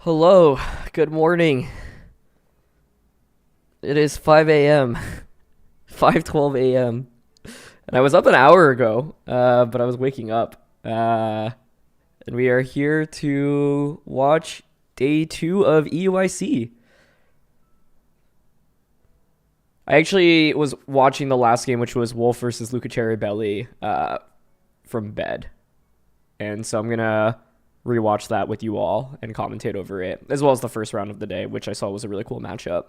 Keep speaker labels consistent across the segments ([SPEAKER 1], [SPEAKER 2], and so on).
[SPEAKER 1] Hello, good morning. It is 5 a.m., 5:12 a.m. And I was up an hour ago, but I was waking up. And we are here to watch day 2 of EUIC. I actually was watching the last game, which was Wolf versus Luca Cherry Belly, from bed. And so I'm going to rewatch that with you all and commentate over it, as well as the first round of the day, which I saw was a really cool matchup.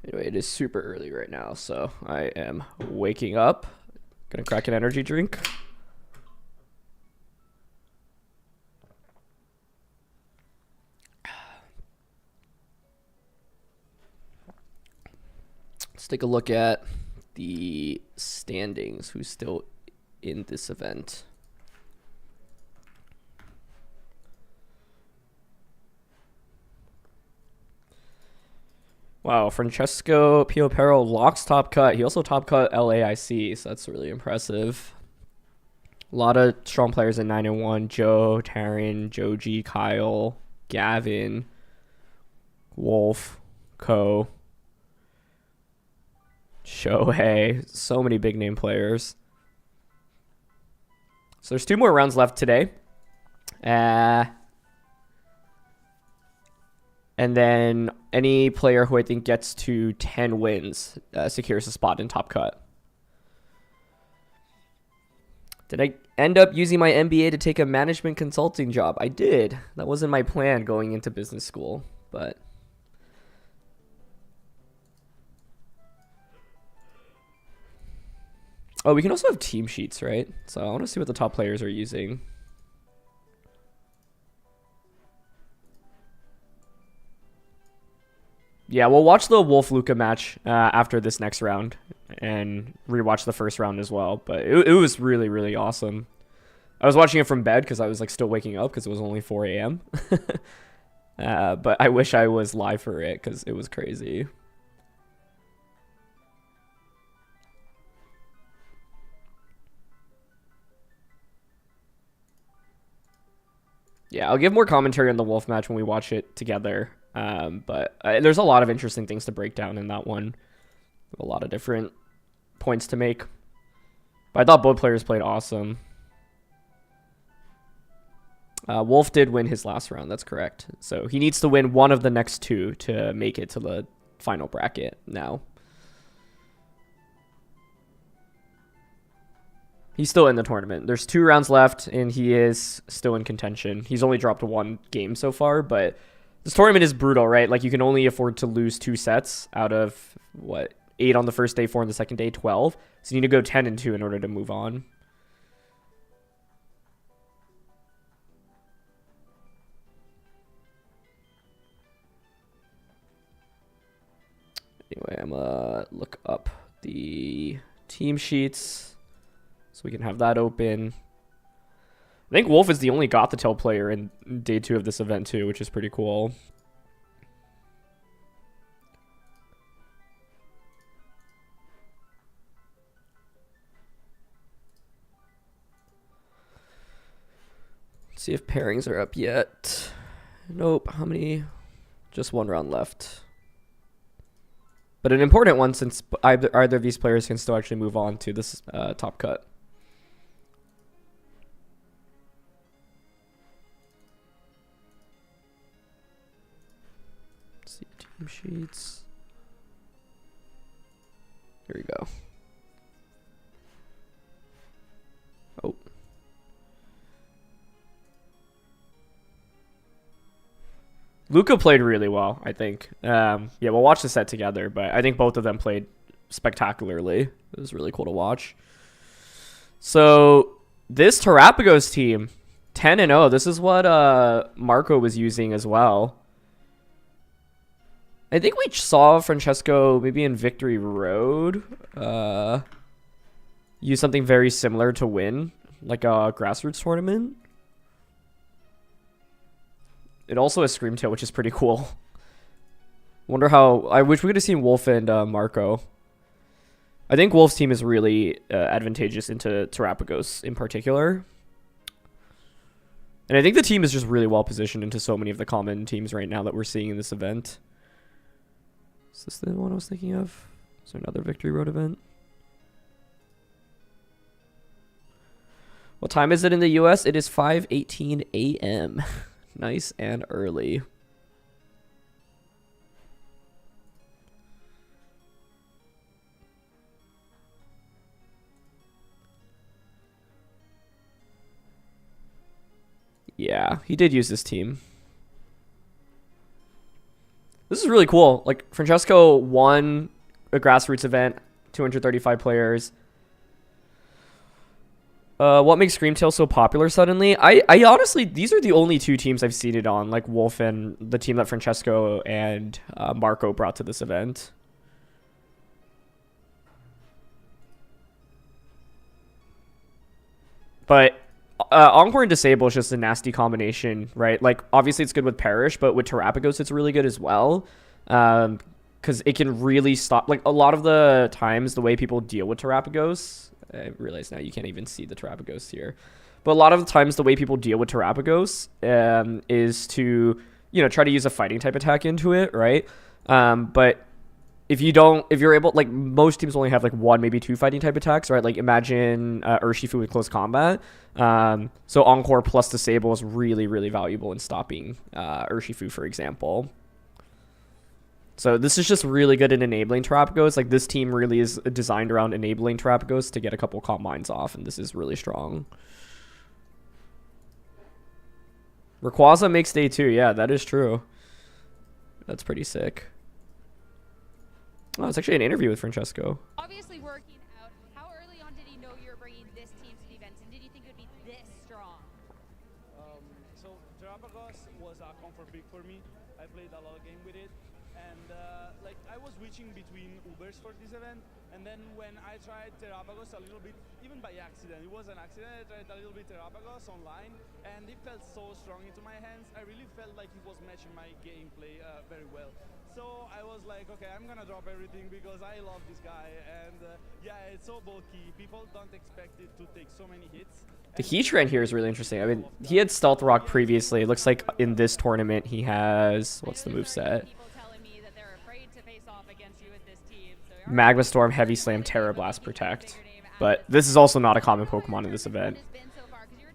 [SPEAKER 1] Anyway, it is super early right now, so I am waking up. Gonna crack an energy drink. Let's take a look at the standings. Who's still in this event? Wow, Franchesco Pio Pero locks top cut. He also top cut LAIC, so that's really impressive. A lot of strong players in 9-1. Joe, Taran, Joji, Kyle, Gavin, Wolf, Ko, Shohei. So many big name players. So there's 2 more rounds left today. And then any player who I think gets to 10 wins secures a spot in top cut. Did I end up using my MBA to take a management consulting job? I did. That wasn't my plan going into business school, but oh, we can also have team sheets, right? So I want to see what the top players are using. Yeah, we'll watch the Wolf Luca match after this next round and rewatch the first round as well. But it was really, really awesome. I was watching it from bed because I was like still waking up because it was only 4 a.m. But I wish I was live for it because it was crazy. Yeah, I'll give more commentary on the Wolf match when we watch it together. But there's a lot of interesting things to break down in that one. A lot of different points to make. But I thought both players played awesome. Wolf did win his last round, that's correct. So he needs to win one of the next 2 to make it to the final bracket now. He's still in the tournament. There's 2 rounds left, and he is still in contention. He's only dropped 1 game so far, but this tournament is brutal, right? Like, you can only afford to lose 2 sets out of, 8 on the first day, 4 on the second day, 12. So you need to go 10-2 in order to move on. Anyway, I'm gonna look up the team sheets so we can have that open. I think Wolf is the only Gothitelle player in day 2 of this event too, which is pretty cool. Let's see if pairings are up yet. Nope. How many? Just 1 round left. But an important one since either of these players can still actually move on to this top cut. See team sheets. Here we go. Oh. Luca played really well, I think. Yeah, we'll watch the set together, but I think both of them played spectacularly. It was really cool to watch. So this Terrapagos team, 10-0. This is what Marco was using as well. I think we saw Franchesco maybe in Victory Road use something very similar to win, like a grassroots tournament. It also has Screamtail, which is pretty cool. Wonder how... I wish we could have seen Wolf and Marco. I think Wolf's team is really advantageous into Terrapagos in particular. And I think the team is just really well positioned into so many of the common teams right now that we're seeing in this event. Is this the one I was thinking of? Is there another Victory Road event? What time is it in the US? It is 5:18 a.m. Nice and early. Yeah, he did use this team. This is really cool. Like, Franchesco won a grassroots event, 235 players. What makes Screamtail so popular suddenly? I honestly, these are the only two teams I've seen it on, like Wolf and the team that Franchesco and Marco brought to this event. But Encore and Disable is just a nasty combination, right? Like, obviously it's good with Perish, but with Terrapagos it's really good as well. Because it can really stop, like, a lot of the times the way people deal with Terrapagos, I realize now you can't even see the Terrapagos here, but a lot of the times the way people deal with Terrapagos is to, you know, try to use a fighting type attack into it, right? But if you're able, like, most teams only have like one, maybe two fighting type attacks, right? Like, imagine Urshifu with close combat. So Encore plus Disable is really, really valuable in stopping Urshifu, for example. So this is just really good in enabling Terrapagos. Like, this team really is designed around enabling Terrapagos to get a couple comp mines off, and this is really strong. Rayquaza makes day 2. Yeah, that is true. That's pretty sick. Oh, it's actually an interview with Franchesco.
[SPEAKER 2] Obviously working out. How early on did he know you were bringing this team to the events, and did you think it would be this strong?
[SPEAKER 3] So Terrapagos was a comfort pick for me. I played a lot of game with it, and like, I was switching between Ubers for this event, and then when I tried Terrapagos a little bit, even by accident, it was an accident, I tried a little bit Terrapagos online, and it felt so strong into my hands. I really felt like it was matching my gameplay very well. So I was like, okay, I'm gonna drop everything because I love this guy, and yeah, it's so bulky. People don't expect it to take so many hits.
[SPEAKER 1] The Heatran here is really interesting. I mean, he had Stealth Rock previously. It looks like in this tournament he has, what's the moveset? Magma Storm, Heavy Slam, Terra Blast, Protect. But this is also not a common Pokemon in this event.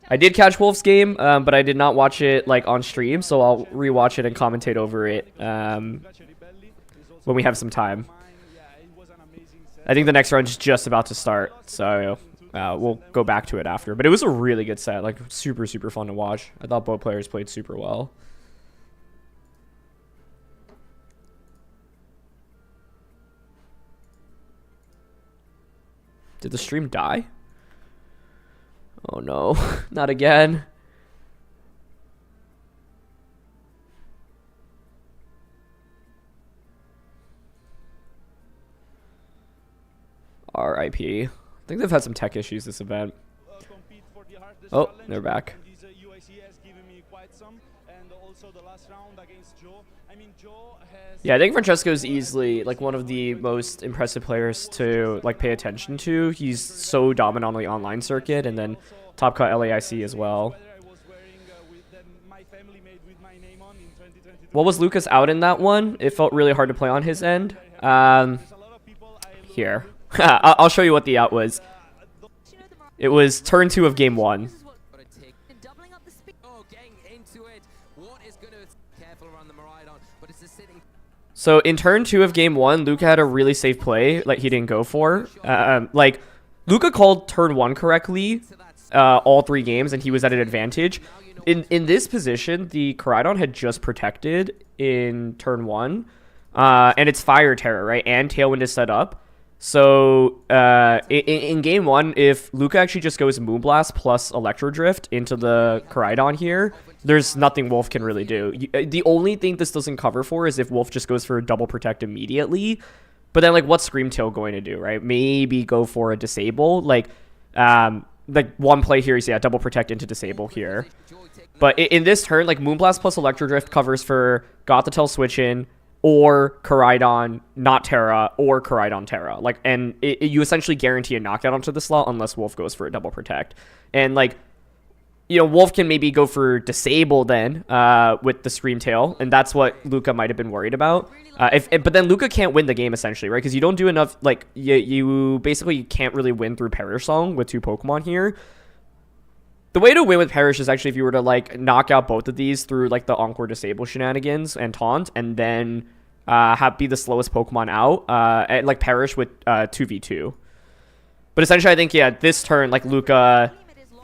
[SPEAKER 1] I did catch Wolf's game, but I did not watch it like on stream, so I'll rewatch it and commentate over it when we have some time. I think the next round is just about to start, so we'll go back to it after. But it was a really good set, like super, super fun to watch. I thought both players played super well. Did the stream die? Oh no, not again. RIP. I think they've had some tech issues this event. Oh, they're back. Yeah, I think Franchesco is easily like one of the most impressive players to like pay attention to. He's so dominant on the online circuit, and then top cut LAIC as well. What was Lucas out in that one? It felt really hard to play on his end. Here. I'll show you what the out was. It was turn 2 of game 1. So in turn 2 of game 1, Luca had a really safe play, like he didn't go for. Like, Luca called turn 1 correctly all 3 games, and he was at an advantage. In this position, the Koraidon had just protected in turn 1, and it's Fire Terror, right? And Tailwind is set up. So in game 1, if Luca actually just goes Moonblast plus Electro Drift into the Koraidon here, there's nothing Wolf can really do. The only thing this doesn't cover for is if Wolf just goes for a double protect immediately. But then, like, what's Screamtail going to do, right? Maybe go for a disable. Like one play here is, yeah, double protect into disable here. But in this turn, like, Moonblast plus Electro Drift covers for Gothitelle switch in, or Koraidon, not Terra, or Koraidon Terra. Like, and you essentially guarantee a knockout onto the slot unless Wolf goes for a double protect. And, like, you know, Wolf can maybe go for disable then with the Screamtail, and that's what Luca might have been worried about. But then Luca can't win the game, essentially, right? Because you don't do enough, like, you basically can't really win through Perish Song with 2 Pokemon here. The way to win with Perish is actually if you were to, like, knock out both of these through, like, the Encore Disable shenanigans and Taunt, and then be the slowest Pokemon out, and, like, Perish with 2v2. But essentially, I think, yeah, this turn, like, Luca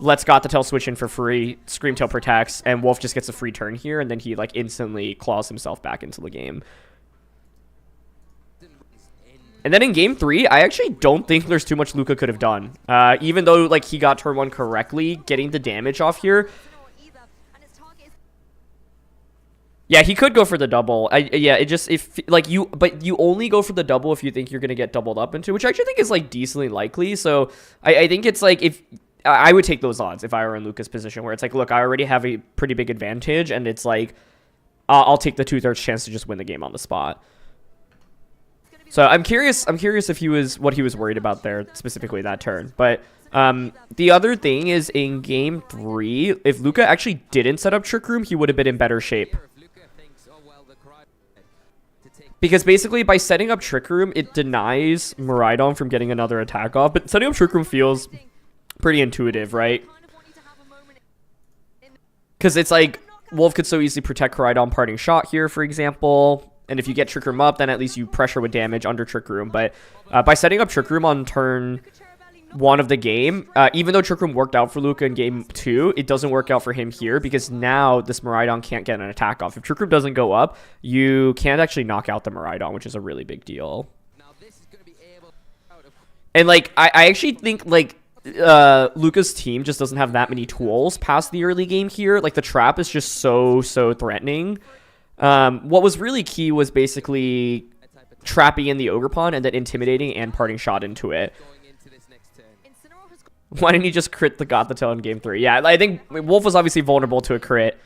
[SPEAKER 1] lets Gothitelle switch in for free, Screamtail protects, and Wolf just gets a free turn here, and then he, like, instantly claws himself back into the game. And then in game 3, I actually don't think there's too much Luca could have done. Even though, like, he got turn 1 correctly, getting the damage off here. Yeah, he could go for the double. Yeah, it just, but you only go for the double if you think you're going to get doubled up into, which I actually think is, like, decently likely. So I think it's, like, if I would take those odds if I were in Luca's position, where it's like, look, I already have a pretty big advantage, and it's like, I'll take the 2/3 chance to just win the game on the spot. So I'm curious if what he was worried about there, specifically that turn. But the other thing is, in game 3, if Luca actually didn't set up Trick Room, he would have been in better shape. Because basically, by setting up Trick Room, it denies Miraidon from getting another attack off. But setting up Trick Room feels pretty intuitive, right? Because it's like, Wolf could so easily protect Koraidon Parting Shot here, for example. And if you get Trick Room up, then at least you pressure with damage under Trick Room. But by setting up Trick Room on turn 1 of the game, even though Trick Room worked out for Luca in game 2, it doesn't work out for him here, because now this Miraidon can't get an attack off. If Trick Room doesn't go up, you can't actually knock out the Miraidon, which is a really big deal. And, like, I actually think, like, Luca's team just doesn't have that many tools past the early game here. Like, the trap is just so threatening. What was really key was basically trapping in the Ogerpon and then intimidating and Parting Shot into it. Why didn't you just crit the Gothitelle in game 3? Yeah, I think Wolf was obviously vulnerable to a crit,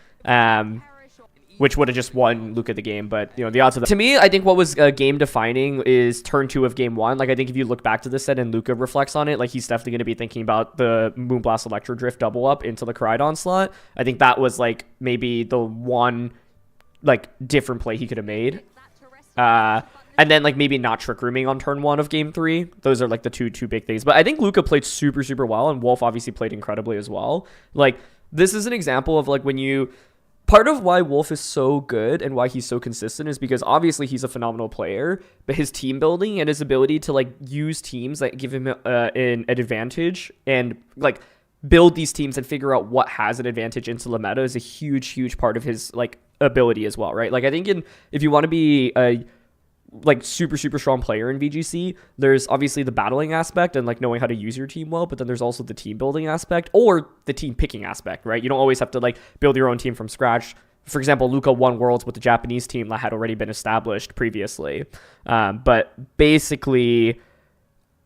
[SPEAKER 1] which would have just won Luca the game. But, you know, the odds of that. To me, I think what was game defining is turn 2 of game 1. Like, I think if you look back to this set and Luca reflects on it, like, he's definitely going to be thinking about the Moonblast Electro Drift double up into the Koraidon slot. I think that was, like, maybe the one, like, different play he could have made. And then, like, maybe not Trick Rooming on turn 1 of game 3. Those are, like, the two big things. But I think Luca played super well, and Wolf obviously played incredibly as well. Like, this is an example of, like, when you... Part of why Wolf is so good and why he's so consistent is because obviously he's a phenomenal player, but his team building and his ability to, like, use teams that give him an advantage and, like, build these teams and figure out what has an advantage into the meta is a huge part of his, like, ability as well, right? Like, I think if you want to be a, like, super strong player in VGC, there's obviously the battling aspect and, like, knowing how to use your team well, but then there's also the team building aspect or the team picking aspect, right? You don't always have to, like, build your own team from scratch. For example, Luca won Worlds with the Japanese team that had already been established previously. But basically,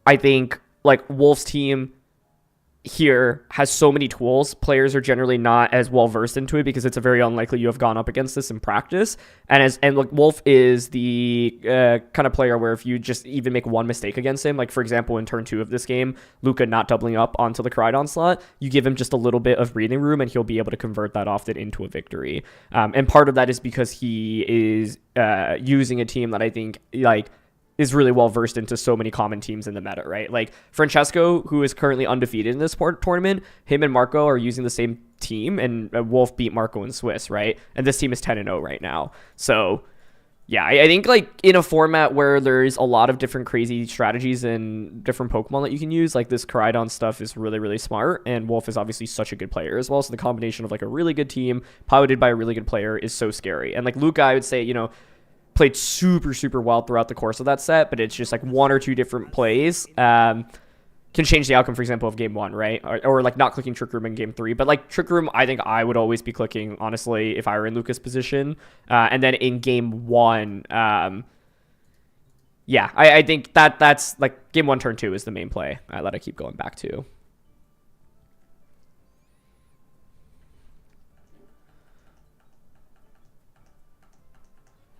[SPEAKER 1] I think, like, Wolf's team here has so many tools. Players are generally not as well versed into it because it's a very unlikely you have gone up against this in practice. And like, Wolf is the kind of player where if you just even make one mistake against him, like, for example, in turn 2 of this game, Luca not doubling up onto the Koraidon slot, you give him just a little bit of breathing room and he'll be able to convert that often into a victory. And part of that is because he is using a team that I think, like, is really well versed into so many common teams in the meta, right? Like, Franchesco, who is currently undefeated in this tournament, him and Marco are using the same team, and Wolf beat Marco in Swiss, right? And this team is 10-0 right now. So, yeah, I think, like, in a format where there's a lot of different crazy strategies and different Pokemon that you can use, like, this Koraidon stuff is really smart, and Wolf is obviously such a good player as well. So the combination of, like, a really good team piloted by a really good player is so scary. And, like, Luca, I would say, you know, played super, super well throughout the course of that set, but it's just like one or two different plays can change the outcome, for example, of game 1, right? Or like not clicking Trick Room in game 3. But like Trick Room, I think I would always be clicking, honestly, if I were in Luca's position. And then in game 1, yeah, I think that's like game 1, turn 2 is the main play that I keep going back to.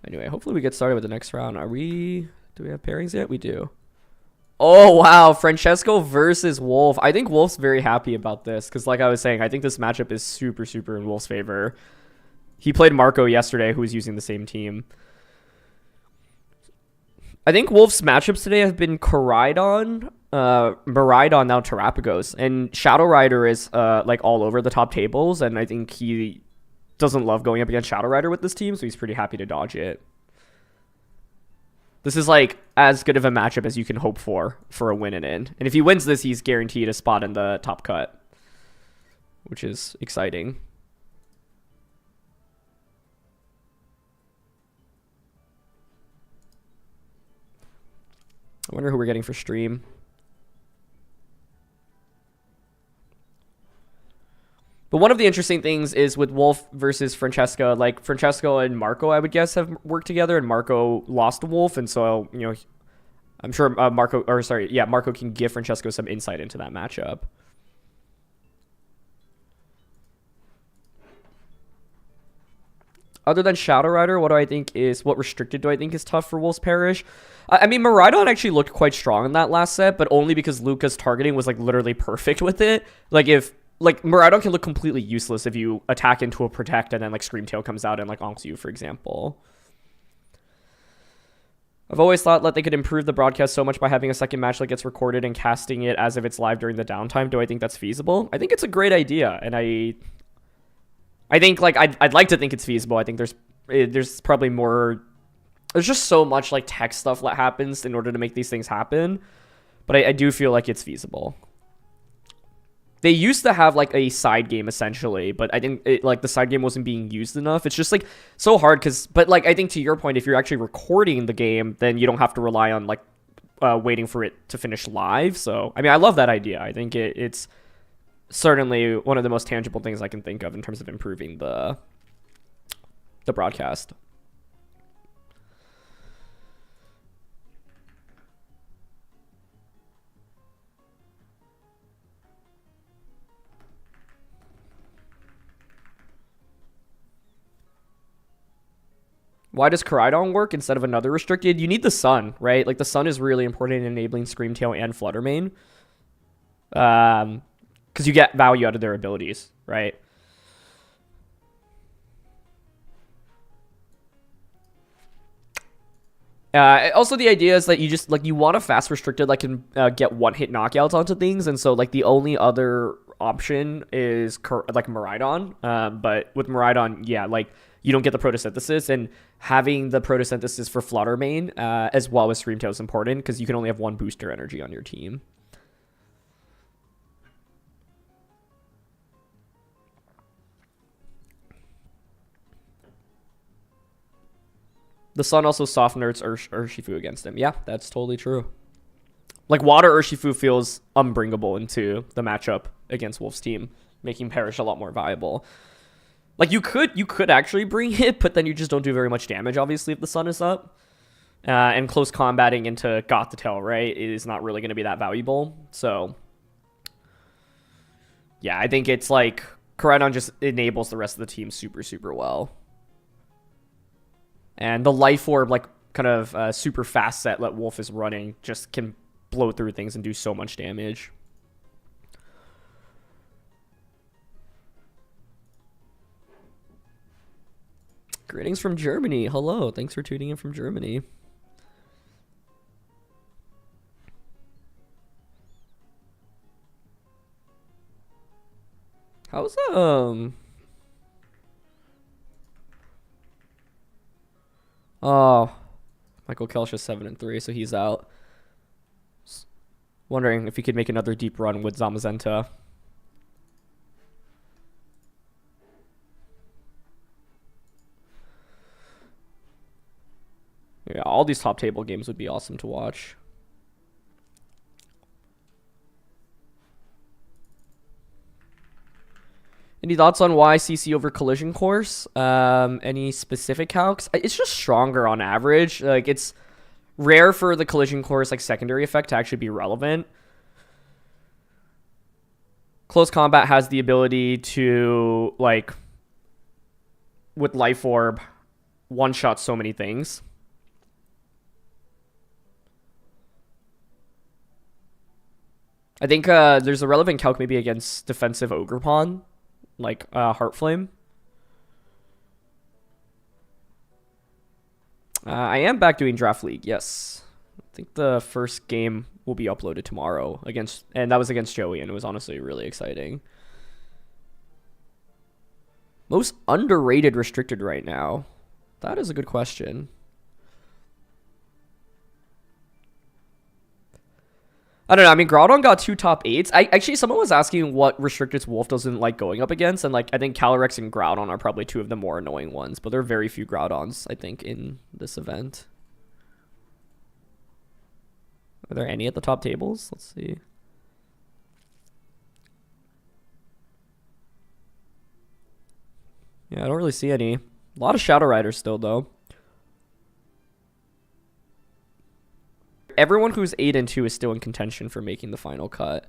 [SPEAKER 1] Anyway, hopefully we get started with the next round. Do we have pairings yet? We do. Oh, wow. Franchesco versus Wolf. I think Wolf's very happy about this because, like I was saying, I think this matchup is super, super in Wolf's favor. He played Marco yesterday, who was using the same team. I think Wolf's matchups today have been Koraidon, Miraidon, now Terrapagos. And Shadow Rider is like all over the top tables, and I think he doesn't love going up against Shadow Rider with this team, so he's pretty happy to dodge it. This is like as good of a matchup as you can hope for a win in. And if he wins this, he's guaranteed a spot in the top cut, which is exciting. I wonder who we're getting for stream. But one of the interesting things is with Wolf versus Franchesco, like Franchesco and Marco, I would guess, have worked together, and Marco lost to Wolf, and so, you know, I'm sure Marco can give Franchesco some insight into that matchup. Other than Shadow Rider, what restricted do I think is tough for Wolf's Parish? I mean, Miraidon actually looked quite strong in that last set, but only because Luca's targeting was like literally perfect with it. Like Miraidon can look completely useless if you attack into a protect and then like Screamtail comes out and like onks you, for example. I've always thought that they could improve the broadcast so much by having a second match that gets recorded and casting it as if it's live during the downtime. Do I think that's feasible? I think it's a great idea, and I think like I'd like to think it's feasible. I think there's probably more. There's just so much like tech stuff that happens in order to make these things happen, but I do feel like it's feasible. They used to have like a side game essentially, but I think the side game wasn't being used enough. It's just like so hard but like I think to your point, if you're actually recording the game, then you don't have to rely on like waiting for it to finish live. So I mean, I love that idea. I think it's certainly one of the most tangible things I can think of in terms of improving the broadcast. Why does Koraidon work instead of another restricted? You need the sun, right? Like the sun is really important in enabling Screamtail and Fluttermane. Because you get value out of their abilities, right? Also, the idea is that you just like you want a fast restricted that can get one-hit knockouts onto things, and so like the only other option is like Miraidon. But with Miraidon, yeah, like you don't get the photosynthesis, and having the photosynthesis for Fluttermane as well as Screamtail is important because you can only have one booster energy on your team. The sun also soft nerds Urshifu against him. Yeah, that's totally true. Like water Urshifu feels unbringable into the matchup against Wolf's team, making Perish a lot more viable. Like you could actually bring it, but then you just don't do very much damage, obviously, if the sun is up. And close combating into Gothitail, right, is not really going to be that valuable. So, yeah, I think it's like Koraidon just enables the rest of the team super, super well. And the Life Orb, like, kind of super fast set that Wolf is running just can blow through things and do so much damage. Greetings from Germany. Hello. Thanks for tuning in from Germany. How's Oh, Michael Kelch is 7-3, so he's out. Wondering if he could make another deep run with Zamazenta. Yeah, all these top table games would be awesome to watch. Any thoughts on why CC over Collision Course? Any specific calcs? It's just stronger on average. Like, it's rare for the Collision Course like secondary effect to actually be relevant. Close Combat has the ability to, like, with Life Orb, one-shot so many things. I think there's a relevant calc maybe against defensive Ogerpon, like Heartflame. I am back doing Draft League, yes. I think the first game will be uploaded tomorrow and that was against Joey, and it was honestly really exciting. Most underrated restricted right now? That is a good question. I don't know. I mean, Groudon got 2 top 8s. Actually, someone was asking what restricteds Wolf doesn't like going up against, and like I think Calyrex and Groudon are probably 2 of the more annoying ones, but there are very few Groudons, I think, in this event. Are there any at the top tables? Let's see. Yeah, I don't really see any. A lot of Shadow Riders still, though. Everyone who's 8 and 2 is still in contention for making the final cut.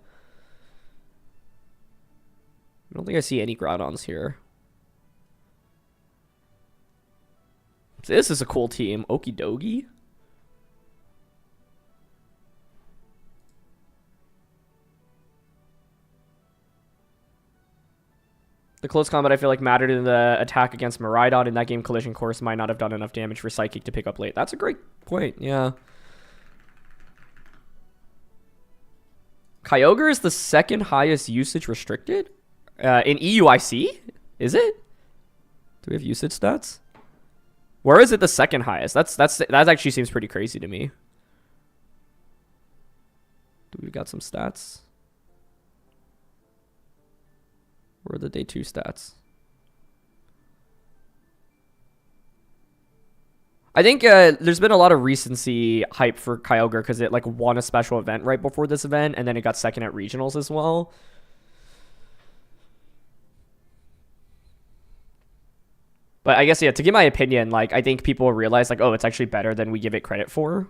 [SPEAKER 1] I don't think I see any Groudons here. This is a cool team. Okie dokie. The close combat, I feel like, mattered in the attack against Miraidon. In that game, Collision Course might not have done enough damage for Psychic to pick up late. That's a great point, yeah. Kyogre is the second highest usage restricted? In EUIC? Is it? Do we have usage stats? Where is it the second highest? That actually seems pretty crazy to me. Do we got some stats? Where are the day 2 stats? I think there's been a lot of recency hype for Kyogre because it like won a special event right before this event, and then it got second at regionals as well. But I guess, yeah, to give my opinion, like, I think people realize, like, oh, it's actually better than we give it credit for.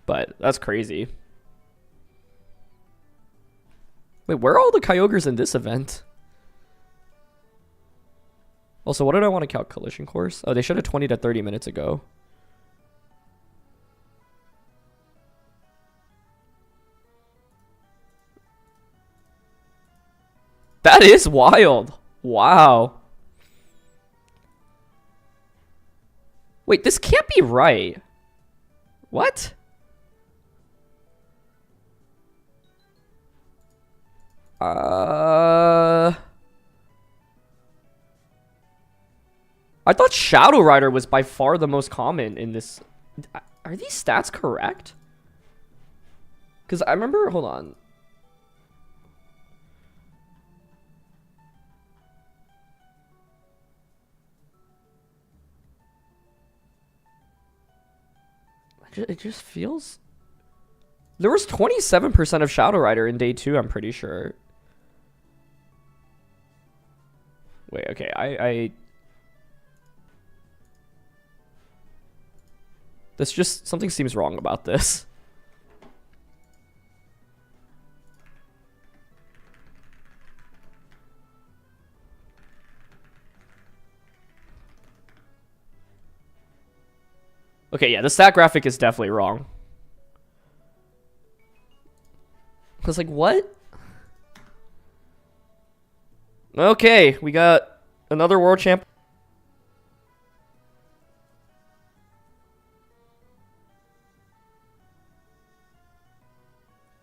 [SPEAKER 1] But that's crazy. Wait, where are all the Kyogres in this event? Also, what did I want to count Collision Course? Oh, they showed it 20 to 30 minutes ago. That is wild. Wow. Wait, this can't be right. What? I thought Shadow Rider was by far the most common in this. Are these stats correct? Because I remember, hold on. It just feels... There was 27% of Shadow Rider in day 2, I'm pretty sure. Wait, okay, I... This just... Something seems wrong about this. Okay, yeah, the stat graphic is definitely wrong. I was like, what? Okay, we got another world champ.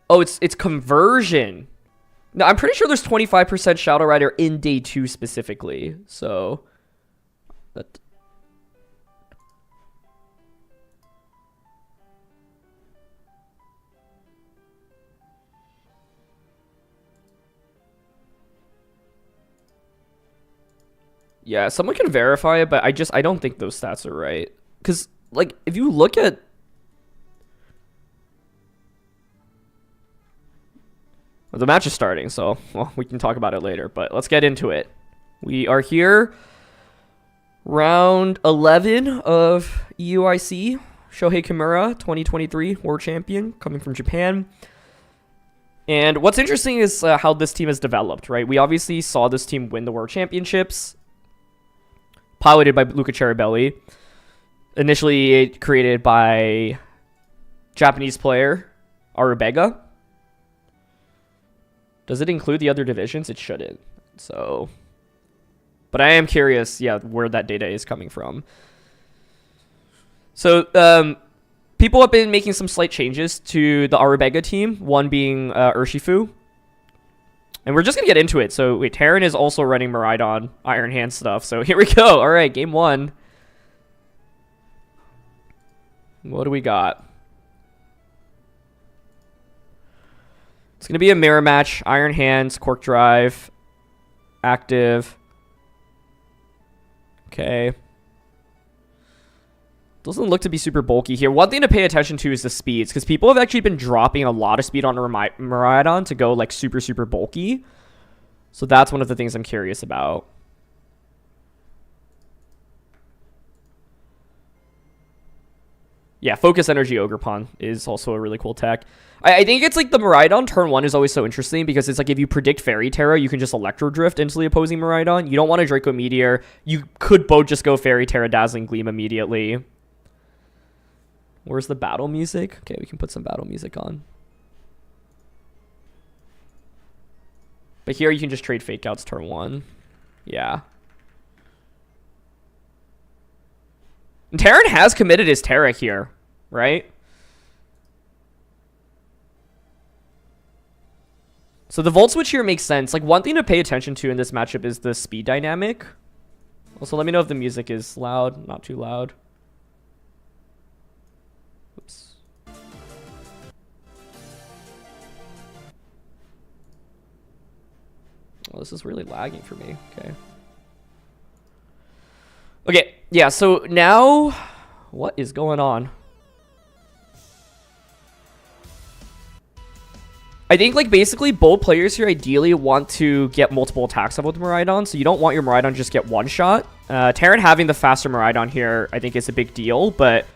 [SPEAKER 1] Oh, it's conversion. No, I'm pretty sure there's 25% Shadow Rider in day 2 specifically. So that... Yeah, someone can verify it, but I don't think those stats are right. Because like, if you look at... Well, the match is starting, so, well, we can talk about it later, but let's get into it. We are here. Round 11 of EUIC. Shohei Kimura, 2023 World Champion, coming from Japan. And what's interesting is how this team has developed, right? We obviously saw this team win the World Championships, piloted by Luca Cherubelli. Initially created by Japanese player Arubega. Does it include the other divisions? It shouldn't. So, but I am curious, yeah, where that data is coming from. So, people have been making some slight changes to the Arubega team, one being Urshifu. And we're just going to get into it. So, wait, Taran is also running Miraidon Iron Hand stuff. So, here we go. All right, game 1. What do we got? It's going to be a mirror match. Iron Hands, Cork Drive, active. Okay. Doesn't look to be super bulky here. One thing to pay attention to is the speeds, because people have actually been dropping a lot of speed on Miraidon to go like super, super bulky. So that's one of the things I'm curious about. Yeah, Focus Energy Ogerpon is also a really cool tech. I think it's like the Miraidon turn 1 is always so interesting because it's like if you predict Fairy Terra, you can just Electro Drift into the opposing Miraidon. You don't want a Draco Meteor. You could both just go Fairy Terra, Dazzling Gleam immediately. Where's the battle music? Okay, we can put some battle music on. But here you can just trade Fake Outs turn 1. Yeah. And Taran has committed his Terra here, right? So the Volt Switch here makes sense. Like, one thing to pay attention to in this matchup is the speed dynamic. Also, let me know if the music is loud, not too loud. Oops. Oh, this is really lagging for me. Okay. Okay, yeah, so now, what is going on? I think, like, basically both players here ideally want to get multiple attacks up with Miraidon, so you don't want your Miraidon just get one shot. Taran having the faster Miraidon here, I think, is a big deal, but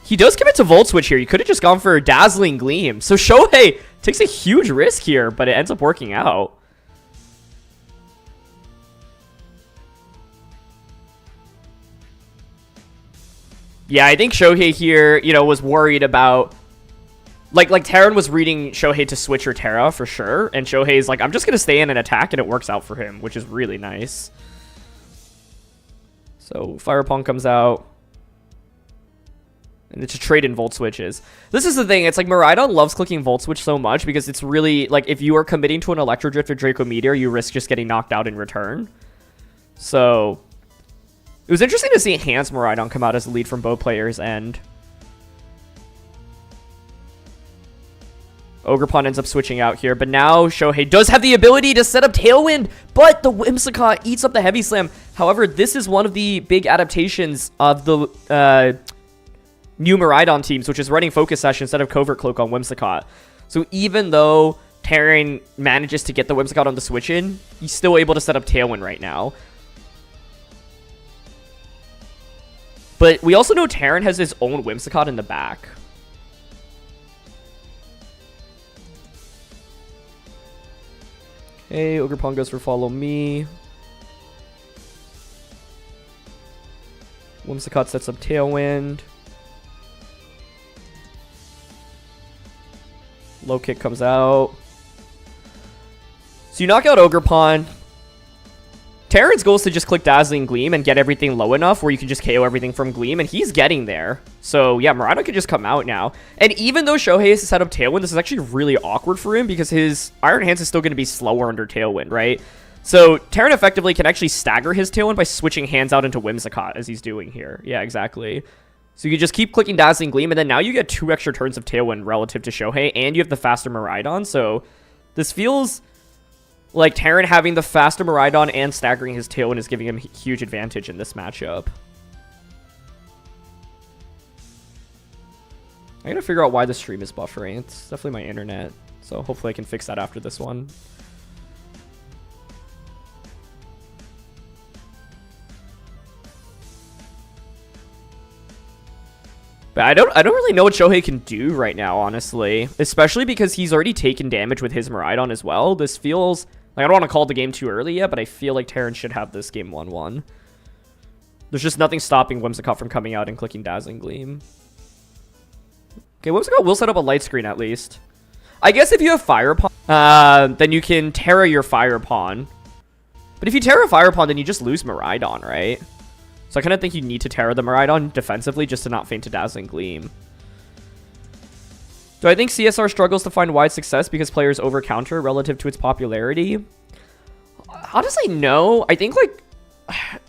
[SPEAKER 1] he does commit to Volt Switch here. You could have just gone for Dazzling Gleam. So Shohei takes a huge risk here, but it ends up working out. Yeah, I think Shohei here, you know, was worried about... Like Taran was reading Shohei to switch her Terra for sure, and Shohei's like, I'm just going to stay in and attack, and it works out for him, which is really nice. So, Fire Pong comes out. And it's a trade in Volt Switches. This is the thing, it's like Miraidon loves clicking Volt Switch so much because it's really, like, if you are committing to an Electro Drift or Draco Meteor, you risk just getting knocked out in return. So... It was interesting to see Hans Miraidon come out as the lead from both players' end. Ogerpon ends up switching out here, but now Shohei does have the ability to set up Tailwind, but the Whimsicott eats up the Heavy Slam. However, this is one of the big adaptations of the new Miraidon teams, which is running Focus Sash instead of Covert Cloak on Whimsicott. So even though Taran manages to get the Whimsicott on the switch in, he's still able to set up Tailwind right now. But we also know Taran has his own Whimsicott in the back. Okay, Ogerpon goes for Follow Me. Whimsicott sets up Tailwind. Low kick comes out. So you knock out Ogerpon. Taran's goal is to just click Dazzling Gleam and get everything low enough where you can just KO everything from Gleam, and he's getting there. So, yeah, Miraidon can just come out now. And even though Shohei has to set up Tailwind, this is actually really awkward for him because his Iron Hands is still going to be slower under Tailwind, right? So, Taran effectively can actually stagger his Tailwind by switching hands out into Whimsicott, as he's doing here. Yeah, exactly. So you just keep clicking Dazzling Gleam, and then now you get 2 extra turns of Tailwind relative to Shohei, and you have the faster Miraidon. So, this feels... like, Taran having the faster Miraidon and staggering his Tailwind is giving him a huge advantage in this matchup. I gotta figure out why the stream is buffering. It's definitely my internet. So hopefully I can fix that after this one. But I don't really know what Shohei can do right now, honestly. Especially because he's already taken damage with his Miraidon as well. This feels like, I don't want to call the game too early yet, but I feel like Taran should have this game 1-1. There's just nothing stopping Whimsicott from coming out and clicking Dazzling Gleam. Okay, Whimsicott will set up a light screen at least. I guess if you have Fire Pawn, then you can Terra your Fire Pawn. But if you Terra Fire Pawn, then you just lose Miraidon, right? So I kind of think you need to Terra the Miraidon defensively just to not feint to Dazzling Gleam. Do I think CSR struggles to find wide success because players over-counter relative to its popularity? Honestly, no. I think, like,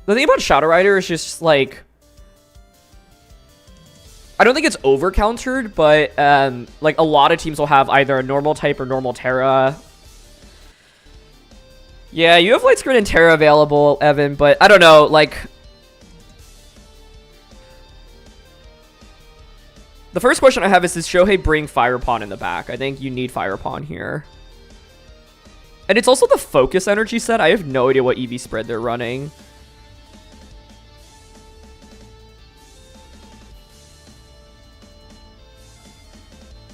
[SPEAKER 1] the thing about Shadow Rider is just, like, I don't think it's over-countered, but, like, a lot of teams will have either a normal type or normal Terra. Yeah, you have Light Screen and Terra available, Evan, but I don't know, like, the first question I have is, does Shohei bring Fire Pawn in the back? I think you need Fire Pawn here. And it's also the Focus Energy set. I have no idea what EV spread they're running.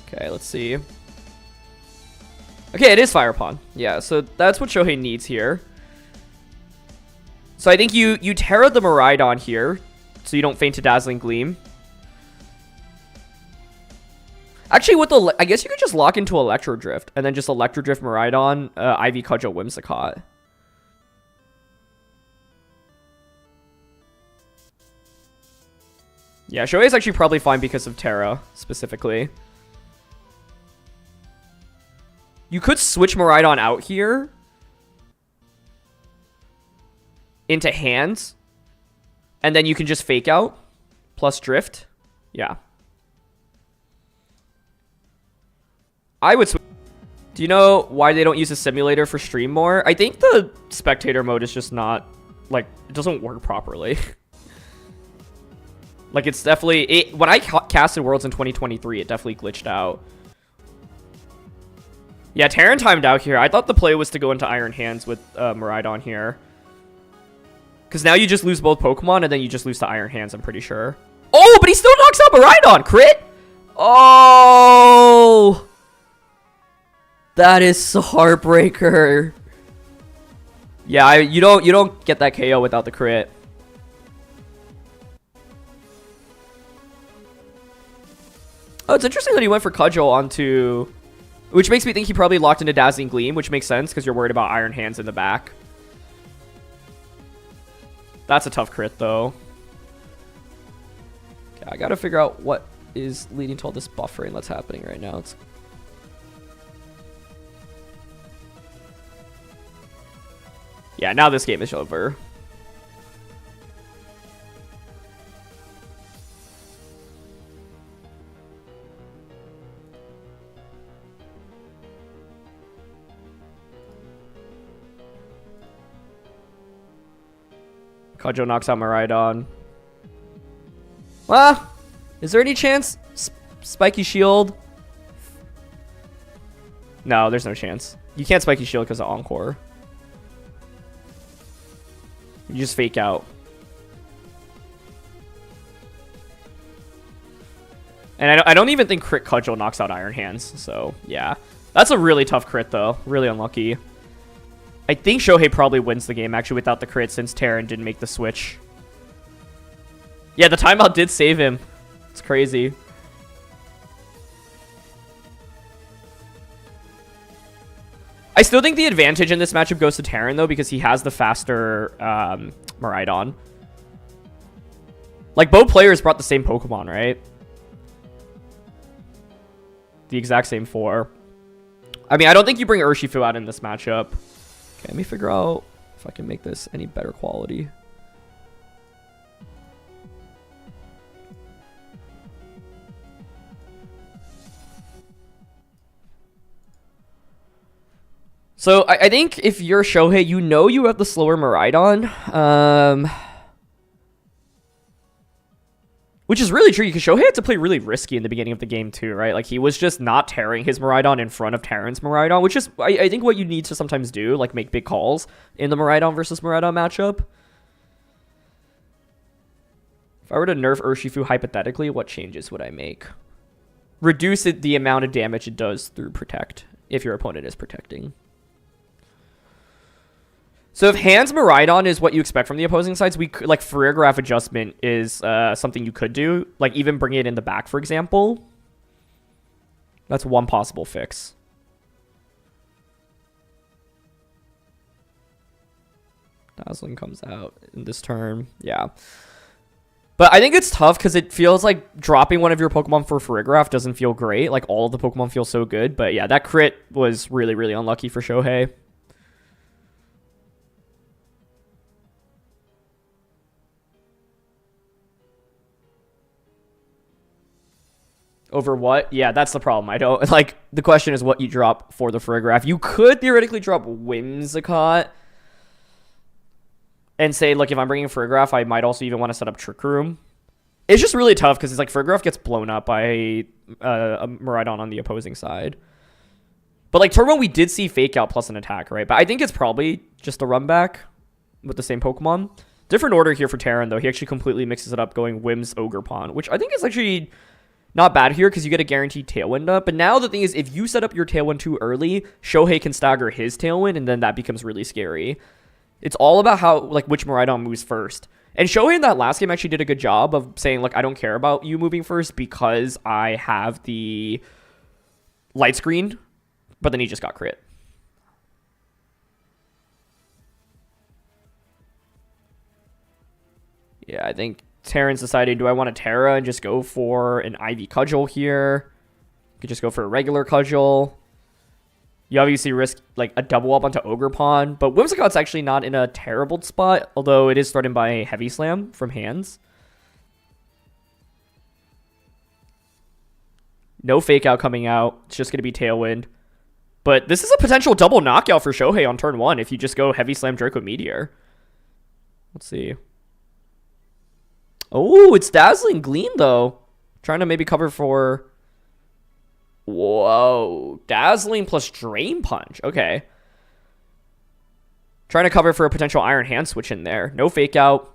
[SPEAKER 1] Okay, let's see. Okay, it is Fire Pawn. Yeah, so that's what Shohei needs here. So I think you Terra the Miraidon here, so you don't feint to Dazzling Gleam. Actually, with the, I guess you could just lock into Electro Drift and then just Electro Drift Miraidon, Ivy Cudgel Whimsicott. Yeah, Shohei's actually probably fine because of Terra, specifically. You could switch Miraidon out here into hands, and then you can just fake out plus drift. Yeah. I would switch. Do you know why they don't use a simulator for stream more? I think the spectator mode is just not, like, it doesn't work properly. Like, it's definitely, when I casted Worlds in 2023, it definitely glitched out. Yeah, Taran timed out here. I thought the play was to go into Iron Hands with Miraidon here. Because now you just lose both Pokemon, and then you just lose to Iron Hands, I'm pretty sure. Oh, but he still knocks out Miraidon! Crit! Oh! That is so heartbreaker. Yeah, you don't get that KO without the crit. Oh, it's interesting that he went for Cudgel onto, which makes me think he probably locked into Dazzling Gleam, which makes sense because you're worried about Iron Hands in the back. That's a tough crit though. Okay, I gotta figure out what is leading to all this buffering that's happening right now. Yeah, now this game is over. Cudgel knocks out Miraidon. Well, is there any chance? Spiky Shield? No, there's no chance. You can't Spiky Shield because of Encore. You just fake out. And I don't even think crit Cudgel knocks out Iron Hands. So, yeah. That's a really tough crit, though. Really unlucky. I think Shohei probably wins the game, actually, without the crit, since Taran didn't make the switch. Yeah, the timeout did save him. It's crazy. I still think the advantage in this matchup goes to Taran, though, because he has the faster Miraidon. Like, both players brought the same Pokemon, right? The exact same 4. I mean, I don't think you bring Urshifu out in this matchup. Okay, let me figure out if I can make this any better quality. So, I think if you're Shohei, you know you have the slower Miraidon. Which is really tricky because Shohei had to play really risky in the beginning of the game too, right? Like he was just not tearing his Miraidon in front of Taran's Miraidon, which is, I think, what you need to sometimes do, like make big calls in the Miraidon versus Miraidon matchup. If I were to nerf Urshifu hypothetically, what changes would I make? Reduce the amount of damage it does through Protect, if your opponent is protecting. So if Hands Miraidon is what you expect from the opposing sides, like Choreograph Adjustment is something you could do. Like even bring it in the back, for example. That's one possible fix. Dazzling comes out in this turn. Yeah. But I think it's tough because it feels like dropping one of your Pokemon for Choreograph doesn't feel great. Like all of the Pokemon feel so good. But yeah, that crit was really, really unlucky for Shohei. Over what? Yeah, that's the problem. I don't like the question is what you drop for the Choreograph. You could theoretically drop Whimsicott and say, look, if I'm bringing Choreograph, I might also even want to set up Trick Room. It's just really tough because it's like Choreograph gets blown up by a Miraidon on the opposing side. But like turn 1, we did see Fake Out plus an attack, right? But I think it's probably just a run back with the same Pokemon. Different order here for Taran, though. He actually completely mixes it up going Whims, Ogerpon, which I think is actually not bad here because you get a guaranteed Tailwind up. But now the thing is, if you set up your Tailwind too early, Shohei can stagger his Tailwind, and then that becomes really scary. It's all about how, like, which Miraidon moves first. And Shohei in that last game actually did a good job of saying, look, I don't care about you moving first because I have the light screen. But then he just got crit. Yeah, I think Taran's decided, do I want a Terra and just go for an Ivy Cudgel here? You could just go for a regular Cudgel. You obviously risk like a double up onto Ogerpon, but Whimsicott's actually not in a terrible spot, although it is threatened by a Heavy Slam from Hands. No Fake Out coming out. It's just going to be Tailwind. But this is a potential double knockout for Shohei on turn 1 if you just go Heavy Slam Draco Meteor. Let's see. Oh, it's Dazzling Gleam, though. Trying to maybe cover for... Whoa. Dazzling plus Drain Punch. Okay. Trying to cover for a potential Iron Hand switch in there. No Fake Out.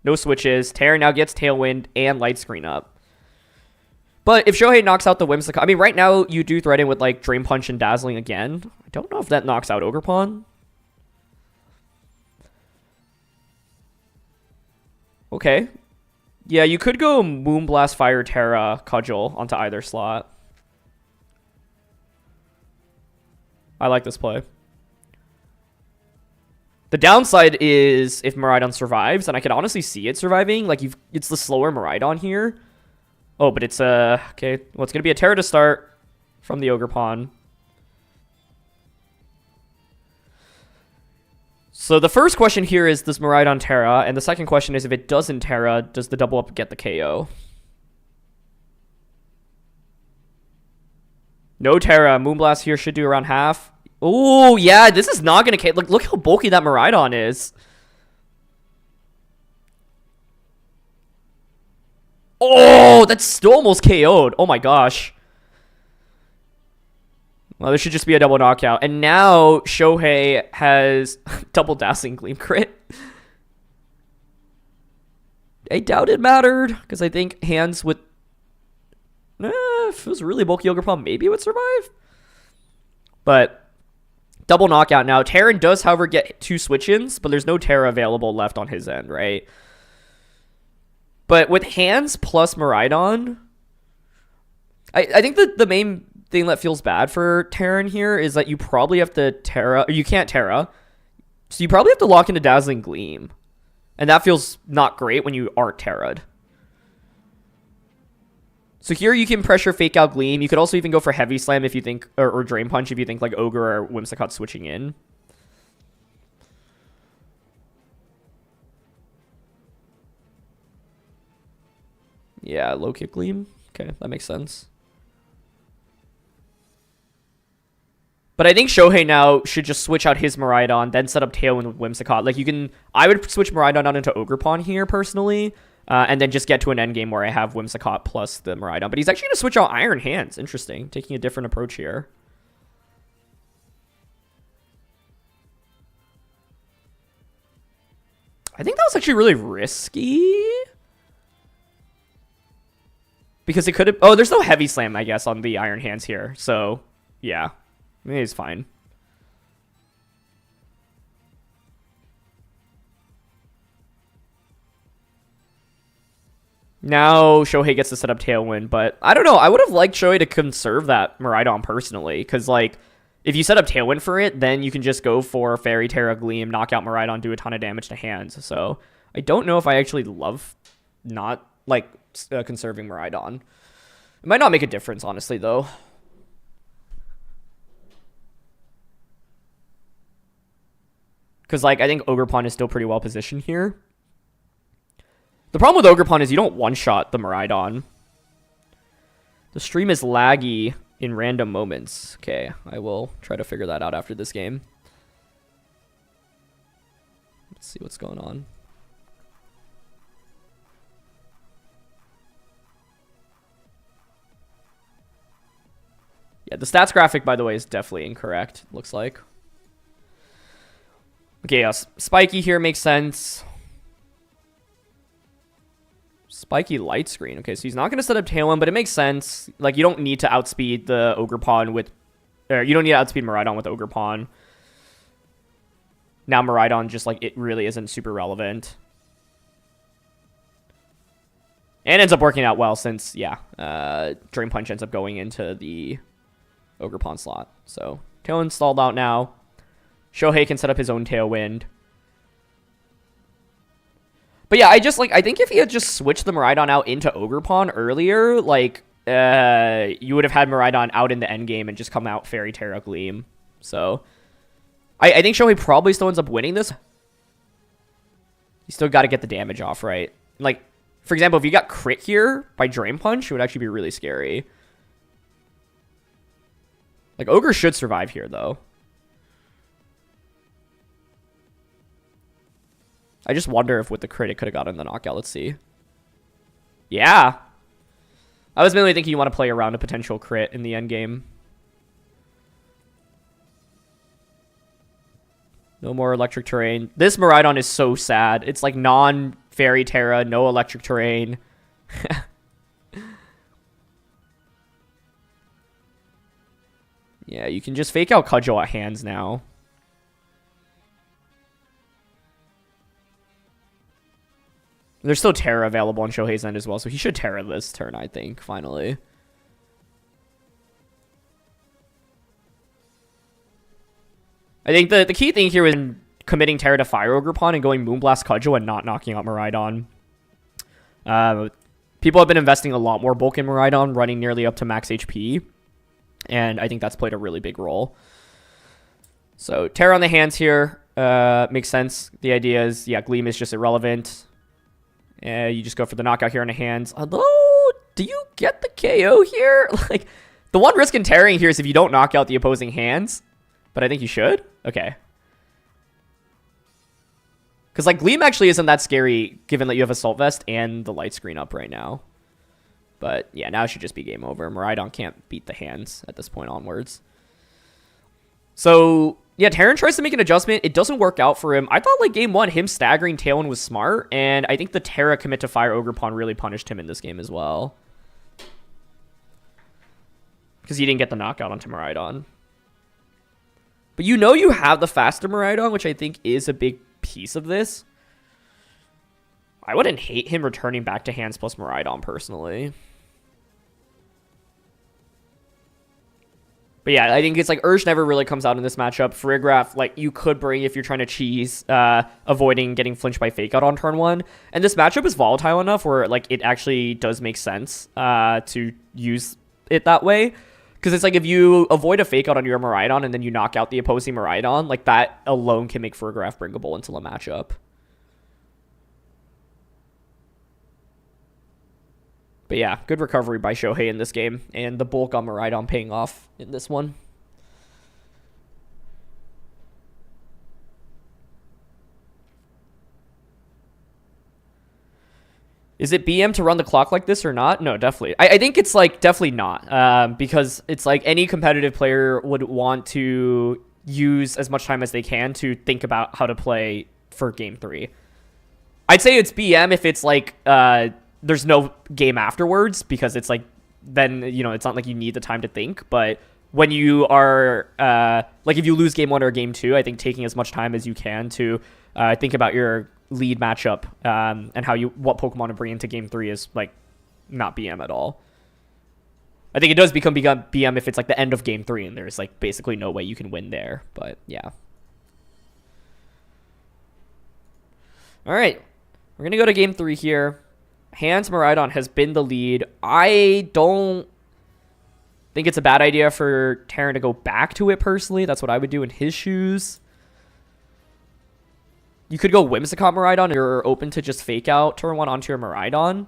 [SPEAKER 1] No switches. Taran now gets Tailwind and Light Screen up. But if Shohei knocks out the Whimsicott... I mean, right now, you do threaten with, like, Drain Punch and Dazzling again. I don't know if that knocks out Ogerpon. Okay. Yeah, you could go Moonblast, Fire, Terra, Cudgel onto either slot. I like this play. The downside is if Miraidon survives, and I can honestly see it surviving. Like, it's the slower Miraidon here. Oh, but it's, okay. Well, it's going to be a Terra to start from the Ogerpon. So the first question here is, does Miraidon Terra? And the second question is, if it doesn't Terra, does the double up get the KO? No Terra. Moonblast here should do around half. Oh, yeah, this is not going to... Look how bulky that Miraidon is. Oh, that's still almost KO'd. Oh my gosh. Well, this should just be a double knockout. And now Shohei has double Dazzling Gleam crit. I doubt it mattered, because I think Hands with... if it was really bulky Ogerpon, maybe it would survive. But double knockout now. Taran does, however, get 2 switch-ins, but there's no Terra available left on his end, right? But with Hands plus Miraidon, I think that the main thing that feels bad for Taran here is that you probably have to Terra, or you can't Terra, so you probably have to lock into Dazzling Gleam. And that feels not great when you aren't Terra'd. So here you can pressure Fake Out Gleam. You could also even go for Heavy Slam if you think, or Drain Punch if you think like Ogre or Whimsicott switching in. Yeah, Low Kick Gleam. Okay, that makes sense. But I think Shohei now should just switch out his Miraidon, then set up Tailwind with Whimsicott. Like, you can... I would switch Miraidon out into Ogerpon here, personally. And then just get to an end game where I have Whimsicott plus the Miraidon. But he's actually going to switch out Iron Hands. Interesting. Taking a different approach here. I think that was actually really risky. Because it could have... Oh, there's no Heavy Slam, I guess, on the Iron Hands here. So, yeah. Maybe it's fine. Now Shohei gets to set up Tailwind, but I don't know. I would have liked Shohei to conserve that Miraidon personally, because like if you set up Tailwind for it, then you can just go for Fairy, Terra, Gleam, knock out Miraidon, do a ton of damage to hands. So I don't know if I actually love not like conserving Miraidon. It might not make a difference, honestly, though. Because like I think Ogerpon is still pretty well positioned here. The problem with Ogerpon is you don't one-shot the Miraidon. The stream is laggy in random moments. Okay, I will try to figure that out after this game. Let's see what's going on. Yeah, the stats graphic, by the way, is definitely incorrect, looks like. Okay, yeah, Spiky here makes sense. Spiky light screen. Okay, so he's not going to set up Tailwind, but it makes sense. Like, you don't need to outspeed the Ogerpon with... Or you don't need to outspeed Miraidon with Ogerpon. Now Miraidon just, like, it really isn't super relevant. And ends up working out well since, yeah, Drain Punch ends up going into the Ogerpon slot. So, Tailwind stalled out now. Shohei can set up his own Tailwind. But yeah, I think if he had just switched the Miraidon out into Ogerpon earlier, like, you would have had Miraidon out in the endgame and just come out Fairy, Terra, Gleam. So, I think Shohei probably still ends up winning this. You still got to get the damage off, right? Like, for example, if you got crit here by Drain Punch, it would actually be really scary. Like, Ogre should survive here, though. I just wonder if with the crit it could have gotten the knockout. Let's see. Yeah. I was mainly thinking you want to play around a potential crit in the end game. No more electric terrain. This Miraidon is so sad. It's like non-Fairy Terra, no electric terrain. Yeah, you can just fake out Cudgel at hands now. There's still Terra available on Shohei's end as well, so he should Terra this turn, I think, finally. I think the key thing here is committing Terra to Fire Ogerpon and going Moonblast Cudgel and not knocking out Miraidon. People have been investing a lot more bulk in Miraidon, running nearly up to max HP, and I think that's played a really big role. So, Terra on the hands here makes sense. The idea is, yeah, Gleam is just irrelevant. You just go for the knockout here on the hands. Although, do you get the KO here? Like, the one risk in tearing here is if you don't knock out the opposing hands. But I think you should. Okay. Because, like, Gleam actually isn't that scary, given that you have Assault Vest and the light screen up right now. But, yeah, now it should just be game over. Miraidon can't beat the hands at this point onwards. So, yeah, Taran tries to make an adjustment. It doesn't work out for him. I thought, like, game one, him staggering Tailwind was smart. And I think the Terra commit to Fire Ogerpon really punished him in this game as well. Because he didn't get the knockout onto Miraidon. But you know you have the faster Miraidon, which I think is a big piece of this. I wouldn't hate him returning back to hands plus Miraidon, personally. But yeah, I think it's like Ursh never really comes out in this matchup. Farigiraf, like, you could bring if you're trying to cheese, avoiding getting flinched by Fake Out on turn one. And this matchup is volatile enough where, like, it actually does make sense to use it that way. Because it's like if you avoid a Fake Out on your Miraidon and then you knock out the opposing Miraidon, like, that alone can make Farigiraf bringable into the matchup. But yeah, good recovery by Shohei in this game. And the bulk on Miraidon paying off in this one. Is it BM to run the clock like this or not? No, definitely. I think it's like definitely not, because it's like any competitive player would want to use as much time as they can to think about how to play for game 3. I'd say it's BM if it's like there's no game afterwards, because it's like then it's not like you need the time to think. But when you are like if you lose game 1 or game 2, I think taking as much time as you can to think about your lead matchup and what Pokemon to bring into game 3 is like not BM at all. I think it does become BM if it's like the end of game 3 and there's like basically no way you can win there. But yeah. All right, we're gonna go to game 3 here. Hans Miraidon has been the lead. I don't think it's a bad idea for Taran to go back to it personally. That's what I would do in his shoes. You could go Whimsicott Miraidon if you're open to just fake out turn 1 onto your Miraidon.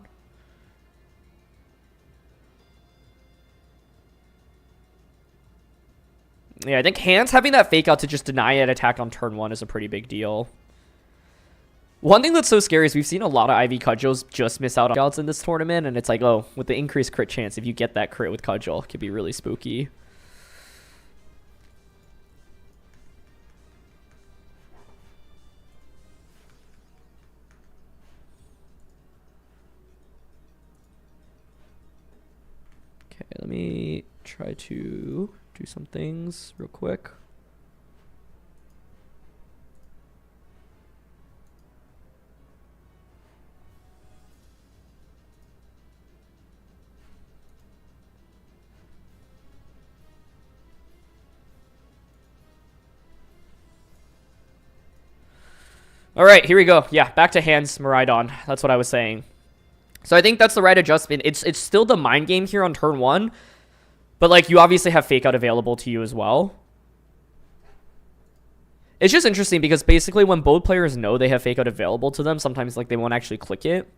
[SPEAKER 1] Yeah, I think Hans having that fake out to just deny an attack on turn 1 is a pretty big deal. One thing that's so scary is we've seen a lot of IV Cudgels just miss out on outs in this tournament, and it's like, oh, with the increased crit chance, if you get that crit with Cudgel, it could be really spooky. Okay, let me try to do some things real quick. All right, here we go. Yeah, back to Hans Miraidon. That's what I was saying. So I think that's the right adjustment. It's still the mind game here on turn 1, but like you obviously have fake out available to you as well. It's just interesting because basically when both players know they have fake out available to them, sometimes like they won't actually click it.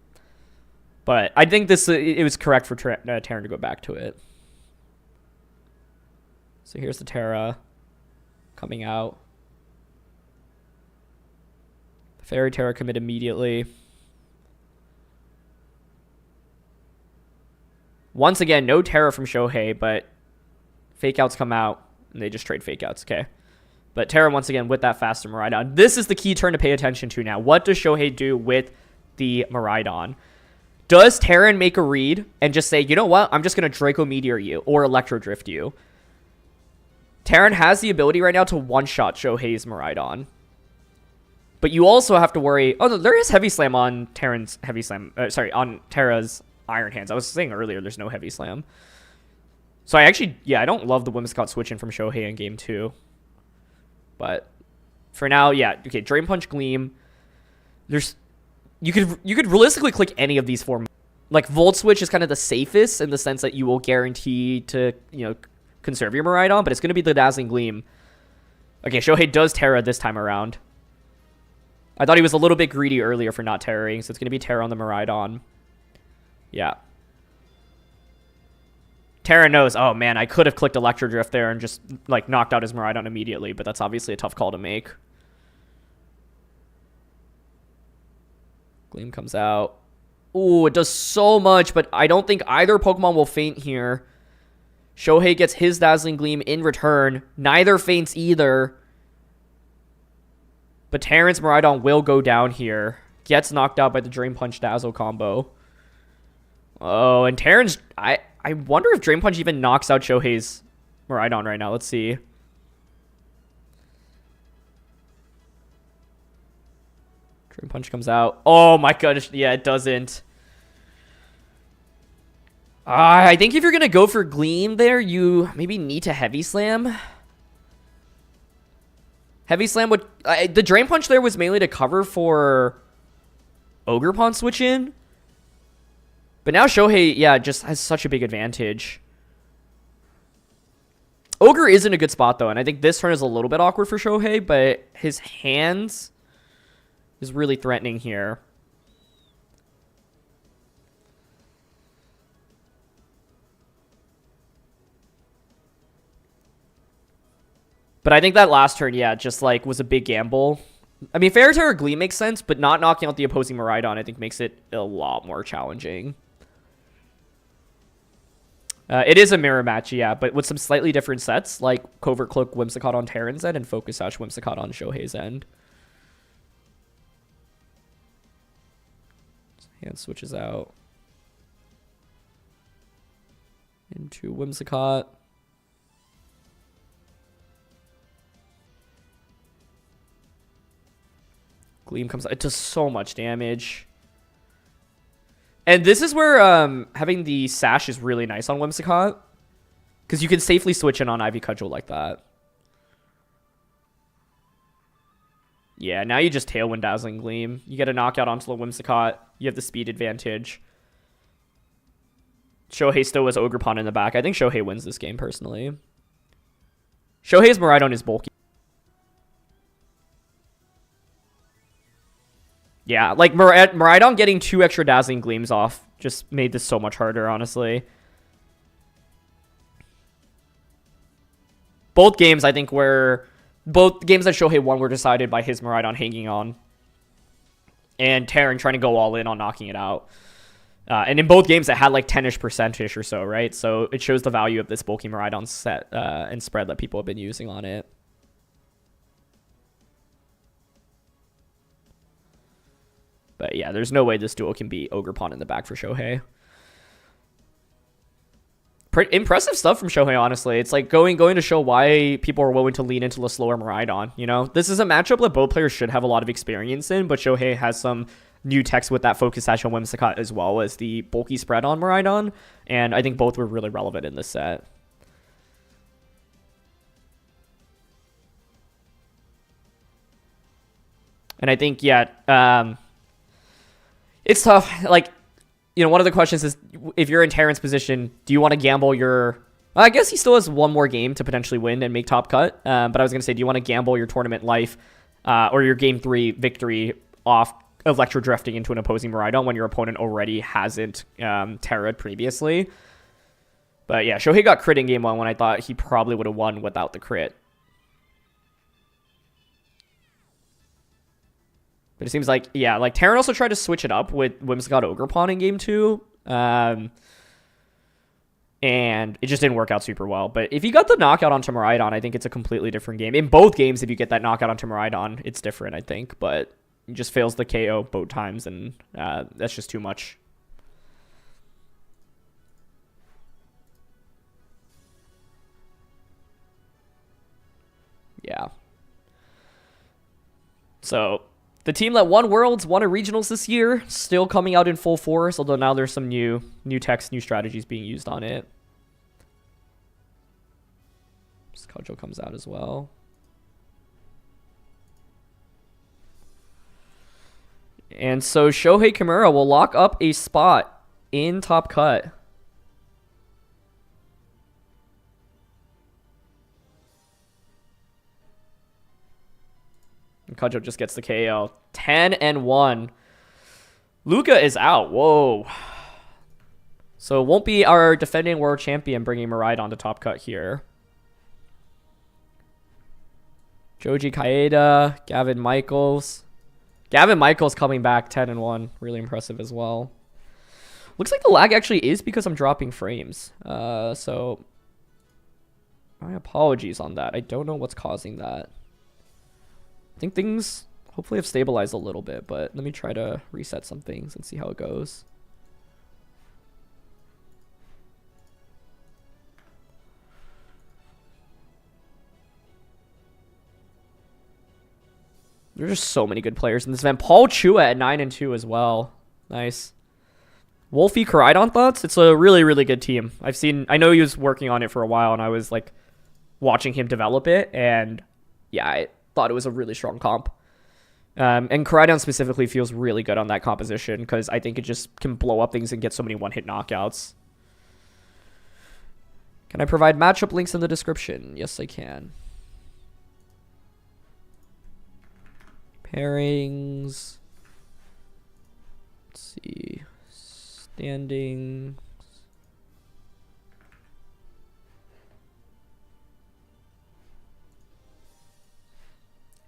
[SPEAKER 1] But I think it was correct for Taran to go back to it. So here's the Terra coming out. Fairy Terra commit immediately. Once again, no Terra from Shohei, but fake outs come out and they just trade fake outs. Okay. But Terra once again with that faster Miraidon. This is the key turn to pay attention to now. What does Shohei do with the Miraidon? Does Taran make a read and just say, you know what? I'm just going to Draco Meteor you or Electro Drift you. Taran has the ability right now to one-shot Shohei's Miraidon. But you also have to worry. Oh, there is Heavy Slam on Taran's Heavy Slam. On Terra's Iron Hands. I was saying earlier there's no Heavy Slam. So I don't love the Whimsicott switch in from Shohei in game 2. But for now, yeah. Okay, Drain Punch, Gleam. You could realistically click any of these 4. Like Volt Switch is kind of the safest in the sense that you will guarantee to conserve your Miraidon, but it's going to be the Dazzling Gleam. Okay, Shohei does Terra this time around. I thought he was a little bit greedy earlier for not terroring, so it's going to be Terra on the Miraidon. Yeah. Terra knows, oh man, I could have clicked Electro Drift there and just like knocked out his Miraidon immediately, but that's obviously a tough call to make. Gleam comes out. Ooh, it does so much, but I don't think either Pokemon will faint here. Shohei gets his Dazzling Gleam in return. Neither faints either. But Taran's Miraidon will go down here. Gets knocked out by the Drain Punch Dazzle combo. Oh, and Taran's... I wonder if Drain Punch even knocks out Shohei's Miraidon right now. Let's see. Drain Punch comes out. Oh my gosh. Yeah, it doesn't. I think if you're going to go for Gleam there, you maybe need to Heavy Slam. Heavy Slam would... the Drain Punch there was mainly to cover for Ogerpon switch in. But now Shohei, yeah, just has such a big advantage. Ogre is in a good spot, though, and I think this turn is a little bit awkward for Shohei, but his hands is really threatening here. But I think that last turn, yeah, just like was a big gamble. I mean, Fairy Tale or Gleam makes sense, but not knocking out the opposing Miraidon, I think, makes it a lot more challenging. It is a mirror match, yeah, but with some slightly different sets, like Covert Cloak Whimsicott on Taran's end and Focus Sash Whimsicott on Shohei's end. Hand switches out into Whimsicott. Gleam comes out. It does so much damage. And this is where having the Sash is really nice on Whimsicott, because you can safely switch in on Ivy Cudgel like that. Yeah, now you just Tailwind Dazzling Gleam. You get a knockout onto the Whimsicott. You have the speed advantage. Shohei still has Ogerpon in the back. I think Shohei wins this game, personally. Shohei's Miraidon is bulky. Yeah, like Miraidon getting 2 extra Dazzling Gleams off just made this so much harder, honestly. Both games, I think, both games that Shohei won were decided by his Miraidon hanging on and Taran trying to go all in on knocking it out. And in both games, it had like 10-ish% or so, right? So it shows the value of this bulky Miraidon set and spread that people have been using on it. But yeah, there's no way this duo can beat Ogerpon in the back for Shohei. Impressive stuff from Shohei, honestly. It's like going to show why people are willing to lean into the slower Miraidon, you know? This is a matchup that both players should have a lot of experience in, but Shohei has some new techs with that Focus Sash on Whimsicott as well as the bulky spread on Miraidon, and I think both were really relevant in this set. And I think, yeah, it's tough. Like, you know, one of the questions is, if you're in Taran's position, do you want to gamble your... I guess he still has one more game to potentially win and make top cut. But I was going to say, do you want to gamble your tournament life or your game 3 victory off Electro Drifting into an opposing Miraidon when your opponent already hasn't Terra'd previously? But yeah, Shohei got crit in game 1 when I thought he probably would have won without the crit. But it seems like, yeah, like Taran also tried to switch it up with Whimsicott Ogerpon in game 2. And it just didn't work out super well. But if you got the knockout onto Miraidon, I think it's a completely different game. In both games, if you get that knockout onto Miraidon, it's different, I think. But it just fails the KO both times, and that's just too much. Yeah. So... the team that won Worlds, won a Regionals this year, still coming out in full force, although now there's some new techs, new strategies being used on it. Cudgel comes out as well. And so Shohei Kimura will lock up a spot in top cut. And Cudgel just gets the KO. 10-1. Luca is out. Whoa. So it won't be our defending world champion bringing Miraidon to top cut here. Joji Kaeda, Gavin Michaels. Gavin Michaels coming back 10-1. Really impressive as well. Looks like the lag actually is because I'm dropping frames. So my apologies on that. I don't know what's causing that. I think things hopefully have stabilized a little bit, but let me try to reset some things and see how it goes. There's just so many good players in this event. Paul Chua at 9-2 as well. Nice. Wolfie Koraidon thoughts? It's a really, really good team. I know he was working on it for a while, and I was like watching him develop it, and yeah, I thought it was a really strong comp. And Koraidon specifically feels really good on that composition because I think it just can blow up things and get so many one-hit knockouts. Can I provide matchup links in the description? Yes, I can. Pairings. Let's see. Standings.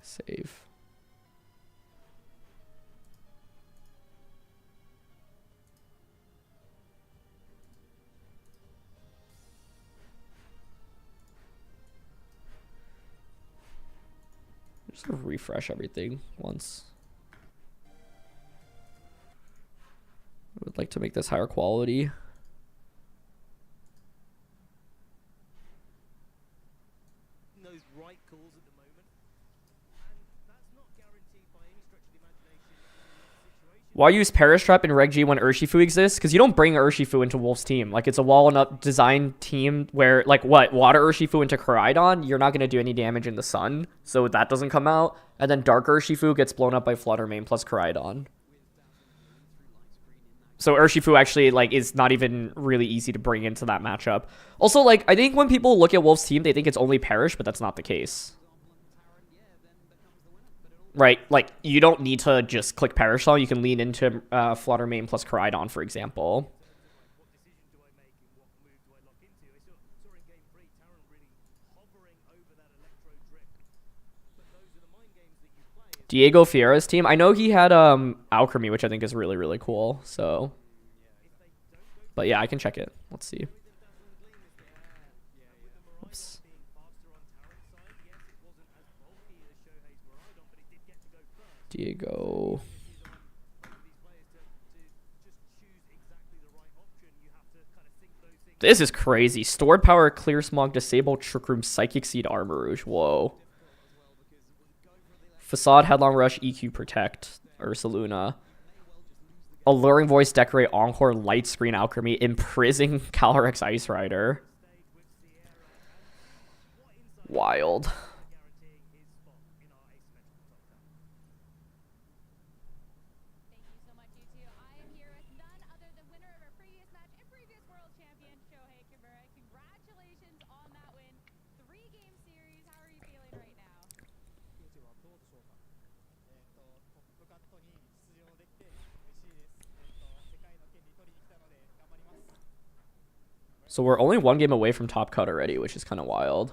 [SPEAKER 1] Save. Just gonna refresh everything once. I would like to make this higher quality.
[SPEAKER 4] Those right calls at the moment, and that's not guaranteed by any stretch of the imagination in this situation.
[SPEAKER 1] Why use Perish Trap in Reg G when Urshifu exists? Because you don't bring Urshifu into Wolf's team. Like, it's a wall-and-up design team where, like, what? Water Urshifu into Koraidon? You're not going to do any damage in the sun, so that doesn't come out. And then Dark Urshifu gets blown up by Flutter Mane plus Koraidon. So Urshifu actually, like, is not even really easy to bring into that matchup. Also, like, I think when people look at Wolf's team, they think it's only Perish, but that's not the case. Right, like, you don't need to just click Perish on. You can lean into Flutter Mane plus Koraidon, for example.
[SPEAKER 4] What decision do I make and what move do I lock into? I saw in game 3, Taran really hovering over that electro drift. But those are the mind games that you play.
[SPEAKER 1] Diego Fiera's team. I know he had Alchemy, which I think is really, really cool. So, but yeah, I can check it. Let's see. Oops. Diego. This is crazy. Stored power, clear smog, disable trick room, psychic seed, armor rouge. Whoa. Facade, headlong rush, EQ protect, Ursaluna. Alluring voice, decorate, encore, light screen, alchemy, imprison, Calyrex, Ice Rider. Wild.
[SPEAKER 2] Thank you so much, you two. I am here with none other than winner of our previous match and previous world champion, Shohei. Congratulations on that win. 3-game series. How are you feeling right now?
[SPEAKER 1] So we're only 1 game away from top cut already, which is kind of wild.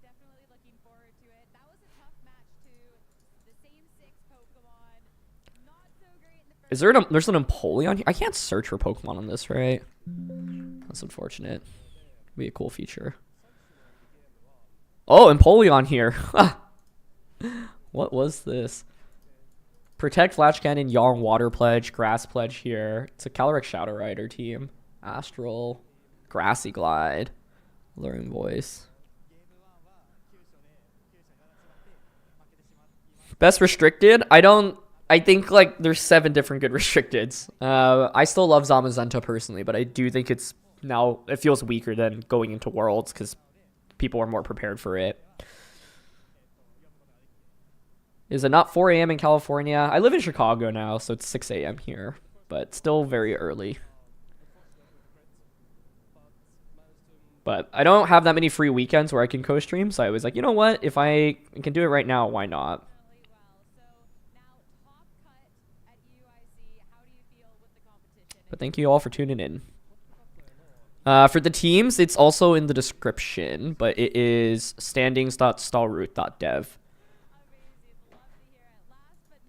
[SPEAKER 2] Definitely looking forward to it. That was a tough match too. The same 6 Pokemon. Not so great in the first.
[SPEAKER 1] Is there there's an Empoleon here? I can't search for Pokemon on this, right? That's unfortunate. Be a cool feature. Oh, Empoleon here. What was this? Protect, Flash Cannon, Yarn, Water Pledge, Grass Pledge here. It's a Calyrex Shadow Rider team. Astral, Grassy Glide, Alluring Voice. Best restricted? I think, like, there's 7 different good restricteds. I still love Zamazenta personally, but I do think it feels weaker than going into Worlds because people are more prepared for it. Is it not 4 a.m. in California? I live in Chicago now, so it's 6 a.m. here, but still very early. But I don't have that many free weekends where I can co-stream, so I was like, you know what? If I can do it right now, why not?
[SPEAKER 2] So now top cut at EUIC. How do you feel with the competition?
[SPEAKER 1] But thank you all for tuning in. For the teams, it's also in the description, but it is standings.stallroot.dev.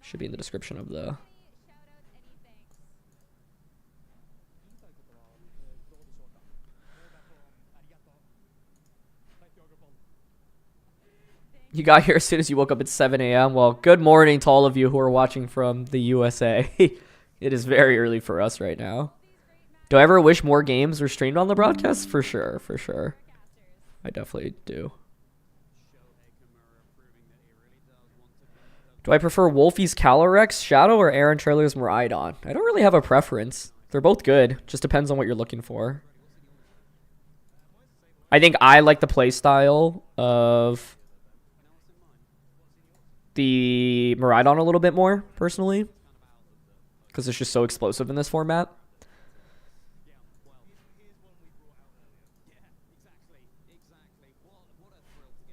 [SPEAKER 1] Should be in the description of the... You got here as soon as you woke up at 7 a.m. Well, good morning to all of you who are watching from the USA. It is very early for us right now. Do I ever wish more games were streamed on the broadcast? For sure, for sure. I definitely do. Do I prefer Wolfie's Calyrex Shadow or Aaron Trailer's Miraidon? I don't really have a preference. They're both good. Just depends on what you're looking for. I think I like the playstyle of the Miraidon a little bit more, personally. Because it's just so explosive in this format.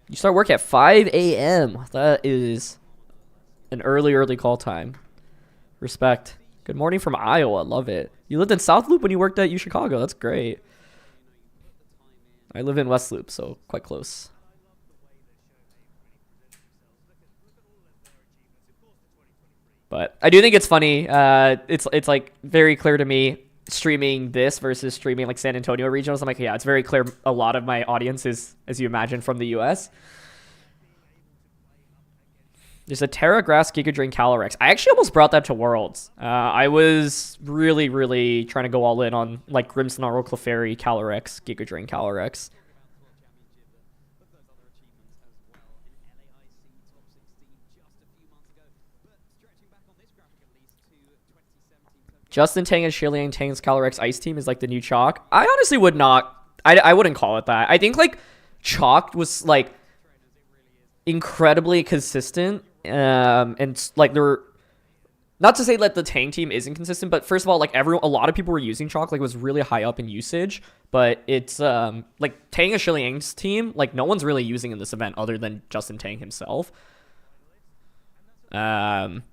[SPEAKER 1] You start work at 5 a.m. That is an early call time. Respect. Good morning from Iowa. Love it. You lived in South Loop when you worked at U Chicago. That's great. I live in West Loop, so quite close. But I do think it's funny. It's like very clear to me. streaming this versus streaming like San Antonio regionals, I'm like, yeah, it's very clear a lot of my audience is, as you imagine, from the US. There's a Terra Grass Giga Drain Calyrex. I actually almost brought that to Worlds. I was really, really trying to go all in on like Grimmsnarl, Clefairy, Calyrex, Giga Drain Calyrex. Justin Tang and Shiliang Tang's Calyrex Ice Team is like the new Chalk. I honestly would not. I wouldn't call it that. I think like Chalk was like incredibly consistent. And like there were, not to say that the Tang team isn't consistent, but first of all, like a lot of people were using Chalk, like it was really high up in usage, but it's like Tang and Shiliang's team, like no one's really using in this event other than Justin Tang himself. And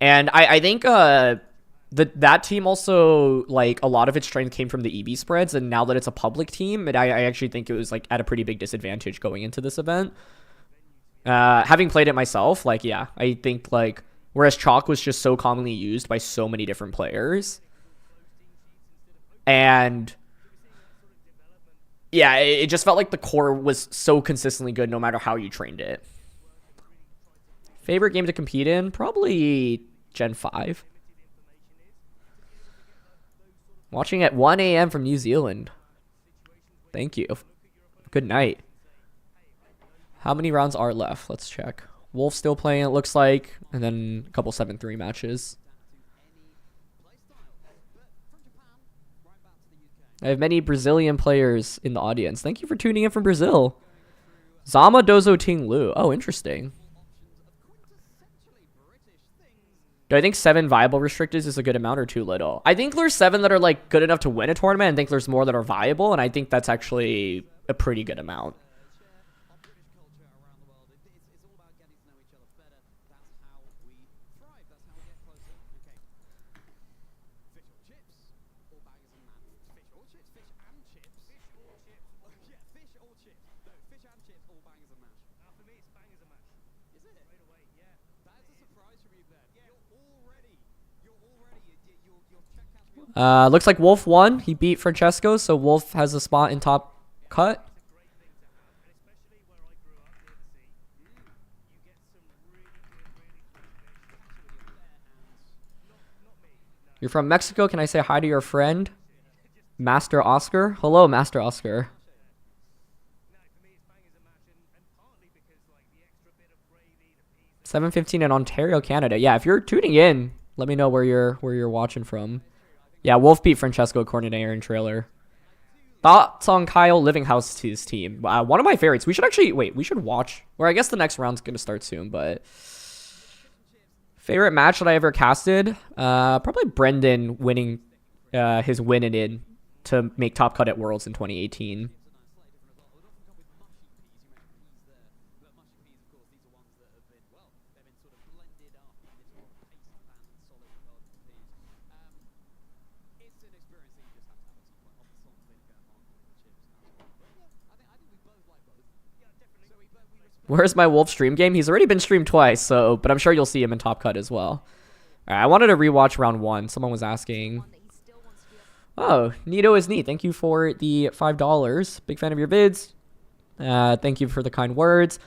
[SPEAKER 1] I think that team also, like a lot of its strength came from the EB spreads, and now that it's a public team, I actually think it was like at a pretty big disadvantage going into this event. Having played it myself, like, yeah, I think like, whereas Chalk was just so commonly used by so many different players, and yeah, it just felt like the core was so consistently good no matter how you trained it. Favorite game to compete in? Probably Gen 5. Watching at 1 a.m. from New Zealand. Thank you. Good night. How many rounds are left? Let's check. Wolf still playing, it looks like. And then a couple 7-3 matches. I have many Brazilian players in the audience. Thank you for tuning in from Brazil. Zama Dozo Ting Lu. Oh, interesting. Do I think 7 viable restricteds is a good amount or too little? I think there's 7 that are like good enough to win a tournament. I think there's more that are viable, and I think that's actually a pretty good amount. Looks like Wolf won. He beat Franchesco, so Wolf has a spot in top cut. You're from Mexico. Can I say hi to your friend, Master Oscar? Hello, Master Oscar. 7:15 in Ontario, Canada. Yeah, if you're tuning in, let me know where you're watching from. Yeah, Wolf beat Franchesco according to Aaron Trailer. Thoughts on Kyle Livinghouse's team? One of my favorites. We should actually wait. We should watch. Or I guess the next round's gonna start soon. But favorite match that I ever casted? Probably Brendan winning his win in to make top cut at Worlds in 2018. Where's my Wolf stream game? He's already been streamed twice, so but I'm sure you'll see him in Top Cut as well. All right, I wanted to rewatch round 1. Someone was asking. Oh, Neato is neat. Thank you for the $5. Big fan of your vids. Thank you for the kind words.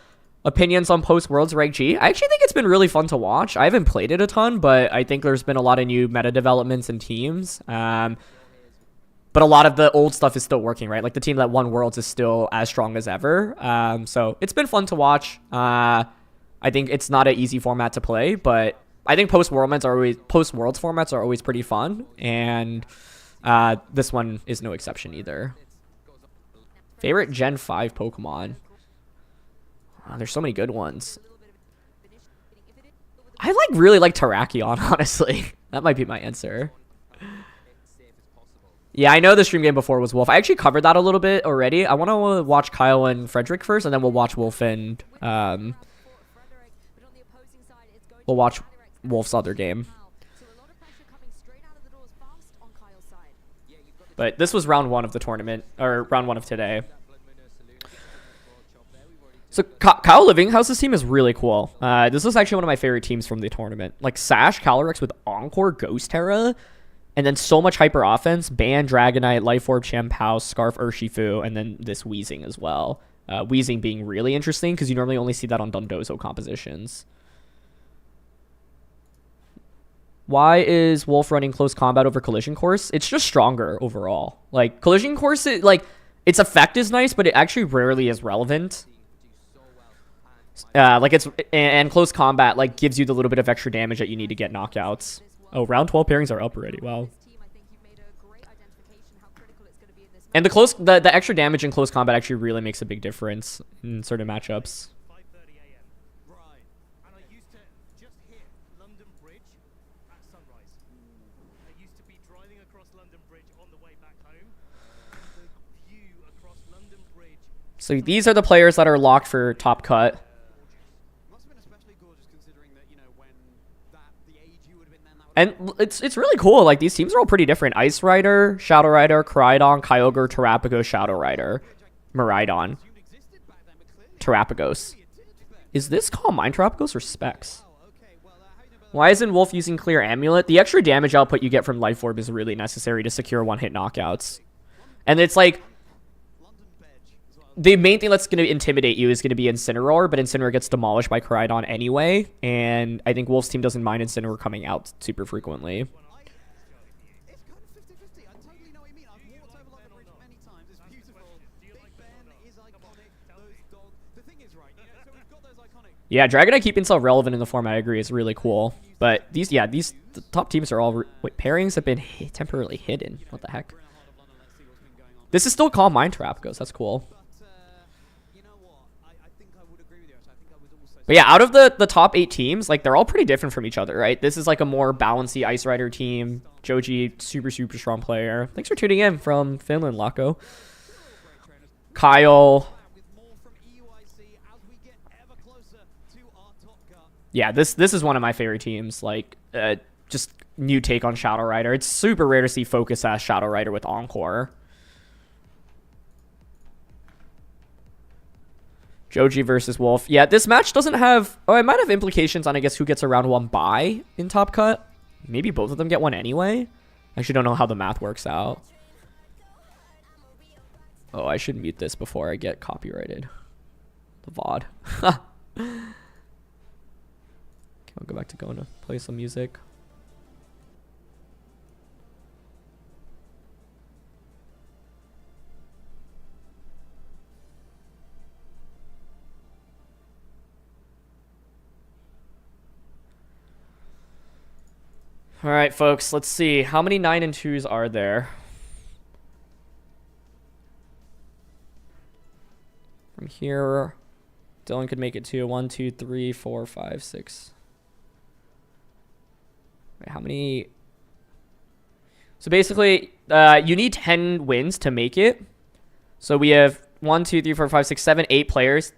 [SPEAKER 1] Opinions on post Worlds Rank G. I actually think it's been really fun to watch. I haven't played it a ton, but I think there's been a lot of new meta developments and teams. But a lot of the old stuff is still working, right? Like the team that won Worlds is still as strong as ever. So it's been fun to watch. I think it's not an easy format to play, but I think post Worlds formats are always pretty fun, and this one is no exception either. Favorite Gen 5 Pokemon? There's so many good ones. I really like Terrakion, honestly. That might be my answer. Yeah, I know the stream game before was Wolf. I actually covered that a little bit already. I want to watch Kyle and Frederick first, and then we'll watch Wolf and we'll watch Wolf's other game. But this was round 1 of the tournament, or round 1 of today. So Kyle Livinghouse's team is really cool. This was actually one of my favorite teams from the tournament. Like Sash, Calyrex with Encore, Ghost Terra, And then so much hyper offense. Ban, Dragonite, Life Orb, Chien-Pao, Scarf, Urshifu, and then this Weezing as well. Weezing being really interesting because you normally only see that on Dondozo compositions. Why is Wolf running close combat over Collision Course? It's just stronger overall. Like, Collision Course, its effect is nice, but it actually rarely is relevant. And close combat, like, gives you the little bit of extra damage that you need to get knockouts. Oh, round 12 pairings are up already. Wow. And the extra damage in close combat actually really makes a big difference in certain matchups.
[SPEAKER 4] 5:30 a.m. Right. And I used to just hit London Bridge at sunrise. I used to be driving across London Bridge on the way back home. The view across London Bridge.
[SPEAKER 1] So these are the players that are locked for top cut.
[SPEAKER 5] Must have been especially gorgeous considering that, you know, when the age you would have been then, that would
[SPEAKER 1] And it's really cool. Like, these teams are all pretty different. Ice Rider, Shadow Rider, Koraidon, Kyogre, Terapagos, Shadow Rider, Miraidon, Terapagos. Is this Calm Mind Terapagos or Specs? Why isn't Wolf using Clear Amulet? The extra damage output you get from Life Orb is really necessary to secure one-hit knockouts. And it's like, the main thing that's going to intimidate you is going to be Incineroar, but Incineroar gets demolished by Koraidon anyway, and I think Wolf's team doesn't mind Incineroar coming out super frequently.
[SPEAKER 5] it's kind of 50-50. I totally know what you mean. I've walked over London Bridge many times. It's beautiful. Big Ben is iconic. Those dogs. The thing is, right, you know, so we've got those iconic.
[SPEAKER 1] Yeah, Dragonite keeping himself relevant in the format, I agree, is really cool. But the top teams are all... Wait, pairings have been temporarily hidden. What the heck? This is still Calm Mind Terapagos. That's cool. But yeah, out of the top 8 teams, like, they're all pretty different from each other, right? This is like a more balancy Ice Rider team. Joji, super strong player. Thanks for tuning in from Finland, Laco. Kyle. Yeah, this is one of my favorite teams. Like, just new take on Shadow Rider. It's super rare to see Focus as Shadow Rider with Encore. Joji versus Wolf. Yeah, this match doesn't have... Oh, it might have implications on, I guess, who gets a round 1 bye in Top Cut. Maybe both of them get one anyway. I actually don't know how the math works out. Oh, I should mute this before I get copyrighted. The VOD. Okay, I'll go back to going to play some music. All right, folks, let's see. How many 9 and 2s are there? From here, Dylan could make it 2. 1, 2, 3, 4, 5, 6. Wait, how many? So basically, you need 10 wins to make it. So we have 1, 2, 3, 4, 5, 6, 7, 8 players.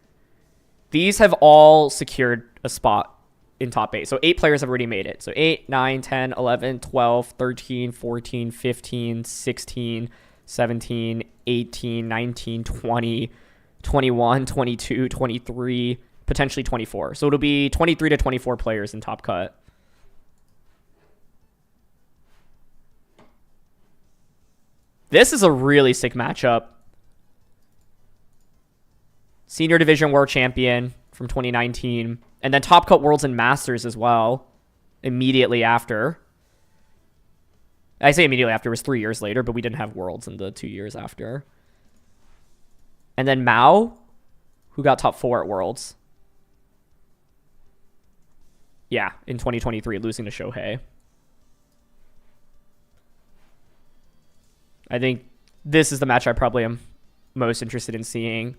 [SPEAKER 1] These have all secured a spot in top 8. So 8 players have already made it. So 8, 9, 10, 11, 12, 13, 14, 15, 16, 17, 18, 19, 20, 21, 22, 23, potentially 24. So it'll be 23 to 24 players in Top Cut. This is a really sick matchup. Senior Division World Champion from 2019. And then Top Cut Worlds and Masters as well. Immediately after. I say immediately after, it was 3 years later, but we didn't have Worlds in the 2 years after. And then Mao, who got top 4 at Worlds. Yeah, in 2023, losing to Shohei. I think this is the match I probably am most interested in seeing.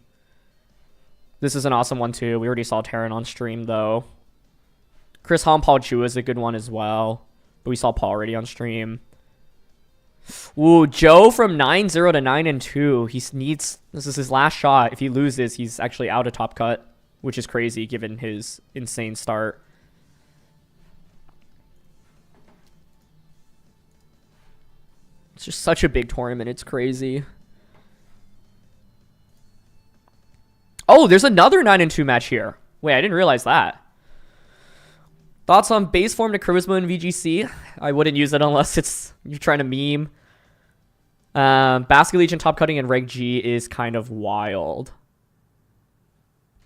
[SPEAKER 1] This is an awesome one, too. We already saw Taran on stream, though. Chris Hom, Paul Chua is a good one as well. But we saw Paul already on stream. Ooh, Joe from 9-0 to 9-2. He needs... This is his last shot. If he loses, he's actually out of Top Cut, which is crazy given his insane start. It's just such a big tournament. It's crazy. Oh, there's another 9-2 match here. Wait, I didn't realize that. Thoughts on base form to Charisma and VGC? I wouldn't use it unless you're trying to meme. Basket Legion top cutting and Reg G is kind of wild.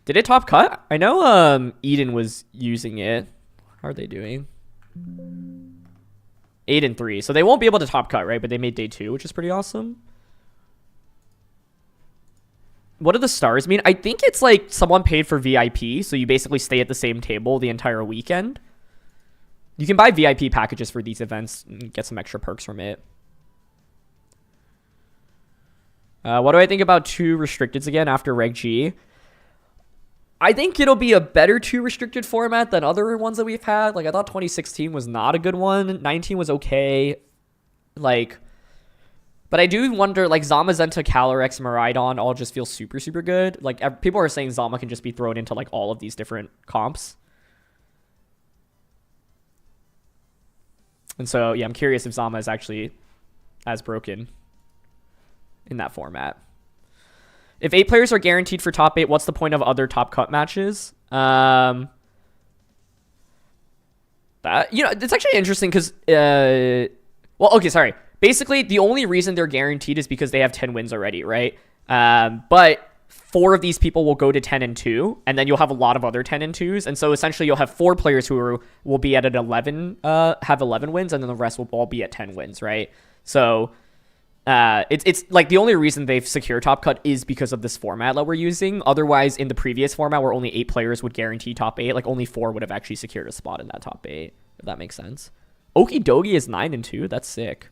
[SPEAKER 1] Did it top cut? I know Eden was using it. How are they doing? 8-3. So they won't be able to top cut, right? But they made day 2, which is pretty awesome. What do the stars mean? I think it's like someone paid for VIP, so you basically stay at the same table the entire weekend. You can buy VIP packages for these events and get some extra perks from it. What do I think about 2 restricteds again after Reg G? I think it'll be a better 2 restricted format than other ones that we've had. Like, I thought 2016 was not a good one. 19 was okay. Like, but I do wonder, like, Zamazenta, Calyrex, Miraidon all just feel super, super good. Like, people are saying Zama can just be thrown into, like, all of these different comps. And so, yeah, I'm curious if Zama is actually as broken in that format. If 8 players are guaranteed for top 8, what's the point of other top cut matches? That, it's actually interesting because, well, okay, sorry. Basically, the only reason they're guaranteed is because they have 10 wins already, right? But 4 of these people will go to 10-2, and then you'll have a lot of other 10-2s, and so essentially you'll have 4 players who will be at an 11, have 11 wins, and then the rest will all be at 10 wins, right? So it's like the only reason they've secured top cut is because of this format that we're using. Otherwise, in the previous format where only 8 players would guarantee top 8, like only 4 would have actually secured a spot in that top 8, if that makes sense. Okidogi is 9-2. That's sick.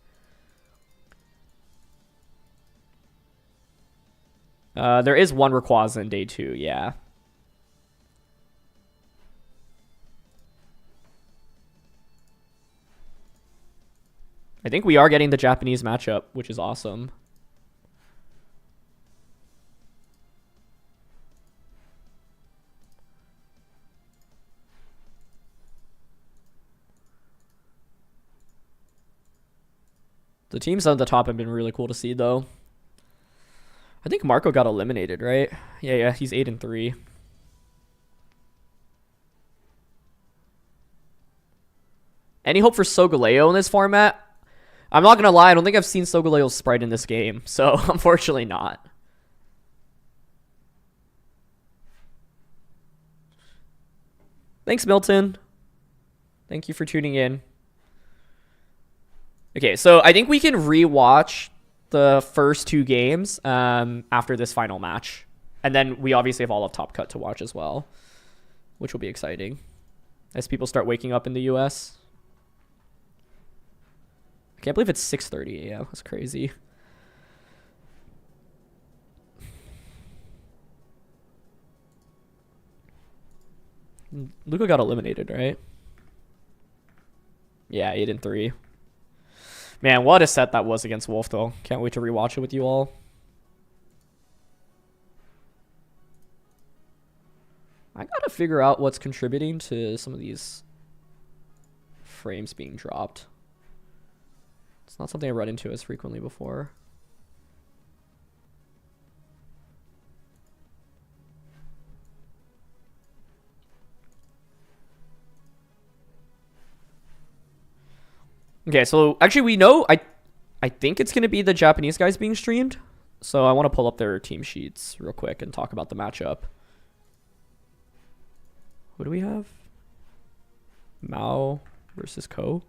[SPEAKER 1] There is 1 Rayquaza in day 2, yeah. I think we are getting the Japanese matchup, which is awesome. The teams on the top have been really cool to see, though. I think Marco got eliminated, right? Yeah, he's 8-3. Any hope for Solgaleo in this format? I'm not going to lie, I don't think I've seen Solgaleo's sprite in this game, so unfortunately not. Thanks, Milton. Thank you for tuning in. Okay, so I think we can rewatch the first 2 games after this final match. And then we obviously have all of Top Cut to watch as well, which will be exciting as people start waking up in the US. I can't believe it's 6:30 a.m. That's crazy. Luca got eliminated, right? Yeah, 8-3. Man, what a set that was against Wolf, though. Can't wait to rewatch it with you all. I gotta figure out what's contributing to some of these frames being dropped. It's not something I run into as frequently before. Okay, so actually we know, I think it's going to be the Japanese guys being streamed. So I want to pull up their team sheets real quick and talk about the matchup. What do we have? Mao versus Ko.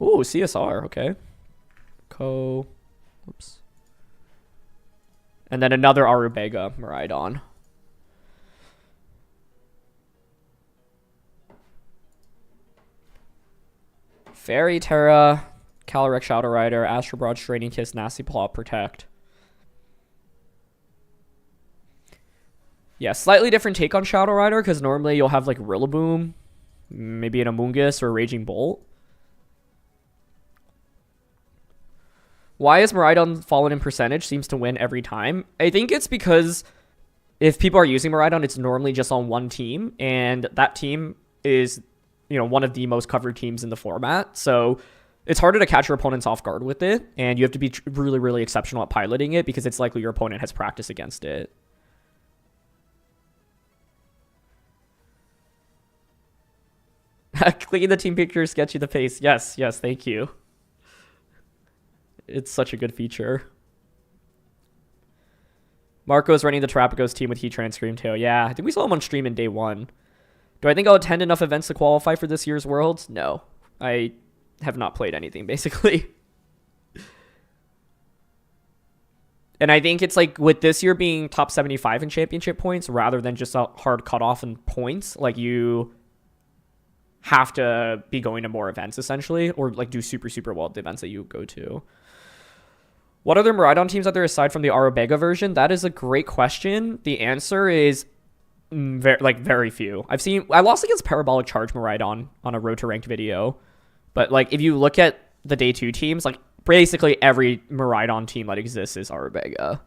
[SPEAKER 1] Ooh, CSR, okay. Ko, oops. And then another Arubega Miraidon. Fairy, Terra, Calyrex, Shadow Rider, Astro Broad, Straining Kiss, Nasty Paw, Protect. Yeah, slightly different take on Shadow Rider, because normally you'll have like Rillaboom, maybe an Amoonguss or a Raging Bolt. Why is Miraidon fallen in percentage? Seems to win every time. I think it's because if people are using Miraidon, it's normally just on one team, and that team is, you know, one of the most covered teams in the format. So it's harder to catch your opponents off guard with it, and you have to be really, really exceptional at piloting it because it's likely your opponent has practiced against it. Clicking the team pictures gets you the pace. Yes, thank you. It's such a good feature. Marco's running the Terrapagos team with Heatran Scream Tail. Yeah, I think we saw him on stream in day 1. Do I think I'll attend enough events to qualify for this year's Worlds? No. I have not played anything, basically. And I think it's like with this year being top 75 in championship points rather than just a hard cutoff in points, like you have to be going to more events essentially, or like do super well at the events that you go to. What other Miraidon teams are there aside from the Arabega version? That is a great question. The answer is very few. I lost against Parabolic Charge Miraidon on a Road to Ranked video, but like if you look at the day 2 teams, like basically every Miraidon team that exists is Arabega.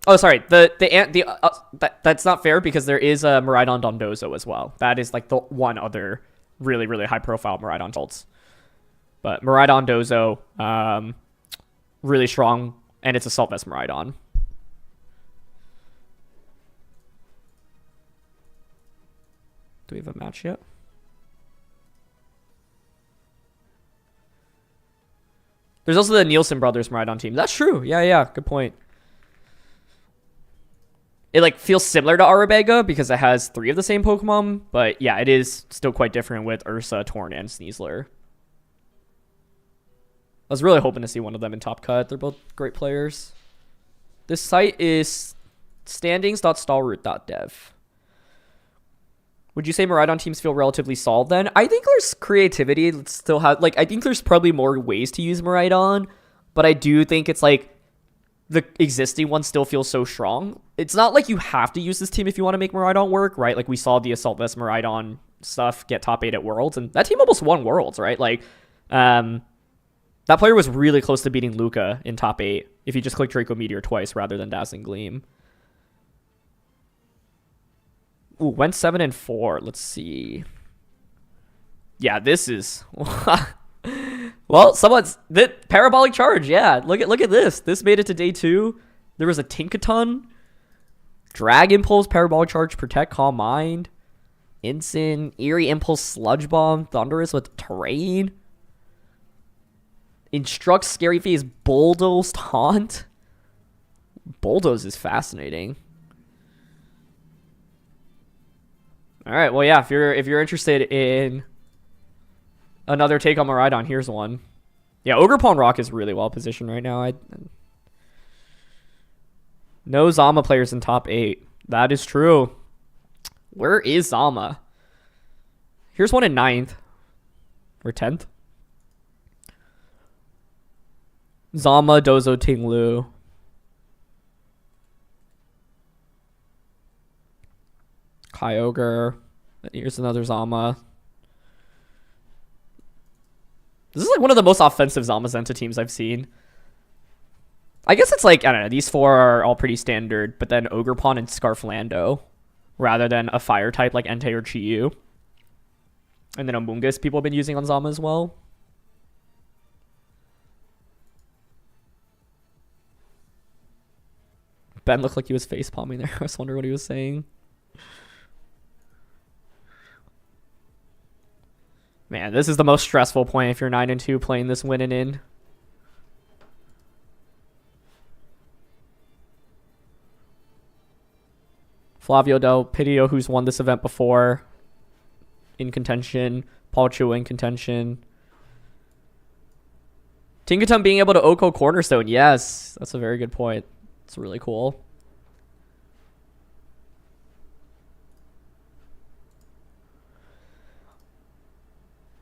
[SPEAKER 1] Oh, sorry. That's not fair because there is a Miraidon Dondozo as well. That is like the one other really high profile Miraidon Tolts. But Miraidon Dozo, really strong, and it's Assault Vest Miraidon. Do we have a match yet? There's also the Nielsen Brothers Miraidon team. That's true. Yeah, good point. It like feels similar to Arabega because it has 3 of the same Pokemon, but yeah, it is still quite different with Ursa, Torn, and Sneasler. I was really hoping to see one of them in Top Cut. They're both great players. This site is standings.stallroot.dev. Would you say Miraidon teams feel relatively solved then? I think there's creativity. Still have I think there's probably more ways to use Miraidon, but I do think it's like the existing one still feels so strong. It's not like you have to use this team if you want to make Miraidon work, right? Like we saw the Assault Vest Miraidon stuff get top 8 at Worlds, and that team almost won Worlds, right? Like, that player was really close to beating Luca in top 8 if you just click Draco Meteor twice rather than Dazzling Gleam. Ooh, went 7-4. Let's see. Yeah, this is... Well, Parabolic Charge, yeah. Look at this. This made it to day 2. There was a Tinkaton, Drag Impulse, Parabolic Charge, Protect, Calm Mind, Ensign, Eerie Impulse, Sludge Bomb, Thunderous with Terrain, Instruct, Scary Face, Bulldoze, Taunt. Bulldoze is fascinating. All right, well, yeah, if you're interested in another take on Miraidon, here's one. Yeah, Ogerpon Rock is really well positioned right now. No Zama players in top 8. That is true. Where is Zama? Here's one in 9th. Or 10th. Zama, Dozo, Tinglu. Kyogre. Here's another Zama. This is like one of the most offensive Zamazenta teams I've seen. I guess it's like, I don't know, these 4 are all pretty standard, but then Ogerpon and Scarflando rather than a fire type like Entei or Chiyu. And then Amoonguss people have been using on Zama as well. Ben looked like he was face palming there. I was wondering what he was saying. Man, this is the most stressful point if you're 9-2 playing this winning in. Flavio Del Pidio, who's won this event before, in contention. Paul Chua in contention. Tinkaton being able to Oko Cornerstone. Yes, that's a very good point. It's really cool.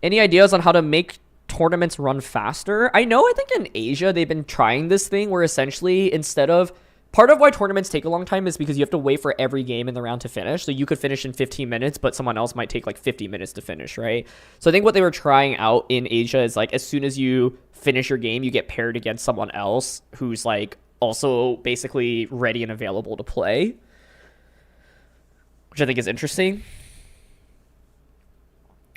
[SPEAKER 1] Any ideas on how to make tournaments run faster? I think in Asia they've been trying this thing where essentially instead of... Part of why tournaments take a long time is because you have to wait for every game in the round to finish. So you could finish in 15 minutes, but someone else might take like 50 minutes to finish, right? So I think what they were trying out in Asia is like as soon as you finish your game, you get paired against someone else who's like also basically ready and available to play, which I think is interesting.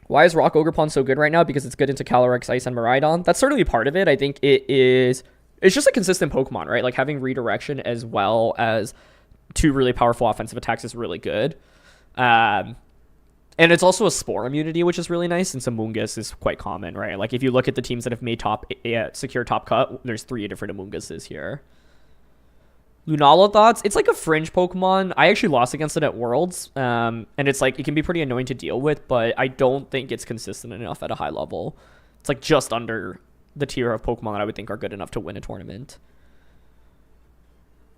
[SPEAKER 1] Why is Rock Ogerpon so good right now? Because it's good into Calyrex, Ice, and Miraidon. That's certainly part of it. I think it's just a consistent Pokemon, right? Like having redirection as well as 2 really powerful offensive attacks is really good. And it's also a Spore immunity, which is really nice, since Amoonguss is quite common, right? Like, if you look at the teams that have made secure top cut, there's 3 different Amoongusses here. Lunala Thoughts, it's like a fringe Pokemon. I actually lost against it at Worlds, and it's like, it can be pretty annoying to deal with, but I don't think it's consistent enough at a high level. It's like just under the tier of Pokemon that I would think are good enough to win a tournament.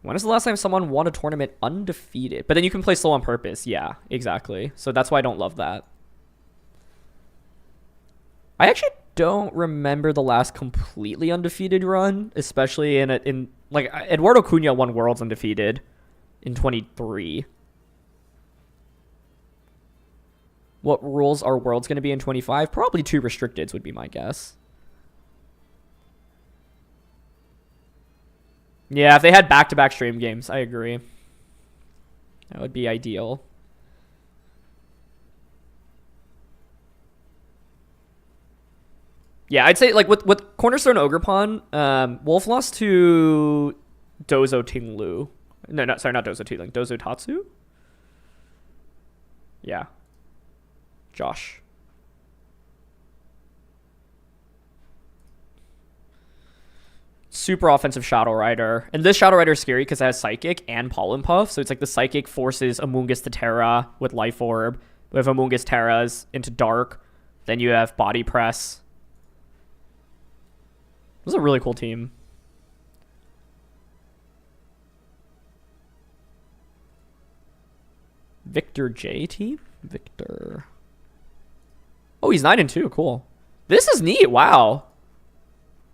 [SPEAKER 1] When is the last time someone won a tournament undefeated? But then you can play slow on purpose. Yeah, exactly. So that's why I don't love that. I actually don't remember the last completely undefeated run, especially in like Eduardo Cunha won Worlds undefeated in 23. What rules are Worlds going to be in 25? Probably 2 restricteds would be my guess. Yeah, if they had back-to-back stream games, I agree. That would be ideal. Yeah, I'd say, like, with Cornerstone Ogerpon, Wolf lost to Dozo Tinglu. No, sorry, not Dozo Tinglu. Dozo Tatsu? Yeah. Josh. Super offensive Shadow Rider. And this Shadow Rider is scary because it has Psychic and Pollen Puff. So it's like the Psychic forces Amoonguss to Terra with Life Orb. We have Amoonguss Terras into Dark. Then you have Body Press. This is a really cool team. Victor J team? Victor. Oh, he's 9-2. Cool. This is neat. Wow.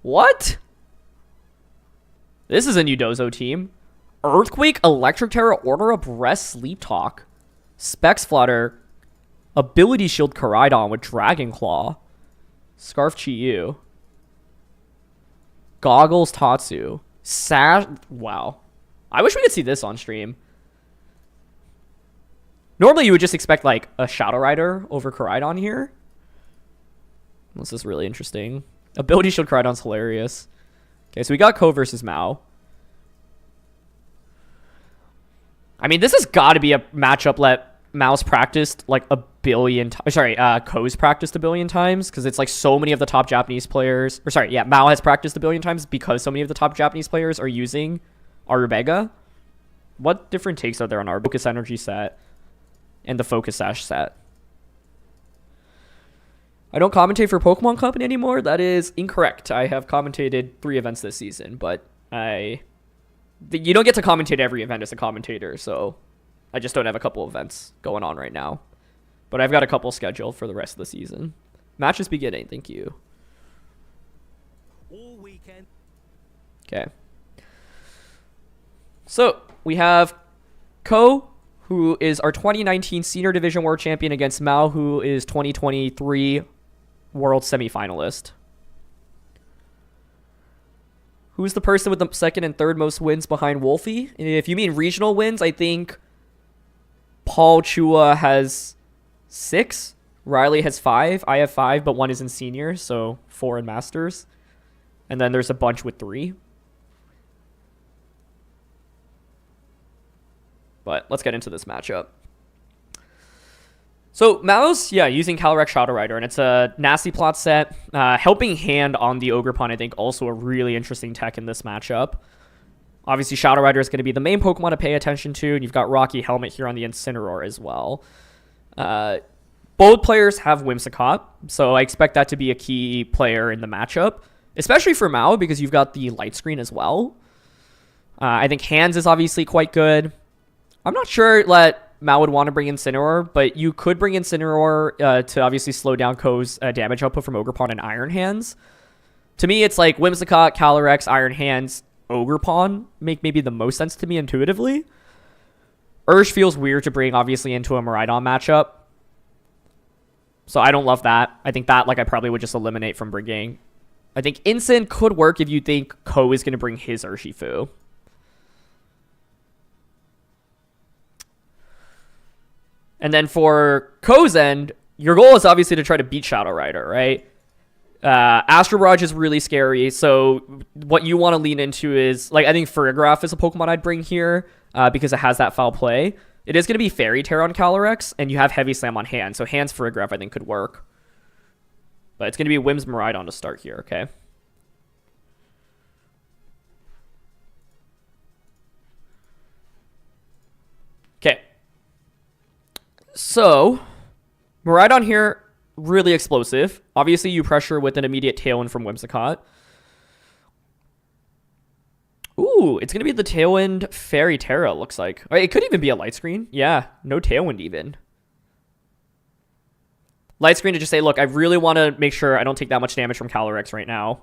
[SPEAKER 1] What? This is a new Dozo team. Earthquake, Electric Terra, Order Up, Rest, Sleep Talk. Specs Flutter. Ability Shield Koraidon with Dragon Claw. Scarf Chi-Yu. Goggles Tatsu. Sash. Wow. I wish we could see this on stream. Normally you would just expect like a Shadow Rider over Koraidon here. This is really interesting. Ability Shield Koraidon's hilarious. Okay, so we got Ko versus Mao. I mean, this has got to be a matchup that Mao's practiced like a billion times. Sorry, Ko's practiced a billion times because it's like so many of the top Japanese players. Or sorry, yeah, Mao has practiced a billion times because so many of the top Japanese players are using Arubega. What different takes are there on our Focus Energy set and the Focus Sash set? I don't commentate for Pokemon Company anymore. That is incorrect. I have commentated 3 events this season, but you don't get to commentate every event as a commentator, so I just don't have a couple events going on right now. But I've got a couple scheduled for the rest of the season. Match is beginning. Thank you.
[SPEAKER 4] All weekend.
[SPEAKER 1] Okay. So we have Ko, who is our 2019 Senior Division World Champion, against Mao, who is 2023 World Semifinalist. Who's the person with the second and third most wins behind Wolfie? If you mean regional wins, I think Paul Chua has 6. Riley has 5. I have 5, but 1 is in seniors, so 4 in masters. And then there's a bunch with 3. But let's get into this matchup. So Mao's, using Calyrex Shadow Rider, and it's a nasty plot set. Helping Hand on the Ogerpon, I think, also a really interesting tech in this matchup. Obviously, Shadow Rider is going to be the main Pokemon to pay attention to, and you've got Rocky Helmet here on the Incineroar as well. Both players have Whimsicott, so I expect that to be a key player in the matchup, especially for Mao, because you've got the Light Screen as well. I think Hands is obviously quite good. I'm not sure that Mao would want to bring Incineroar, but you could bring Incineroar to obviously slow down Ko's damage output from Ogerpon and Iron Hands. To me, it's like Whimsicott, Calyrex, Iron Hands, Ogerpon make maybe the most sense to me intuitively. Urge feels weird to bring, obviously, into a Miraidon matchup. So I don't love that. I think that, I probably would just eliminate from bringing. I think Incin could work if you think Ko is going to bring his Urshifu. And then for Ko's end, your goal is obviously to try to beat Shadow Rider, right? Astro Barrage is really scary, so what you want to lean into is, I think Ferrigraph is a Pokemon I'd bring here. because it has that foul play. It is going to be Fairy Tare on Calyrex, and you have Heavy Slam on hand. So hands for a Graph I think could work. But it's going to be Whim's Miraidon to start here, okay? Okay. So, Miraidon here, really explosive. Obviously, you pressure with an immediate Tailwind from Whimsicott. Ooh, it's going to be the Tailwind Fairy Terra, looks like. It could even be a Light Screen. Yeah, no Tailwind even. Light Screen to just say, look, I really want to make sure I don't take that much damage from Calyrex right now.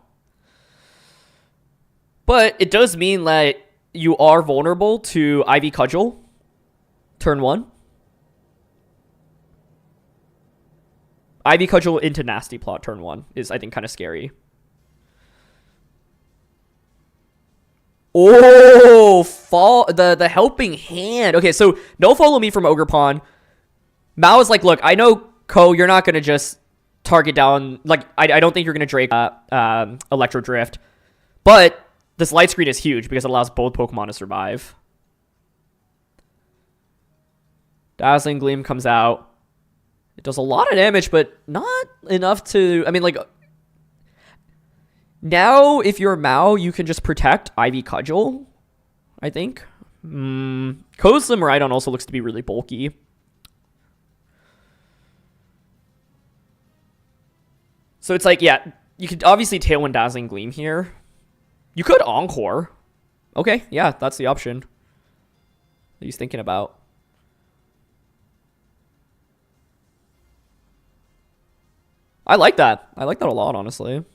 [SPEAKER 1] But it does mean that you are vulnerable to Ivy Cudgel turn 1. Ivy Cudgel into Nasty Plot turn 1 is, I think, kind of scary. Oh, the helping hand. Okay, so no follow me from Ogerpon. Mao is like, look, I know, Ko, you're not going to just target down. Like, I don't think you're going to Drake Electro Drift. But this Light Screen is huge because it allows both Pokemon to survive. Dazzling Gleam comes out. It does a lot of damage, but not enough to... I mean, like... Now, if you're Mao, you can just protect Ivy Cudgel, I think. Ko's Miraidon also looks to be really bulky. So it's like, yeah, you could obviously Tailwind Dazzling Gleam here. You could Encore. Okay, yeah, that's the option that he's thinking about. I like that. I like that a lot, honestly.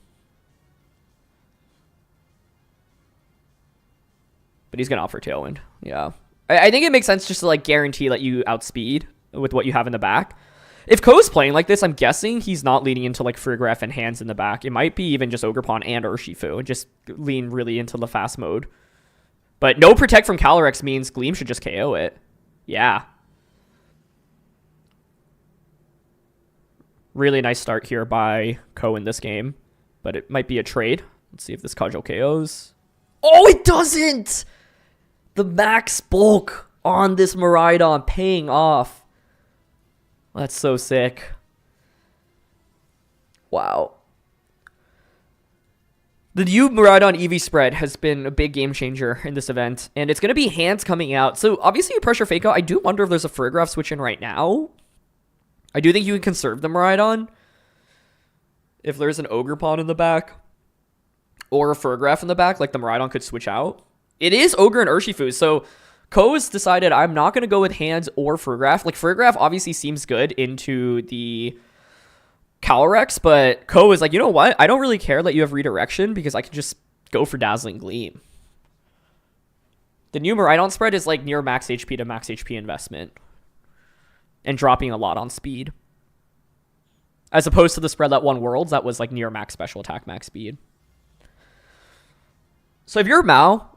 [SPEAKER 1] But he's going to opt for Tailwind. Yeah. I think it makes sense just to like guarantee that you outspeed with what you have in the back. If Ko's playing like this, I'm guessing he's not leaning into like Friggraph and hands in the back. It might be even just Ogerpon and Urshifu and just lean really into the fast mode. But no Protect from Calyrex means Gleam should just KO it. Yeah. Really nice start here by Ko in this game. But it might be a trade. Let's see if this Cudgel KOs. Oh, it doesn't! The max bulk on this Miraidon paying off. That's so sick. Wow. The new Miraidon EV spread has been a big game changer in this event, and it's going to be hands coming out. So obviously you pressure Fake Out. I do wonder if there's a Friggraph switch in right now. I do think you can conserve the Miraidon if there's an Ogerpon in the back or a Friggraph in the back, like the Miraidon could switch out. It is Ogre and Urshifu, so Ko has decided I'm not going to go with hands or Friggraph. Like, Friggraph obviously seems good into the Calyrex, but Ko is like, you know what? I don't really care that you have redirection because I can just go for Dazzling Gleam. The new Miraidon spread is like near max HP to max HP investment and dropping a lot on speed. As opposed to the spread that won Worlds that was like near max special attack, max speed. So if you're Mao,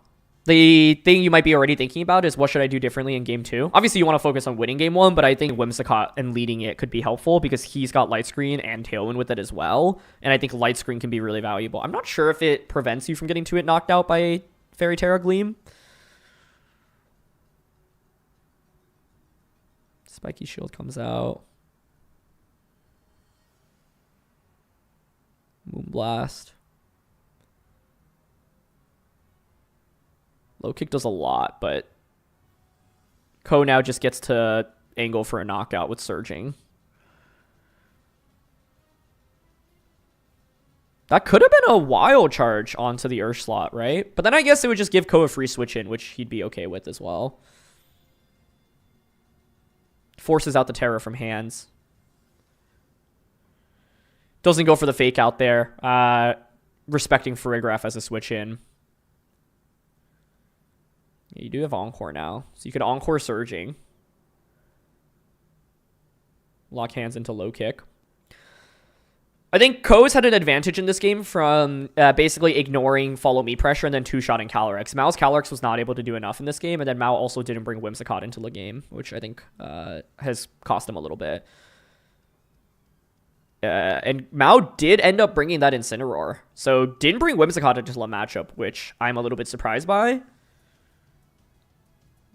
[SPEAKER 1] the thing you might be already thinking about is what should I do differently in game 2? Obviously, you want to focus on winning game 1, but I think Whimsicott and leading it could be helpful because he's got Light Screen and Tailwind with it as well. And I think Light Screen can be really valuable. I'm not sure if it prevents you from getting to it knocked out by Fairy Terra Gleam. Spiky Shield comes out. Moonblast. Low Kick does a lot, but Ko now just gets to angle for a knockout with Surging. That could have been a Wild Charge onto the Ursh slot, right? But then I guess it would just give Ko a free switch in, which he'd be okay with as well. Forces out the Terra from hands. Doesn't go for the Fake Out there. Respecting Friggraph as a switch in. Yeah, you do have Encore now. So you could Encore Surging. Lock hands into Low Kick. I think Ko's had an advantage in this game from basically ignoring Follow Me pressure and then two-shotting Calyrex. Mao's Calyrex was not able to do enough in this game, and then Mao also didn't bring Whimsicott into the game, which I think has cost him a little bit. And Mao did end up bringing that Incineroar. So didn't bring Whimsicott into the matchup, which I'm a little bit surprised by.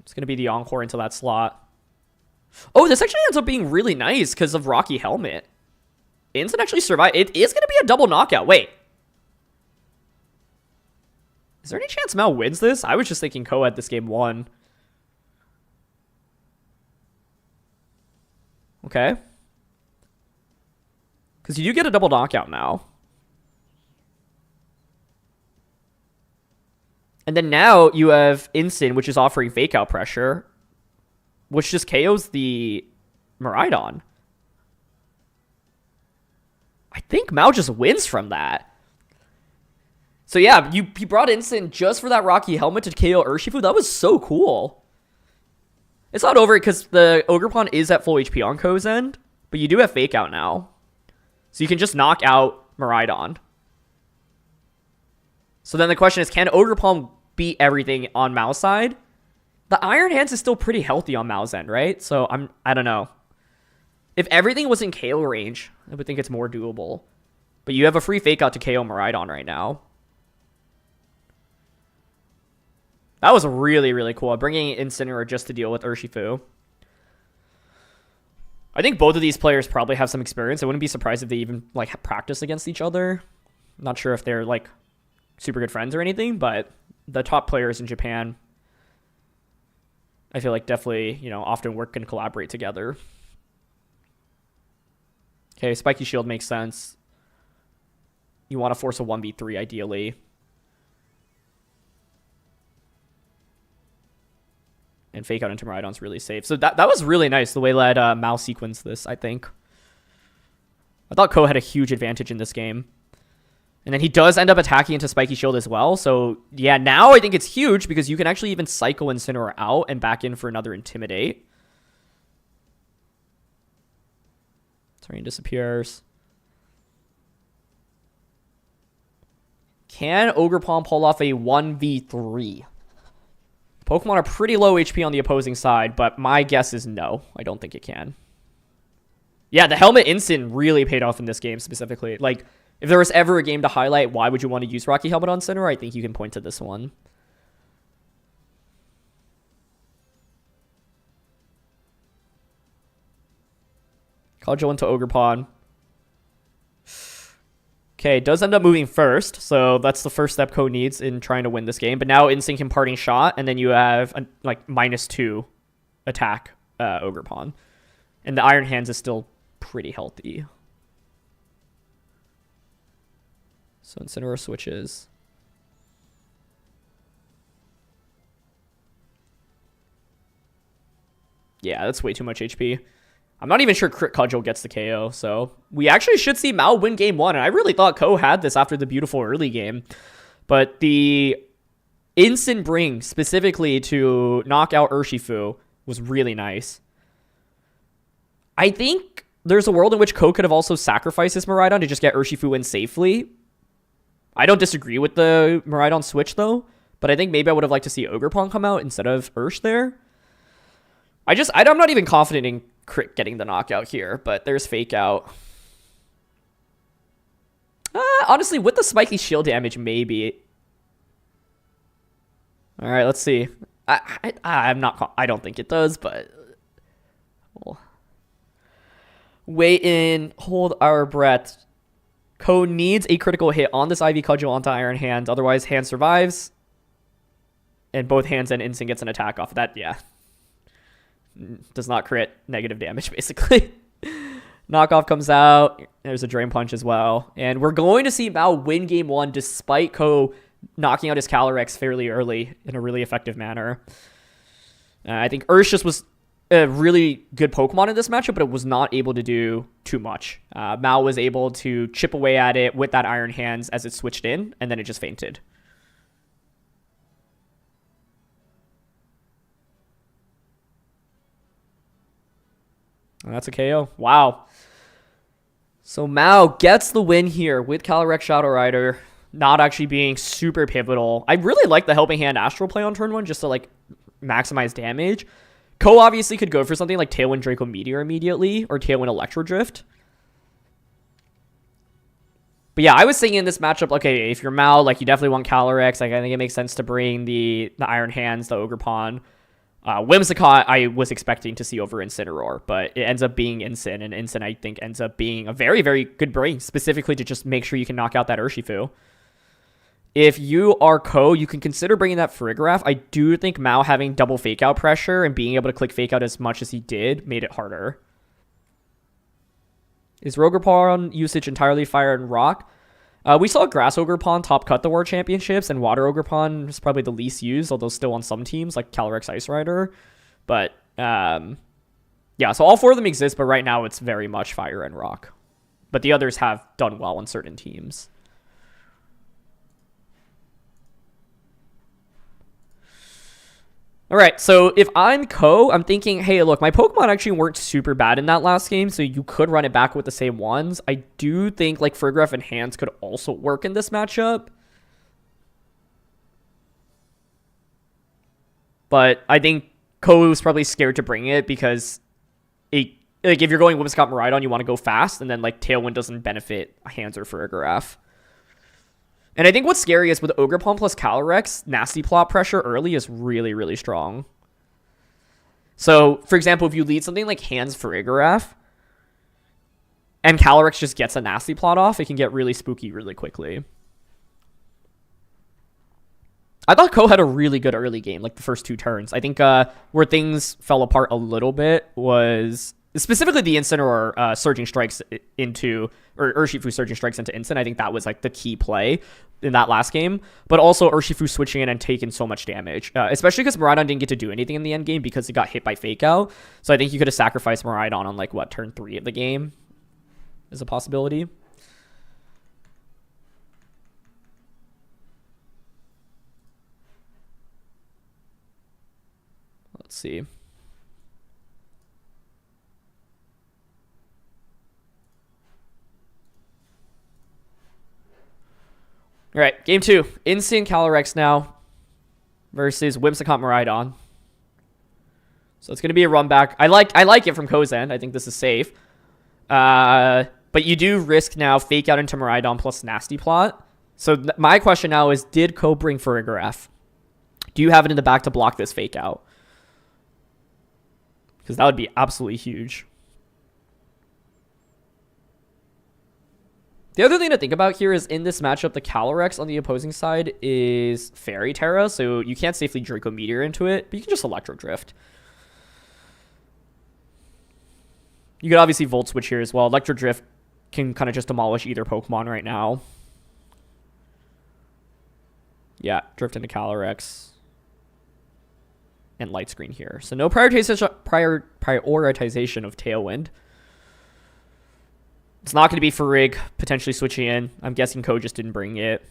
[SPEAKER 1] It's going to be the Encore into that slot. Oh, this actually ends up being really nice because of Rocky Helmet. Instant actually survived. It is going to be a double knockout. Wait. Is there any chance Mal wins this? I was just thinking Ko had this game won. Okay. Because you do get a double knockout now. And then now you have Instant, which is offering fake out pressure, which just KOs the Miraidon. I think Mao just wins from that. So yeah, he brought Instant just for that Rocky Helmet to KO Urshifu. That was so cool. It's not over because the Ogerpon is at full HP on Ko's end, but you do have fake out now. So you can just knock out Miraidon. So then the question is, can Ogerpon beat everything on Mao's side? The Iron Hands is still pretty healthy on Mao's end, right? So I don't know. If everything was in KO range, I would think it's more doable. But you have a free fake out to KO Miraidon right now. That was really, really cool. Bringing in Incineroar just to deal with Urshifu. I think both of these players probably have some experience. I wouldn't be surprised if they even like practice against each other. I'm not sure if they're like super good friends or anything, but the top players in Japan, I feel like definitely, you know, often work and collaborate together. Okay, Spiky Shield makes sense. You want to force a 1v3 ideally. And fake out into Miraidon's really safe. So that was really nice the way that Mao sequenced this, I think. I thought Ko had a huge advantage in this game. And then he does end up attacking into Spiky Shield as well. So yeah, now I think it's huge because you can actually even cycle Incineroar out and back in for another Intimidate. Terrain disappears. Can Ogerpon pull off a 1v3? Pokemon are pretty low HP on the opposing side, but my guess is no. I don't think it can. Yeah, the Helmet Instant really paid off in this game specifically. Like, if there was ever a game to highlight why would you want to use Rocky Helmet on Incineroar, I think you can point to this one. Kajo into Ogerpon. Okay, does end up moving first, so that's the first step Ko needs in trying to win this game. But now Instinct can parting shot, and then you have a, like -2 attack Ogerpon. And the Iron Hands is still pretty healthy. So Incineroar switches. Yeah, that's way too much HP. I'm not even sure Crit Cudgel gets the KO, so we actually should see Mao win game 1, and I really thought Ko had this after the beautiful early game. But the instant bring specifically to knock out Urshifu was really nice. I think there's a world in which Ko could have also sacrificed his Miraidon to just get Urshifu in safely. I don't disagree with the Miraidon switch, though, but I think maybe I would have liked to see Ogerpon come out instead of Ursh there. I'm not even confident in Crit getting the knockout here, but there's fake out. Honestly, with the spiky shield damage, maybe. All right, let's see. I don't think it does, but we'll wait and hold our breath. Ko needs a critical hit on this IV Cudgel onto Iron Hands, otherwise Hand survives, and both Hands and Instinct gets an attack off of that. Yeah. Does not crit, negative damage, basically. Knockoff comes out. There's a Drain Punch as well. And we're going to see Mao win game 1 despite Ko knocking out his Calyrex fairly early in a really effective manner. I think Ursh just was a really good Pokemon in this matchup, but it was not able to do too much. Mao was able to chip away at it with that Iron Hands as it switched in, and then it just fainted. And that's a KO. Wow. So Mao gets the win here with Calyrex Shadow Rider not actually being super pivotal. I really like the Helping Hand Astral play on turn 1 just to like maximize damage. Ko obviously could go for something like Tailwind Draco Meteor immediately or Tailwind Electro Drift. But yeah, I was thinking in this matchup, okay, if you're Mao, like you definitely want Calyrex. Like I think it makes sense to bring the Iron Hands, the Ogerpon. Whimsicott, I was expecting to see over Incineroar, but it ends up being Incin, and Incin, I think, ends up being a very, very good brain, specifically to just make sure you can knock out that Urshifu. If you are Ko, you can consider bringing that Farigiraf. I do think Mao having double Fake Out pressure and being able to click Fake Out as much as he did made it harder. Is Rogerpon usage entirely Fire and Rock? We saw Grass Ogerpon top cut the World Championships, and Water Ogerpon is probably the least used, although still on some teams, like Calyrex Ice Rider. But, yeah, so all 4 of them exist, but right now it's very much Fire and Rock. But the others have done well on certain teams. All right, so if I'm Ko, I'm thinking, hey, look, my Pokemon actually weren't super bad in that last game, so you could run it back with the same ones. I do think, like, Farigiraf and Hands could also work in this matchup. But I think Ko was probably scared to bring it because, like, if you're going Whimsicott Miraidon, you want to go fast, and then, like, Tailwind doesn't benefit Hands or Farigiraf. And I think what's scary is with Ogerpon plus Calyrex, Nasty Plot pressure early is really, really strong. So, for example, if you lead something like Hands Farigiraf, and Calyrex just gets a Nasty Plot off, it can get really spooky really quickly. I thought Ko had a really good early game, like the first 2 turns. I think where things fell apart a little bit was specifically the Incineroar Surging Strikes into, or Urshifu Surging Strikes into Incin. I think that was like the key play in that last game. But also Urshifu switching in and taking so much damage, especially because Miraidon didn't get to do anything in the end game because it got hit by Fake Out. So I think you could have sacrificed Miraidon on like what, turn 3 of the game is a possibility. Let's see. All right, game 2. Incin Calyrex now versus Whimsicott Miraidon. So it's going to be a run back. I like it from Ko's end. I think this is safe. But you do risk now Fake Out into Miraidon plus Nasty Plot. So my question now is, did Ko bring Farigiraf? Do you have it in the back to block this Fake Out? Because that would be absolutely huge. The other thing to think about here is in this matchup, the Calyrex on the opposing side is Fairy Terra, so you can't safely Draco Meteor into it, but you can just Electro Drift. You could obviously Volt Switch here as well. Electro Drift can kind of just demolish either Pokemon right now. Yeah, Drift into Calyrex. And Light Screen here. So no prioritization of Tailwind. It's not going to be Farig potentially switching in. I'm guessing Ko just didn't bring it.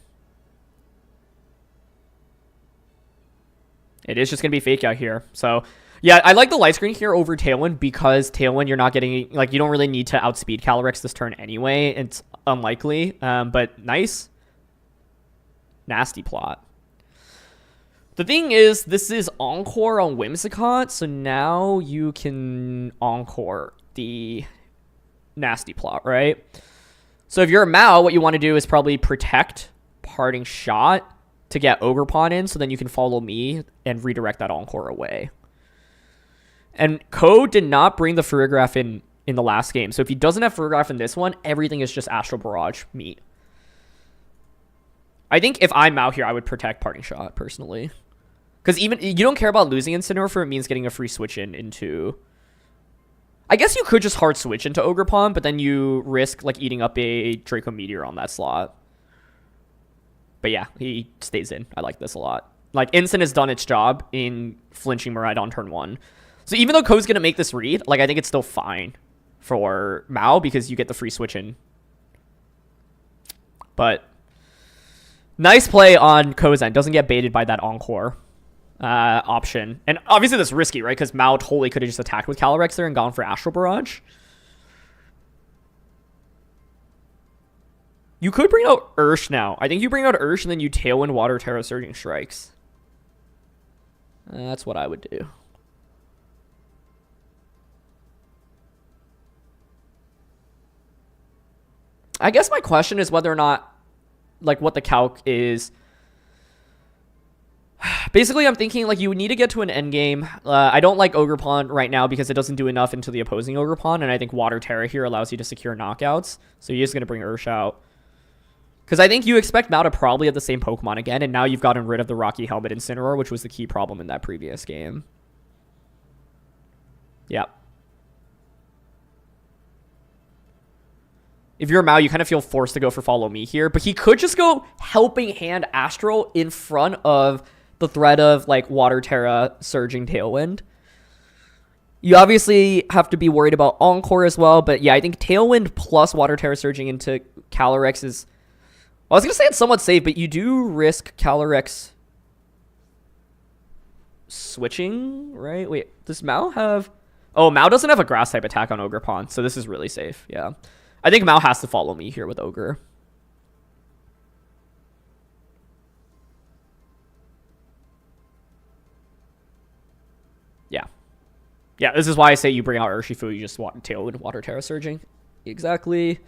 [SPEAKER 1] It is just going to be Fake Out here. So, yeah, I like the Light Screen here over Tailwind because Tailwind, you're not getting, like, you don't really need to outspeed Calyrex this turn anyway. It's unlikely, but nice. Nasty Plot. The thing is, this is Encore on Whimsicott, so now you can Encore the Nasty Plot, right? So if you're a Mao, what you want to do is probably protect Parting Shot to get Ogerpon in, so then you can follow me and redirect that Encore away. And Ko did not bring the Farigiraf in the last game, so if he doesn't have Farigiraf in this one, everything is just Astral Barrage meat. I think if I'm Mao here, I would protect Parting Shot, personally. Because even you don't care about losing Incineroar for it means getting a free switch into... I guess you could just hard switch into Ogerpon, but then you risk like eating up a Draco Meteor on that slot. But yeah, he stays in. I like this a lot. Like, Incin has done its job in flinching Miraidon turn 1. So even though Ko's going to make this read, like, I think it's still fine for Mao because you get the free switch in. But nice play on Ko's end. Doesn't get baited by that Encore option. And obviously that's risky, right? Because Mao totally could have just attacked with Calyrex there and gone for Astral Barrage. You could bring out Ursh now. I think you bring out Ursh and then you Tailwind Water Terra Surging Strikes. That's what I would do. I guess my question is whether or not, like, what the calc is. Basically, I'm thinking like you would need to get to an end game. I don't like Ogre Pawn right now because it doesn't do enough into the opposing Ogre Pawn, and I think Water Terra here allows you to secure knockouts. So you're just going to bring Ursh out. Because I think you expect Mao to probably have the same Pokemon again, and now you've gotten rid of the Rocky Helmet Incineroar, which was the key problem in that previous game. Yep. If you're Mao, you kind of feel forced to go for Follow Me here, but he could just go Helping Hand Astral in front of the threat of like Water Terra, Surging Tailwind. You obviously have to be worried about Encore as well, but yeah, I think Tailwind plus Water Terra Surging into Calyrex is... I was going to say it's somewhat safe, but you do risk Calyrex switching, right? Wait, does Mao have... Oh, Mao doesn't have a Grass-type attack on Ogre Pawn, so this is really safe, yeah. I think Mao has to Follow Me here with Ogre. Yeah. Yeah, this is why I say you bring out Urshifu, you just want Tailwind Water Terra Surging. Exactly.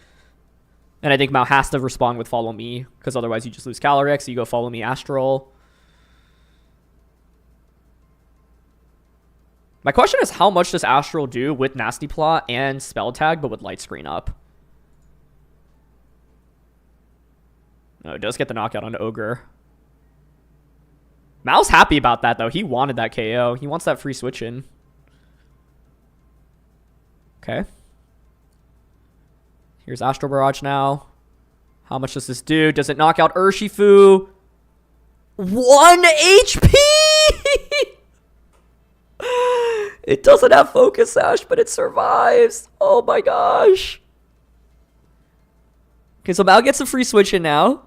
[SPEAKER 1] And I think Mao has to respond with Follow Me, because otherwise you just lose Calyrex, so you go Follow Me Astral. My question is, how much does Astral do with Nasty Plot and Spell Tag, but with Light Screen up? No, it does get the knockout onto Ogre. Mao's happy about that, though. He wanted that KO. He wants that free switch in. Okay. Here's Astral Barrage now. How much does this do? Does it knock out Urshifu? 1 HP! It doesn't have Focus Sash, but it survives. Oh my gosh. Okay, so Mao gets a free switch in now.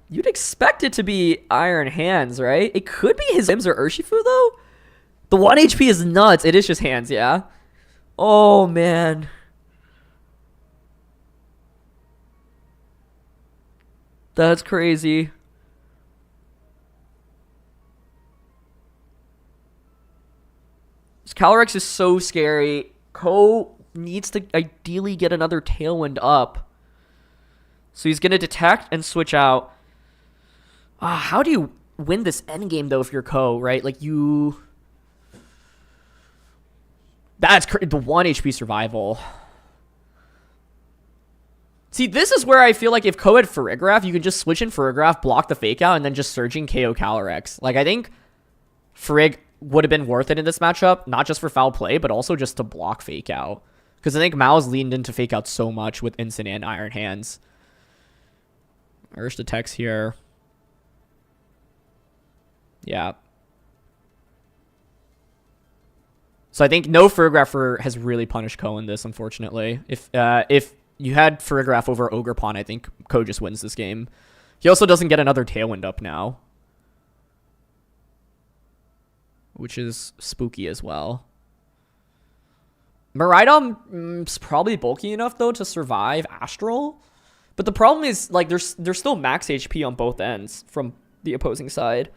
[SPEAKER 1] You'd expect it to be Iron Hands, right? It could be his Sims or Urshifu, though. The 1 HP is nuts. It is just Hands, yeah. Oh, man. That's crazy. This Calyrex is so scary. Ko needs to ideally get another Tailwind up. So he's going to detect and switch out. How do you win this endgame, though, if you're Ko, right? Like, you... That's the 1 HP survival. See, this is where I feel like if Ko had Farigiraf, you could just switch in Farigiraf, block the Fake Out, and then just Surging KO Calyrex. Like, I think Farig would have been worth it in this matchup, not just for foul play, but also just to block Fake Out. Because I think Mao's leaned into Fake Out so much with Instant and Iron Hands. Ursh detects here. Yeah. So I think no Farigiraf has really punished Ko in this, unfortunately. If you had Farigiraf over Ogre Pawn, I think Ko just wins this game. He also doesn't get another Tailwind up now, which is spooky as well. Miraidon's probably bulky enough, though, to survive Astral. But the problem is, like, there's still max HP on both ends from the opposing side.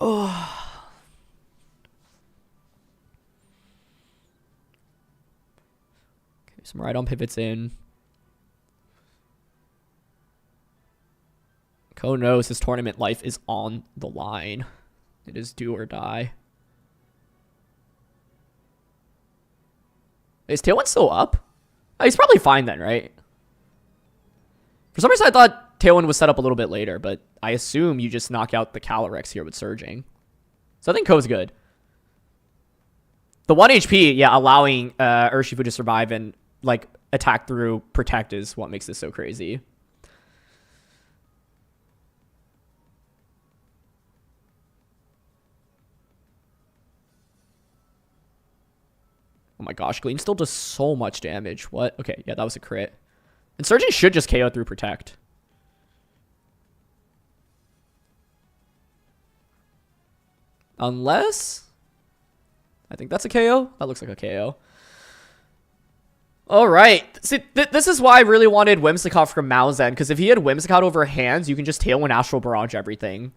[SPEAKER 1] Oh. Okay, so Miraidon pivots in. Ko knows his tournament life is on the line. It is do or die. Is Tailwind still up? Oh, he's probably fine then, right? For some reason, I thought Tailwind was set up a little bit later, but I assume you just knock out the Calyrex here with Surging. So I think Ko's good. The 1 HP, yeah, allowing Urshifu to survive and like attack through Protect is what makes this so crazy. Oh my gosh, Gleam still does so much damage. What? Okay, yeah, that was a crit. And Surging should just KO through Protect. Unless... I think that's a KO. That looks like a KO. Alright. See, this is why I really wanted Whimsicott from Mao's end, because if he had Whimsicott over Hands, you can just Tailwind Astral Barrage everything.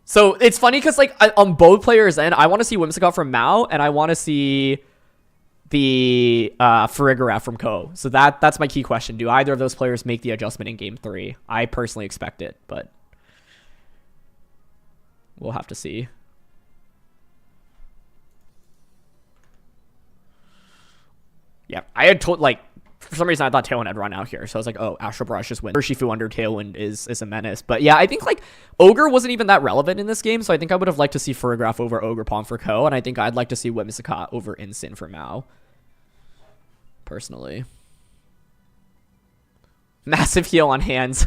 [SPEAKER 1] So it's funny because, like, on both players' end, I want to see Whimsicott from Mao, and I want to see the Farigiraf from Co. So that's my key question. Do either of those players make the adjustment in Game 3? I personally expect it, but we'll have to see. Yeah, I had told, like, for some reason I thought Tailwind had run out here, so I was like, oh, Astral Barrage just wins. Urshifu under Tailwind is a menace. But yeah, I think, like, Ogre wasn't even that relevant in this game, so I think I would have liked to see Farigiraf over Ogerpon for Co, and I think I'd like to see Whimsicott over Incin for Mao. Personally. Massive heal on hands.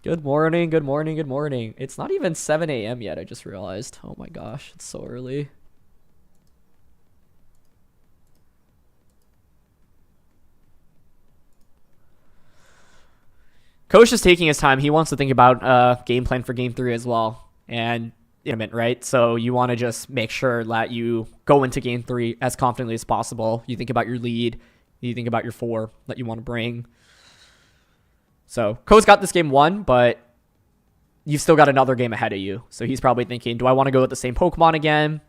[SPEAKER 1] Good morning, good morning, good morning. It's not even 7 a.m. yet, I just realized. Oh my gosh, it's so early. Coach is taking his time. He wants to think about game plan for Game 3 as well. And, right? So you want to just make sure that you go into Game 3 as confidently as possible. You think about your lead. You think about your 4 that you want to bring. So Ko's got this game won, but you've still got another game ahead of you. So he's probably thinking, do I want to go with the same Pokemon again?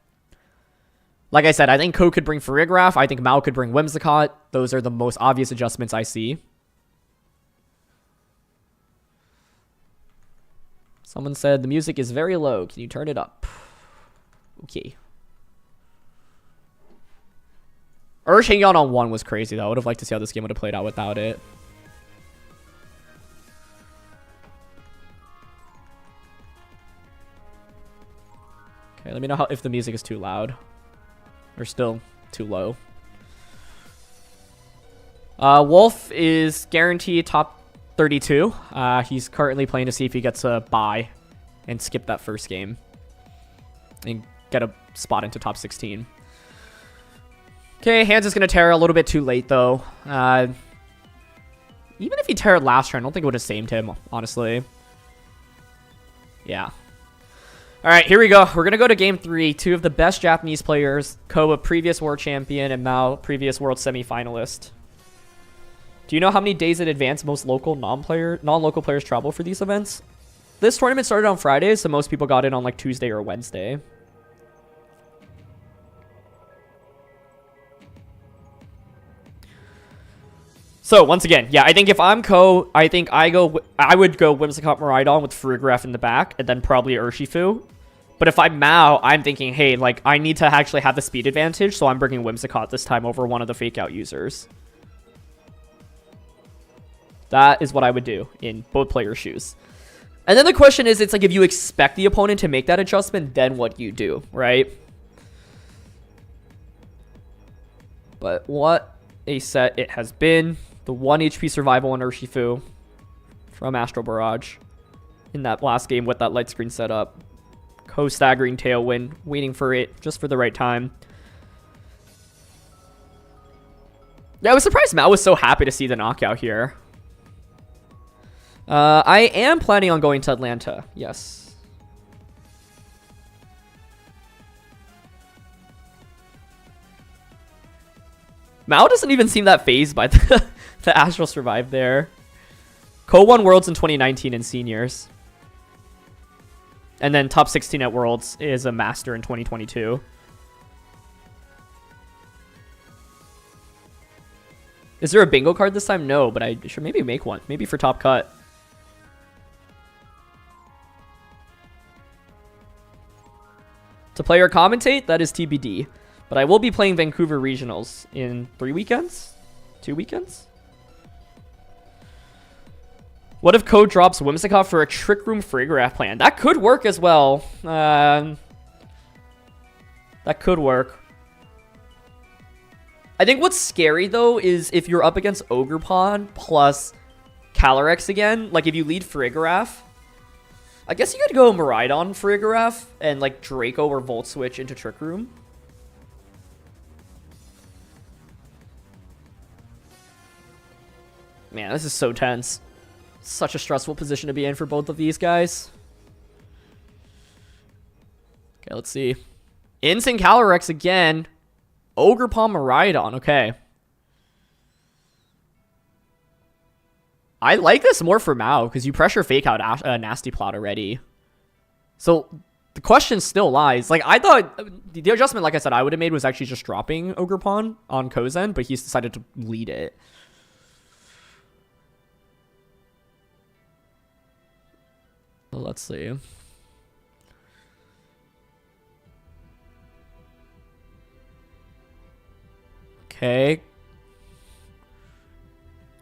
[SPEAKER 1] Like I said, I think Ko could bring Farigiraf. I think Mao could bring Whimsicott. Those are the most obvious adjustments I see. Someone said the music is very low. Can you turn it up? Okay. Ursh hanging out on 1 was crazy, though. I would have liked to see how this game would have played out without it. Okay, let me know if the music is too loud or still too low. Wolf is guaranteed top 32. He's currently playing to see if he gets a bye and skip that first game and get a spot into top 16. Okay, Hands is going to tear a little bit too late, though. Even if he teared last turn, I don't think it would have saved him, honestly. Yeah. All right, here we go. We're going to go to Game 3. 2 of the best Japanese players. Ko, a previous world champion, and Mao, previous world semifinalist. Do you know how many days in advance most local non-local players travel for these events? This tournament started on Friday, so most people got in on like Tuesday or Wednesday. So once again, yeah, I think if I'm Ko, I think I would go Whimsicott Miraidon with Farigiraf in the back, and then probably Urshifu. But if I'm Mao, I'm thinking, hey, like, I need to actually have the speed advantage, so I'm bringing Whimsicott this time over one of the fake out users. That is what I would do in both players' shoes. And then the question is, it's like, if you expect the opponent to make that adjustment, then what do you do, right? But what a set it has been. The 1 HP survival on Urshifu from Astral Barrage in that last game with that light screen setup. Co-staggering Tailwind, waiting for it just for the right time. Yeah, I was surprised Mao was so happy to see the knockout here. I am planning on going to Atlanta, yes. Mao doesn't even seem that phased by the Astral survive there. Ko won Worlds in 2019 in seniors. And then top 16 at Worlds is a master in 2022. Is there a bingo card this time? No, but I should maybe make one. Maybe for top cut. To play or commentate, that is TBD. But I will be playing Vancouver Regionals in 3 weekends? 2 weekends? What if Ko drops Whimsicott for a Trick Room Farigiraf plan? That could work as well. That could work. I think what's scary, though, is if you're up against Ogerpon plus Calyrex again. Like, if you lead Farigiraf, I guess you could go Miraidon Farigiraf and, like, Draco or Volt Switch into Trick Room. Man, this is so tense. Such a stressful position to be in for both of these guys. Okay, let's see. Incin Calyrex again. Ogerpon Miraidon. Okay. I like this more for Mao because you pressure fake out Nasty Plot already. So the question still lies. Like, I thought the adjustment, like I said, I would have made was actually just dropping Ogre Pawn on Ko's end, but he's decided to lead it. Well, let's see. Okay.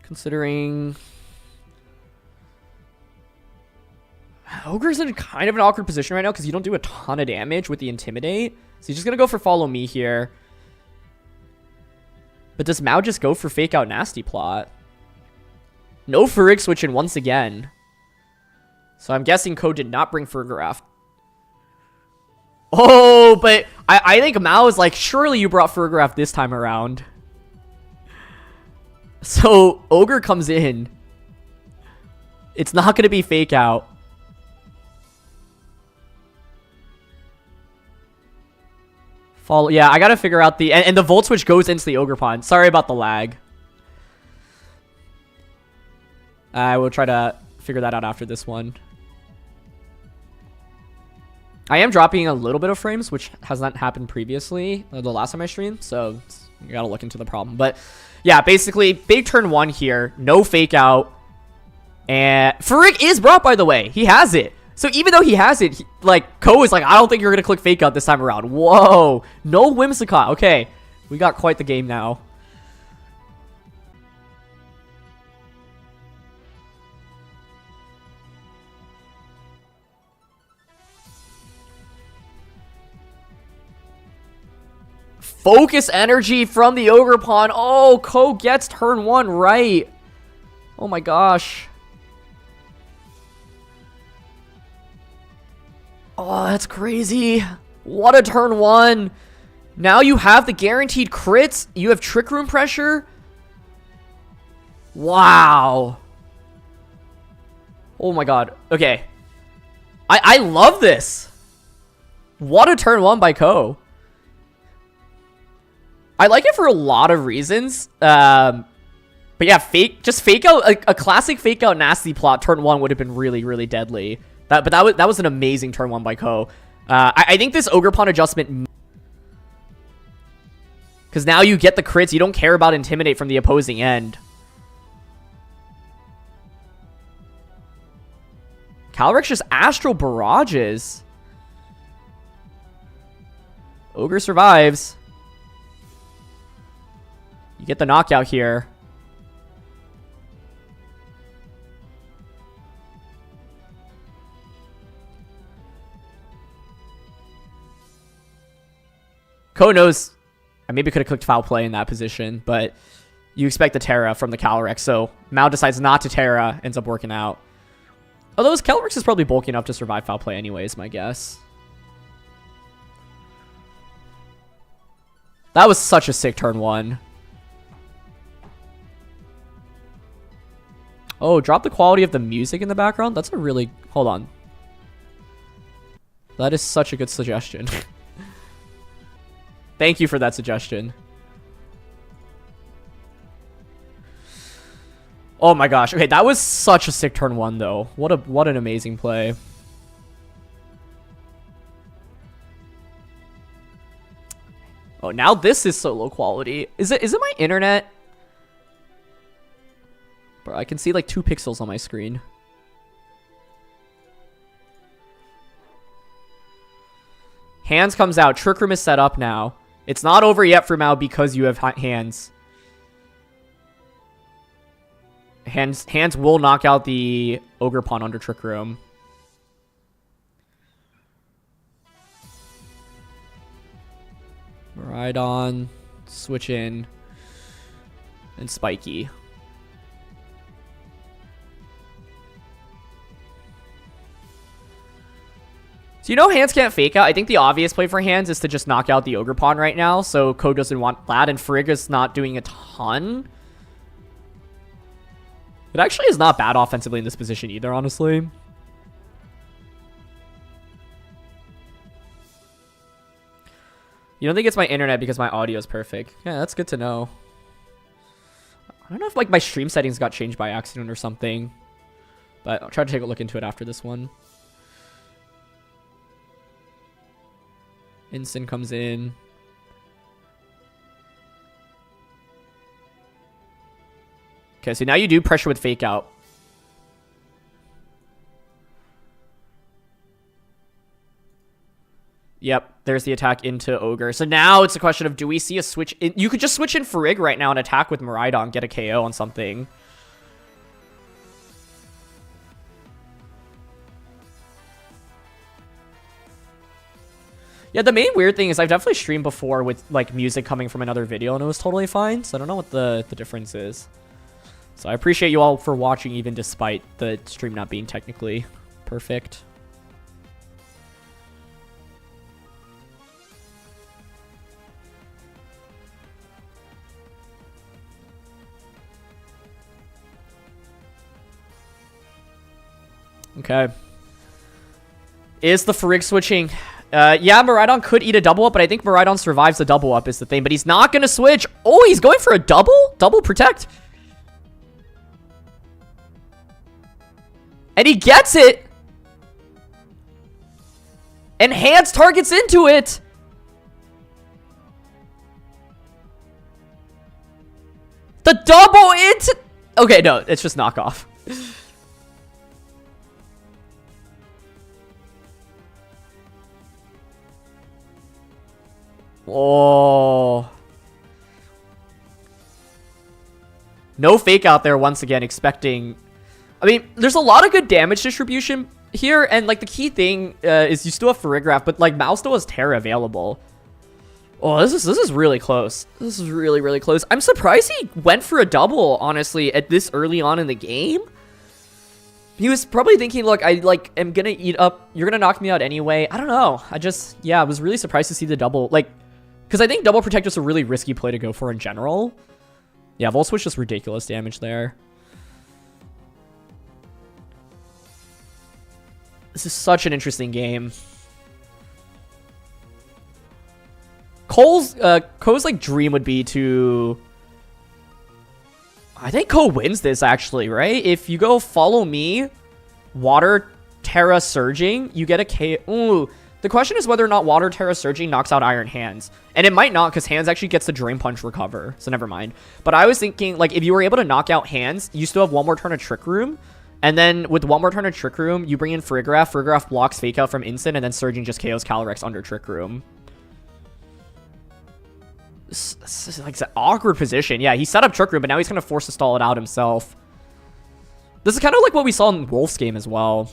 [SPEAKER 1] Considering... Ogre's in kind of an awkward position right now because you don't do a ton of damage with the Intimidate. So he's just going to go for Follow Me here. But does Mao just go for Fake Out Nasty Plot? No Furig switch in once again. So I'm guessing Ko did not bring Fergraf. Oh, but I think Mao is like, surely you brought Fergraf this time around. So Ogre comes in. It's not going to be Fake Out. Yeah, I gotta figure out the... And the Volt Switch goes into the Ogre Pawn. Sorry about the lag. I will try to figure that out after this one. I am dropping a little bit of frames, which has not happened previously, the last time I streamed, so you gotta look into the problem. But yeah, basically, big turn 1 here. No Fake Out. And Furig is brought, by the way. He has it. So even though he has it, Ko is like, I don't think you're going to click Fake Out this time around. Whoa. No Whimsicott. Okay. We got quite the game now. Focus energy from the Ogre Pawn. Oh, Ko gets turn 1 right. Oh my gosh. Oh, that's crazy. What a turn 1. Now you have the guaranteed crits. You have Trick Room pressure. Wow. Oh my god. Okay. I love this. What a turn 1 by Ko. I like it for a lot of reasons. But yeah, just Fake Out. A classic Fake Out Nasty Plot turn 1 would have been really, really deadly. But that was an amazing turn 1 by Ko. I think this Ogre Pawn adjustment... Because now you get the crits. You don't care about Intimidate from the opposing end. Calyrex just Astral Barrages. Ogre survives. You get the knockout here. Ko knows I maybe could have clicked Foul Play in that position, but you expect the Terra from the Calyrex, so Mao decides not to Terra, ends up working out. Although his Calyrex is probably bulky enough to survive Foul Play anyways, my guess. That was such a sick turn 1. Oh, drop the quality of the music in the background? That's a really... Hold on. That is such a good suggestion. Thank you for that suggestion. Oh my gosh. Okay, that was such a sick turn 1 though. What an amazing play. Oh, now this is so low quality. Is it my internet? Bro, I can see like 2 pixels on my screen. Hands comes out. Trick Room is set up now. It's not over yet for Mao because you have hands. Hands will knock out the Ogre Pawn under Trick Room. Right on. Switch in. And Spiky. So you know Hands can't Fake Out. I think the obvious play for Hands is to just knock out the Ogre Pawn right now. So Ko doesn't want that, and Frigg is not doing a ton. It actually is not bad offensively in this position either, honestly. You don't think it's my internet because my audio is perfect. Yeah, that's good to know. I don't know if like my stream settings got changed by accident or something. But I'll try to take a look into it after this one. Instant comes in. Okay, so now you do pressure with fake out. Yep, there's the attack into Ogre. So now it's a question of, do we see a switch? You could just switch in Farig right now and attack with Miraidon, get a KO on something. Yeah, the main weird thing is I've definitely streamed before with like music coming from another video and it was totally fine. So I don't know what the difference is. So I appreciate you all for watching even despite the stream not being technically perfect. Okay. Is the Farig switching? Yeah, Miraidon could eat a double up, but I think Miraidon survives the double up is the thing. But he's not going to switch. Oh, he's going for a double? Double protect. And he gets it. Enhance targets into it. The double into... Okay, no, it's just knockoff. Oh. No fake out there once again, expecting... I mean, there's a lot of good damage distribution here, and like the key thing is you still have Farigiraf, but like Mal still has Terra available. Oh, this is really close. This is really, really close. I'm surprised he went for a double, honestly, at this early on in the game. He was probably thinking, look, I like am gonna eat up. You're gonna knock me out anyway. I don't know. I was really surprised to see the double, like, because I think double protect is a really risky play to go for in general. Yeah, Volt Switch just ridiculous damage there. This is such an interesting game. Ko's like dream would be to... I think Ko wins this actually, right? If you go follow me, Water Terra Surging, you get a K. Ooh, the question is whether or not Water Terra Surging knocks out Iron Hands. And it might not, because Hands actually gets the Drain Punch recover, so never mind. But I was thinking, like, if you were able to knock out Hands, you still have one more turn of Trick Room. And then with one more turn of Trick Room, you bring in Farigiraf. Farigiraf blocks Fake Out from Instant, and then Surging just KOs Calyrex under Trick Room. This is like an awkward position. Yeah, he set up Trick Room, but now he's going to force to stall it out himself. This is kind of like what we saw in Wolf's game as well.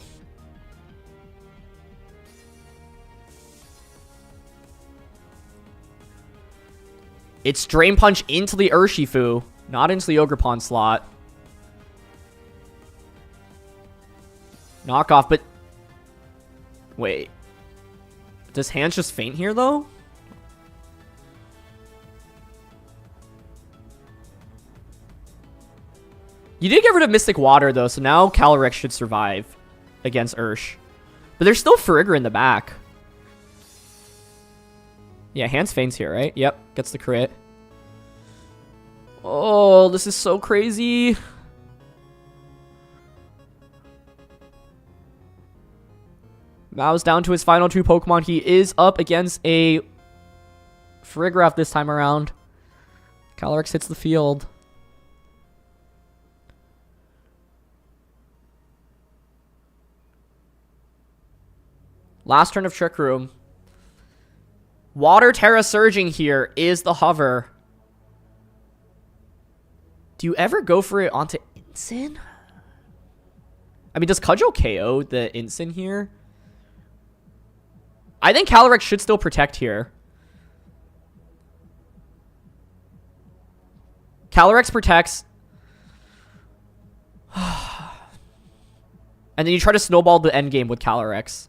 [SPEAKER 1] It's Drain Punch into the Urshifu, not into the Ogerpon slot. Knockoff, but... Wait. Does Hands just faint here, though? You did get rid of Mystic Water, though, so now Calyrex should survive against Ursh. But there's still Farigiraf in the back. Yeah, Hands faints here, right? Yep, gets the crit. Oh, this is so crazy. Mao's down to his final two Pokemon. He is up against a Farigiraf this time around. Calyrex hits the field. Last turn of Trick Room. Water Terra Surging here is the hover. Do you ever go for it onto Instant? I mean, does Cudgel KO the Instant here? I think Calyrex should still protect here. Calyrex protects. And then you try to snowball the endgame with Calyrex.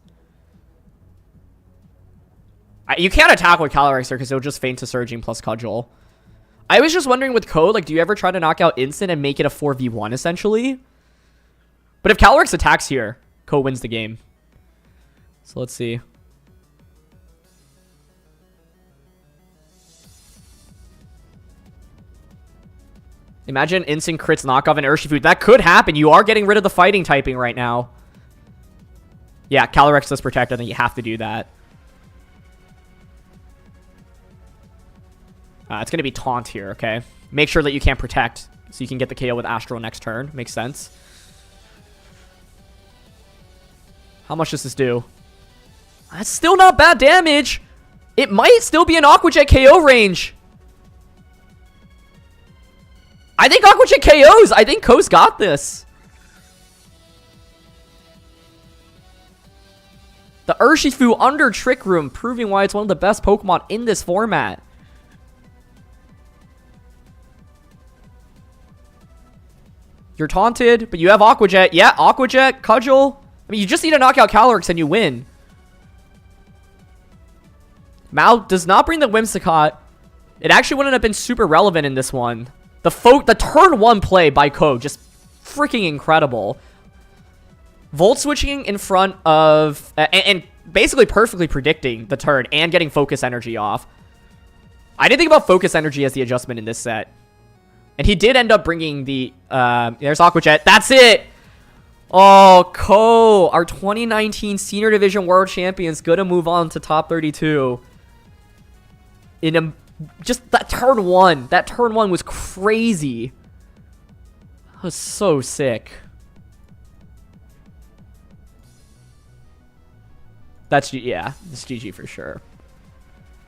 [SPEAKER 1] You can't attack with Calyrex here because it'll just feint to Surging plus Cudgel. I was just wondering with Ko, like, do you ever try to knock out Instant and make it a 4v1 essentially? But if Calyrex attacks here, Ko wins the game. So let's see. Imagine Instant crits knockoff and Urshifu. That could happen. You are getting rid of the fighting typing right now. Yeah, Calyrex does protect. I think you have to do that. It's going to be taunt here, okay? Make sure that you can't protect so you can get the KO with Astral next turn. Makes sense. How much does this do? That's still not bad damage. It might still be an Aqua Jet KO range. I think Aqua Jet KOs. I think Ko's got this. The Urshifu under Trick Room, proving why it's one of the best Pokemon in this format. You're taunted, but you have Aqua Jet. Yeah, Aqua Jet, Cudgel. I mean, you just need to knock out Calyrex and you win. Mao does not bring the Whimsicott. It actually wouldn't have been super relevant in this one. The turn 1 play by Ko, just freaking incredible. Volt switching in front of... and basically perfectly predicting the turn and getting focus energy off. I didn't think about focus energy as the adjustment in this set. And he did end up bringing the... there's Aqua Jet. That's it! Oh, Ko, our 2019 Senior Division World Champions, gonna move on to top 32. In a... Just that turn 1. That turn 1 was crazy. That was so sick. That's... Yeah, it's GG for sure.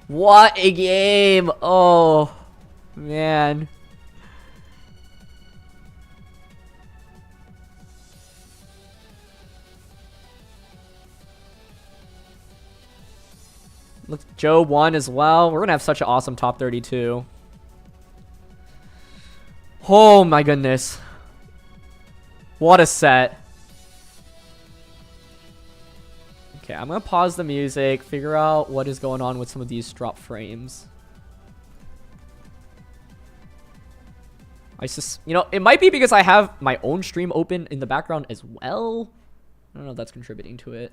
[SPEAKER 1] What a game! Oh, man. Look, Joe won as well. We're going to have such an awesome top 32. Oh my goodness. What a set. Okay, I'm going to pause the music, figure out what is going on with some of these drop frames. You know, it might be because I have my own stream open in the background as well. I don't know if that's contributing to it.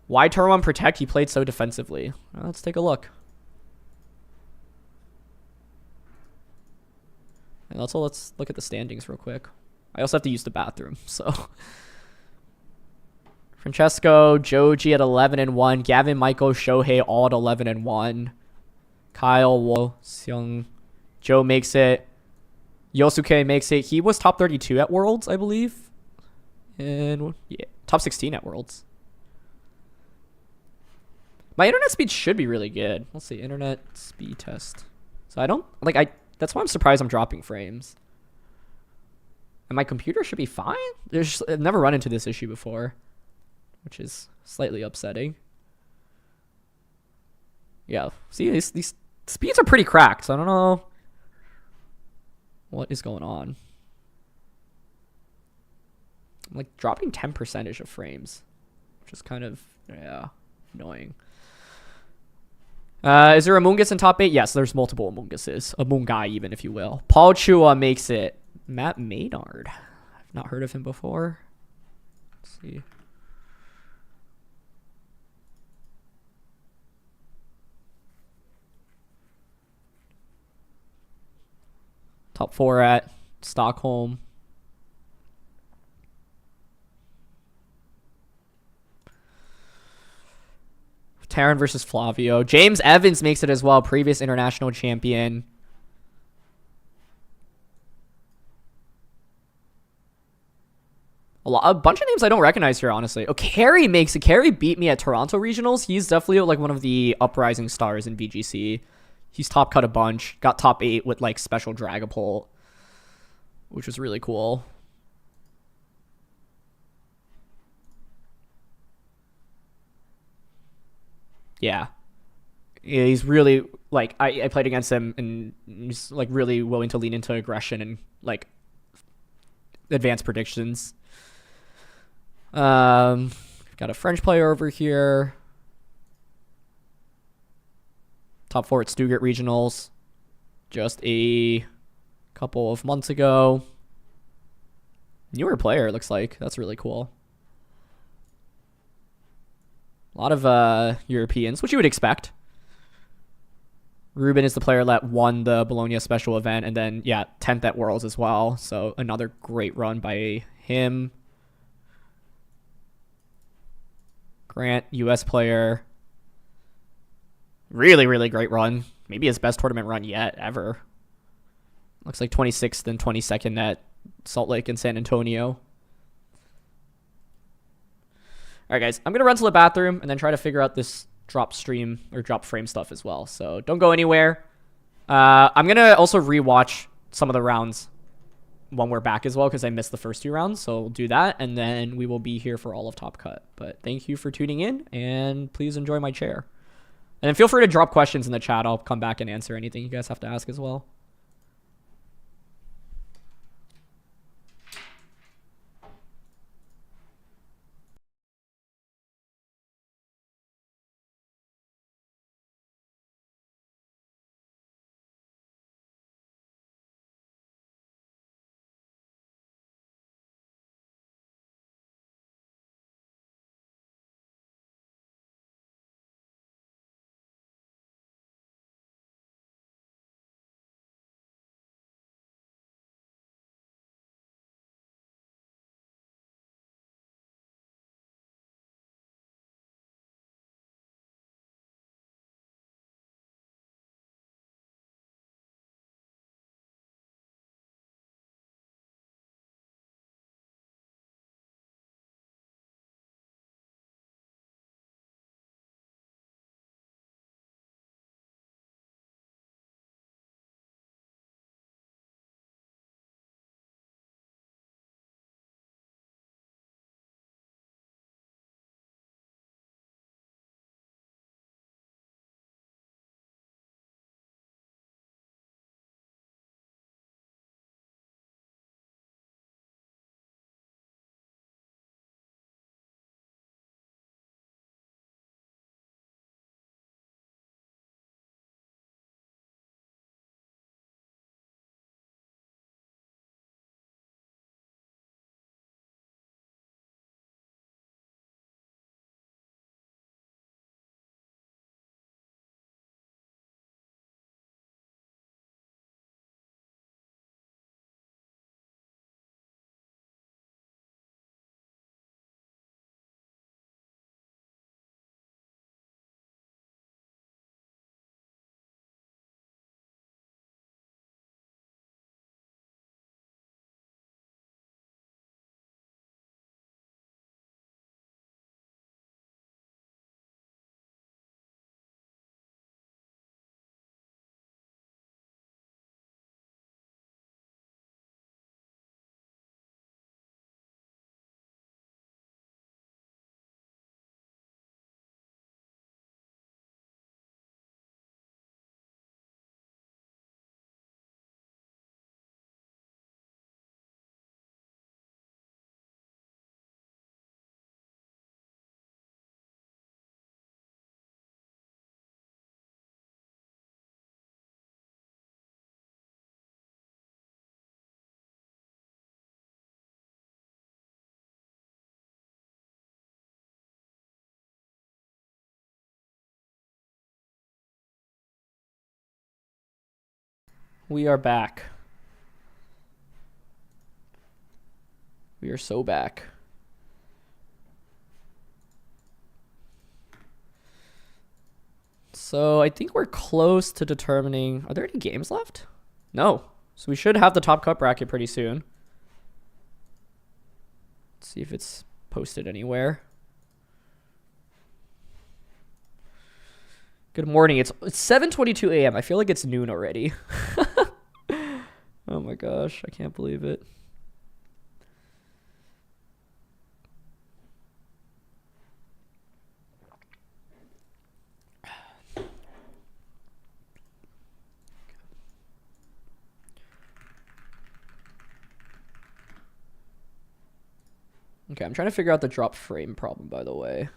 [SPEAKER 1] Why turn 1 protect? He played so defensively. Well, let's take a look. And also, let's look at the standings real quick. I also have to use the bathroom, so. Franchesco, Joji at 11-1. Gavin, Michael, Shohei all at 11-1. Kyle, Wo, Seung. Joe makes it. Yosuke makes it. He was top 32 at Worlds, I believe. And yeah, top 16 at Worlds. My internet speed should be really good. Let's see, internet speed test. So I don't, that's why I'm surprised I'm dropping frames. And my computer should be fine. I've never run into this issue before, which is slightly upsetting. Yeah, see, these speeds are pretty cracked, so I don't know what is going on. I'm like dropping 10% of frames, which is kind of, yeah, annoying. Is there Amoongus in top 8? Yes, there's multiple Amoonguses. Amoongai, even, if you will. Paul Chua makes it. Matt Maynard. I've not heard of him before. Let's see. Top 4 at Stockholm. Taran versus Flavio. James Evans makes it as well. Previous international champion. A bunch of names I don't recognize here, honestly. Oh, Carey makes it. Carey beat me at Toronto Regionals. He's definitely like one of the uprising stars in VGC. He's top cut a bunch. Got top 8 with like special Dragapult, which was really cool. Yeah, he's really like I played against him and he's like really willing to lean into aggression and like advanced predictions. Got a French player over here. Top 4 at Stuttgart Regionals just a couple of months ago. Newer player, it looks like. That's really cool. A lot of Europeans, which you would expect. Ruben is the player that won the Bologna special event, and then, yeah, 10th at Worlds as well. So another great run by him. Grant, US player. Really, really great run. Maybe his best tournament run yet, ever. Looks like 26th and 22nd at Salt Lake and San Antonio. Alright guys, I'm going to run to the bathroom and then try to figure out this drop stream or drop frame stuff as well. So don't go anywhere. I'm going to also rewatch some of the rounds when we're back as well, because I missed the first 2 rounds. So we'll do that, and then we will be here for all of Top Cut. But thank you for tuning in, and please enjoy my chair. And then feel free to drop questions in the chat. I'll come back and answer anything you guys have to ask as well. We are back. We are so back. So I think we're close to determining... Are there any games left? No. So we should have the top cut bracket pretty soon. Let's see if it's posted anywhere. Good morning. It's 7:22 a.m. I feel like it's noon already. Oh my gosh, I can't believe it. Okay, I'm trying to figure out the drop frame problem, by the way.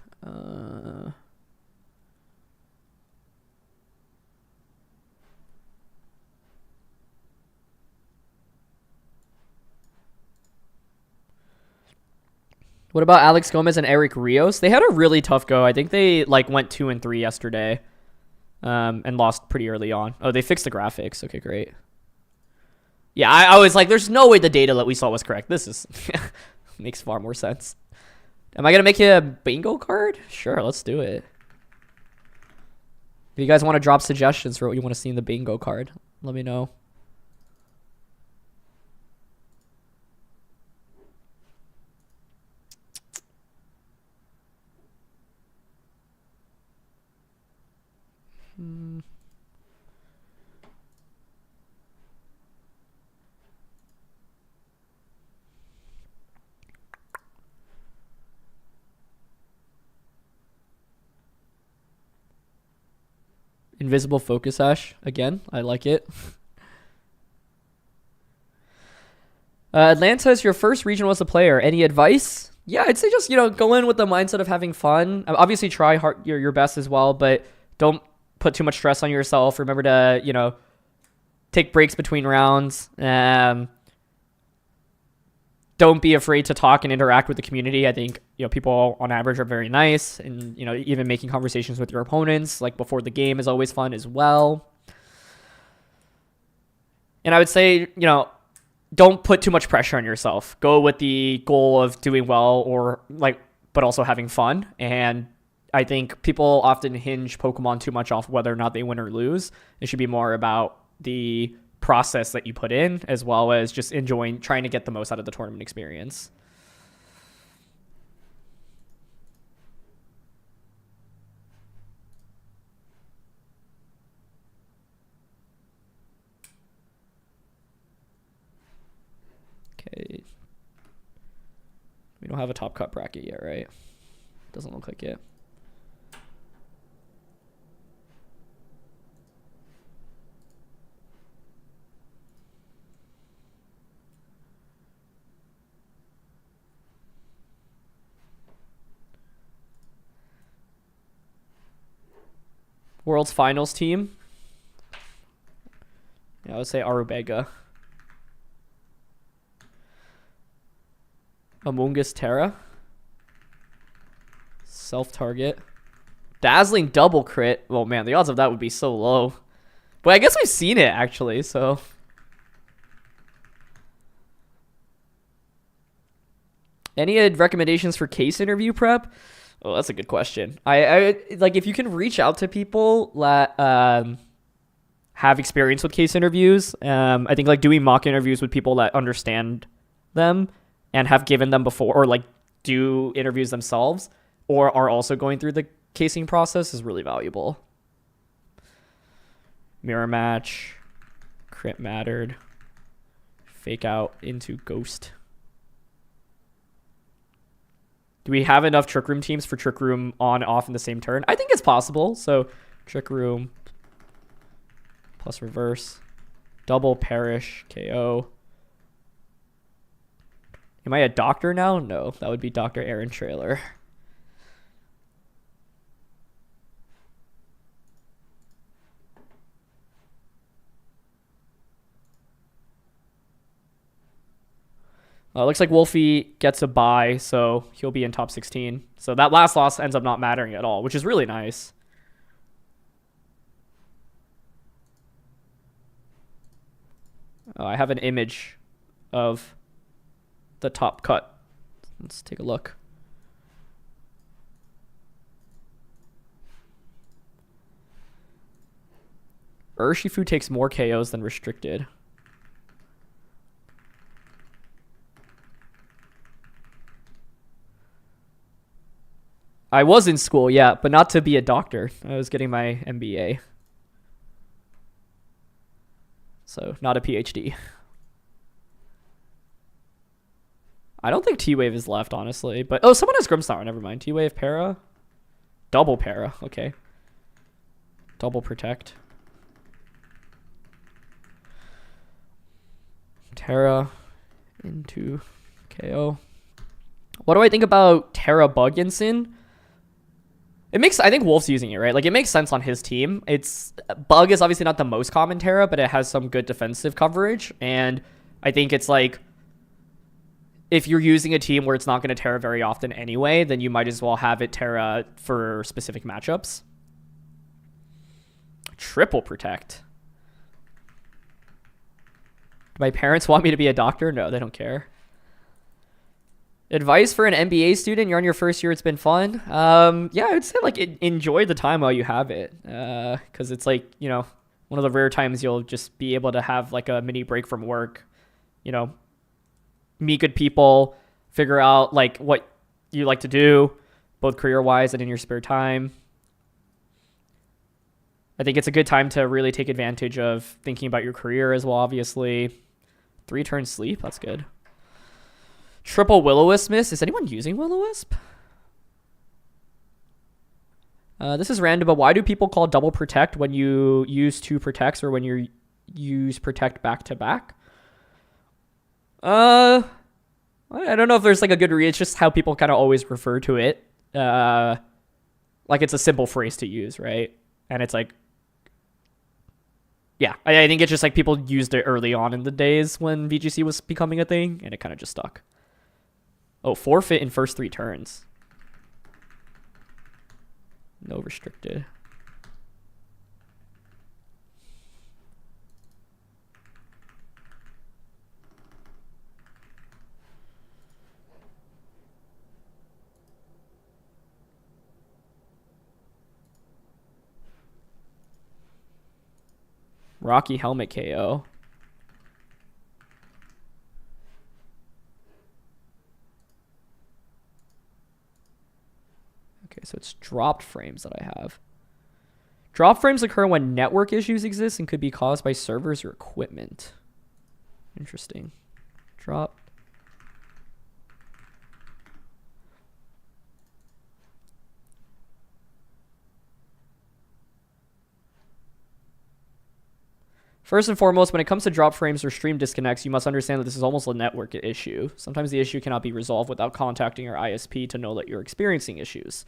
[SPEAKER 1] What about Alex Gomez and Eric Rios? They had a really tough go. I think they like went 2-3 yesterday, and lost pretty early on. Oh, they fixed the graphics. Okay, great. Yeah, I was like, there's no way the data that we saw was correct. This is makes far more sense. Am I gonna make you a bingo card? Sure, let's do it. If you guys want to drop suggestions for what you want to see in the bingo card, let me know. Invisible focus ash again. I like it. Atlanta is your first regional as a player. Any advice? Yeah, I'd say just, go in with the mindset of having fun. Obviously try hard your best as well, but don't put too much stress on yourself. Remember to, take breaks between rounds. Don't be afraid to talk and interact with the community. I think, people on average are very nice, and, even making conversations with your opponents, like before the game, is always fun as well. And I would say, don't put too much pressure on yourself. Go with the goal of doing well but also having fun. And I think people often hinge Pokemon too much off whether or not they win or lose. It should be more about the process that you put in, as well as just trying to get the most out of the tournament experience. Okay. We don't have a top cut bracket yet, right? Doesn't look like it. World's finals team. Yeah, I would say Arubega. Amoonguss Terra. Self-target. Dazzling double crit. Oh man, the odds of that would be so low. But I guess we've seen it actually, so. Any recommendations for case interview prep? Oh, that's a good question. I like, if you can reach out to people that have experience with case interviews. I think like doing mock interviews with people that understand them and have given them before, or like do interviews themselves, or are also going through the casing process, is really valuable. Mirror match, crit mattered, fake out into ghost. Do we have enough Trick Room teams for Trick Room on off in the same turn? I think it's possible. So Trick Room plus reverse, double perish, KO. Am I a doctor now? No, that would be Dr. Aaron Trailer. Looks like Wolfie gets a bye, so he'll be in top 16. So that last loss ends up not mattering at all, which is really nice. I have an image of the top cut. Let's take a look. Urshifu takes more KOs than restricted. I was in school, yeah, but not to be a doctor. I was getting my MBA. So, not a PhD. I don't think T-Wave is left, honestly. But, oh, someone has Grimmsnarl. Never mind. T-Wave, para. Double para. Okay. Double protect. Terra into KO. What do I think about Terra Bugginson? I think Wolf's using it, right? Like, it makes sense on his team. Bug is obviously not the most common Terra, but it has some good defensive coverage. And I think it's like, if you're using a team where it's not going to Terra very often anyway, then you might as well have it Terra for specific matchups. Triple protect. Do my parents want me to be a doctor? No, they don't care. Advice for an MBA student: you're on your first year, it's been fun. Yeah, I would say like enjoy the time while you have it, because it's like, you know, one of the rare times you'll just be able to have like a mini break from work, you know, meet good people, figure out like what you like to do, both career-wise and in your spare time. I think it's a good time to really take advantage of thinking about your career as well, obviously. 3 turns sleep, that's good. Triple Will-O-Wisp miss. Is anyone using Will-O-Wisp? This is random, but why do people call double protect when you use 2 protects or when you use protect back to back? I don't know if there's like a good read. It's just how people kind of always refer to it. Like it's a simple phrase to use, right? And it's like, yeah, I think it's just like people used it early on in the days when VGC was becoming a thing, and it kind of just stuck. Oh, forfeit in first 3 turns. No restricted. Rocky Helmet KO. Okay, so it's dropped frames that I have. Drop frames occur when network issues exist and could be caused by servers or equipment. Interesting. Drop. First and foremost, when it comes to drop frames or stream disconnects, you must understand that this is almost a network issue. Sometimes the issue cannot be resolved without contacting your ISP to know that you're experiencing issues.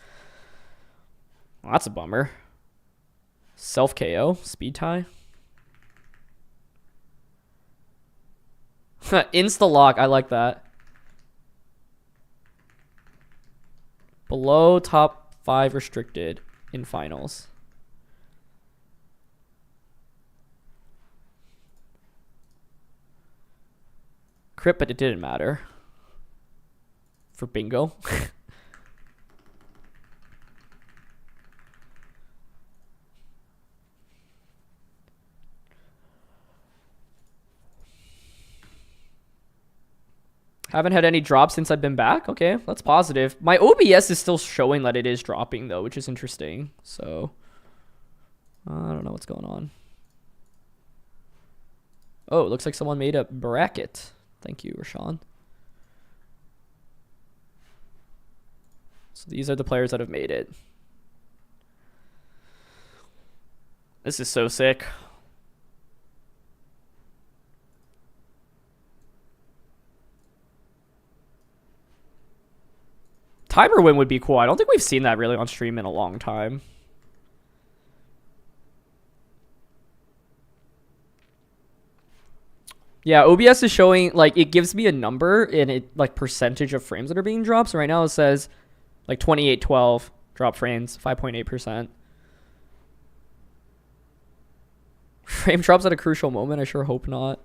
[SPEAKER 1] Well, that's a bummer. Self KO, speed tie. Insta lock, I like that. Below top 5 restricted in finals. Crit, but it didn't matter. For bingo. Haven't had any drops since I've been back. Okay, that's positive. My OBS is still showing that it is dropping though, which is interesting. So I don't know what's going on. Oh, it looks like someone made a bracket. Thank you, Rashawn. So these are the players that have made it. This is so sick. Timer win would be cool. I don't think we've seen that really on stream in a long time. Yeah, OBS is showing, like, it gives me a number and it, like, percentage of frames that are being dropped. So right now it says, like, 2812 drop frames, 5.8%. Frame drops at a crucial moment. I sure hope not.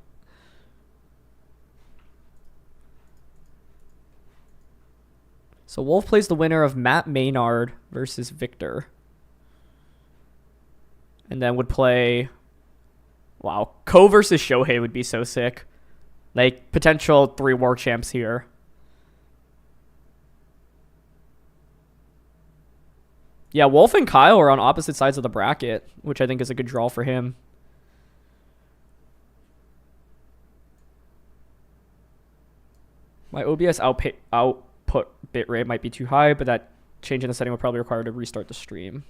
[SPEAKER 1] So Wolf plays the winner of Matt Maynard versus Victor. And then would play... Wow. Ko versus Shohei would be so sick. Like, potential 3 war champs here. Yeah, Wolf and Kyle are on opposite sides of the bracket, which I think is a good draw for him. My OBS output bitrate might be too high, but that change in the setting will probably require to restart the stream.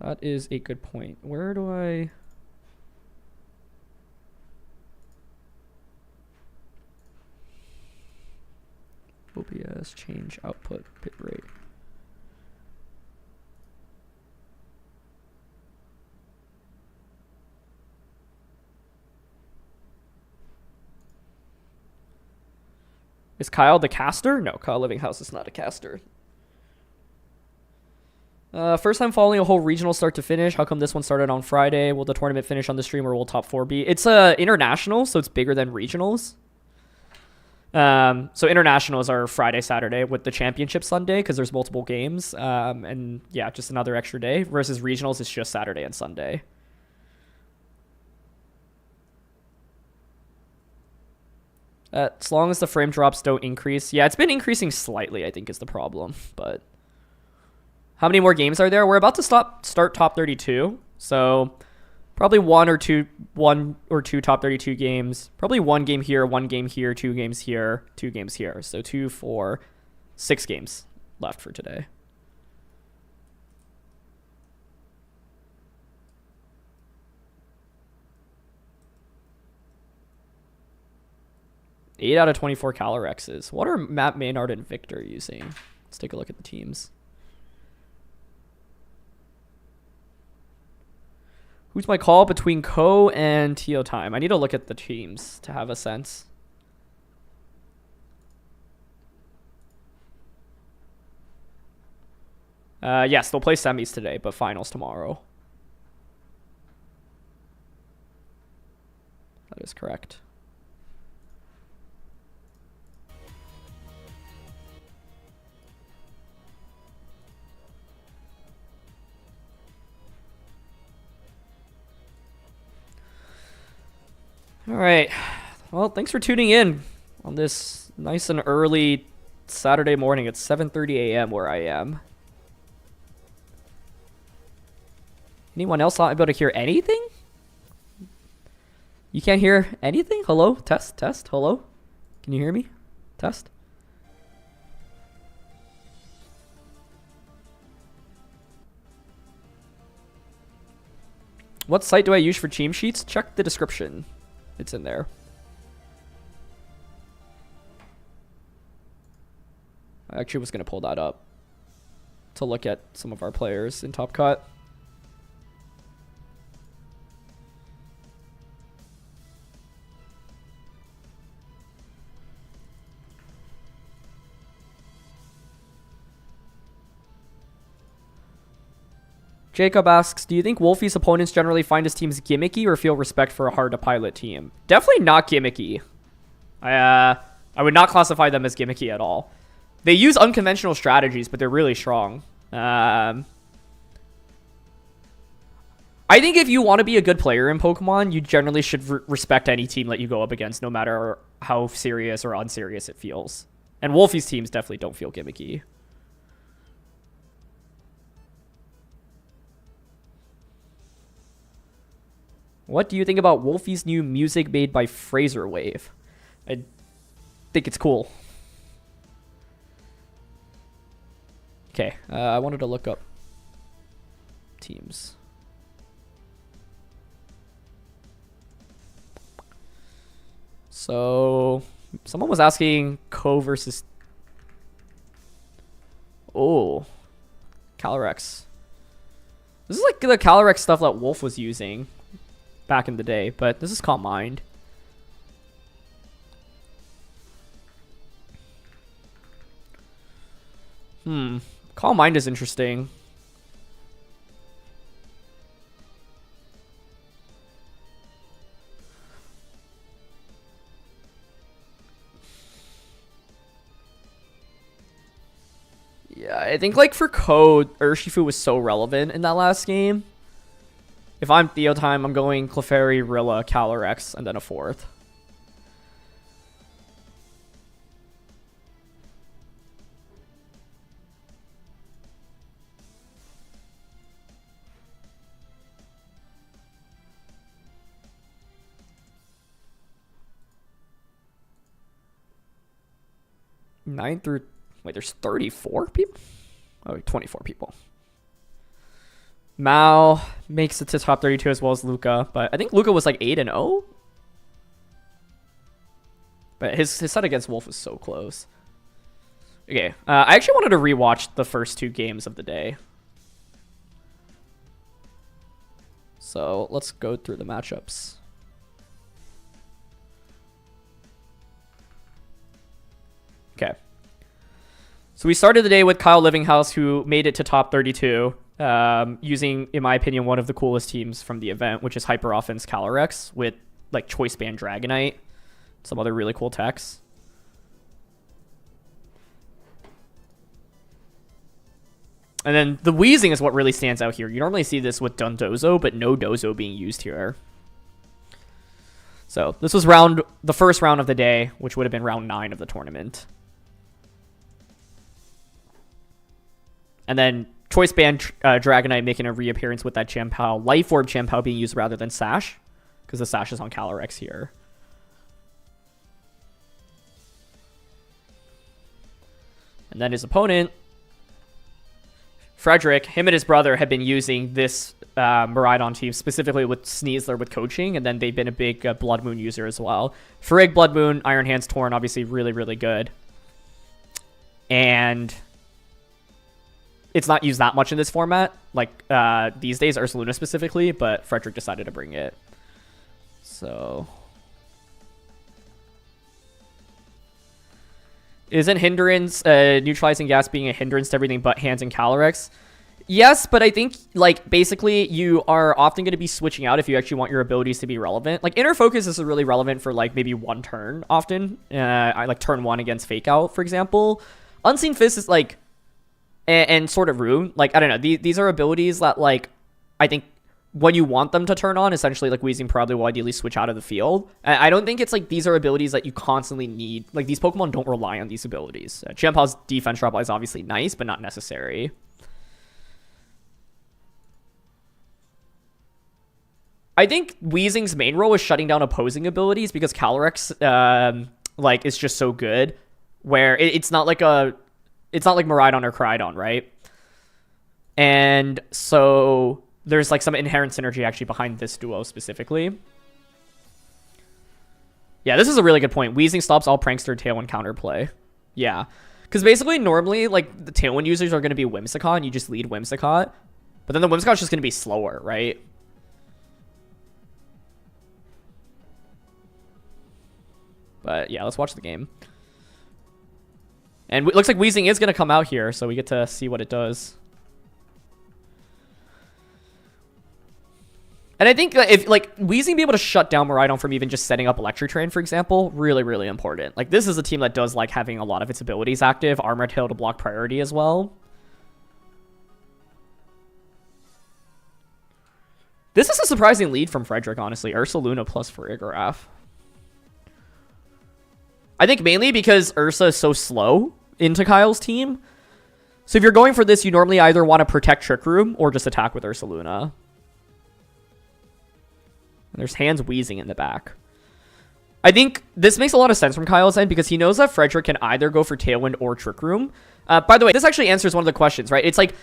[SPEAKER 1] That is a good point. Where do I... OBS change output bitrate. Is Kyle the caster? No, Kyle Livinghouse is not a caster. First time following a whole regional start to finish. How come this one started on Friday? Will the tournament finish on the stream or will top 4 be? It's international, so it's bigger than regionals. So internationals are Friday, Saturday with the championship Sunday because there's multiple games. And yeah, just another extra day versus regionals is just Saturday and Sunday. As long as the frame drops don't increase. Yeah, it's been increasing slightly, I think, is the problem. But how many more games are there? We're about to start top 32. So probably one or two top 32 games. Probably one game here, one game here, 2 games here, 2 games here. So 2, 4, 6 games left for today. Eight out of 24 Calorexes. What are Matt Maynard and Victor using? Let's take a look at the teams. Who's my call between Co and Teo Time? I need to look at the teams to have a sense. Yes, they'll play semis today, but finals tomorrow. That is correct. All right. Well, thanks for tuning in on this nice and early Saturday morning. It's 7:30 a.m. where I am. Anyone else not able to hear anything? You can't hear anything? Hello? Test, test, hello? Can you hear me? Test? What site do I use for team sheets? Check the description. It's in there. I actually was going to pull that up to look at some of our players in Top Cut. Jacob asks, do you think Wolfie's opponents generally find his teams gimmicky or feel respect for a hard-to-pilot team? Definitely not gimmicky. I would not classify them as gimmicky at all. They use unconventional strategies, but they're really strong. I think if you want to be a good player in Pokemon, you generally should respect any team that you go up against, no matter how serious or unserious it feels. And Wolfie's teams definitely don't feel gimmicky. What do you think about Wolfie's new music made by Fraser Wave? I think it's cool. Okay, I wanted to look up teams. So, someone was asking Co versus... Oh, Calyrex. This is like the Calyrex stuff that Wolf was using back in the day, but this is Calm Mind. Calm Mind is interesting. Yeah, I think like for Code, Urshifu was so relevant in that last game. If I'm Theo Time, I'm going Clefairy, Rilla, Calyrex, and then a fourth. Wait, there's 34 people? Oh, 24 people. Mao makes it to top 32 as well as Luca, but I think Luca was like 8-0. But his set against Wolf was so close. Okay, I actually wanted to rewatch the first 2 games of the day. So let's go through the matchups. Okay. So we started the day with Kyle Livinghouse, who made it to top 32, using, in my opinion, one of the coolest teams from the event, which is Hyper Offense Calyrex with like Choice Band Dragonite, some other really cool techs. And then the wheezing is what really stands out here. You normally see this with Dondozo, but no Dozo being used here. So this was the first round of the day, which would have been round 9 of the tournament. And then Choice Band Dragonite making a reappearance with that Chien-Pao. Life Orb Chien-Pao being used rather than Sash, because the Sash is on Calyrex here. And then his opponent, Frederick, him and his brother have been using this Miraidon team, specifically with Sneasler with coaching, and then they've been a big Blood Moon user as well. Frigg, Blood Moon, Iron Hands, Torn, obviously really, really good. And it's not used that much in this format, like these days, Ursaluna specifically, but Frederick decided to bring it. So... Isn't hindrance, neutralizing gas being a hindrance to everything but hands and Calyrex? Yes, but I think, like, basically you are often going to be switching out if you actually want your abilities to be relevant. Like, Inner Focus is really relevant for, like, maybe one turn often. I like turn 1 against Fake Out, for example. Unseen Fist is, like, and Sword of Rune. Like, I don't know. These are abilities that, like, I think when you want them to turn on, essentially, like, Weezing probably will ideally switch out of the field. I don't think it's, like, these are abilities that you constantly need. Like, these Pokemon don't rely on these abilities. Chien-Pao's defense drop is obviously nice, but not necessary. I think Weezing's main role is shutting down opposing abilities because Calyrex, like, is just so good, where it's not like Miraidon or Crydon, right? And so there's, like, some inherent synergy actually behind this duo specifically. Yeah, this is a really good point. Weezing stops all Prankster Tailwind counterplay. Yeah. Because basically, normally, like, the Tailwind users are going to be Whimsicott, and you just lead Whimsicott. But then the Whimsicott's just going to be slower, right? But yeah, let's watch the game. And it looks like Weezing is going to come out here, so we get to see what it does. And I think that if, like, Weezing be able to shut down Miraidon from even just setting up Electric Train, for example, really, really important. Like, this is a team that does like having a lot of its abilities active. Armor Tail to block priority as well. This is a surprising lead from Frederick, honestly. Ursaluna plus Farigiraf. I think mainly because Ursa is so slow into Kyle's team. So if you're going for this, you normally either want to protect Trick Room or just attack with Ursaluna. And there's Hands Weezing in the back. I think this makes a lot of sense from Kyle's end because he knows that Frederick can either go for Tailwind or Trick Room. By the way, this actually answers one of the questions, right? It's like,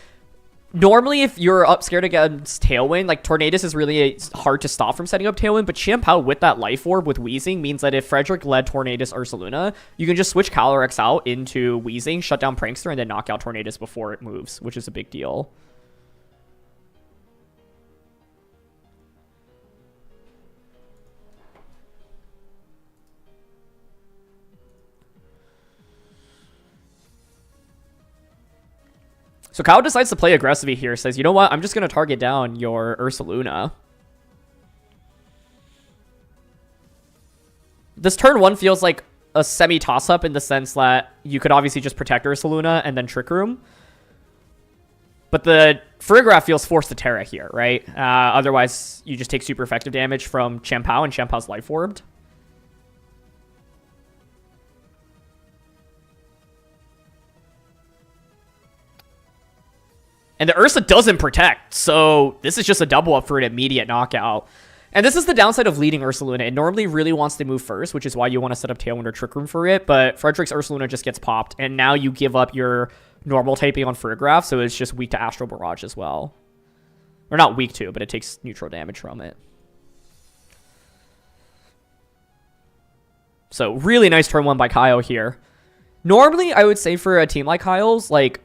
[SPEAKER 1] normally if you're up scared against Tailwind, like Tornadus is really hard to stop from setting up Tailwind, but Chien-Pao with that Life Orb with Weezing means that if Frederick led Tornadus Ursaluna, you can just switch Calyrex out into Weezing, shut down Prankster, and then knock out Tornadus before it moves, which is a big deal. So Kyle decides to play aggressively here, says, you know what, I'm just going to target down your Ursaluna. This turn 1 feels like a semi-toss-up in the sense that you could obviously just protect Ursaluna and then Trick Room. But the Farigiraf feels forced to Terra here, right? Otherwise, you just take super effective damage from Chien-Pao, and Chien-Pao's Life Orbed. And the Ursa doesn't protect, so this is just a double up for an immediate knockout. And this is the downside of leading Ursaluna. It normally really wants to move first, which is why you want to set up Tailwind or Trick Room for it, but Frederick's Ursaluna just gets popped, and now you give up your normal typing on Farigiraf, so it's just weak to Astral Barrage as well. Or not weak to, but it takes neutral damage from it. So really nice turn 1 by Kyle here. Normally, I would say for a team like Kyle's, like,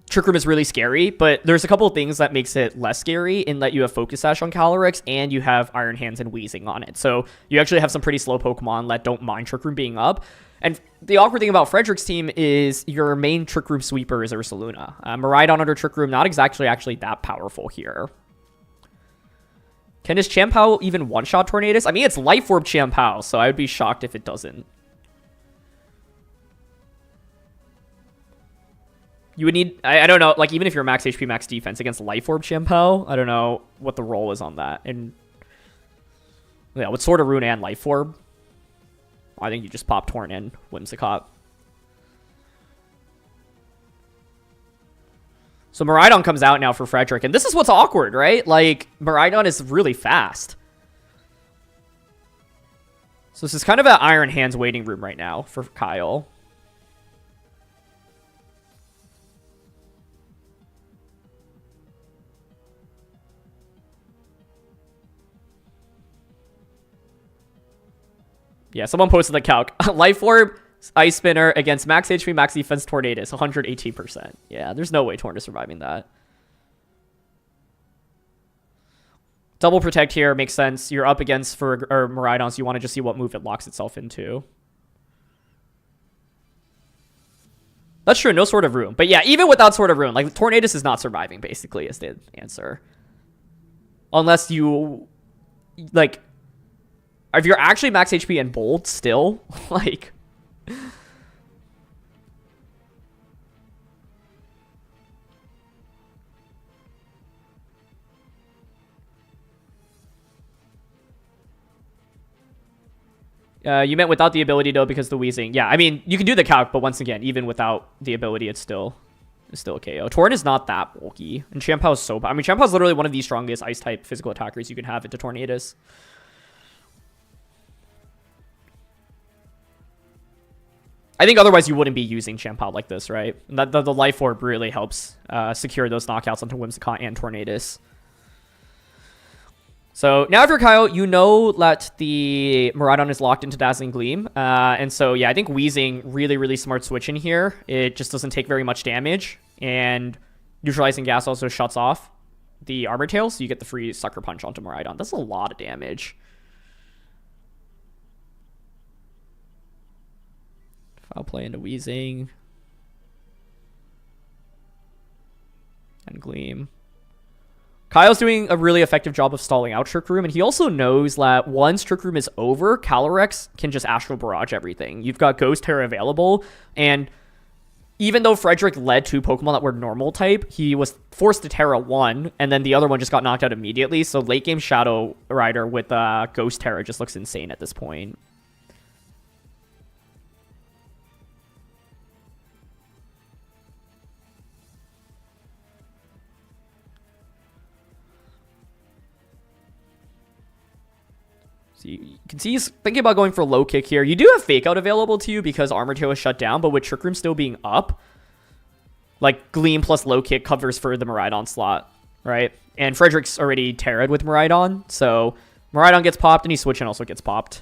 [SPEAKER 1] Trick Room is really scary, but there's a couple of things that makes it less scary in that you have Focus Sash on Calyrex and you have Iron Hands and Weezing on it. So you actually have some pretty slow Pokemon that don't mind Trick Room being up. And the awkward thing about Frederick's team is your main Trick Room sweeper is Ursaluna. Miraidon under Trick Room, not exactly actually that powerful here. Can his Chien-Pao even one-shot Tornadus? I mean, it's Life Orb Chien-Pao, so I would be shocked if it doesn't. You would need, I don't know, like even if you're max HP, max defense against Life Orb Chien-Pao, I don't know what the role is on that. And yeah, with Sword of Rune and Life Orb, I think you just pop Torn in Whimsicott. So Miraidon comes out now for Frederick, and this is what's awkward, right? Like, Miraidon is really fast. So this is kind of an Iron Hands waiting room right now for Kyle. Yeah, someone posted the calc. Life Orb, Ice Spinner against max HP, max defense, Tornadus, 118%. Yeah, there's no way Torn is surviving that. Double Protect here makes sense. You're up against Miraidon, so you want to just see what move it locks itself into. That's true, no Sword of Rune. But yeah, even without Sword of Rune, like, Tornadus is not surviving, basically, is the answer. Unless you, like, if you're actually max HP and bold still, like... You meant without the ability though, because the wheezing. Yeah, I mean, you can do the calc, but once again, even without the ability, it's still a KO. Torn is not that bulky, and Chien-Pao is so... I mean, Chien-Pao is literally one of the strongest ice-type physical attackers you can have into Tornadus. I think otherwise you wouldn't be using Chien-Pao like this, right? And the Life Orb really helps secure those knockouts onto Whimsicott and Tornadus. So now if you're Kyle, you know that the Miraidon is locked into Dazzling Gleam. And so, yeah, I think Wheezing, really, really smart switch in here. It just doesn't take very much damage. And Neutralizing Gas also shuts off the Armor Tail, so you get the free Sucker Punch onto Miraidon. That's a lot of damage. Foul play into Wheezing. And Gleam. Kyle's doing a really effective job of stalling out Trick Room, and he also knows that once Trick Room is over, Calyrex can just Astral Barrage everything. You've got Ghost Terra available, and even though Frederick led 2 Pokemon that were normal type, he was forced to Terra 1, and then the other one just got knocked out immediately, so late game Shadow Rider with Ghost Terra just looks insane at this point. So you can see he's thinking about going for low kick here. You do have Fake Out available to you because Armor Tail is shut down, but with Trick Room still being up, like Gleam plus low kick covers for the Miraidon slot, right? And Frederick's already Terra'd with Miraidon, so Miraidon gets popped and he's switching also gets popped.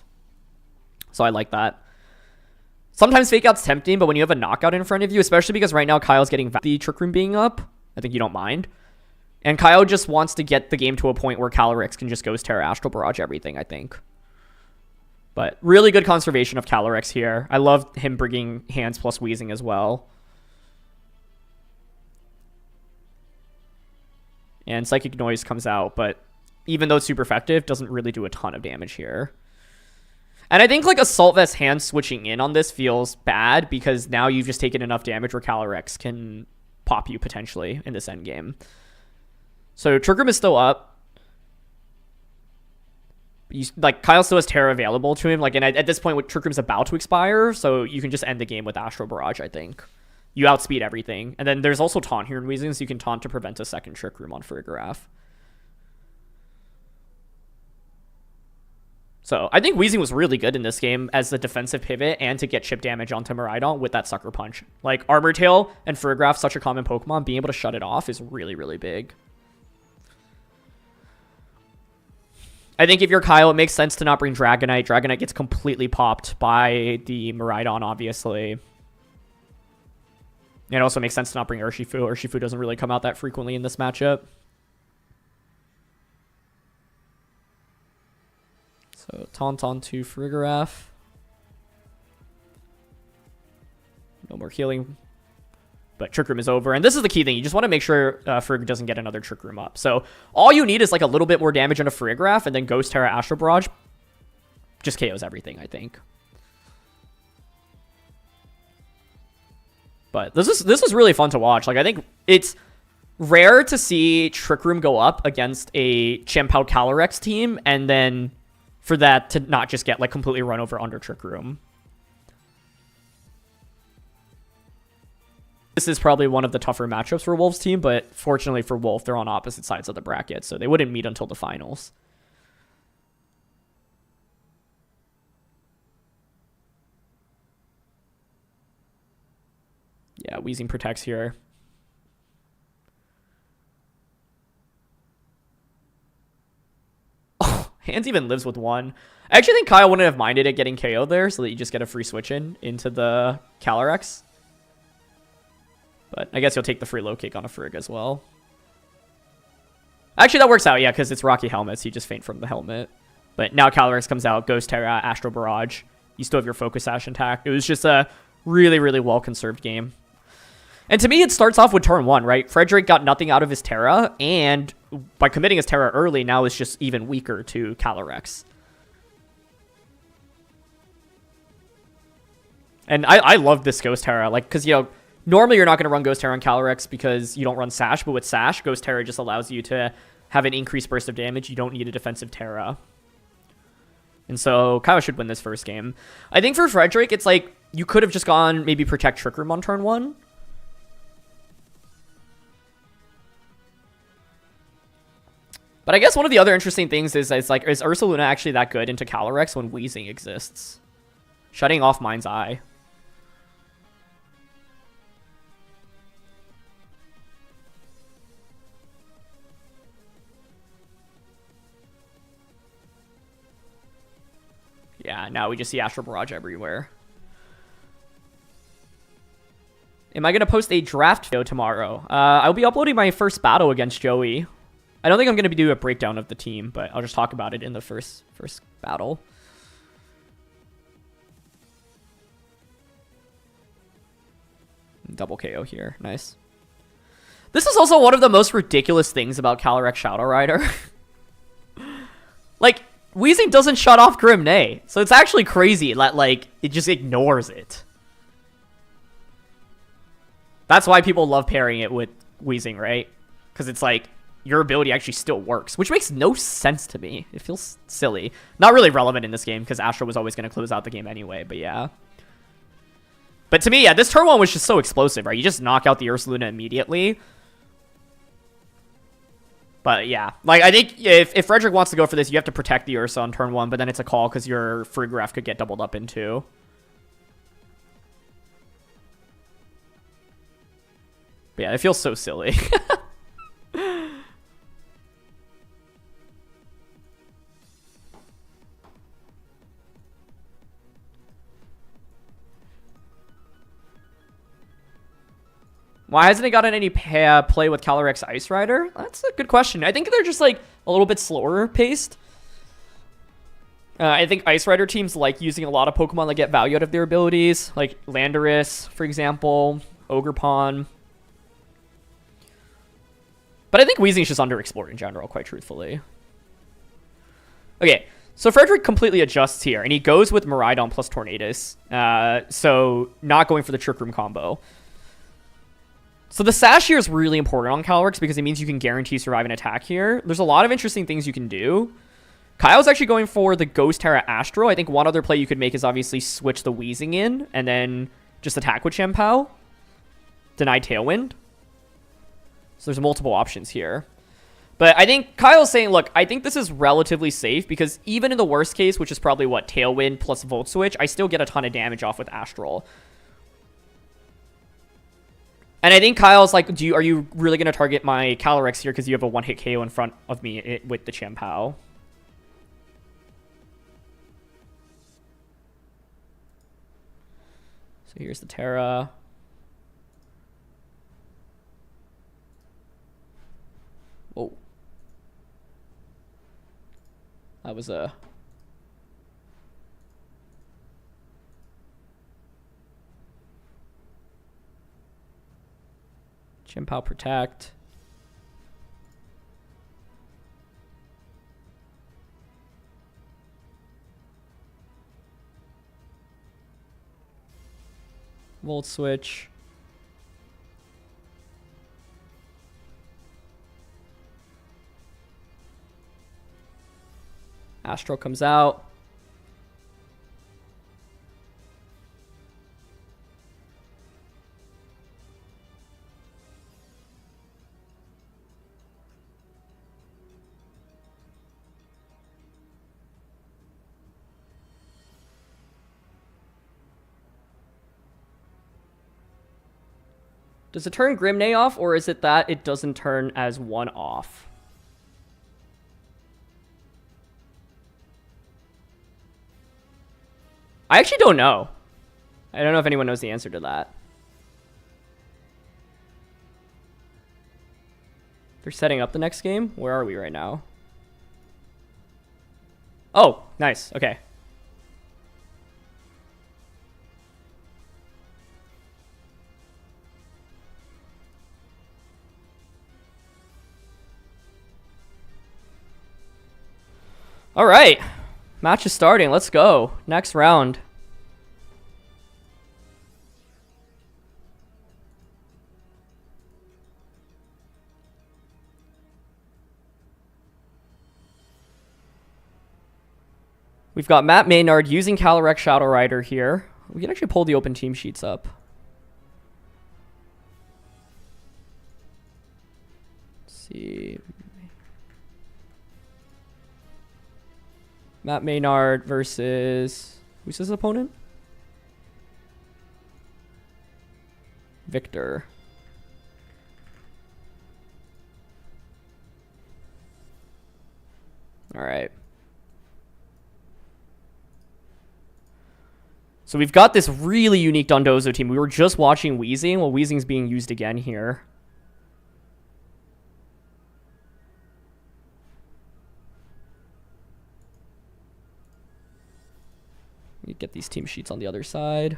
[SPEAKER 1] So I like that. Sometimes Fake Out's tempting, but when you have a knockout in front of you, especially because right now Kyle's getting the Trick Room being up, I think you don't mind. And Kyle just wants to get the game to a point where Calyrex can just Ghost Terra, Astral Barrage everything, I think. But really good conservation of Calyrex here. I love him bringing Hands plus Wheezing as well. And Psychic Noise comes out, but even though it's super effective, doesn't really do a ton of damage here. And I think like Assault Vest Hand switching in on this feels bad because now you've just taken enough damage where Calyrex can pop you potentially in this endgame. So Trick Room is still up. Like Kyle still has Terra available to him. Like, and at this point, Trick Room's about to expire, so you can just end the game with Astral Barrage. I think you outspeed everything, and then there's also Taunt here in Wheezing, so you can taunt to prevent a second Trick Room on Farigiraf. So I think Wheezing was really good in this game as a defensive pivot and to get chip damage onto Miraidon with that Sucker Punch. Like Armor Tail and Farigiraf, such a common Pokemon, being able to shut it off is really, really big. I think if you're Kyle, it makes sense to not bring Dragonite. Dragonite gets completely popped by the Miraidon, obviously. It also makes sense to not bring Urshifu. Urshifu doesn't really come out that frequently in this matchup. So, Taunt on to Farigiraf. No more healing. But Trick Room is over. And this is the key thing. You just want to make sure Frigg doesn't get another Trick Room up. So all you need is like a little bit more damage on a Farigiraf, and then Ghost Terra Astral Barrage just KOs everything, I think. But this is really fun to watch. Like, I think it's rare to see Trick Room go up against a Chien-Pao Calyrex team, and then for that to not just get like completely run over under Trick Room. This is probably one of the tougher matchups for Wolf's team, but fortunately for Wolf, they're on opposite sides of the bracket, so they wouldn't meet until the finals. Yeah, Weezing protects here. Oh, Hands even lives with one. I actually think Kyle wouldn't have minded it getting KO there, so that you just get a free switch in into the Calyrex. But I guess you'll take the free low kick on a Frigg as well. Actually, that works out, yeah, because it's Rocky Helmet, so you just faint from the helmet. But now Calyrex comes out, Ghost Terra, Astral Barrage. You still have your Focus Sash intact. It was just a really, really well-conserved game. And to me, it starts off with turn 1, right? Frederick got nothing out of his Terra, and by committing his Terra early, now it's just even weaker to Calyrex. And I love this Ghost Terra, like, because, you know, normally you're not going to run Ghost Terra on Calyrex because you don't run Sash, but with Sash, Ghost Terra just allows you to have an increased burst of damage. You don't need a defensive Terra. And so Kyle should win this first game. I think for Frederick, it's like you could have just gone maybe Protect Trick Room on turn 1. But I guess one of the other interesting things is like, is Ursaluna actually that good into Calyrex when Weezing exists? Shutting off Mind's Eye. Yeah, now we just see Astral Barrage everywhere. Am I going to post a draft video tomorrow? I'll be uploading my first battle against Joey. I don't think I'm going to do a breakdown of the team, but I'll just talk about it in the first battle. Double KO here. Nice. This is also one of the most ridiculous things about Calyrex Shadow Rider. Like, Weezing doesn't shut off Grim Nay, so it's actually crazy that, like, it just ignores it. That's why people love pairing it with Weezing, right? Because it's like, your ability actually still works, which makes no sense to me. It feels silly. Not really relevant in this game, because Astro was always going to close out the game anyway, but yeah. But to me, yeah, this turn 1 was just so explosive, right? You just knock out the Ursaluna immediately. But yeah, like, I think if Frederick wants to go for this, you have to protect the Ursa on turn 1, but then it's a call because your Frigraph could get doubled up in 2. But yeah, it feels so silly. Why hasn't it gotten any play with Calyrex Ice Rider? That's a good question. I think they're just like a little bit slower paced. I think Ice Rider teams like using a lot of Pokemon that get value out of their abilities, like Landorus, for example, Ogerpon. But I think Weezing's just underexplored in general, quite truthfully. Okay, so Frederick completely adjusts here, and he goes with Miraidon plus Tornadus. So not going for the Trick Room combo. So the Sash here is really important on Calyrex because it means you can guarantee survive an attack here. There's a lot of interesting things you can do. Kyle's actually going for the Ghost Terra Astro. I think one other play you could make is obviously switch the Weezing in and then just attack with Chien-Pao. Deny Tailwind. So there's multiple options here. But I think Kyle's saying, look, I think this is relatively safe because even in the worst case, which is probably what, Tailwind plus Volt Switch, I still get a ton of damage off with Astral. And I think Kyle's like, are you really going to target my Calyrex here because you have a one-hit KO in front of me with the Chien-Pao? So here's the Terra. Whoa. That was a... Chien-Pao Protect. Volt Switch. Astro comes out. Does it turn Grimnay off, or is it that it doesn't turn as one off? I actually don't know. I don't know if anyone knows the answer to that. They're setting up the next game? Where are we right now? Oh, nice. Okay. All right. Match is starting. Let's go. Next round. We've got Matt Maynard using Calyrex Shadow Rider here. We can actually pull the open team sheets up. Let's see. Matt Maynard versus... Who's his opponent? Victor. All right. So we've got this really unique Dondozo team. We were just watching Weezing. Well, Weezing's being used again here. You get these team sheets on the other side.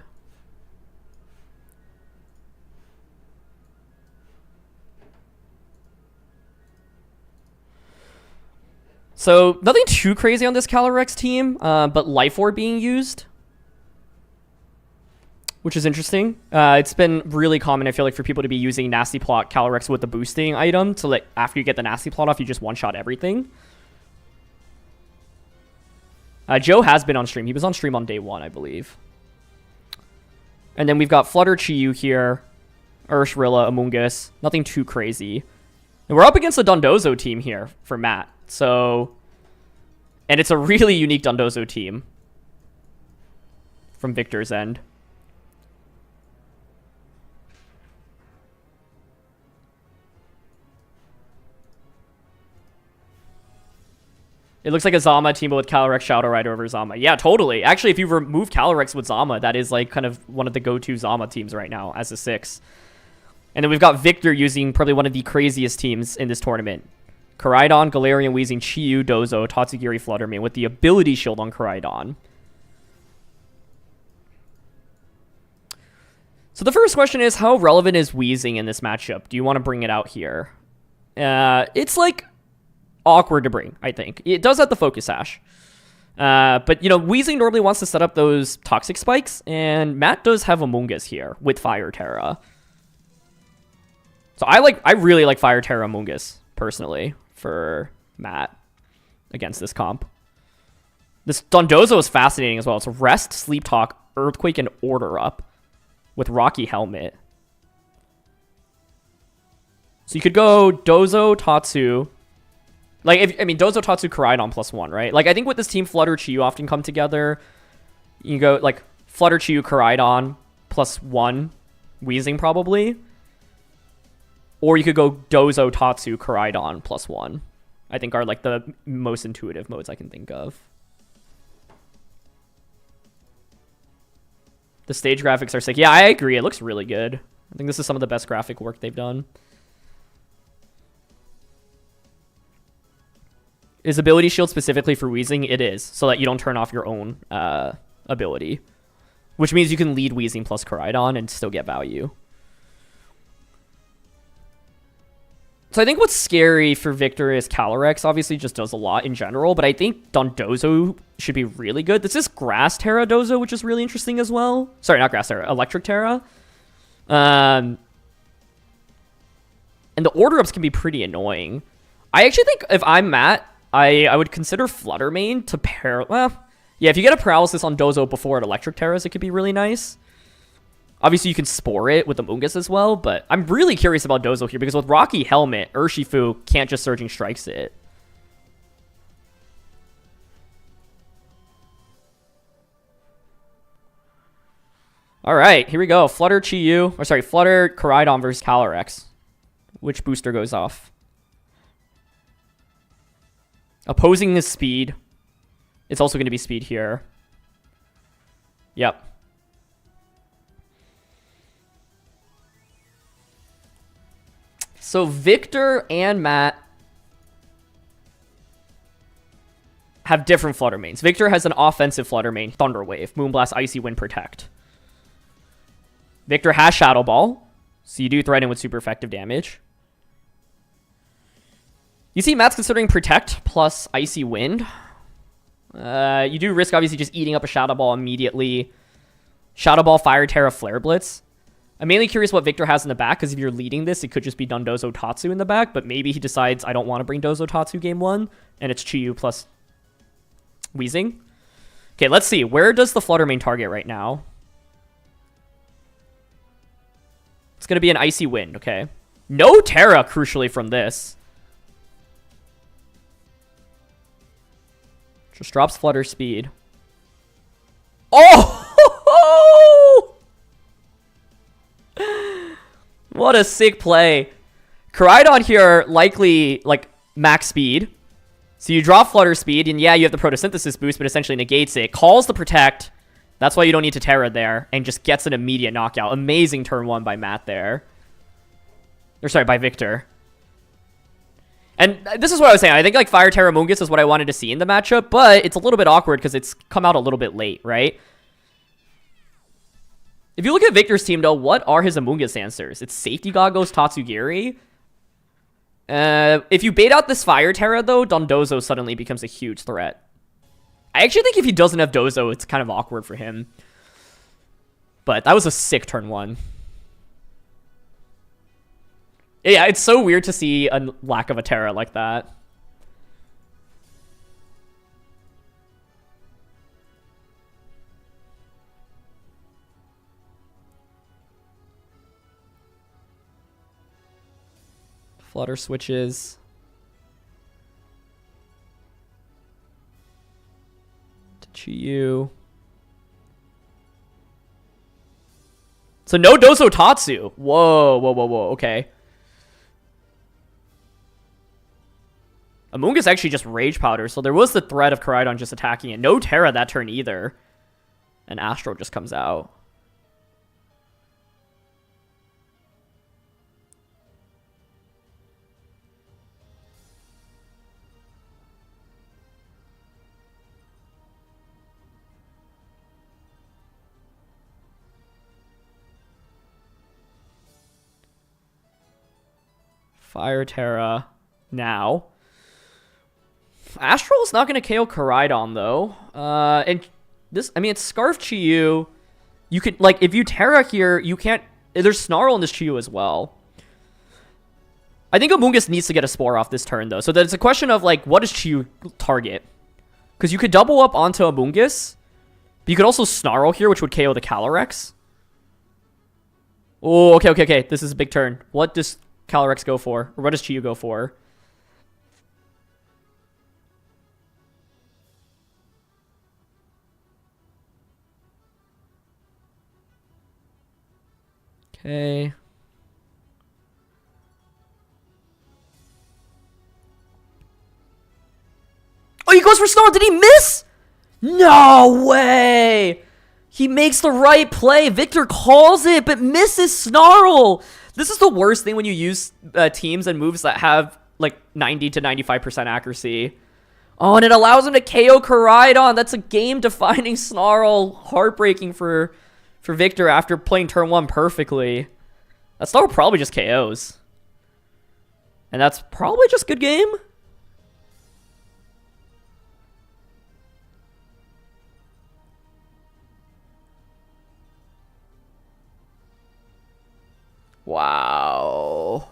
[SPEAKER 1] So nothing too crazy on this Calyrex team, but Life Orb being used, which is interesting. It's been really common, I feel like, for people to be using Nasty Plot Calyrex with the boosting item to, like, after you get the Nasty Plot off, you just one-shot everything. Joe has been on stream. He was on stream on day 1, I believe. And then we've got Flutter Chiyu here, Urshrilla, Amoonguss. Nothing too crazy. And we're up against the Dondozo team here for Matt. So, and it's a really unique Dondozo team from Victor's end. It looks like a Zama team with Calyrex Shadow Rider over Zama. Yeah, totally. Actually, if you remove Calyrex with Zama, that is like kind of one of the go-to Zama teams right now as a 6. And then we've got Victor using probably one of the craziest teams in this tournament. Koraidon, Galarian, Weezing, Chiyu, Dozo, Tatsugiri, Fluttermane with the ability shield on Koraidon. So the first question is, how relevant is Weezing in this matchup? Do you want to bring it out here? It's like awkward to bring, I think. It does have the Focus Sash. But, you know, Weezing normally wants to set up those Toxic Spikes, and Matt does have Amoonguss here with Fire Terra. So I really like Fire Terra Amoonguss, personally, for Matt against this comp. This Dondozo is fascinating as well. It's Rest, Sleep Talk, Earthquake, and Order Up with Rocky Helmet. So you could go Dozo, Tatsu. Like, I mean, Dozo, Tatsu, Koraidon +1, right? Like, I think with this team, Flutter, Chiyu often come together. You can go, like, Flutter, Chiyu, Koraidon +1, Weezing probably. Or you could go Dozo, Tatsu, Koraidon +1. I think are, like, the most intuitive modes I can think of. The stage graphics are sick. Yeah, I agree. It looks really good. I think this is some of the best graphic work they've done. Is ability shield specifically for Weezing? It is, so that you don't turn off your own ability. Which means you can lead Weezing plus Koraidon and still get value. So I think what's scary for Victor is Calyrex obviously just does a lot in general, but I think Dondozo should be really good. This is Grass Terra Dozo, which is really interesting as well. Sorry, not Grass Terra, Electric Terra. And the order ups can be pretty annoying. I actually think if I'm Matt, I would consider Flutter Mane to pair... Well, yeah, if you get a Paralysis on Dozo before it Electric Terras, it could be really nice. Obviously, you can Spore it with the Mungus as well, but I'm really curious about Dozo here, because with Rocky Helmet, Urshifu can't just Surging Strikes it. Alright, here we go. Flutter Chi-Yu, or sorry, Flutter Koraidon versus Calyrex. Which booster goes off? Opposing is speed. It's also going to be speed here. Yep. So Victor and Matt have different Flutter Manes. Victor has an offensive Flutter Mane, Thunder Wave, Moonblast, Icy Wind, Protect. Victor has Shadow Ball, so you do threaten with super effective damage. You see Matt's considering Protect plus Icy Wind. You do risk obviously just eating up a Shadow Ball immediately. Shadow Ball, Fire Terra, Flare Blitz. I'm mainly curious what Victor has in the back, because if you're leading this, it could just be Dondozo Tatsu in the back, but maybe he decides I don't want to bring Dozo Tatsu game 1, and it's Chi-Yu plus Weezing. Okay, let's see. Where does the Flutter Mane target right now? It's going to be an Icy Wind, okay. No Terra, crucially, from this. Just drops Flutter Speed. Oh! What a sick play. Koraidon here, likely, like, max speed. So you drop Flutter Speed, and yeah, you have the Photosynthesis boost, but essentially negates it. Calls the Protect. That's why you don't need to Terra there, and just gets an immediate knockout. Amazing turn 1 by Matt there. Or sorry, by Victor. And this is what I was saying. I think like Fire Terra Mungus is what I wanted to see in the matchup, but it's a little bit awkward because it's come out a little bit late, right? If you look at Victor's team, though, what are his Amoonguss answers? It's Safety Goggles, Tatsugiri. If you bait out this Fire Terra, though, Dondozo suddenly becomes a huge threat. I actually think if he doesn't have Dozo, it's kind of awkward for him. But that was a sick turn 1. Yeah, it's so weird to see a lack of a Terra like that. Flutter switches. To Chi-Yu. So no Dozo Tatsu. Whoa, whoa, whoa, whoa. Okay. Amoonguss actually just Rage Powder, so there was the threat of Koraidon just attacking it. No Terra that turn either. And Astro just comes out. Fire Terra now. Astral is not going to KO Koraidon, though. And this, I mean, it's Scarf Chi-Yu. You could, like, if you Terra here, you can't... There's Snarl in this Chi-Yu as well. I think Amoonguss needs to get a Spore off this turn, though. So it's a question of, like, what does Chi-Yu target? Because you could double up onto Amoonguss, but you could also Snarl here, which would KO the Calyrex. Oh, okay, okay, okay. This is a big turn. What does Calyrex go for? Or what does Chi-Yu go for? Okay. Oh, he goes for Snarl. Did he miss? No way. He makes the right play. Victor calls it, but misses Snarl. This is the worst thing when you use teams and moves that have like 90 to 95% accuracy. Oh, and it allows him to KO Koraidon. That's a game-defining Snarl. Heartbreaking for Victor after playing turn 1 perfectly. That Snarl probably just KOs. And that's probably just good game. Wow.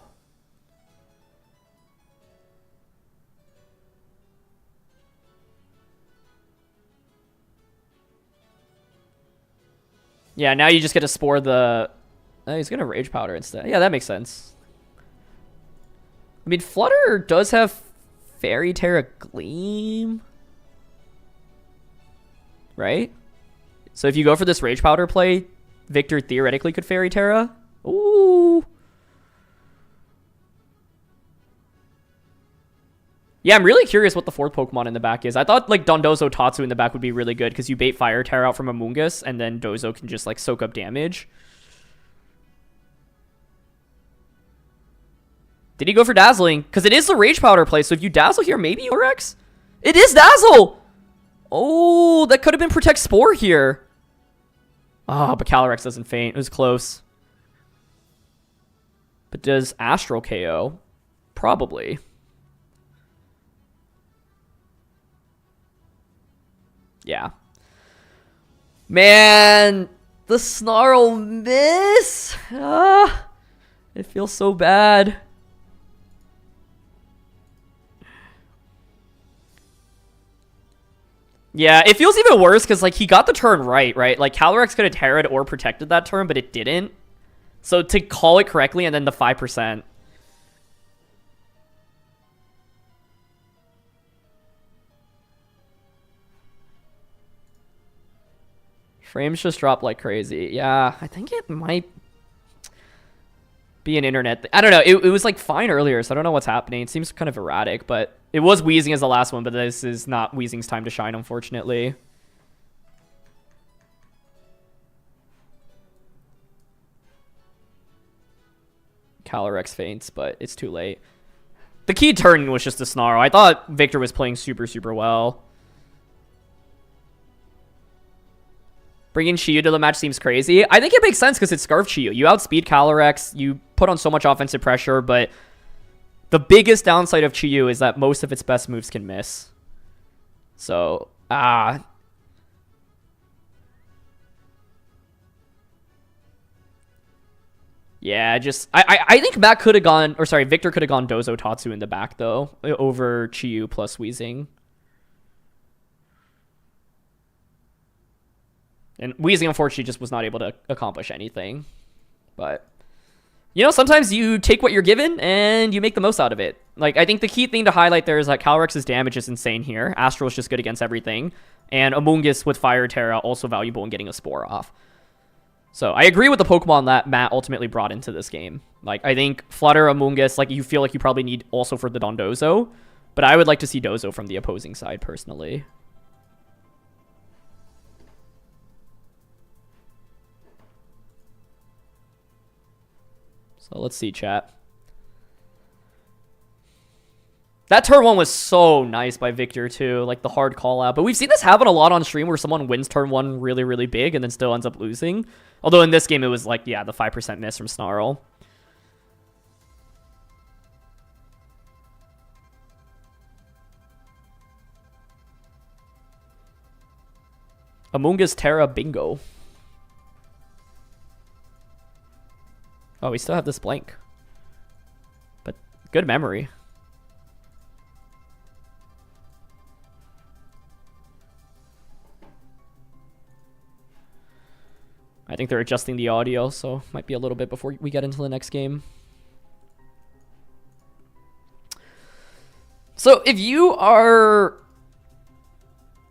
[SPEAKER 1] Yeah, now you just get to spore the... Oh, he's going to Rage Powder instead. Yeah, that makes sense. I mean, Flutter does have Fairy Terra Gleam. Right? So if you go for this Rage Powder play, Victor theoretically could Fairy Terra. Ooh. Yeah, I'm really curious what the fourth Pokemon in the back is. I thought like Dondozo Tatsu in the back would be really good because you bait Fire Terra out from Amoonguss and then Dozo can just like soak up damage. Did he go for Dazzling? Because it is the Rage Powder play, so if you Dazzle here, maybe Calyrex? It is Dazzle! Oh, that could have been Protect Spore here. Oh, but Calyrex doesn't faint. It was close. But does Astral KO? Probably. Yeah. Man, the Snarl miss. Ah, it feels so bad. Yeah, it feels even worse because like he got the turn right? Like Calyrex could have Terra'd or protected that turn, but it didn't. So to call it correctly and then the 5%. Frames just dropped like crazy. Yeah, I think it might be an internet I don't know. It was like fine earlier, so I don't know what's happening. It seems kind of erratic, but it was Weezing as the last one, but this is not Weezing's time to shine, unfortunately. Calyrex faints, but it's too late. The key turn was just a Snarl. I thought Victor was playing super, super well. Bringing Chiyu to the match seems crazy. I think it makes sense because it's Scarf Chiyu. You outspeed Calyrex, you put on so much offensive pressure, but the biggest downside of Chiyu is that most of its best moves can miss. So, yeah, just I think Matt could have gone, or sorry, Victor could have gone Dozo Tatsu in the back though, over Chiyu plus Weezing. And Weezing, unfortunately, just was not able to accomplish anything. But, you know, sometimes you take what you're given and you make the most out of it. Like, I think the key thing to highlight there is that Calyrex's damage is insane here. Astral is just good against everything. And Amoonguss with Fire Terra also valuable in getting a Spore off. So, I agree with the Pokemon that Matt ultimately brought into this game. Like, I think Flutter, Amoonguss, like, you feel like you probably need also for the Dondozo. But I would like to see Dozo from the opposing side, personally. So let's see, chat. That turn one was so nice by Victor, too. Like, the hard call out. But we've seen this happen a lot on stream where someone wins turn one really, really big and then still ends up losing. Although in this game, it was like, yeah, the 5% miss from Snarl. Amoonguss Terra bingo. Oh, we still have this blank. But good memory. I think they're adjusting the audio, so might be a little bit before we get into the next game. So if you are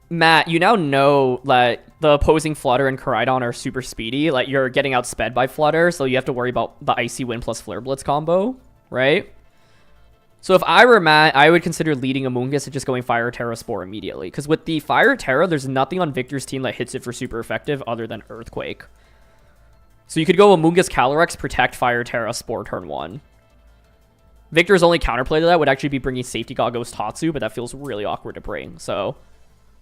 [SPEAKER 1] Matt, you now know that the opposing Flutter and Koraidon are super speedy. Like, you're getting outsped by Flutter, so you have to worry about the Icy Wind plus Flare Blitz combo, right? So if I were Matt, I would consider leading Amoonguss and just going Fire Terra Spore immediately. Because with the Fire Terra, there's nothing on Victor's team that hits it for super effective other than Earthquake. So you could go Amoonguss Calyrex, Protect, Fire Terra, Spore turn one. Victor's only counterplay to that would actually be bringing Safety Goggles Tatsu, but that feels really awkward to bring. So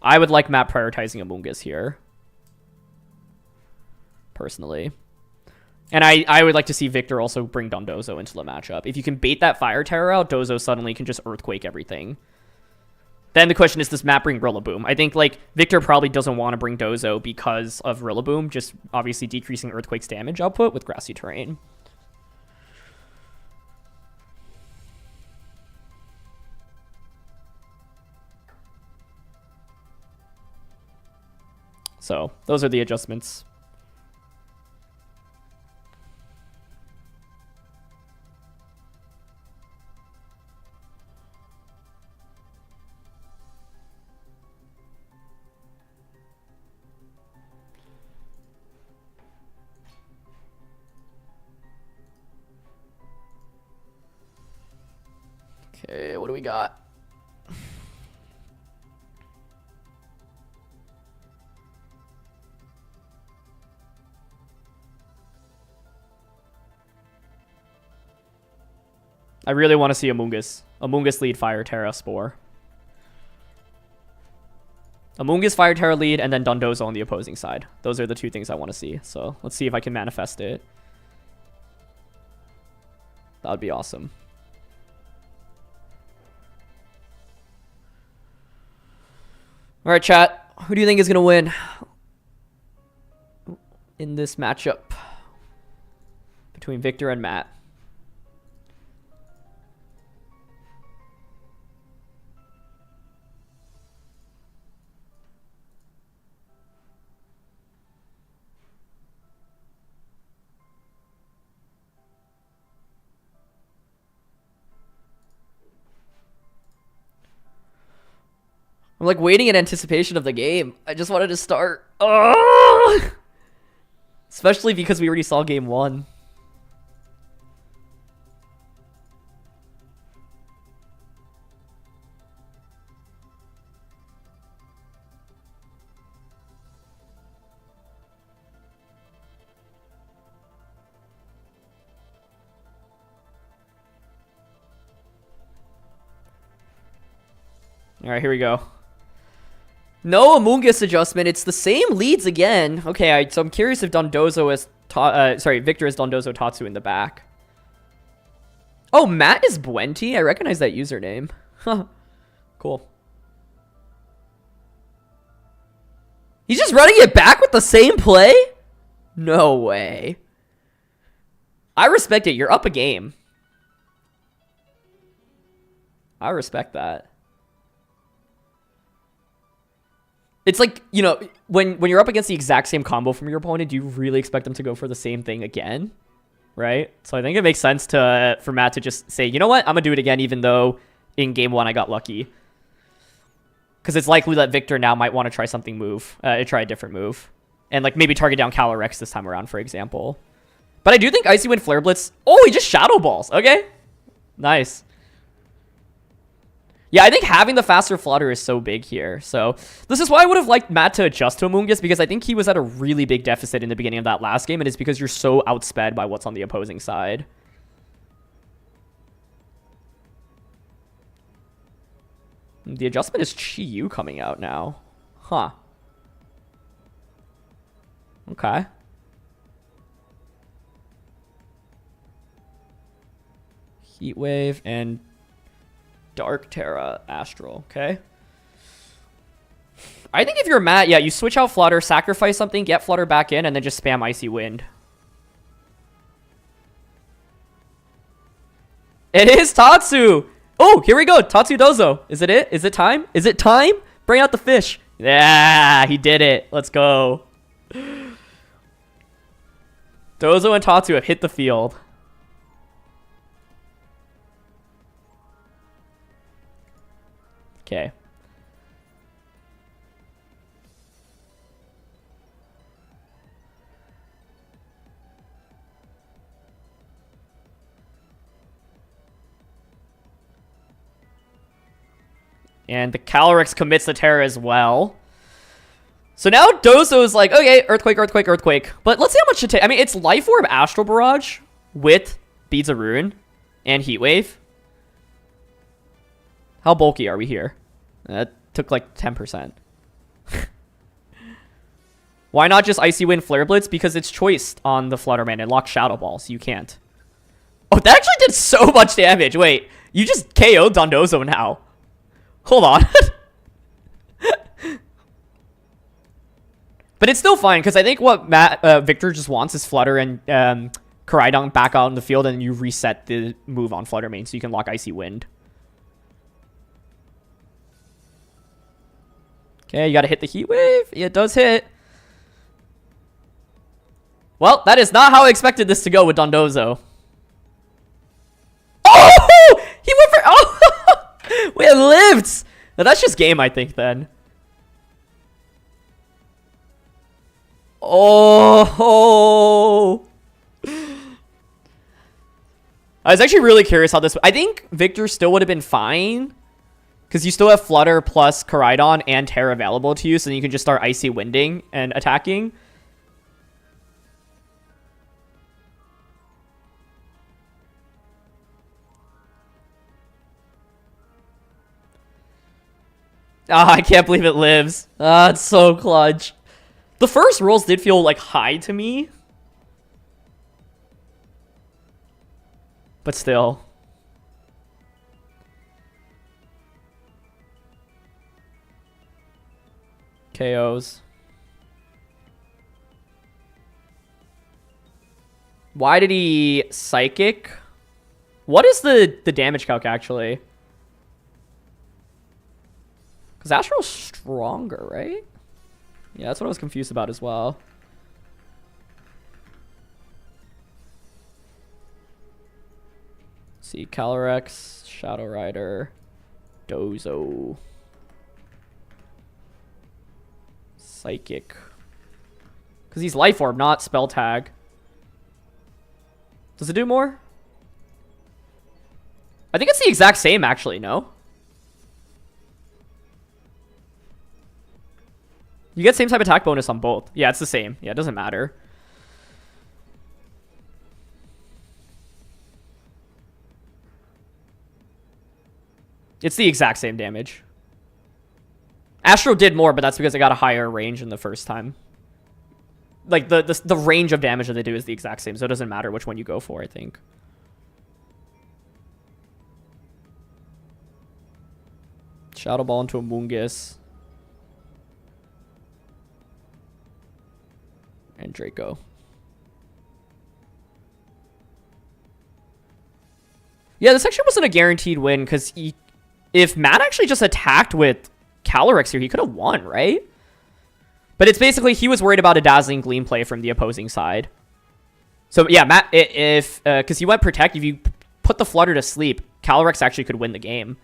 [SPEAKER 1] I would like Matt prioritizing Amoonguss here, personally. And I would like to see Victor also bring Dondozo into the matchup. If you can bait that Fire Terror out, Dozo suddenly can just Earthquake everything. Then the question is, does Matt bring Rillaboom? I think, like, Victor probably doesn't want to bring Dozo because of Rillaboom, just obviously decreasing Earthquake's damage output with grassy terrain. So, those are the adjustments. we got? I really want to see Amoongus. Amoongus lead, Fire, Terra, Spore. Amoongus, Fire, Terra lead, and then Dondozo on the opposing side. Those are the two things I want to see. So let's see if I can manifest it. That would be awesome. All right, chat. Who do you think is going to win in this matchup between Victor and Matt? I'm like waiting in anticipation of the game. I just wanted to start. Ugh! Especially because we already saw game 1. All right, here we go. No Amoongus adjustment. It's the same leads again. Okay, so I'm curious if Dondozo is... Victor is Dondozo Tatsu in the back. Oh, Matt is Buenti? I recognize that username. Huh. Cool. He's just running it back with the same play? No way. I respect it. You're up a game. I respect that. It's like, you know, when you're up against the exact same combo from your opponent, do you really expect them to go for the same thing again? Right? So I think it makes sense for Matt to just say, you know what? I'm going to do it again, even though in game 1 I got lucky. Because it's likely that Victor now might want to try something try a different move. And like maybe target down Calyrex this time around, for example. But I do think Icy Wind Flare Blitz... Oh, he just Shadow Balls. Okay. Nice. Yeah, I think having the faster flutter is so big here. So this is why I would have liked Matt to adjust to Amoongus, because I think he was at a really big deficit in the beginning of that last game, and it's because you're so outsped by what's on the opposing side. The adjustment is Chi-Yu coming out now. Huh. Okay. Heat Wave and... Dark Terra Astral, okay? I think if you're Matt, yeah, you switch out Flutter, sacrifice something, get Flutter back in, and then just spam Icy Wind. It is Tatsu! Oh, here we go, Tatsu Dozo. Is it it? Is it time? Is it time? Bring out the fish. Yeah, he did it. Let's go. Dozo and Tatsu have hit the field. Okay. And the Calyrex commits the Terra as well. So now Dozo's like, okay, Earthquake, Earthquake, Earthquake. But let's see how much it takes. I mean, it's Life Orb Astral Barrage with Beads of Ruin and Heat Wave. How bulky are we here? That took like 10%. Why not just Icy Wind Flare Blitz? Because it's choiced on the Flutterman and locks Shadow Ball, so you can't. Oh, that actually did so much damage. Wait, you just KO'd Dondozo now. Hold on. But it's still fine, because I think what Victor just wants is Flutter and Koraidon back out in the field, and you reset the move on Fluttermane so you can lock Icy Wind. Okay, you gotta hit the Heat Wave. It does hit. Well, that is not how I expected this to go with Dondozo. Oh! He went for... Oh! We had lived! Now, that's just game, I think, then. Oh! I was actually really curious how this... I think Victor still would have been fine. Because you still have Flutter plus Koraidon and Terra available to you. So then you can just start Icy Winding and attacking. Ah, I can't believe it lives. Ah, it's so clutch. The first rolls did feel like high to me. But still. KOs. Why did he Psychic? What is the damage calc actually? Because Astral's stronger, right? Yeah, that's what I was confused about as well. Let's see, Calyrex, Shadow Rider, Dozo. Psychic. Because he's Life Orb, not Spell Tag. Does it do more? I think it's the exact same, actually, no? You get same type attack bonus on both. Yeah, it's the same. Yeah, it doesn't matter. It's the exact same damage. Astro did more, but that's because it got a higher range in the first time. Like, the range of damage that they do is the exact same, so it doesn't matter which one you go for, I think. Shadow Ball into a Moongus. And Draco. Yeah, this actually wasn't a guaranteed win, because if Matt actually just attacked with Calyrex here, he could have won, right? But it's basically he was worried about a Dazzling Gleam play from the opposing side. So yeah, Matt, if because he went Protect, if you put the Flutter to sleep, Calyrex actually could win the game.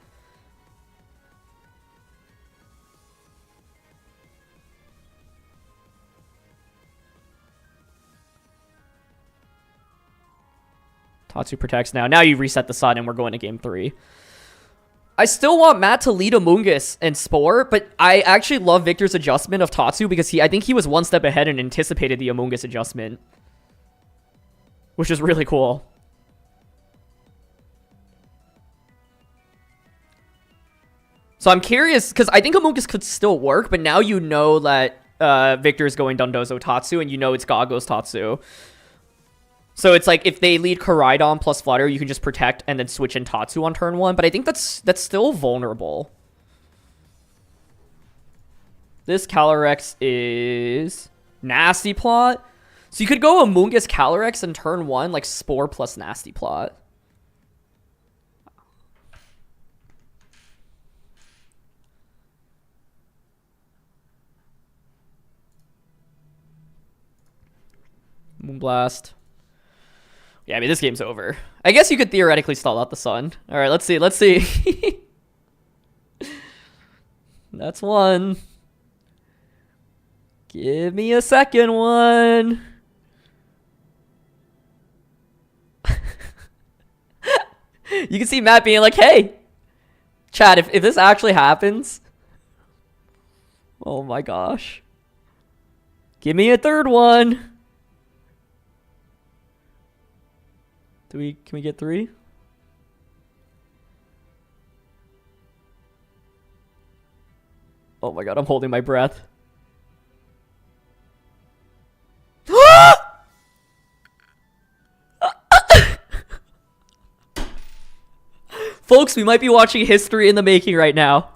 [SPEAKER 1] Tatsu protects now. Now you reset the sun and we're going to game 3. I still want Matt to lead Amoonguss and Spore, but I actually love Victor's adjustment of Tatsu because I think he was one step ahead and anticipated the Amoonguss adjustment. Which is really cool. So I'm curious, because I think Amoonguss could still work, but now you know that Victor is going Dondozo Tatsu, and you know it's Gagos Tatsu. So it's like if they lead Koraidon plus Flutter, you can just protect and then switch in Tatsu on turn 1. But I think that's still vulnerable. This Calyrex is Nasty Plot. So you could go Amoonguss Calyrex in turn 1, like Spore plus Nasty Plot. Moonblast. Yeah, I mean, this game's over. I guess you could theoretically stall out the sun. All right, let's see. Let's see. That's one. Give me a second one. You can see Matt being like, hey, Chad, if this actually happens. Oh my gosh. Give me a third one. Can we get 3? Oh my god, I'm holding my breath. Folks, we might be watching history in the making right now.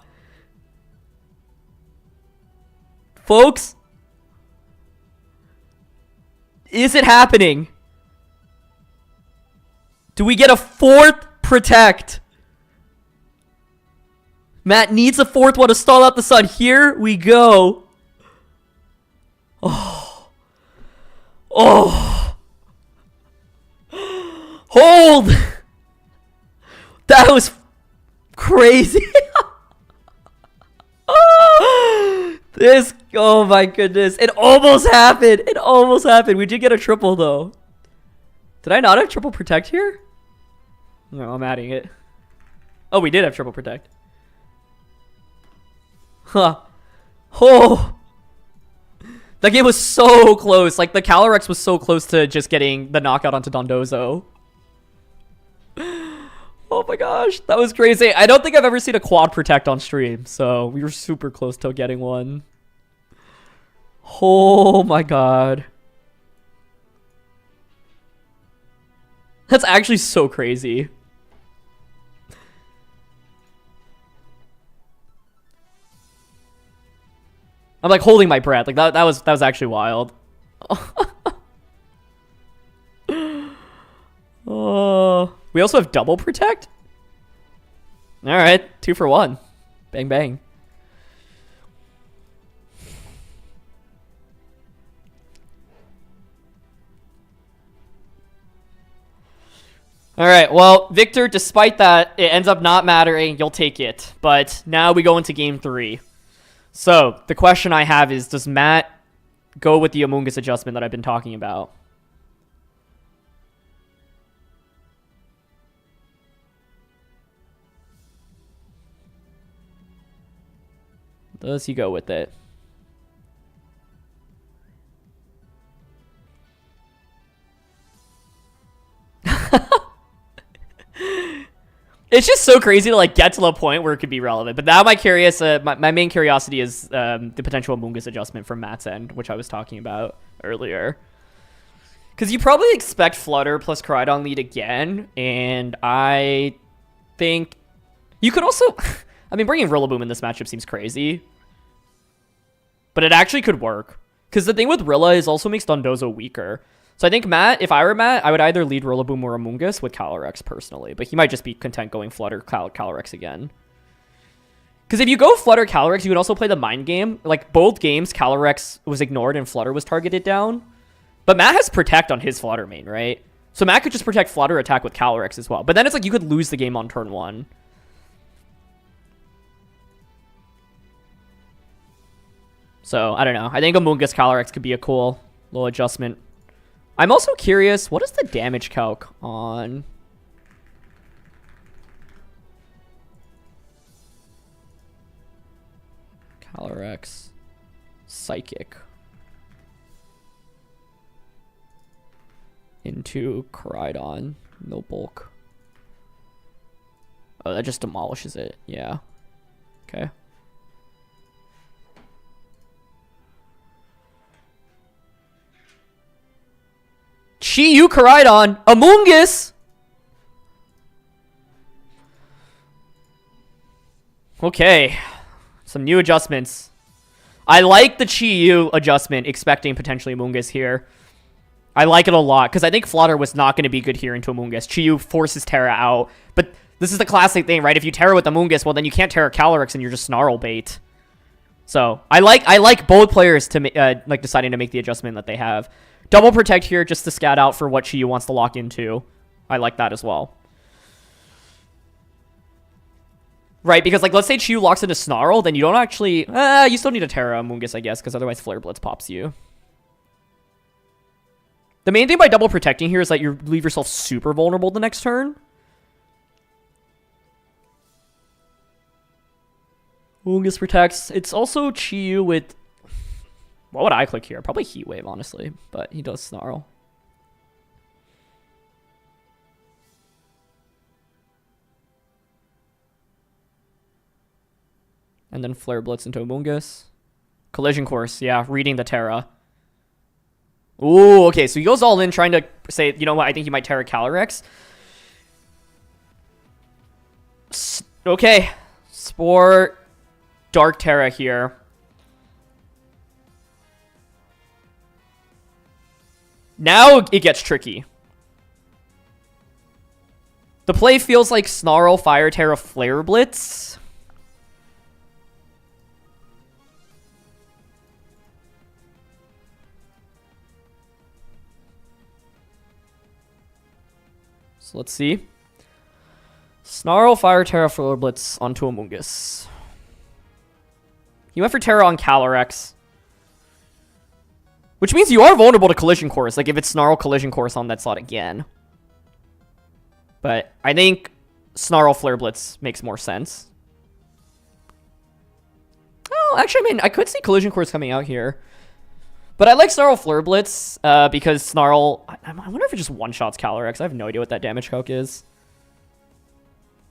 [SPEAKER 1] Folks, is it happening? Do we get a 4th Protect? Matt needs a 4th one to stall out the sun. Here we go. Oh. Oh. Hold. That was crazy. Oh my goodness. It almost happened. It almost happened. We did get a triple though. Did I not have triple Protect here? No, I'm adding it. Oh, we did have triple protect. Huh. Oh! That game was so close. Like, the Calyrex was so close to just getting the knockout onto Dondozo. Oh my gosh, that was crazy. I don't think I've ever seen a quad protect on stream, so we were super close to getting one. Oh my god. That's actually so crazy. I'm like holding my breath. Like that was actually wild. Oh, we also have double protect? All right, 2 for 1. Bang bang. All right, well, Victor, despite that, it ends up not mattering. You'll take it. But now we go into game 3. So, the question I have is, does Matt go with the Among Us adjustment that I've been talking about? Does he go with it? It's just so crazy to like get to the point where it could be relevant. But now my main curiosity is the potential Among Us adjustment from Matt's end, which I was talking about earlier. Because you probably expect Flutter plus Koraidon lead again, and I think you could also... I mean, bringing Rillaboom in this matchup seems crazy, but it actually could work. Because the thing with Rilla is also makes Dondozo weaker. So I think Matt, if I were Matt, I would either lead Rillaboom or Among Us with Calyrex personally, but he might just be content going Flutter Calyrex again. Because if you go Flutter Calyrex, you can also play the mind game. Like both games, Calyrex was ignored and Flutter was targeted down. But Matt has Protect on his Flutter main, right? So Matt could just Protect Flutter attack with Calyrex as well. But then it's like you could lose the game on turn 1. So, I don't know. I think Among Us Calyrex could be a cool little adjustment. I'm also curious, what is the damage calc on... Calyrex Psychic into Koraidon. No bulk. Oh, that just demolishes it. Yeah. Okay. Chi-Yu Koraidon! Among Us! Okay. Some new adjustments. I like the Chi-Yu adjustment, expecting potentially Among Us here. I like it a lot, because I think Flutter was not going to be good here into Among Us. Chi-Yu forces Terra out. But this is the classic thing, right? If you Terra with Among Us, well, then you can't Terra Calyrex and you're just Snarl bait. So, I like both players to like deciding to make the adjustment that they have. Double Protect here just to scout out for what Chi-Yu wants to lock into. I like that as well. Right, because like let's say Chi-Yu locks into Snarl, then you don't actually... you still need a Terra Among Us, I guess, because otherwise Flare Blitz pops you. The main thing by double protecting here is that you leave yourself super vulnerable the next turn. Among Us protects. It's also Chi-Yu with... What would I click here? Probably Heat Wave, honestly. But he does Snarl. And then Flare Blitz into Among Us. Collision Course, yeah. Reading the Terra. Ooh, okay. So he goes all in trying to say, you know what? I think he might Terra Calyrex. Okay. Spore Dark Terra here. Now it gets tricky. The play feels like Snarl, Fire Terra, Flare Blitz. So let's see. Snarl, Fire Terra, Flare Blitz onto Among Us. He went for Terra on Calyrex. Which means you are vulnerable to Collision Course, like if it's Snarl Collision Course on that slot again. But I think Snarl Flare Blitz makes more sense. Oh, actually, I mean, I could see Collision Course coming out here. But I like Snarl Flare Blitz because Snarl... I wonder if it just one-shots Calyrex. I have no idea what that damage calc is.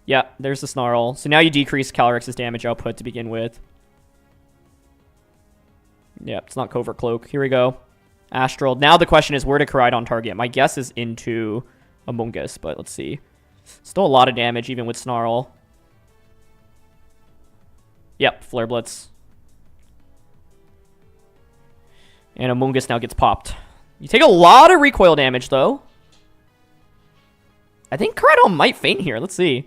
[SPEAKER 1] Yeah, there's the Snarl. So now you decrease Calyrex's damage output to begin with. Yep, it's not Covert Cloak. Here we go. Astral. Now the question is where to Koraidon target. My guess is into Among Us, but let's see. Still a lot of damage even with Snarl. Yep, Flare Blitz. And Among Us now gets popped. You take a lot of recoil damage, though. I think Koraidon might faint here. Let's see.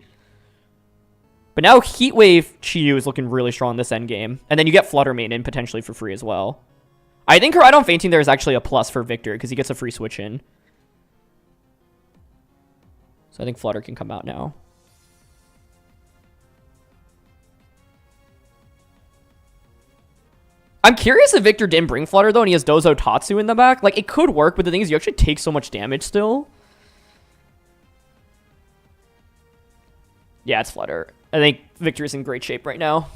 [SPEAKER 1] But now Heat Wave Chi-Yu is looking really strong this end game. And then you get Flutter Mane in potentially for free as well. I think Koraidon fainting there is actually a plus for Victor because he gets a free switch in. So I think Flutter can come out now. I'm curious if Victor didn't bring Flutter though and he has Dozo Tatsu in the back. Like it could work, but the thing is you actually take so much damage still. Yeah, it's Flutter. I think Victor is in great shape right now.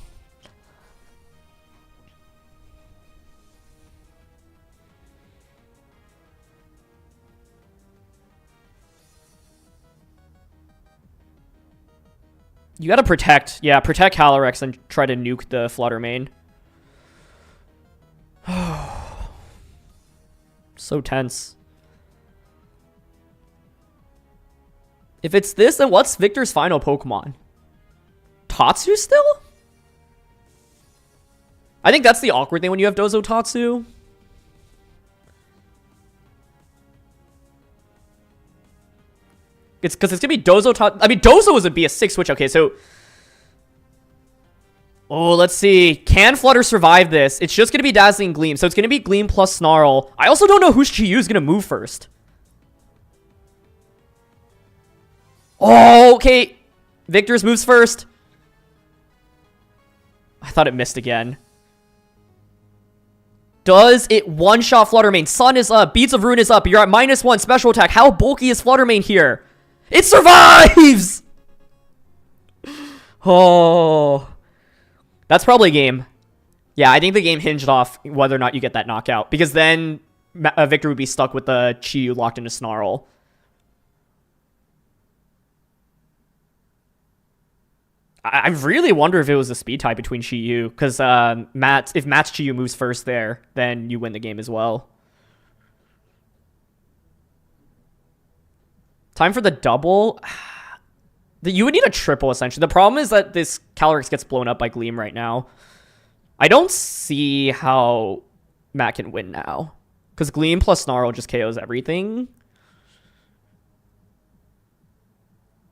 [SPEAKER 1] You gotta protect. Yeah, protect Calyrex and try to nuke the Flutter Mane. So tense. If it's this, then what's Victor's final Pokemon? Tatsu still? I think that's the awkward thing when you have Dozo Tatsu. It's because it's going to be Dozo Tatsu. I mean, Dozo is a BS6 switch. Okay, so... Oh, let's see. Can Flutter survive this? It's just going to be Dazzling Gleam. So it's going to be Gleam plus Snarl. I also don't know whose Chi-Yu is going to move first. Oh, okay. Victor's moves first. I thought it missed again. Does it one-shot Flutter Mane? Sun is up. Beads of Ruin is up. You're at -1 special attack. How bulky is Flutter Mane here? It survives! Oh. That's probably a game. Yeah, I think the game hinged off whether or not you get that knockout. Because then Victor would be stuck with the Chi-Yu locked into Snarl. I really wonder if it was a speed tie between Chi-Yu. Because if Matt's Chi-Yu moves first there, then you win the game as well. Time for the double. You would need a triple, essentially. The problem is that this Calyrex gets blown up by Gleam right now. I don't see how Matt can win now. Because Gleam plus Snarl just KOs everything.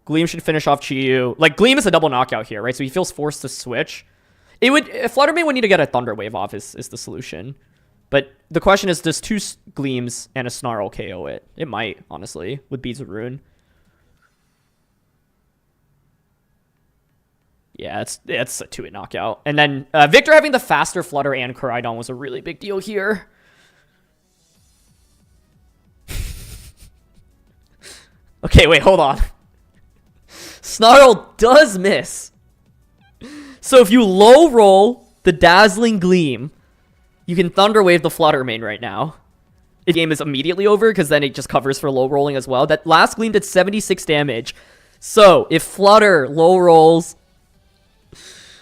[SPEAKER 1] Gleam should finish off Chi-Yu. Like, Gleam is a double knockout here, right? So he feels forced to switch. Flutter Mane would need to get a Thunder Wave off is the solution. But the question is, does 2 Gleams and a Snarl KO it? It might, honestly, with Beads of Ruin. Yeah, it's a 2-hit knockout. And then Victor having the faster Flutter and Koraidon was a really big deal here. Okay, wait, hold on. Snarl does miss. So if you low roll the Dazzling Gleam, you can Thunder Wave the Flutter Mane right now. The game is immediately over because then it just covers for low rolling as well. That last Gleam did 76 damage. So if Flutter low rolls...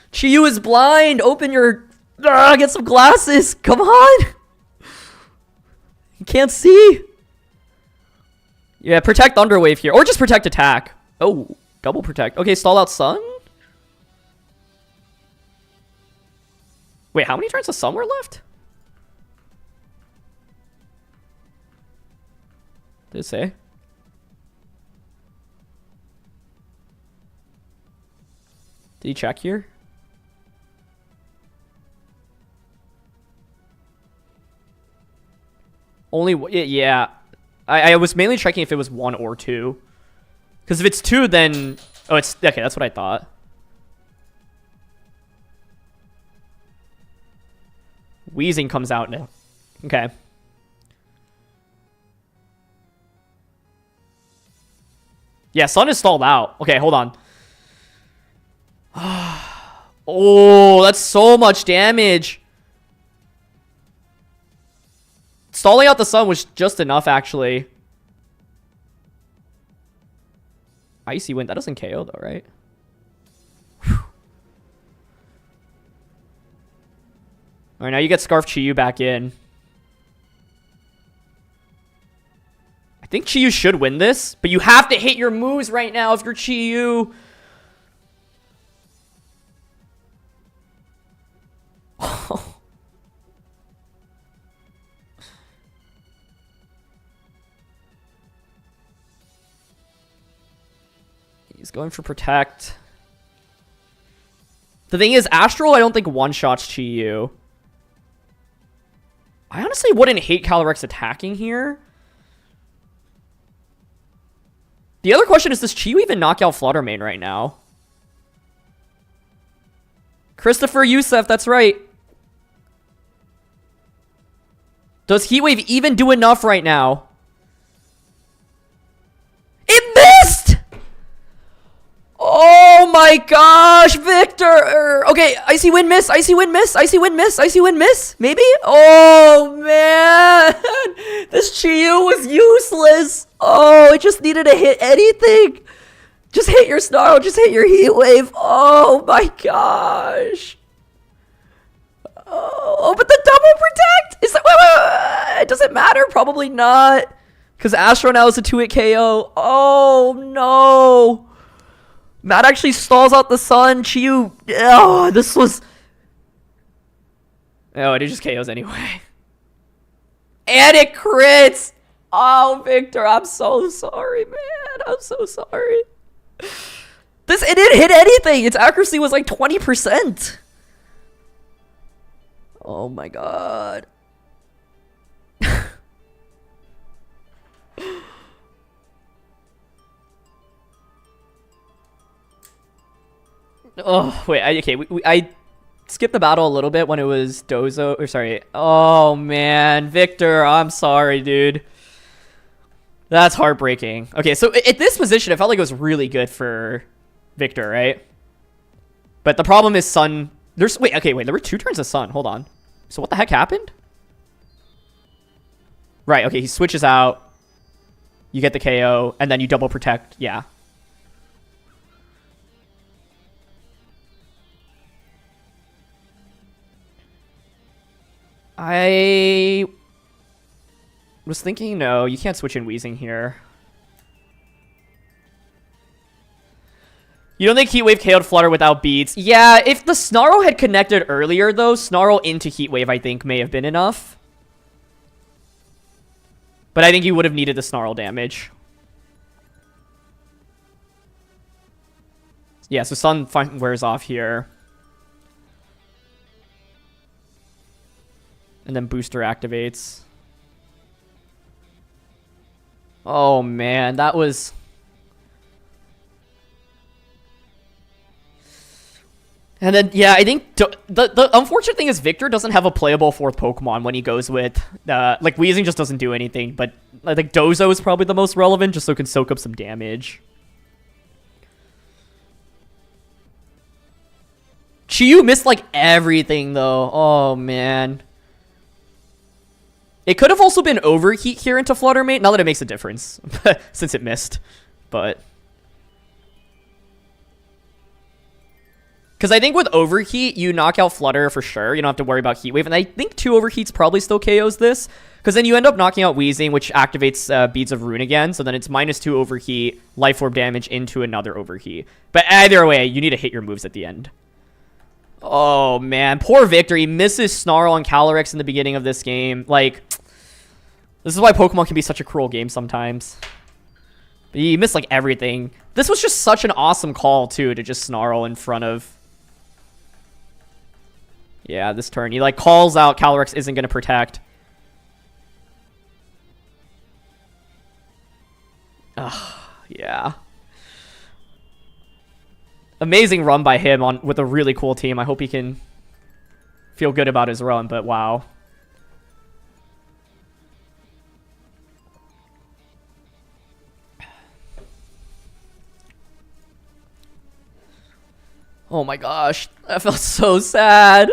[SPEAKER 1] Chi-Yu is blind! Open your... get some glasses! Come on! You can't see! Yeah, protect Thunder Wave here. Or just protect attack. Oh, double protect. Okay, stall out Sun? Wait, how many turns of Sun were left? Did it say? Did he check here? Only, yeah. I was mainly checking if it was 1 or 2. Because if it's 2, then... Oh, it's... Okay, that's what I thought. Wheezing comes out now. Okay. Yeah, Sun is stalled out. Okay, hold on. Oh, that's so much damage. Stalling out the Sun was just enough, actually. Icy Wind. That doesn't KO, though, right? Alright, now you get Scarf Chiyu back in. I think Chiyu should win this, but you have to hit your moves right now if you're Chiyu. He's going for Protect. The thing is, Astral, I don't think one-shots Chiyu. I honestly wouldn't hate Calyrex attacking here. The other question is, does Chiyu even knock out Fluttermane right now? Christopher Youssef, that's right. Does Heatwave even do enough right now? It missed! Oh my gosh, Victor! Okay, Icy Wind miss, Icy Wind miss, Icy Wind miss, Icy Wind miss, maybe? Oh man! This Chiyu was useless! Oh, it just needed to hit anything! Just hit your Snarl, just hit your Heat Wave. Oh my gosh! Oh, but the double protect! Is that, wait, does it matter? Probably not. Because Astro now is a 2-hit KO. Oh no! Matt actually stalls out the Sun. Chiyu. Oh, this was. Oh, it just KOs anyway. And it crits! Oh, Victor, I'm so sorry, man. I'm so sorry. It didn't hit anything. Its accuracy was like 20%. Oh my god. Oh, wait, I skipped the battle a little bit when it was Dozo, or sorry. Oh, man, Victor, I'm sorry, dude. That's heartbreaking. Okay, so at this position, it felt like it was really good for Victor, right? But the problem is Sun, there were 2 turns of Sun, hold on. So what the heck happened? Right, okay, he switches out, you get the KO, and then you double protect, yeah. I was thinking, no, you can't switch in Wheezing here. You don't think Heatwave KO'd Flutter without beats? Yeah, if the Snarl had connected earlier, though, Snarl into Heatwave, I think, may have been enough. But I think you would have needed the Snarl damage. Yeah, so Sun wears off here. And then Booster activates. Oh, man, that was... And then, yeah, I think the unfortunate thing is Victor doesn't have a playable 4th Pokemon when he goes with... like, Weezing just doesn't do anything, but I think Dozo is probably the most relevant just so it can soak up some damage. Chiyu missed, like, everything, though. Oh, man. It could have also been Overheat here into Fluttermate. Not that it makes a difference, since it missed. But... Because I think with Overheat, you knock out Flutter for sure. You don't have to worry about Heat Wave. And I think 2 Overheats probably still KOs this. Because then you end up knocking out Weezing, which activates Beads of Ruin again. So then it's -2 Overheat, Life Orb damage into another Overheat. But either way, you need to hit your moves at the end. Oh, man. Poor Victor. He misses Snarl and Calyrex in the beginning of this game. Like, this is why Pokemon can be such a cruel game sometimes. He missed, like, everything. This was just such an awesome call, too, to just Snarl in front of... Yeah, this turn. He, like, calls out Calyrex isn't going to protect. Ugh, yeah. Amazing run by him with a really cool team. I hope he can feel good about his run, but wow. Oh my gosh. That felt so sad.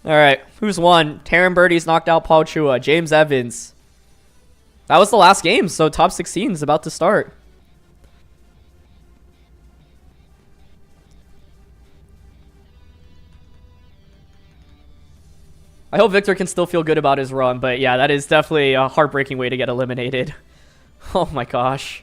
[SPEAKER 1] Alright, who's won? Taran Birdie's knocked out Paul Chua. James Evans. That was the last game, so top 16 is about to start. I hope Victor can still feel good about his run, but yeah, that is definitely a heartbreaking way to get eliminated. Oh my gosh.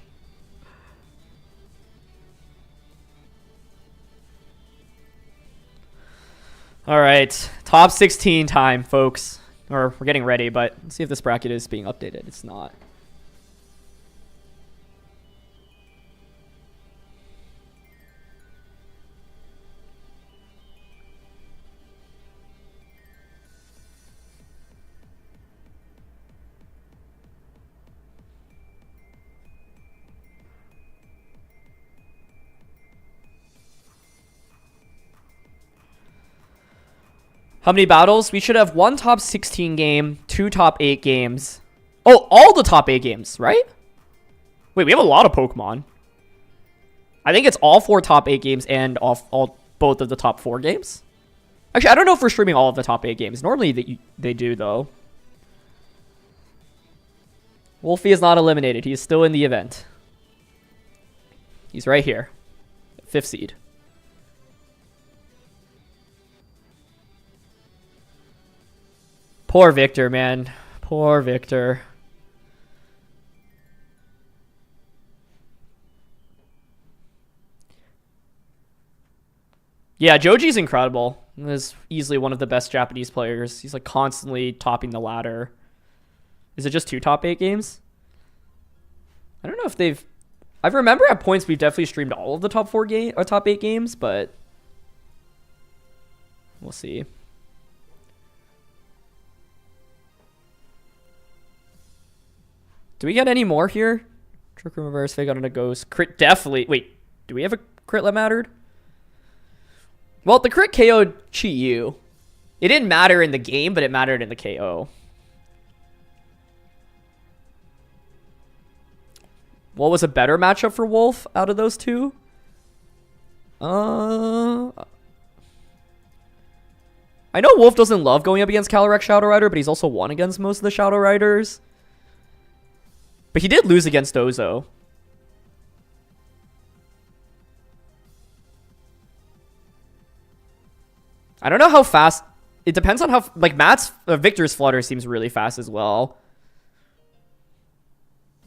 [SPEAKER 1] Alright, top 16 time, folks. Or, we're getting ready, but let's see if this bracket is being updated. It's not. How many battles? We should have 1 top 16 game, 2 top 8 games. Oh, all the top 8 games, right? Wait, we have a lot of Pokemon. I think it's all 4 top 8 games and both of the top 4 games. Actually, I don't know if we're streaming all of the top 8 games. Normally they do, though. Wolfie is not eliminated. He is still in the event. He's right here. 5th seed. Poor Victor, man. Poor Victor. Yeah, Joji's incredible. He's easily one of the best Japanese players. He's like constantly topping the ladder. Is it just 2 top 8 games? I don't know if they've... I remember at points we've definitely streamed all of the top 4 game or top 8 games, but we'll see. Do we get any more here? Trick Room Reverse, Fake Out on a Ghost. Crit definitely. Wait, do we have a crit that mattered? Well, the crit KO'd Chi-Yu. It didn't matter in the game, but it mattered in the KO. What was a better matchup for Wolf out of those two? I know Wolf doesn't love going up against Calyrex Shadow Rider, but he's also won against most of the Shadow Riders. But he did lose against Ozo. I don't know how fast... It depends on how... Like, Victor's Flutter seems really fast as well.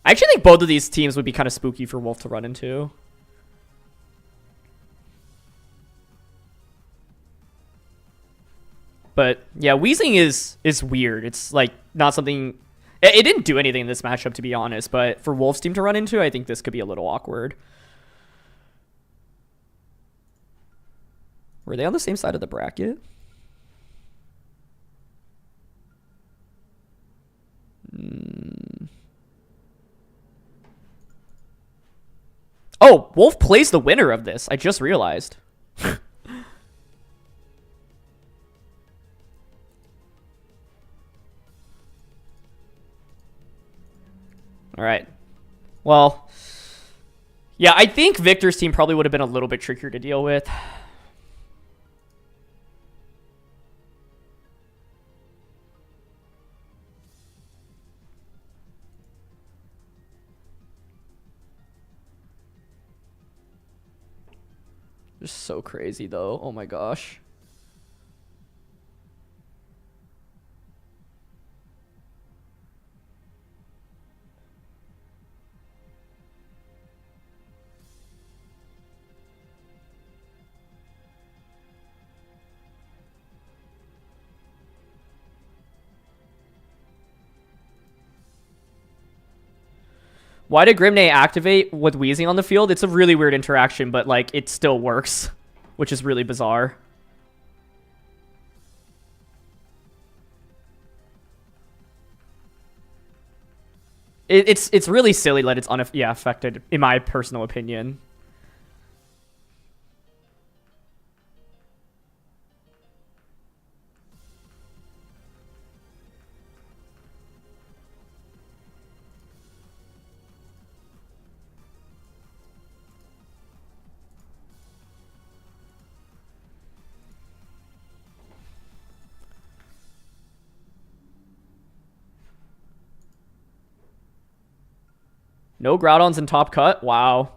[SPEAKER 1] I actually think both of these teams would be kind of spooky for Wolf to run into. But, yeah, Weezing is weird. It's, like, not something... It didn't do anything in this matchup, to be honest, but for Wolf's team to run into, I think this could be a little awkward. Were they on the same side of the bracket? Oh, Wolf plays the winner of this. I just realized. All right. Well, yeah, I think Victor's team probably would have been a little bit trickier to deal with. Just so crazy, though. Oh my gosh. Why did Grimnay activate with Weezing on the field? It's a really weird interaction, but like it still works, which is really bizarre. It's really silly that it's affected, in my personal opinion. No Groudons in top cut. Wow.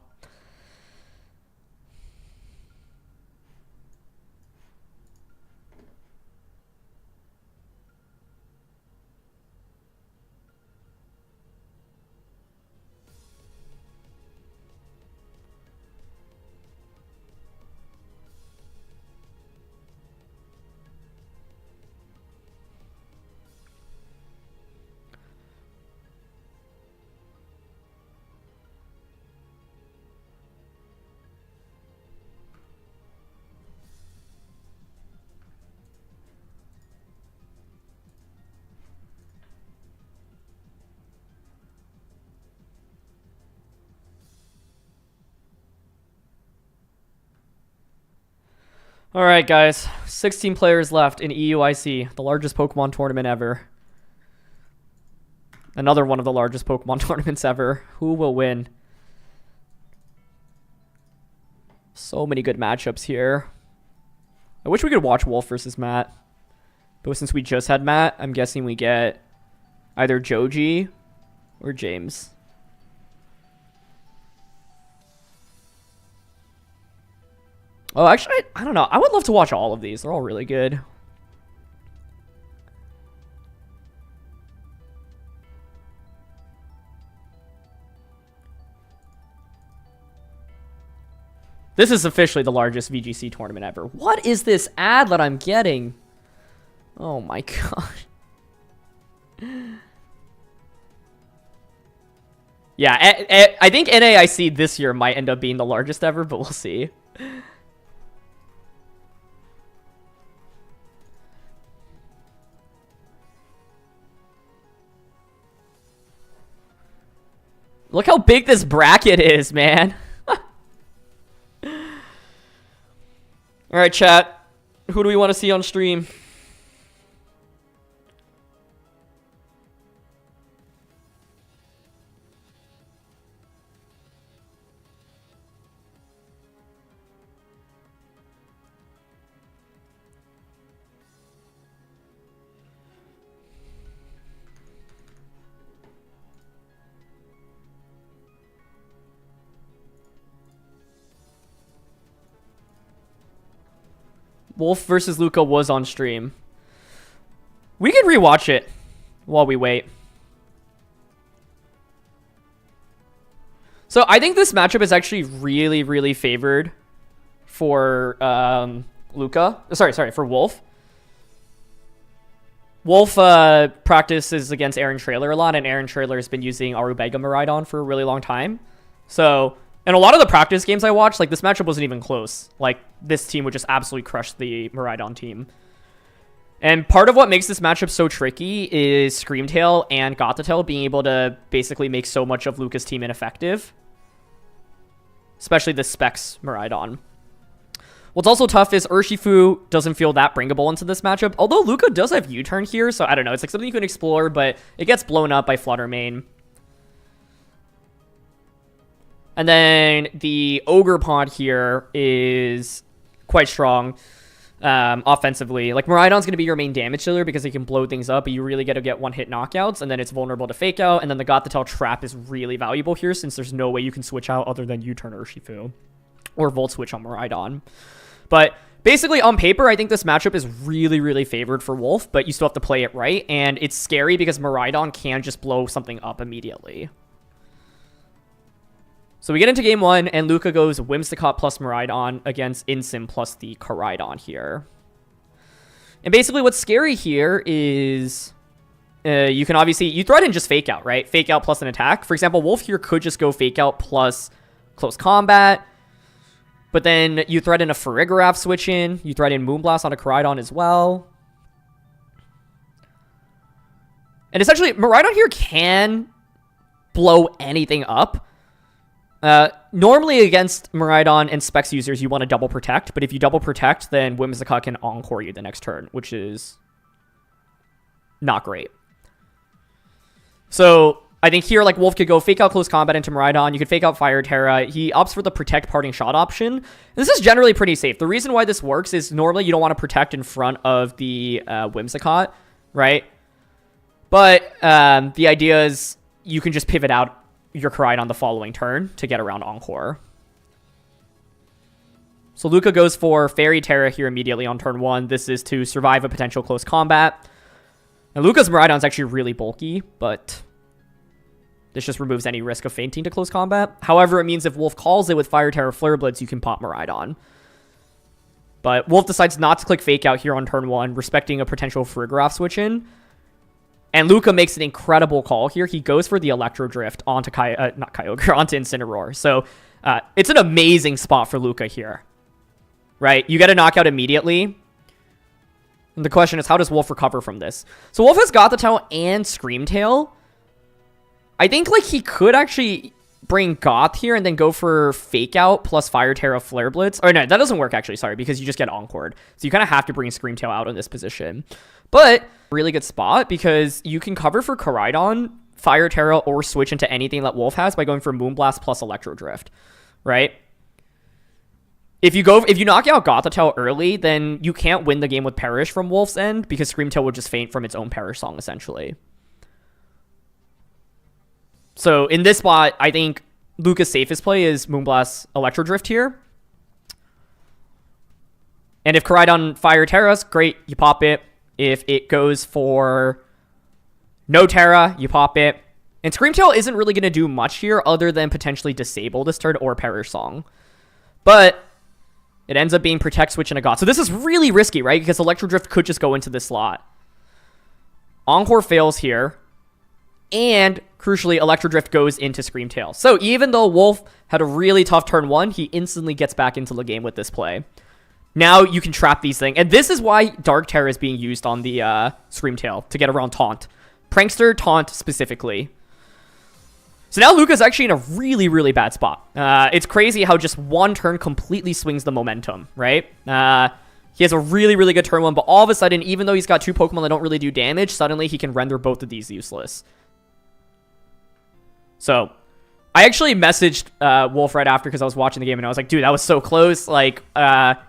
[SPEAKER 1] All right, guys. 16 players left in EUIC, the largest Pokemon tournament ever. Another one of the largest Pokemon tournaments ever. Who will win? So many good matchups here. I wish we could watch Wolf versus Matt. But since we just had Matt, I'm guessing we get either Joji or James. Oh, actually, I don't know. I would love to watch all of these. They're all really good. This is officially the largest VGC tournament ever. What is this ad that I'm getting? Oh my god. Yeah, I think NAIC this year might end up being the largest ever, but we'll see. Look how big this bracket is, man. Alright, chat. Who do we want to see on stream? Wolf versus Luca was on stream. We could rewatch it while we wait. So I think this matchup is actually really, really favored for Luca. Sorry, for Wolf. Wolf practices against Aaron Trailer a lot, and Aaron Trailer has been using Arubega Miraidon for a really long time. So, and a lot of the practice games I watched, like, this matchup wasn't even close. Like, this team would just absolutely crush the Miraidon team. And part of what makes this matchup so tricky is Screamtail and Gothitail being able to basically make so much of Luca's team ineffective. Especially the Specs Miraidon. What's also tough is Urshifu doesn't feel that bringable into this matchup. Although Luca does have U-turn here, so I don't know. It's like something you can explore, but it gets blown up by Flutter Mane. And then the Ogre Pod here is quite strong offensively. Like, Miraidon's going to be your main damage dealer because he can blow things up, but you really get to get one-hit knockouts, and then it's vulnerable to Fake Out, and then the Gothitail Trap is really valuable here since there's no way you can switch out other than U-turn Urshifu or Volt Switch on Miraidon. But basically, on paper, I think this matchup is really, really favored for Wolf, but you still have to play it right, and it's scary because Miraidon can just blow something up immediately. So we get into game one, and Luca goes Whimsicott plus Miraidon against Incin plus the Koraidon here. And basically what's scary here is you can obviously, you threaten just Fake Out, right? Fake Out plus an attack. For example, Wolf here could just go Fake Out plus Close Combat, but then you threaten a Farigiraf switch in, you threaten Moonblast on a Koraidon as well. And essentially, Miraidon here can blow anything up. Normally against Miraidon and Specs users, you want to double protect, but if you double protect, then Whimsicott can encore you the next turn, which is not great. So I think here, like, Wolf could go Fake Out Close Combat into Miraidon. You could Fake Out Fire Terra. He opts for the Protect Parting Shot option. This is generally pretty safe. The reason why this works is normally you don't want to protect in front of the Whimsicott, right? But the idea is you can just pivot out. your Koraidon the following turn to get around Encore. So Luca goes for Fairy Terra here immediately on turn 1. This is to survive a potential close combat. And Luca's Miraidon's actually really bulky, but this just removes any risk of fainting to close combat. However, it means if Wolf calls it with Fire Terra Flare Blitz, you can pop Miraidon. But Wolf decides not to click Fake Out here on turn 1, respecting a potential Farigiraf switch in. And Luca makes an incredible call here. He goes for the Electro Drift onto not Kyogre, onto Incineroar. So it's an amazing spot for Luca here. Right? You get a knockout immediately. And the question is, how does Wolf recover from this? So Wolf has Gothitelle and Screamtail. I think like he could actually bring Goth here and then go for Fake Out plus Fire Terra Flare Blitz. Or no, that doesn't work actually, sorry, because you just get Encored. So you kind of have to bring Screamtail out in this position. But really good spot because you can cover for Koraidon, Fire Terra, or switch into anything that Wolf has by going for Moonblast plus Electro Drift, right? If you knock out Gothitelle early, then you can't win the game with Perish from Wolf's end because Screamtail would just faint from its own Perish song, essentially. So in this spot, I think Luca's safest play is Moonblast Electro Drift here. And if Koraidon Fire Terra's, great, you pop it. If it goes for no Terra, you pop it. And Screamtail isn't really going to do much here other than potentially disable this turn or Perish song. But it ends up being Protect, Switch, and a God. So this is really risky, right? Because Electro Drift could just go into this slot. Encore fails here. And, crucially, Electro Drift goes into Screamtail. So even though Wolf had a really tough turn 1, he instantly gets back into the game with this play. Now you can trap these things. And this is why Dark Terror is being used on the Screamtail to get around Taunt. Prankster, Taunt specifically. So now Luca's actually in a really, really bad spot. It's crazy how just one turn completely swings the momentum, right? He has a really, really good turn 1, but all of a sudden, even though he's got 2 Pokemon that don't really do damage, suddenly he can render both of these useless. So I actually messaged Wolf right after because I was watching the game and I was like, dude, that was so close. Like,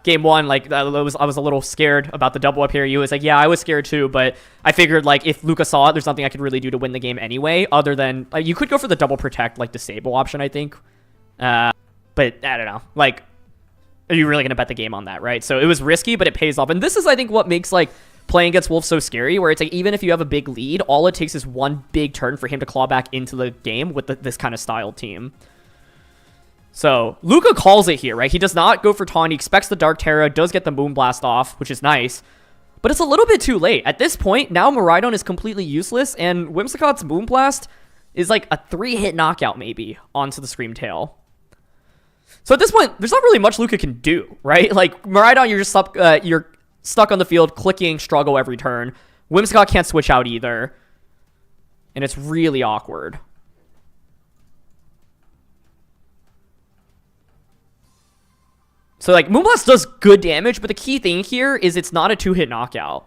[SPEAKER 1] game 1, like, I was a little scared about the double up here. He was like, yeah, I was scared too, but I figured, like, if Luca saw it, there's nothing I could really do to win the game anyway, other than, you could go for the double protect, like, disable option, I think. But, I don't know. Like, are you really going to bet the game on that, right? So it was risky, but it pays off. And this is, I think, what makes, like, playing against Wolf so scary, where it's like, even if you have a big lead, all it takes is one big turn for him to claw back into the game with this kind of style team. So Luca calls it here, right? He does not go for Taunt. He expects the Dark Terra, does get the Moonblast off, which is nice. But it's a little bit too late. At this point, now Miraidon is completely useless, and Whimsicott's Moonblast is like a 3-hit knockout maybe onto the Screamtail. So at this point, there's not really much Luca can do, right? Like, Miraidon, you're just stuck on the field, clicking struggle every turn. Whimsicott can't switch out either. And it's really awkward. So, like, Moonblast does good damage, but the key thing here is it's not a 2-hit knockout.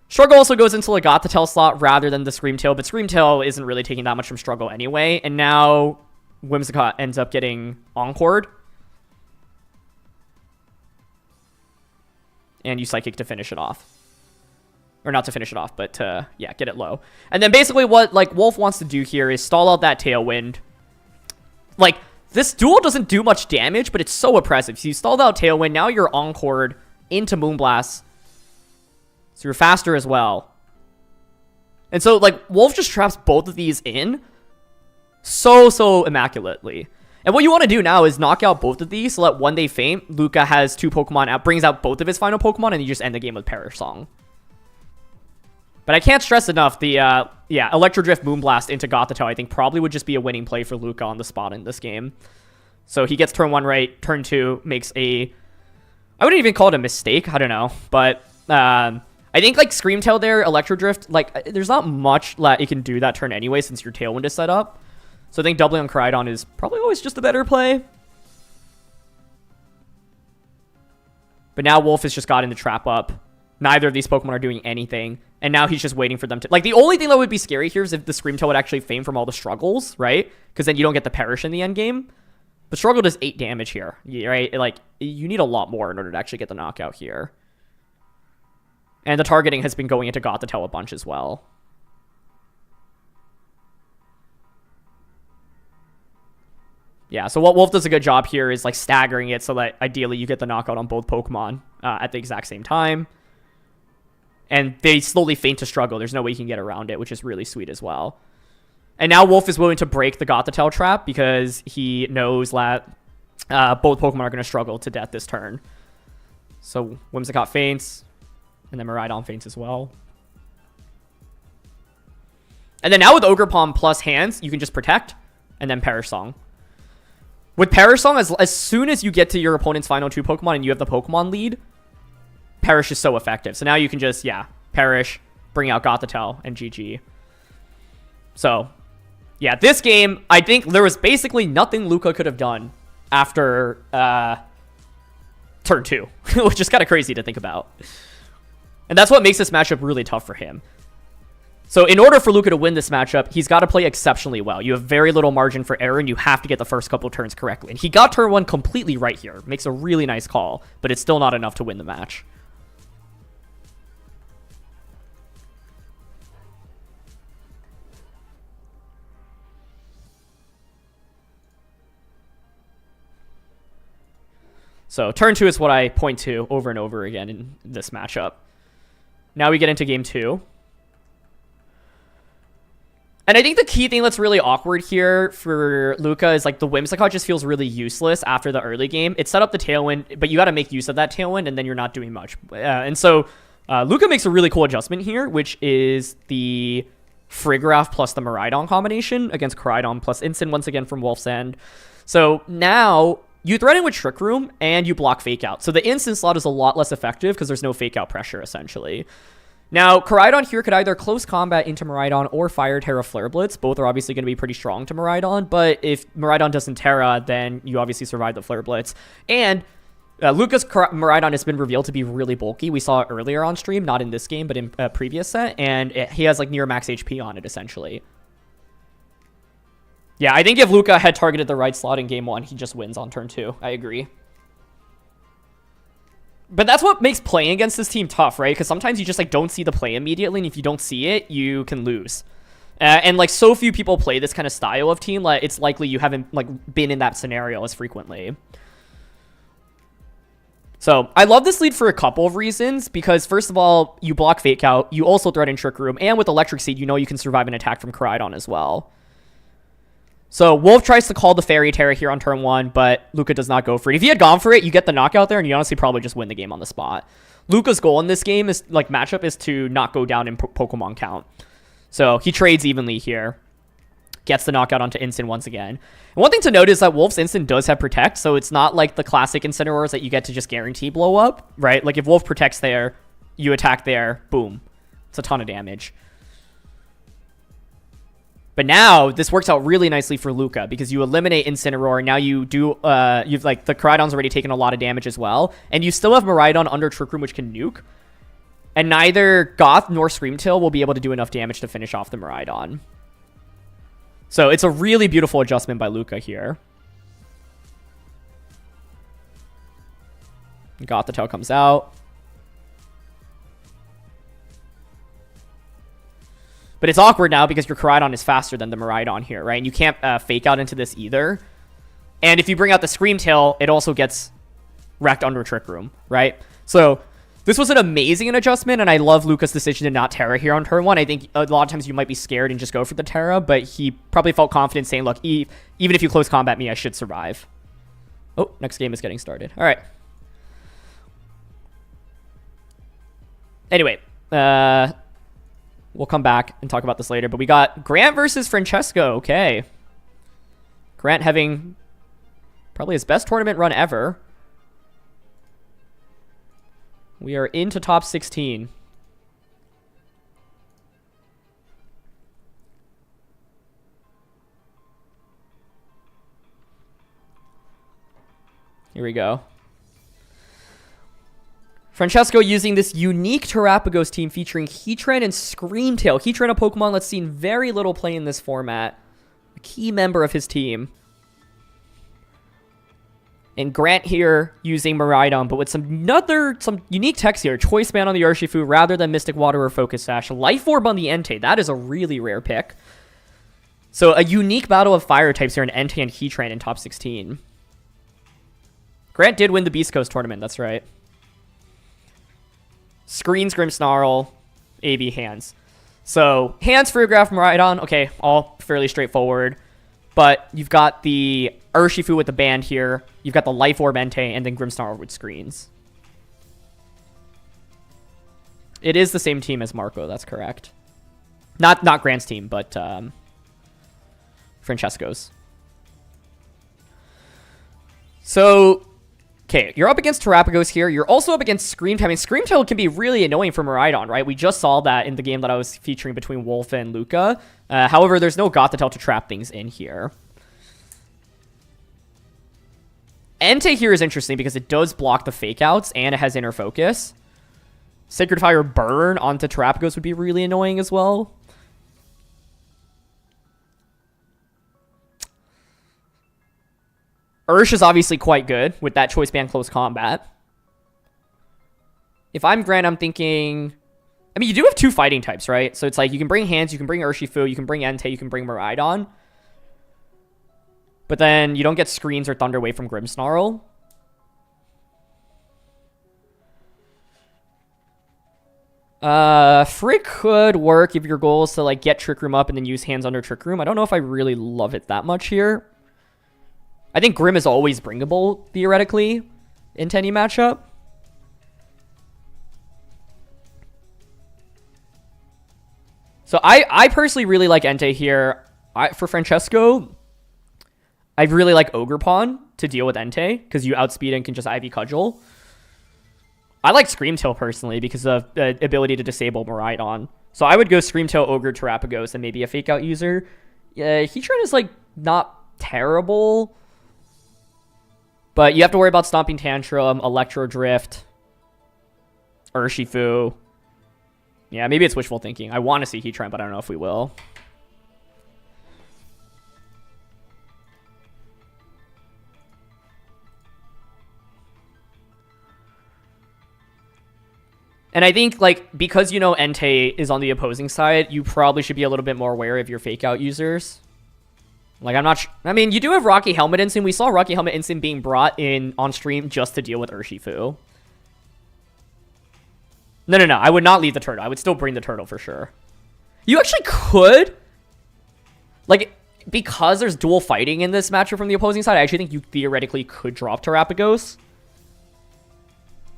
[SPEAKER 1] Struggle also goes into the Gothitelle slot rather than the Screamtail, but Screamtail isn't really taking that much from Struggle anyway. And now Whimsicott ends up getting Encored. And you Psychic to finish it off. Or not to finish it off, but to, yeah, get it low. And then basically what, like, Wolf wants to do here is stall out that Tailwind. Like, this duel doesn't do much damage, but it's so oppressive. So you stalled out Tailwind, now you're Encored into Moonblast. So you're faster as well. And so, like, Wolf just traps both of these in so immaculately. And what you want to do now is knock out both of these so that when they faint, Luca has 2 Pokemon out, brings out both of his final Pokemon, and you just end the game with Perish Song. But I can't stress enough, the, Electro Drift Moonblast into Gothitelle, I think probably would just be a winning play for Luca on the spot in this game. So he gets turn 1 right, turn 2 makes I wouldn't even call it a mistake, I don't know. But, I think, like, Screamtail there, Electro Drift, like, there's not much that it can do that turn anyway since your Tailwind is set up. So I think doubling on Koraidon is probably always just a better play. But now Wolf has just gotten the trap up. Neither of these Pokemon are doing anything. And now he's just waiting for them to... Like, the only thing that would be scary here is if the Screamtail would actually faint from all the struggles, right? Because then you don't get the Perish in the end game. But Struggle does 8 damage here, right? Like, you need a lot more in order to actually get the knockout here. And the targeting has been going into Gothitelle a bunch as well. Yeah, so what Wolf does a good job here is like staggering it so that ideally you get the knockout on both Pokemon at the exact same time. And they slowly feint to struggle. There's no way you can get around it, which is really sweet as well. And now Wolf is willing to break the Gothitelle trap because he knows that both Pokemon are going to struggle to death this turn. So Whimsicott faints, and then Miraidon faints as well. And then now with Ogerpon plus hands, you can just protect and then Perish Song. With Perish Song, as soon as you get to your opponent's final 2 Pokemon and you have the Pokemon lead, Perish is so effective. So now you can just, Perish, bring out Gothitelle, and GG. So, yeah, this game, I think there was basically nothing Luca could have done after turn 2, which is kind of crazy to think about. And that's what makes this matchup really tough for him. So in order for Luca to win this matchup, he's got to play exceptionally well. You have very little margin for error, and you have to get the first couple turns correctly. And he got turn 1 completely right here. Makes a really nice call, but it's still not enough to win the match. So turn 2 is what I point to over and over again in this matchup. Now we get into game 2. And I think the key thing that's really awkward here for Luca is like the Whimsicott just feels really useless after the early game. It set up the Tailwind, but you got to make use of that Tailwind, and then you're not doing much. And so Luca makes a really cool adjustment here, which is the Frigraph plus the Miraidon combination against Koraidon plus Instant once again from Wolf's End. So now you threaten with Trick Room and you block Fake Out. So the Instant slot is a lot less effective because there's no Fake Out pressure essentially. Now, Koraidon here could either close combat into Miraidon or Fire Terra Flare Blitz. Both are obviously going to be pretty strong to Miraidon, but if Miraidon doesn't Terra, then you obviously survive the Flare Blitz. And Luca's Miraidon has been revealed to be really bulky. We saw it earlier on stream, not in this game, but in a previous set, and he has like near max HP on it, essentially. Yeah, I think if Luca had targeted the right slot in game 1, he just wins on turn 2. I agree. But that's what makes playing against this team tough, right? Because sometimes you just like don't see the play immediately, and if you don't see it, you can lose. And like so few people play this kind of style of team, like it's likely you haven't like been in that scenario as frequently. So I love this lead for a couple of reasons, because first of all, you block Fake Out, you also threaten Trick Room, and with Electric Seed, you know you can survive an attack from Koraidon as well. So Wolf tries to call the Fairy Terra here on turn 1, but Luca does not go for it. If he had gone for it, you get the knockout there, and you honestly probably just win the game on the spot. Luca's goal in this game is like matchup is to not go down in Pokemon count. So he trades evenly here. Gets the knockout onto Instant once again. And one thing to note is that Wolf's Instant does have Protect, so it's not like the classic Incineroars that you get to just guarantee blow up, right? Like if Wolf protects there, you attack there, boom. It's a ton of damage. But now this works out really nicely for Luca because you eliminate Incineroar. Now you do, you've like the Koraidon's already taken a lot of damage as well. And you still have Miraidon under Trick Room, which can nuke. And neither Goth nor Screamtail will be able to do enough damage to finish off the Miraidon. So it's a really beautiful adjustment by Luca here. Gothitelle comes out. But it's awkward now because your Koraidon is faster than the Miraidon here, right? And you can't Fake Out into this either. And if you bring out the Screamtail, it also gets wrecked under Trick Room, right? So this was an amazing adjustment, and I love Luca's decision to not Terra here on turn 1. I think a lot of times you might be scared and just go for the Terra, but he probably felt confident saying, look, even if you close combat me, I should survive. Oh, next game is getting started. All right. Anyway, we'll come back and talk about this later, but we got Grant versus Franchesco. Okay. Grant having probably his best tournament run ever. We are into top 16. Here we go. Franchesco using this unique Terrapagos team featuring Heatran and Screamtail. Heatran, a Pokemon that's seen very little play in this format. A key member of his team. And Grant here using Miraidon, but with some unique text here. Choice Band on the Urshifu rather than Mystic Water or Focus Sash. Life Orb on the Entei. That is a really rare pick. So a unique battle of fire types here in Entei and Heatran in top 16. Grant did win the Beast Coast tournament, that's right. Screens, Grimmsnarl, AB, Hands. So, Hands, Free-Graph, Miraidon, okay, all fairly straightforward. But you've got the Urshifu with the band here, you've got the Life Orb Entei, and then Grimmsnarl with Screens. It is the same team as Marco, that's correct. Not Grant's team, but Franchesco's. So, okay, you're up against Terapagos here. You're also up against Screamtail. I mean, Screamtail can be really annoying for Miraidon, right? We just saw that in the game that I was featuring between Wolf and Luca. However, there's no Gothitelle to trap things in here. Entei here is interesting because it does block the Fake Outs and it has Inner Focus. Sacred Fire Burn onto Terapagos would be really annoying as well. Ursh is obviously quite good with that Choice Band Close Combat. If I'm Grant, I'm thinking... I mean, you do have two fighting types, right? So it's like you can bring Hands, you can bring Urshifu, you can bring Entei, you can bring Miraidon. But then you don't get Screens or Thunder Wave from Grimmsnarl. Frick could work if your goal is to like get Trick Room up and then use Hands under Trick Room. I don't know if I really love it that much here. I think Grimm is always bringable, theoretically, into any matchup. So I personally really like Entei here. For Franchesco, I really like Ogre Pawn to deal with Entei, because you outspeed and can just Ivy Cudgel. I like Screamtail personally because of the ability to disable Miraidon. So I would go Screamtail, Ogre, Terapagos, and maybe a Fake Out user. Yeah, Heatran is like not terrible. But you have to worry about Stomping Tantrum, Electro Drift, Urshifu. Yeah, maybe it's wishful thinking. I want to see Heatran, but I don't know if we will. And I think, like, because you know Entei is on the opposing side, you probably should be a little bit more aware of your Fake Out users. Like, I'm not... I mean, you do have Rocky Helmet Instant. We saw Rocky Helmet Instant being brought in on stream just to deal with Urshifu. No. I would not leave the turtle. I would still bring the turtle for sure. You actually could... Like, because there's dual fighting in this matchup from the opposing side, I actually think you theoretically could drop Terapagos.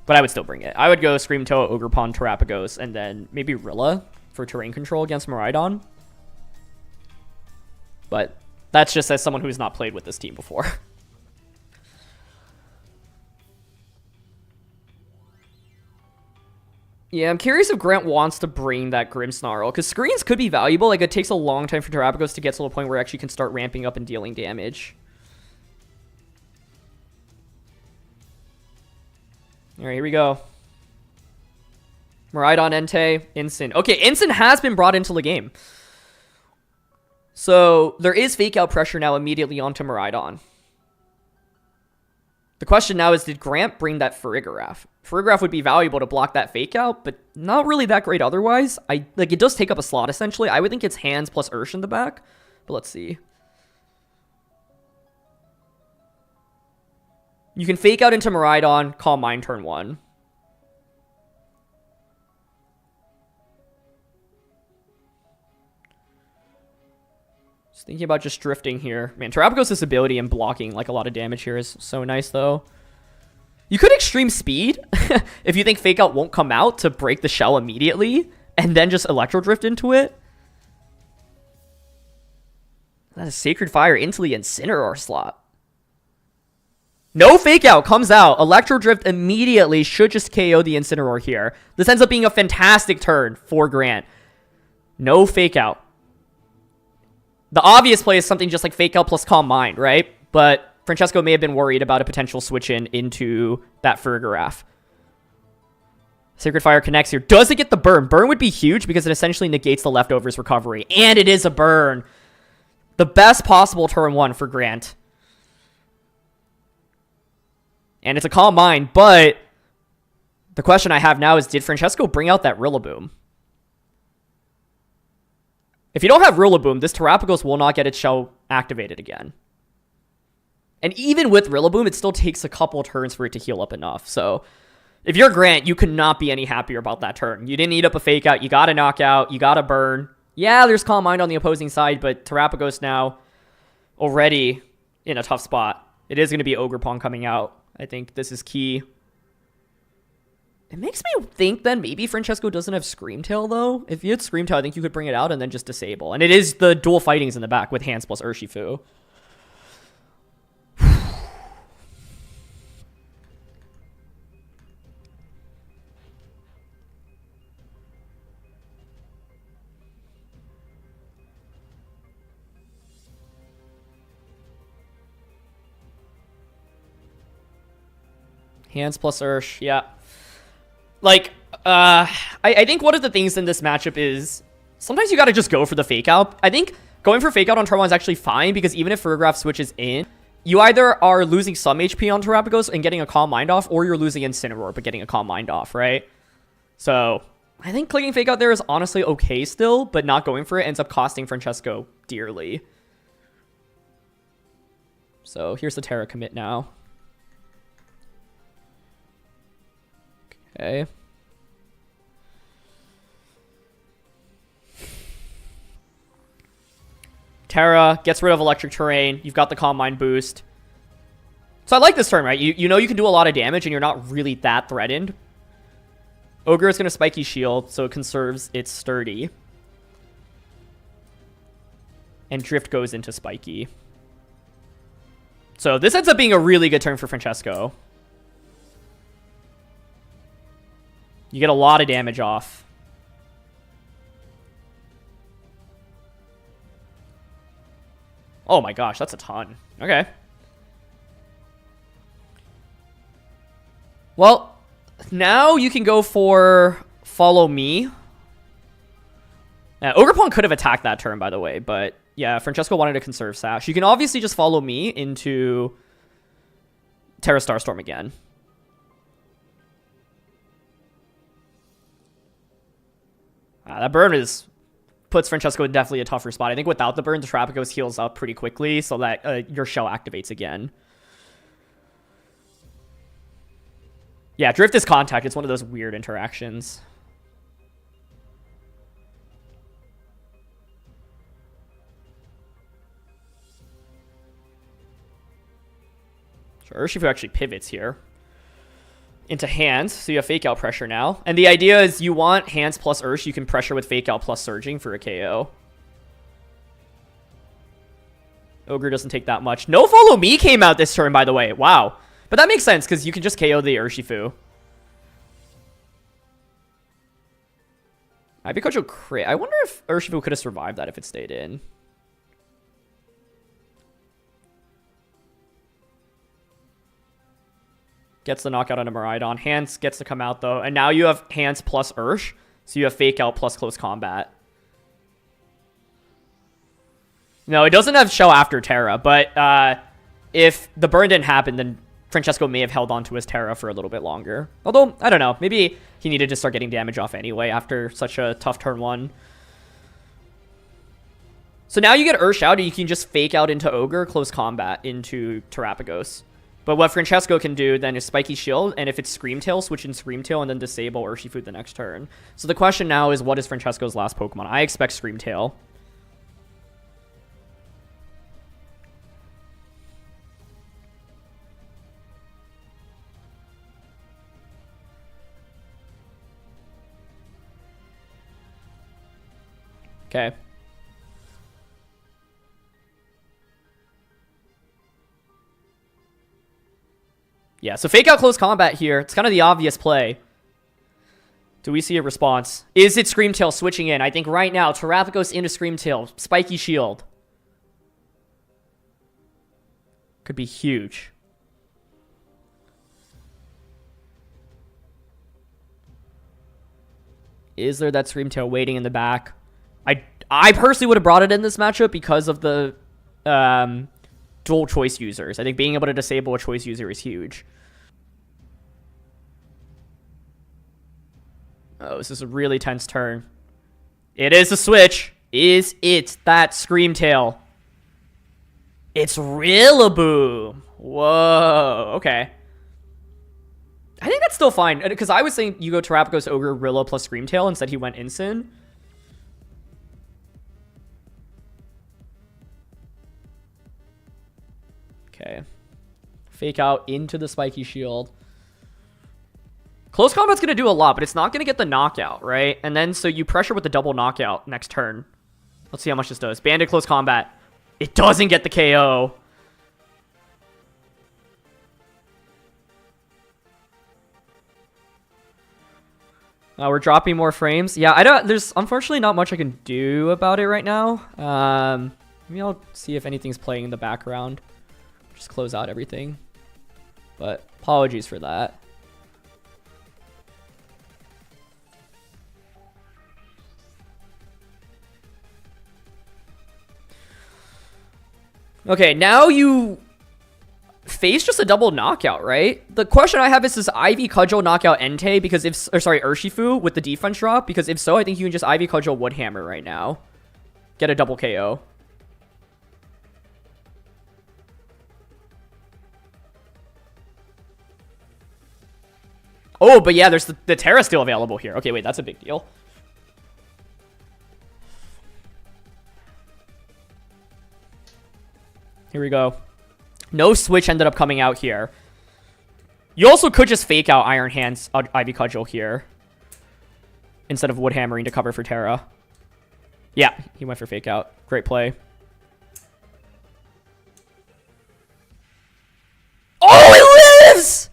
[SPEAKER 1] But I would still bring it. I would go Screamtail, Ogre Pawn, Terapagos, and then maybe Rilla for terrain control against Miraidon. But... that's just as someone who's not played with this team before. Yeah, I'm curious if Grant wants to bring that Grimmsnarl, because Screens could be valuable. Like, it takes a long time for Terapagos to get to the point where it actually can start ramping up and dealing damage. Alright, here we go. Miraidon, Entei, Instant. Okay, Instant has been brought into the game. So, there is Fake Out pressure now immediately onto Miraidon. The question now is, did Grant bring that Farigiraf? Farigiraf would be valuable to block that Fake Out, but not really that great otherwise. Like, it does take up a slot, essentially. I would think it's Hands plus Ursh in the back, but let's see. You can Fake Out into Miraidon, Calm Mind turn 1. Thinking about just drifting here. Man, Terapagos' ability and blocking like a lot of damage here is so nice, though. You could Extreme Speed if you think Fake Out won't come out to break the shell immediately, and then just Electro Drift into it. That is Sacred Fire into the Incineroar slot. No Fake Out comes out. Electro Drift immediately should just KO the Incineroar here. This ends up being a fantastic turn for Grant. No Fake Out. The obvious play is something just like Fake Out plus Calm Mind, right? But Franchesco may have been worried about a potential switch in into that Farigiraf. Sacred Fire connects here. Does it get the burn? Burn would be huge because it essentially negates the leftovers recovery. And it is a burn. The best possible turn 1 for Grant. And it's a Calm Mind, but the question I have now is, did Franchesco bring out that Rillaboom? If you don't have Rillaboom, this Terapagos will not get its shell activated again. And even with Rillaboom, it still takes a couple turns for it to heal up enough. So if you're Grant, you could not be any happier about that turn. You didn't eat up a Fake Out. You got a Knockout. You got a Burn. Yeah, there's Calm Mind on the opposing side, but Terapagos now already in a tough spot. It is going to be Ogerpon coming out. I think this is key. It makes me think then maybe Franchesco doesn't have Scream Tail, though. If you had Scream Tail, I think you could bring it out and then just disable. And it is the dual fightings in the back with Hands plus Urshifu. Hands plus Ursh, yeah. Like, I think one of the things in this matchup is sometimes you gotta just go for the Fake Out. I think going for Fake Out on turn 1 is actually fine because even if Ferrograph switches in, you either are losing some HP on Terapagos and getting a Calm Mind off, or you're losing Incineroar but getting a Calm Mind off, right? So I think clicking Fake Out there is honestly okay still, but not going for it ends up costing Franchesco dearly. So here's the Terra commit now. Okay. Terra gets rid of Electric Terrain. You've got the Calm Mind boost. So I like this turn, right? You know you can do a lot of damage and you're not really that threatened. Ogre is going to Spiky Shield, so it conserves its Sturdy. And Drift goes into Spiky. So this ends up being a really good turn for Franchesco. You get a lot of damage off. Oh my gosh, that's a ton. Okay. Well, now you can go for Follow Me. Ogerpon could have attacked that turn, by the way, but yeah, Franchesco wanted to conserve Sash. You can obviously just Follow Me into Terra Starstorm again. That burn puts Franchesco in definitely a tougher spot. I think without the burn, the Terapagos heals up pretty quickly so that your shell activates again. Yeah, Drift is Contact. It's one of those weird interactions. Sure, Urshifu actually pivots here into Hands, so you have Fake Out pressure now. And the idea is you want Hands plus Ursh, you can pressure with Fake Out plus Surging for a KO. Ogre doesn't take that much. No Follow Me came out this turn, by the way. Wow. But that makes sense, because you can just KO the Urshifu. Ibikocho crit. I wonder if Urshifu could have survived that if it stayed in. Gets the knockout on a Miraidon. Hands gets to come out, though. And now you have Hands plus Ursh. So you have Fake Out plus Close Combat. No, it doesn't have Shell after Terra. But if the burn didn't happen, then Franchesco may have held on to his Terra for a little bit longer. Although, I don't know. Maybe he needed to start getting damage off anyway after such a tough turn 1. So now you get Ursh out, and you can just Fake Out into Ogre, Close Combat into Terapagos. But what Franchesco can do then is Spiky Shield, and if it's Scream Tail, switch in Scream Tail and then disable Urshifu the next turn. So the question now is, what is Francesco's last Pokemon? I expect Scream Tail. Okay. Yeah, so Fake Out Close Combat here. It's kind of the obvious play. Do we see a response? Is it Scream Tail switching in? I think right now, Terapagos into Scream Tail. Spiky Shield. Could be huge. Is there that Scream Tail waiting in the back? I personally would have brought it in this matchup because of the dual choice users. I think being able to disable a choice user is huge. Oh, this is a really tense turn. It is a switch. Is it that Screamtail? It's Rillaboom. Whoa. Okay. I think that's still fine. Because I was saying you go Terrapagos, Ogre, Rilla plus Screamtail. Instead he went Ensign. Okay. Fake out into the Spiky Shield. Close Combat's going to do a lot, but it's not going to get the knockout, right? And then, so you pressure with the double knockout next turn. Let's see how much this does. Banded Close Combat. It doesn't get the KO. We're dropping more frames. Yeah, there's unfortunately not much I can do about it right now. Maybe I'll see if anything's playing in the background. Just close out everything. But apologies for that. Okay, now you face just a double knockout, right? The question I have is, does Ivy Cudgel knock out Entei? Because if, or sorry, Urshifu with the defense drop? Because if so, I think you can just Ivy Cudgel Woodhammer right now. Get a double KO. Oh, but yeah, there's the Terra still available here. Okay, wait, that's a big deal. Here we go. No switch ended up coming out here. You also could just fake out Iron Hands Ivy Cudgel here. Instead of Woodhammering to cover for Terra. Yeah, he went for fake out. Great play. Oh, it lives!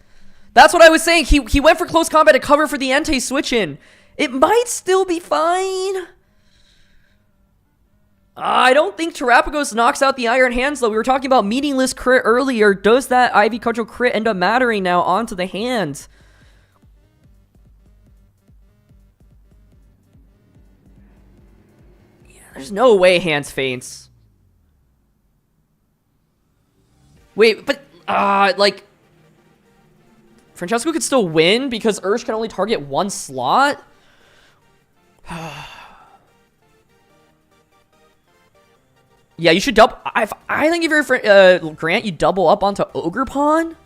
[SPEAKER 1] That's what I was saying. He went for close combat to cover for the Entei switch in. It might still be fine. I don't think Terrapagos knocks out the Iron Hands, though. We were talking about meaningless crit earlier. Does that Ivy Cudgel crit end up mattering now onto the hands? Yeah, there's no way Hands faints. Wait, but, like... Franchesco could still win because Ursh can only target one slot? Yeah, you should double... I think if you're Grant, you double up onto Ogre Pawn.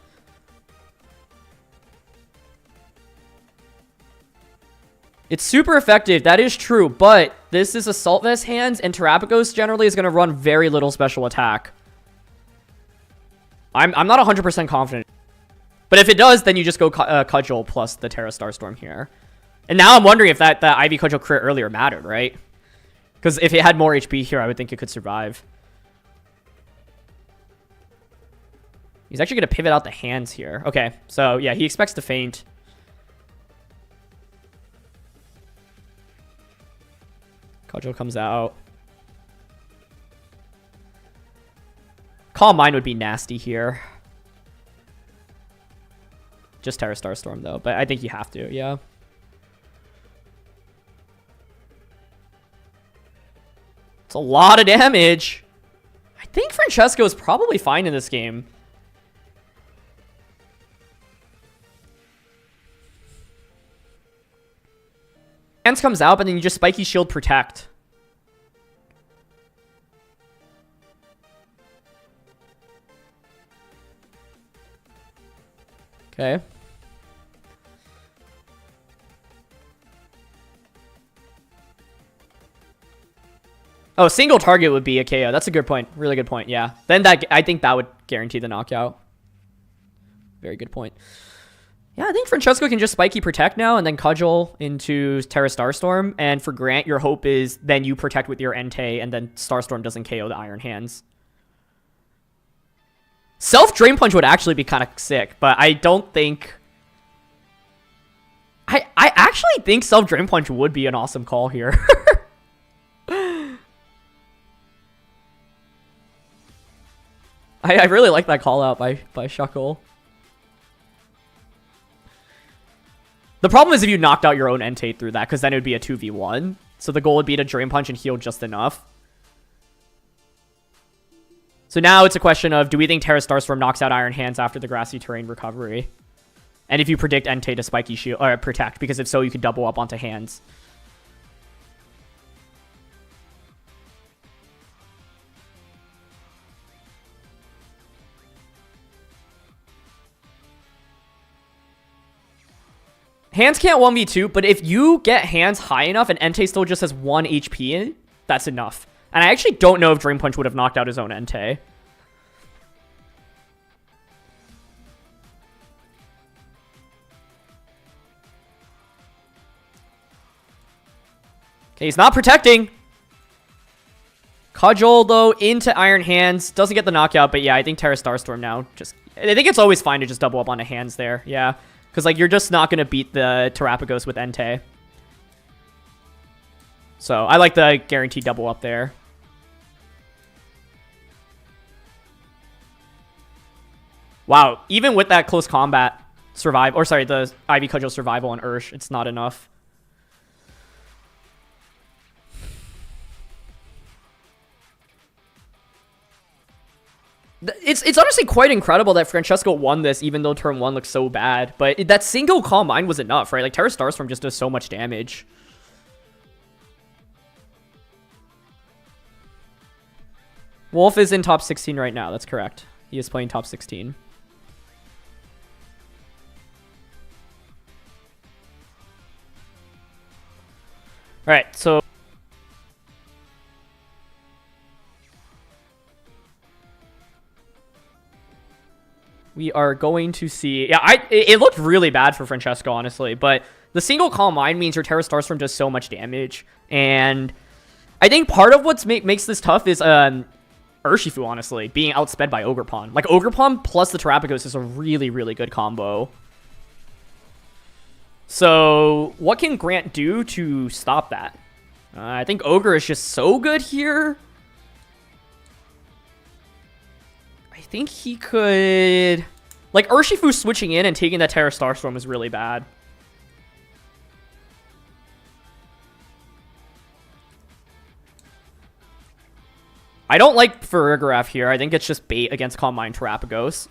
[SPEAKER 1] It's super effective, that is true, but this is Assault Vest hands, and Terrapagos generally is going to run very little special attack. I'm not 100% confident. But if it does, then you just go Cudgel plus the Terra Starstorm here. And now I'm wondering if that Ivy Cudgel crit earlier mattered, right? Because if it had more HP here, I would think it could survive. He's actually going to pivot out the hands here. Okay, so yeah, he expects to feint. Cudgel comes out. Calm Mind would be nasty here. Just Terra Starstorm, though. But I think you have to, yeah. It's a lot of damage. I think Franchesco is probably fine in this game. Hands comes out, but then you just Spiky Shield Protect. Okay. Oh, single target would be a KO. That's a good point. Really good point. Yeah. Then I think that would guarantee the knockout. Very good point. Yeah, I think Franchesco can just Spiky Protect now and then Cudgel into Terra Starstorm. And for Grant, your hope is then you protect with your Entei and then Starstorm doesn't KO the Iron Hands. Self-Drain Punch would actually be kind of sick, but I don't think... I actually think Self-Drain Punch would be an awesome call here. I really like that call out by Shuckle. The problem is if you knocked out your own Entei through that, because then it would be a 2v1. So the goal would be to Drain Punch and heal just enough. So now it's a question of, do we think Terra Starstorm knocks out Iron Hands after the Grassy Terrain recovery? And if you predict Entei to Spiky Shield, or Protect, because if so, you could double up onto Hands. Hands can't 1v2, but if you get hands high enough and Entei still just has 1 HP, that's enough. And I actually don't know if Drain Punch would have knocked out his own Entei. Okay, he's not protecting. Cudgel, though, into Iron Hands. Doesn't get the knockout, but yeah, I think Terra Starstorm now. I think it's always fine to just double up onto Hands there. Yeah, because like you're just not going to beat the Terrapagos with Entei. So I like the guaranteed double up there. Wow, even with that close combat survive, or sorry, the Ivy Cudgel survival on Ursh, it's not enough. It's honestly quite incredible that Franchesco won this, even though turn 1 looks so bad. But that single Calm Mind was enough, right? Like, Terra Starstorm just does so much damage. Wolf is in top 16 right now. That's correct. He is playing top 16. All right, so... we are going to see... Yeah, it looked really bad for Franchesco, honestly. But the single Calm Mind means your Terra Starstorm does so much damage. And I think part of what makes this tough is Urshifu, honestly, being outsped by Ogerpon. Like, Ogerpon plus the Terrapagos is a really, really good combo. So, what can Grant do to stop that? I think Ogre is just so good here. I think he could... Like, Urshifu switching in and taking that Terra Starstorm is really bad. I don't like Farigiraf here. I think it's just bait against Calm Mind Terrapagos.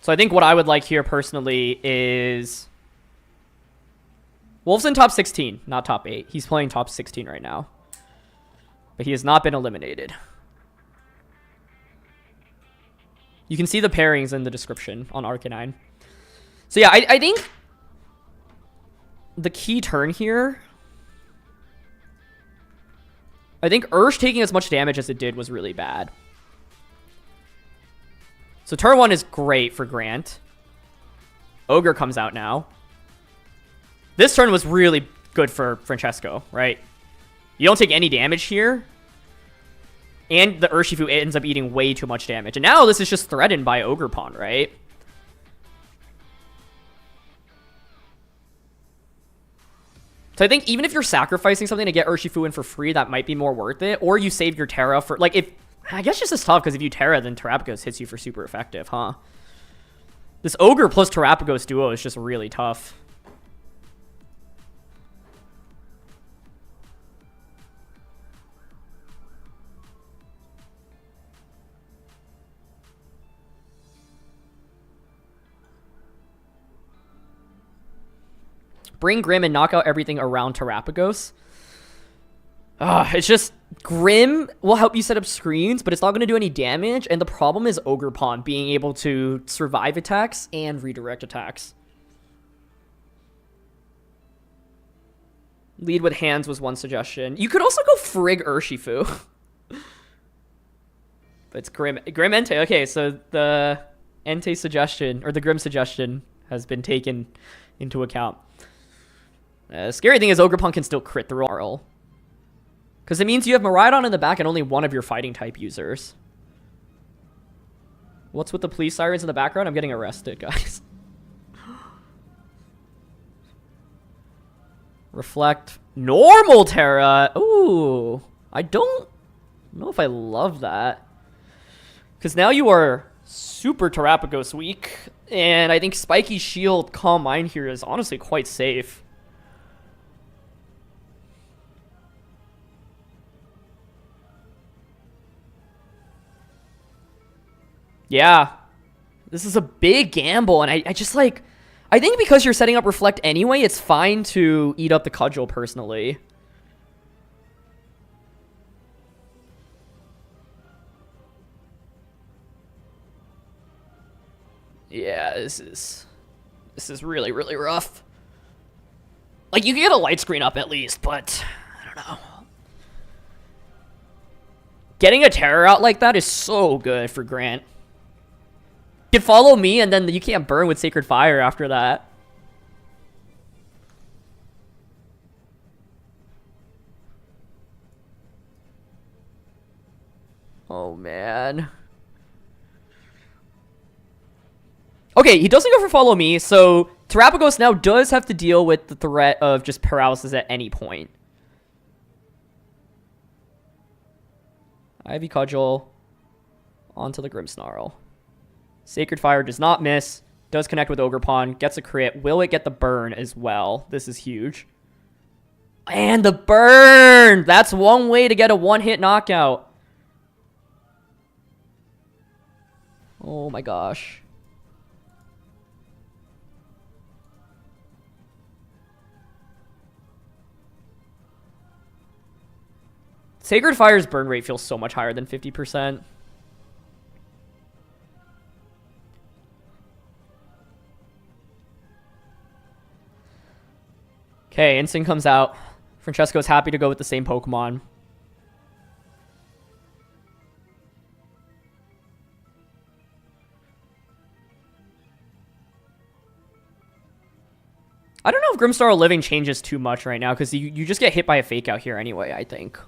[SPEAKER 1] So I think what I would like here personally is... Wolf's in top 16, not top 8. He's playing top 16 right now. But he has not been eliminated. You can see the pairings in the description on Arcanine. So yeah, I think the key turn here... I think Ursh taking as much damage as it did was really bad. So turn 1 is great for Grant. Ogre comes out now. This turn was really good for Franchesco, right? You don't take any damage here. And the Urshifu ends up eating way too much damage. And now this is just threatened by Ogerpon, right? So I think even if you're sacrificing something to get Urshifu in for free, that might be more worth it. Or you save your Terra for... Like, if... I guess just as tough, because if you Terra, then Terrapagos hits you for super effective, huh? This Ogre plus Terrapagos duo is just really tough. Bring Grim and knock out everything around Terrapagos. It's just... Grim will help you set up screens, but it's not going to do any damage. And the problem is Ogerpon being able to survive attacks and redirect attacks. Lead with hands was one suggestion. You could also go Frig Urshifu. But it's Grim Entei. Okay, so the Entei suggestion, or the Grim suggestion, has been taken into account. The scary thing is Ogerpon can still crit the roll. Because it means you have Miraidon in the back and only one of your fighting type users. What's with the police sirens in the background? I'm getting arrested, guys. Reflect. Normal Terra. Ooh. I don't know if I love that. Because now you are super Terrapagos weak. And I think Spiky Shield Calm Mind here is honestly quite safe. Yeah, this is a big gamble, and I just like... I think because you're setting up Reflect anyway, it's fine to eat up the Cudgel, personally. Yeah, this is really, really rough. Like, you can get a light screen up at least, but I don't know. Getting a terror out like that is so good for Grant. You can follow me, and then you can't burn with Sacred Fire after that. Oh, man. Okay, he doesn't go for follow me, so Terapagos now does have to deal with the threat of just paralysis at any point. Ivy Cudgel onto the Grimmsnarl. Sacred Fire does not miss. Does connect with Ogerpon. Gets a crit. Will it get the burn as well? This is huge. And the burn! That's one way to get a one-hit knockout. Oh my gosh. Sacred Fire's burn rate feels so much higher than 50%. Okay, Instinct comes out. Franchesco's happy to go with the same Pokemon. I don't know if Grimmsnarl Living changes too much right now, because you just get hit by a Fake Out here anyway, I think.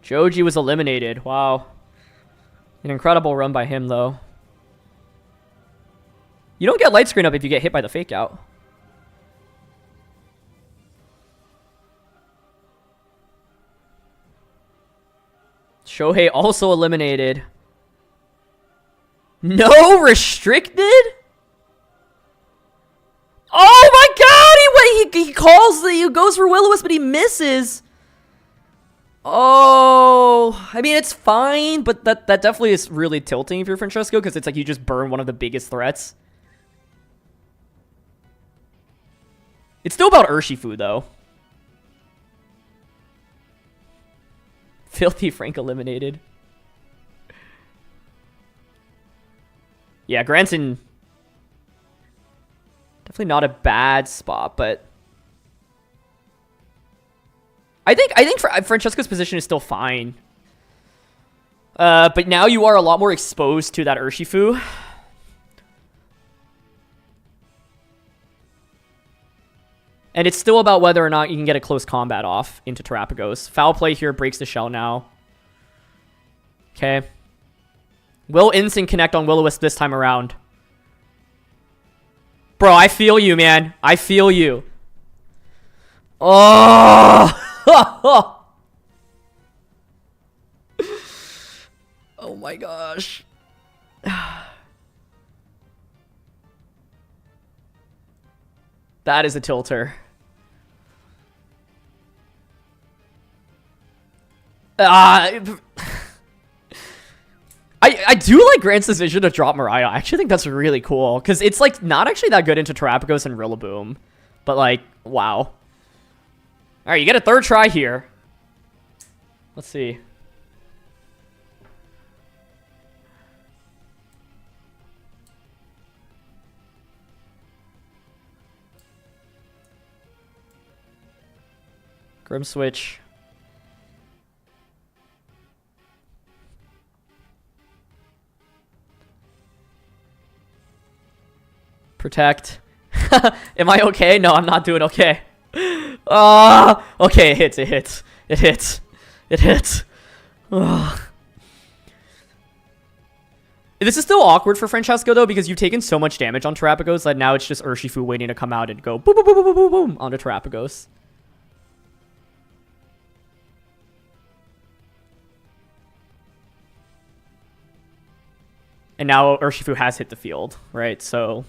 [SPEAKER 1] Joji was eliminated. Wow. An incredible run by him, though. You don't get light screen up if you get hit by the Fake Out. Shohei also eliminated. No restricted? Oh my god! He calls he goes for Will-O-Wisp, but he misses. Oh, I mean, it's fine, but that definitely is really tilting if you're Franchesco, because it's like you just burn one of the biggest threats. It's still about Urshifu, though. Filthy Frank eliminated. Yeah, Granson. Definitely not a bad spot, but I think Francesco's position is still fine. But now you are a lot more exposed to that Urshifu. And it's still about whether or not you can get a close combat off into Terapagos. Foul play here, breaks the shell now. Okay. Will Instinct connect on Will-O-Wisp this time around? Bro, I feel you, man. I feel you. Oh! Oh my gosh. That is a tilter. I do like Grant's decision to drop Mariah. I actually think that's really cool, because it's like not actually that good into Terapagos and Rillaboom, but like, wow. All right, you get a third try here. Let's see. Grim Switch. Protect. Am I okay? No, I'm not doing okay. Okay, it hits, it hits. It hits. It hits. Ugh. This is still awkward for Franchesco, though, because you've taken so much damage on Terapagos that now it's just Urshifu waiting to come out and go boom, boom, boom, boom, boom, boom onto Terapagos. And now Urshifu has hit the field, right? So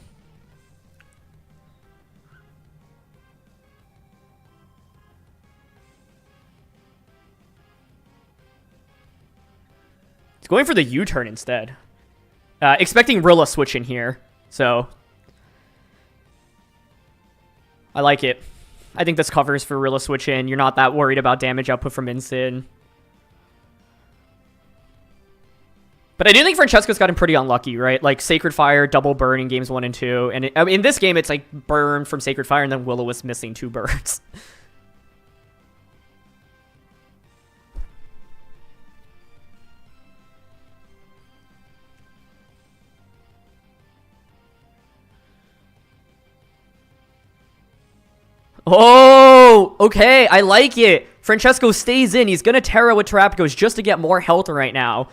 [SPEAKER 1] it's going for the U-turn instead. Expecting Rilla switch in here. So I like it. I think this covers for Rilla switch in. You're not that worried about damage output from Incin. But I do think Franchesco's gotten pretty unlucky, right? Like, Sacred Fire, double burn in games 1 and 2. And in this game, it's like burn from Sacred Fire and then Will-O-Wisp missing 2 burns. Oh, okay. I like it. Franchesco stays in. He's going to Terra with Terapagos just to get more health right now.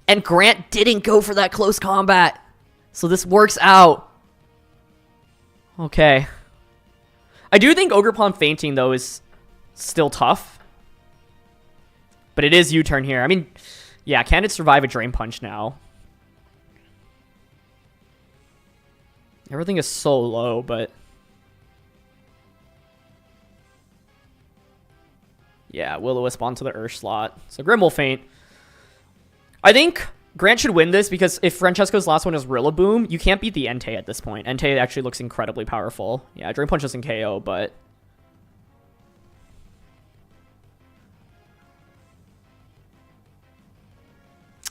[SPEAKER 1] And Grant didn't go for that close combat. So this works out. Okay. I do think Ogerpon fainting, though, is still tough. But it is U-turn here. I mean, yeah, can it survive a Drain Punch now? Everything is so low, but... yeah, Will-O-Wisp onto the Ursh slot. So Grim will faint. I think Grant should win this because if Franchesco's last one is Rillaboom, you can't beat the Entei at this point. Entei actually looks incredibly powerful. Yeah, Drain Punch doesn't KO, but...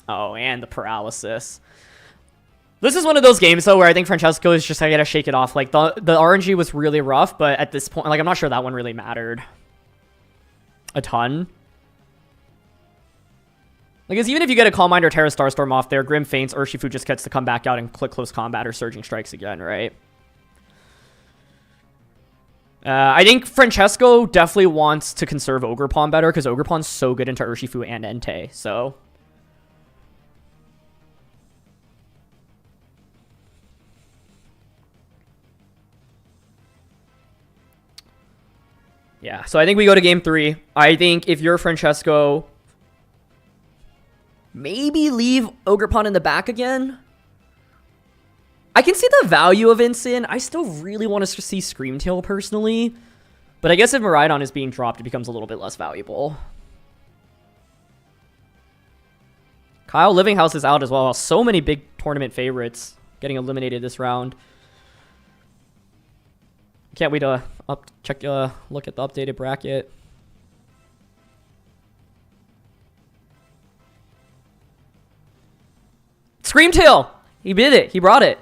[SPEAKER 1] oh, and the paralysis. This is one of those games, though, where I think Franchesco is just, I gotta shake it off. Like, the RNG was really rough, but at this point, like, I'm not sure that one really mattered a ton. Like, because even if you get a Calm Mind or Terra Starstorm off there, Grim faints, Urshifu just gets to come back out and click Close Combat or Surging Strikes again, right? I think Franchesco definitely wants to conserve Ogerpon better, because Ogerpon's so good into Urshifu and Entei, so... yeah, so I think we go to game 3. I think if you're Franchesco, maybe leave Ogerpon in the back again. I can see the value of Incin. I still really want to see Screamtail personally. But I guess if Miraidon is being dropped, it becomes a little bit less valuable. Kyle Livinghouse is out as well. So many big tournament favorites getting eliminated this round. Can't wait to look at the updated bracket. Screamtail! He did it. He brought it.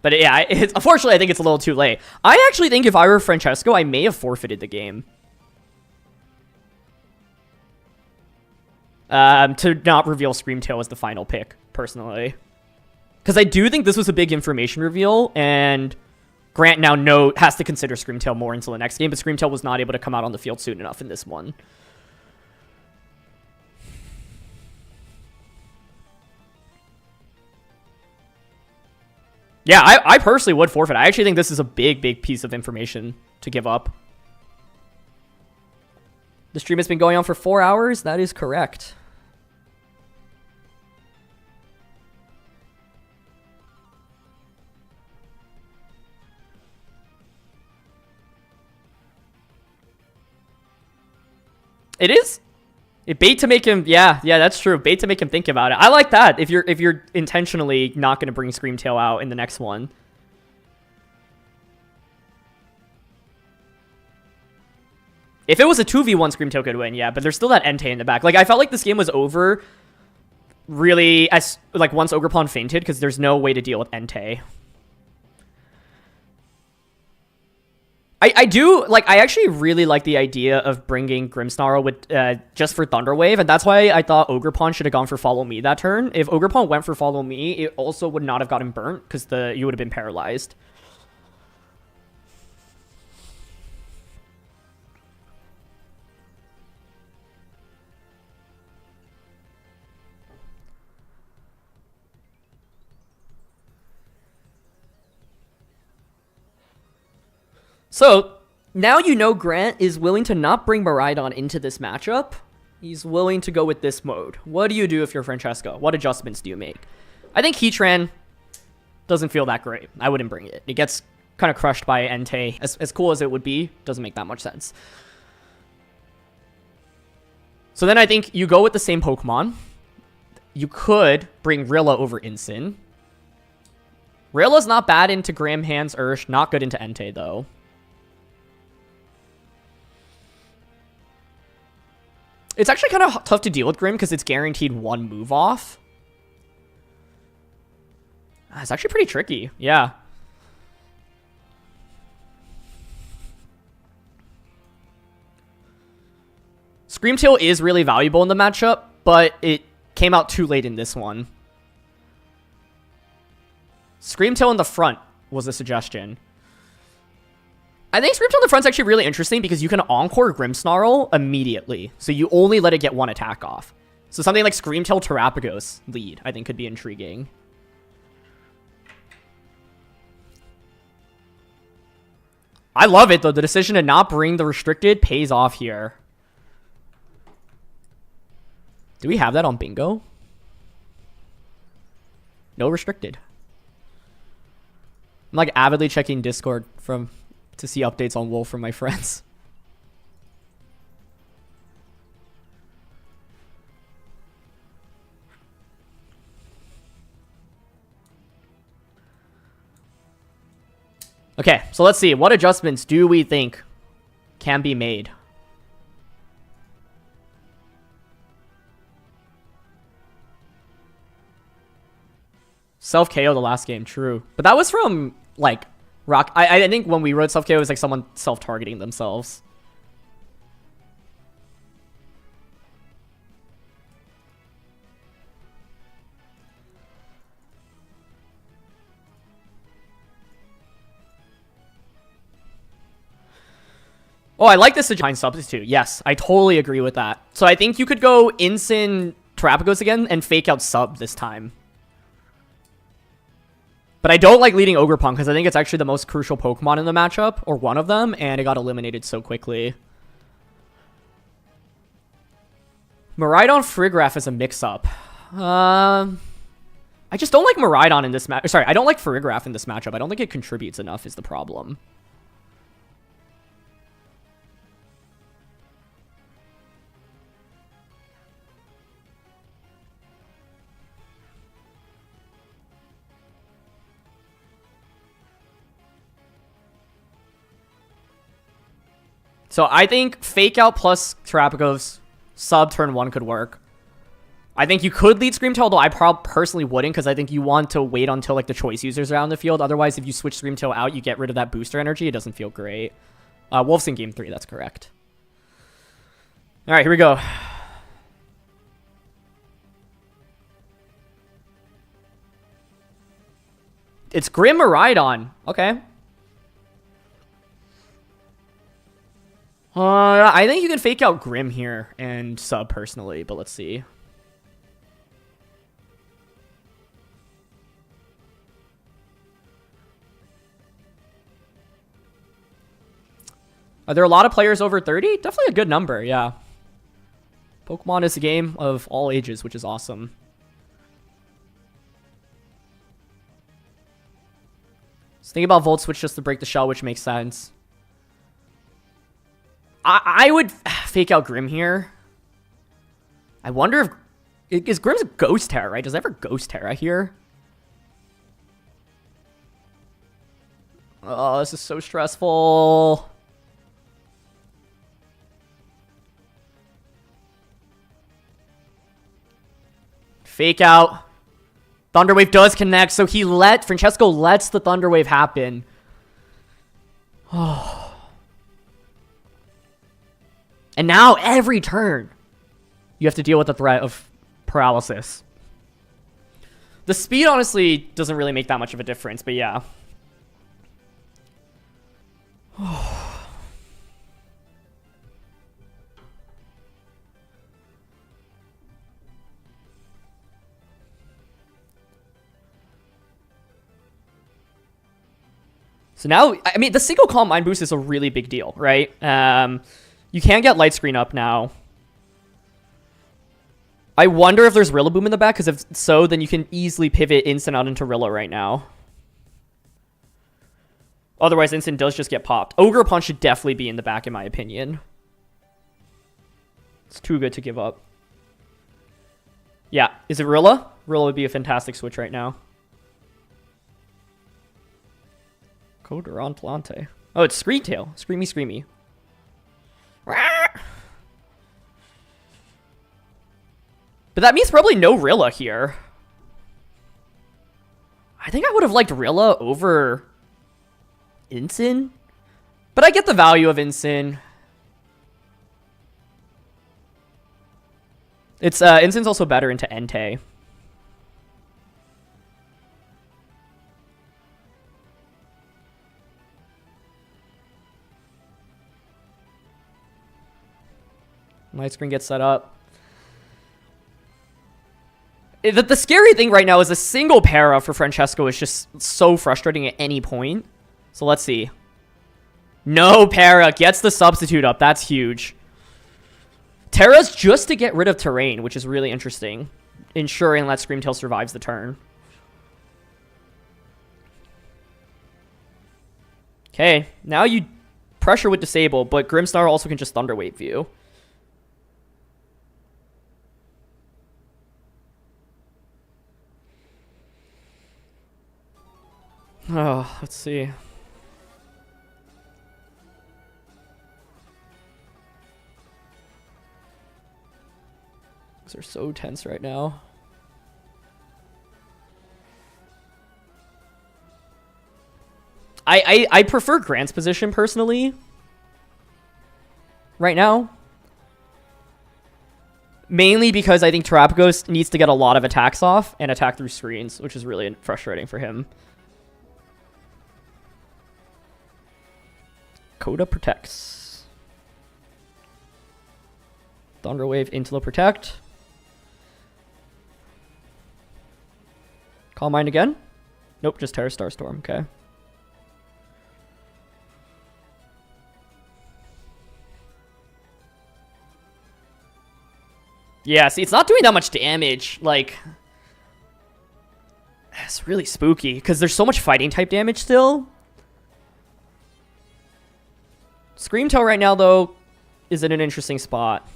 [SPEAKER 1] But yeah, unfortunately, I think it's a little too late. I actually think if I were Franchesco, I may have forfeited the game. To not reveal Screamtail as the final pick, personally. Because I do think this was a big information reveal, and Grant now has to consider Screamtail more until the next game, but Screamtail was not able to come out on the field soon enough in this one. Yeah, I personally would forfeit. I actually think this is a big, big piece of information to give up. The stream has been going on for 4 hours. That is correct. It is. Bait to make him, yeah, that's true. Bait to make him think about it. I like that. If you're intentionally not going to bring Screamtail out in the next one. If it was a 2v1, Screamtail could win, yeah, but there's still that Entei in the back. Like, I felt like this game was over really as, like, once Ogerpon fainted, because there's no way to deal with Entei. I do, like, I actually really like the idea of bringing Grimmsnarl with, just for Thunderwave, and that's why I thought Ogerpon should have gone for Follow Me that turn. If Ogerpon went for Follow Me, it also would not have gotten burnt, because you would have been paralyzed. So, now you know Grant is willing to not bring Miraidon into this matchup. He's willing to go with this mode. What do you do if you're Franchesco? What adjustments do you make? I think Heatran doesn't feel that great. I wouldn't bring it. It gets kind of crushed by Entei. As cool as it would be, doesn't make that much sense. So then I think you go with the same Pokemon. you could bring Rilla over Incin. Rilla's not bad into Grim, Hands, Ursh. Not good into Entei, though. It's actually kind of tough to deal with Grim because it's guaranteed one move off. It's actually pretty tricky. Yeah. Screamtail is really valuable in the matchup, but it came out too late in this one. Screamtail in the front was a suggestion. I think Screamtail in the front's actually really interesting because you can Encore Grimmsnarl immediately. So you only let it get one attack off. So something like Screamtail Terapagos lead, I think, could be intriguing. I love it, though. The decision to not bring the restricted pays off here. Do we have that on bingo? No restricted. I'm like avidly checking Discord to see updates on Wolf from my friends. Okay, so let's see. What adjustments do we think can be made? Self-KO the last game, true. But that was from, like, Rock. I think when we wrote self-KO, it was like someone self-targeting themselves. Oh, I like this Giant substitute. Yes, I totally agree with that. So I think you could go Incin Terapagos again and fake out sub this time. But I don't like leading Ogerpunk because I think it's actually the most crucial Pokemon in the matchup, or one of them, and it got eliminated so quickly. Miraidon Farigiraf is a mix-up. I just don't like Miraidon in this match. Sorry, I don't like Farigiraf in this matchup. I don't think it contributes enough is the problem. So I think Fake Out plus Terapagos sub turn 1 could work. I think you could lead Screamtail, although I personally wouldn't because I think you want to wait until like the choice users are out in the field. Otherwise, if you switch Screamtail out, you get rid of that booster energy. It doesn't feel great. Wolf's in game 3, that's correct. All right, here we go. It's Grim Miraidon. Okay. I think you can fake out Grim here and sub personally, but let's see. Are there a lot of players over 30? Definitely a good number, yeah. Pokemon is a game of all ages, which is awesome. So think about Volt Switch just to break the shell, which makes sense. I would fake out Grim here. I wonder if... Is Grim's Ghost Terra, right? Does it ever Ghost Terra here? Oh, this is so stressful. Fake out. Thunderwave does connect, so Franchesco lets the Thunderwave happen. Oh. And now, every turn, you have to deal with the threat of paralysis. The speed, honestly, doesn't really make that much of a difference, but yeah. So now, I mean, the single Calm Mind boost is a really big deal, right? You can get Light Screen up now. I wonder if there's Rillaboom in the back, because if so, then you can easily pivot Incin out into Rilla right now. Otherwise, Incin does just get popped. Ogre Punch should definitely be in the back, in my opinion. It's too good to give up. Yeah, is it Rilla? Rilla would be a fantastic switch right now. Codorantlante. Oh, it's Screentail. Screamy, screamy. But that means probably no Rilla here. I think I would have liked Rilla over Incin. But I get the value of Incin. It's Incin's also better into Entei. Light screen gets set up. The scary thing right now is a single para for Franchesco is just so frustrating at any point. So let's see. No para. Gets the substitute up. That's huge. Terra's just to get rid of Taran, which is really interesting. Ensuring that Screamtail survives the turn. Okay. Now you pressure with Disable, but Grimmsnarl also can just Thunder Wave View. Oh, let's see. They're so tense right now. I prefer Grant's position personally. Right now. Mainly because I think Terapagos needs to get a lot of attacks off and attack through screens, which is really frustrating for him. Coda protects. Thunder Wave into the protect. Calm Mind again? Nope, just Terra Starstorm. Okay. Yeah, see, it's not doing that much damage. Like, it's really spooky because there's so much fighting type damage still. Screamtail right now, though, is in an interesting spot.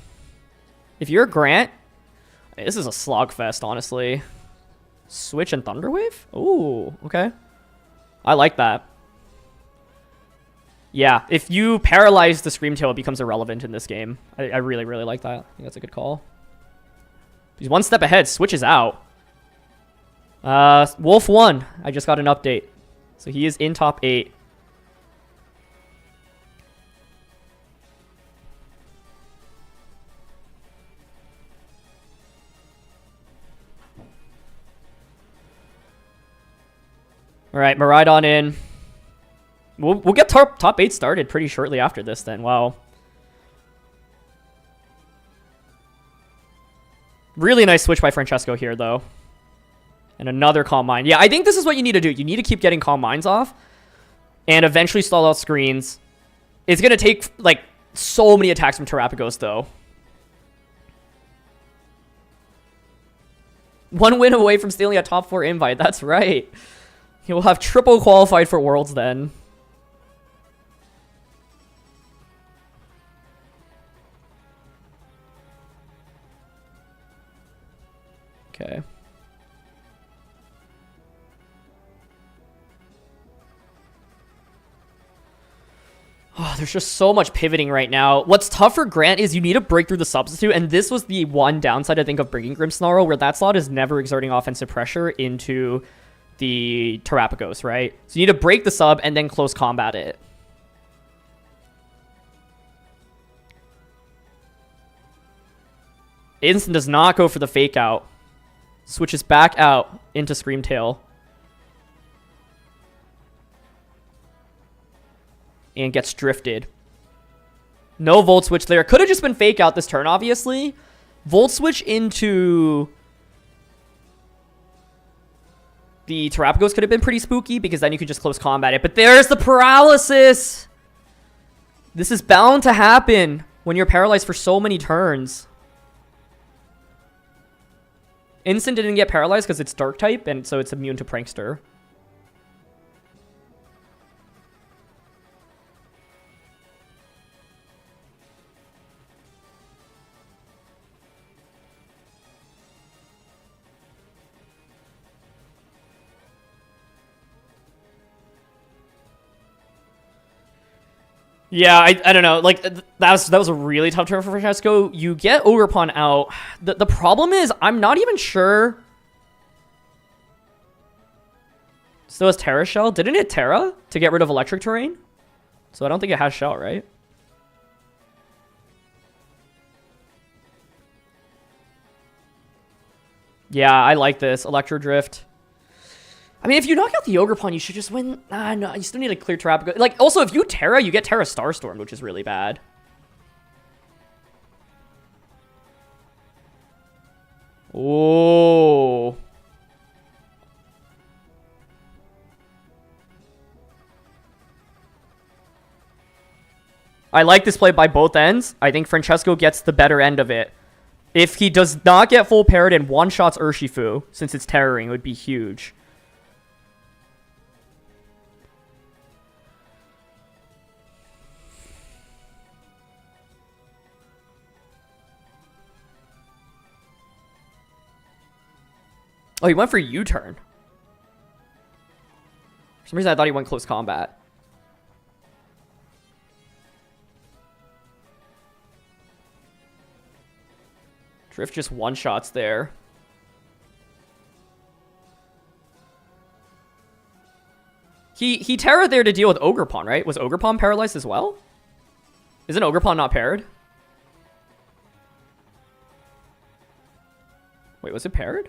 [SPEAKER 1] If you're Grant, this is a slogfest, honestly. Switch and Thunderwave? Ooh, okay. I like that. Yeah, if you paralyze the Screamtail, it becomes irrelevant in this game. I really, really like that. I think that's a good call. He's one step ahead. Switches out. Wolf 1. I just got an update. So he is in top 8. All right, Miraidon in. We'll get top 8 started pretty shortly after this then. Wow. Really nice switch by Franchesco here, though. And another Calm Mind. Yeah, I think this is what you need to do. You need to keep getting Calm Minds off. And eventually stall out screens. It's going to take, like, so many attacks from Terapagos, though. One win away from stealing a top 4 invite. That's right. He will have triple qualified for Worlds then. Okay. Oh, there's just so much pivoting right now. What's tough for Grant is you need to break through the substitute, and this was the one downside, I think, of bringing Grimmsnarl, where that slot is never exerting offensive pressure into the Terapagos, right? So you need to break the sub and then close combat it. Instant does not go for the fake out. Switches back out into Screamtail. And gets drifted. No Volt Switch there. Could have just been fake out this turn, obviously. Volt Switch into the Terapagos could have been pretty spooky because then you could just close combat it. But there's the paralysis! This is bound to happen when you're paralyzed for so many turns. Instant didn't get paralyzed because it's Dark type, and so it's immune to Prankster. Yeah, I don't know. Like, that was a really tough turn for Franchesco. You get Ogerpon out. The problem is, I'm not even sure. Still has Terra Shell. Didn't it Terra to get rid of Electric Terrain? So I don't think it has Shell, right? Yeah, I like this. Electro Drift. I mean, if you knock out the Ogerpon, you should just win. No, you still need to clear Terrapago. Like, also, if you Terra, you get Terra Starstorm, which is really bad. Oh. I like this play by both ends. I think Franchesco gets the better end of it. If he does not get full parried and one-shots Urshifu, since it's Terroring, it would be huge. Oh, he went for U-turn. For some reason, I thought he went close combat. Drift just one-shots there. He Terra there to deal with Ogerpon, right? Was Ogerpon paralyzed as well? Isn't Ogerpon not paired? Wait, was it paired?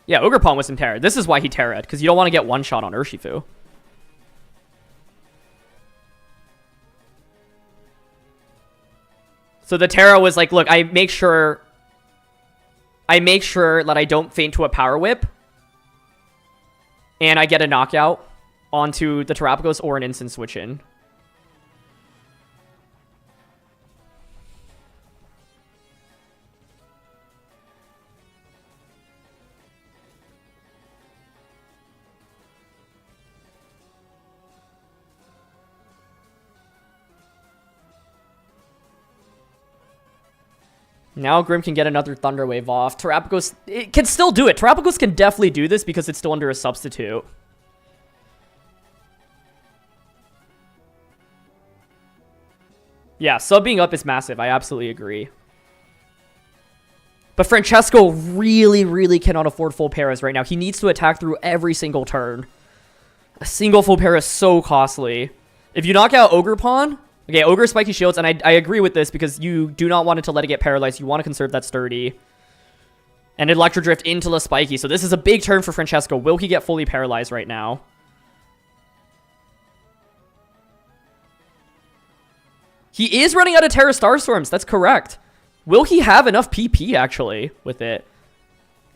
[SPEAKER 1] Yeah, Ogerpon wasn't Terra. This is why he Terra'd, because you don't want to get one shot on Urshifu. So the Terra was like, look, I make sure that I don't faint to a Power Whip, and I get a knockout onto the Terrapagos or an instant switch in. Now Grim can get another Thunder Wave off. Terrapagos, it can still do it. Terrapagos can definitely do this because it's still under a substitute. Yeah, sub being up is massive. I absolutely agree. But Franchesco really, really cannot afford full paras right now. He needs to attack through every single turn. A single full para is so costly. If you knock out Ogerpon... Okay, Ogre Spiky Shields, and I agree with this because you do not want it to let it get paralyzed. You want to conserve that sturdy. And Electro Drift into the Spiky. So this is a big turn for Franchesco. Will he get fully paralyzed right now? He is running out of Terra Starstorms. That's correct. Will he have enough PP, actually, with it?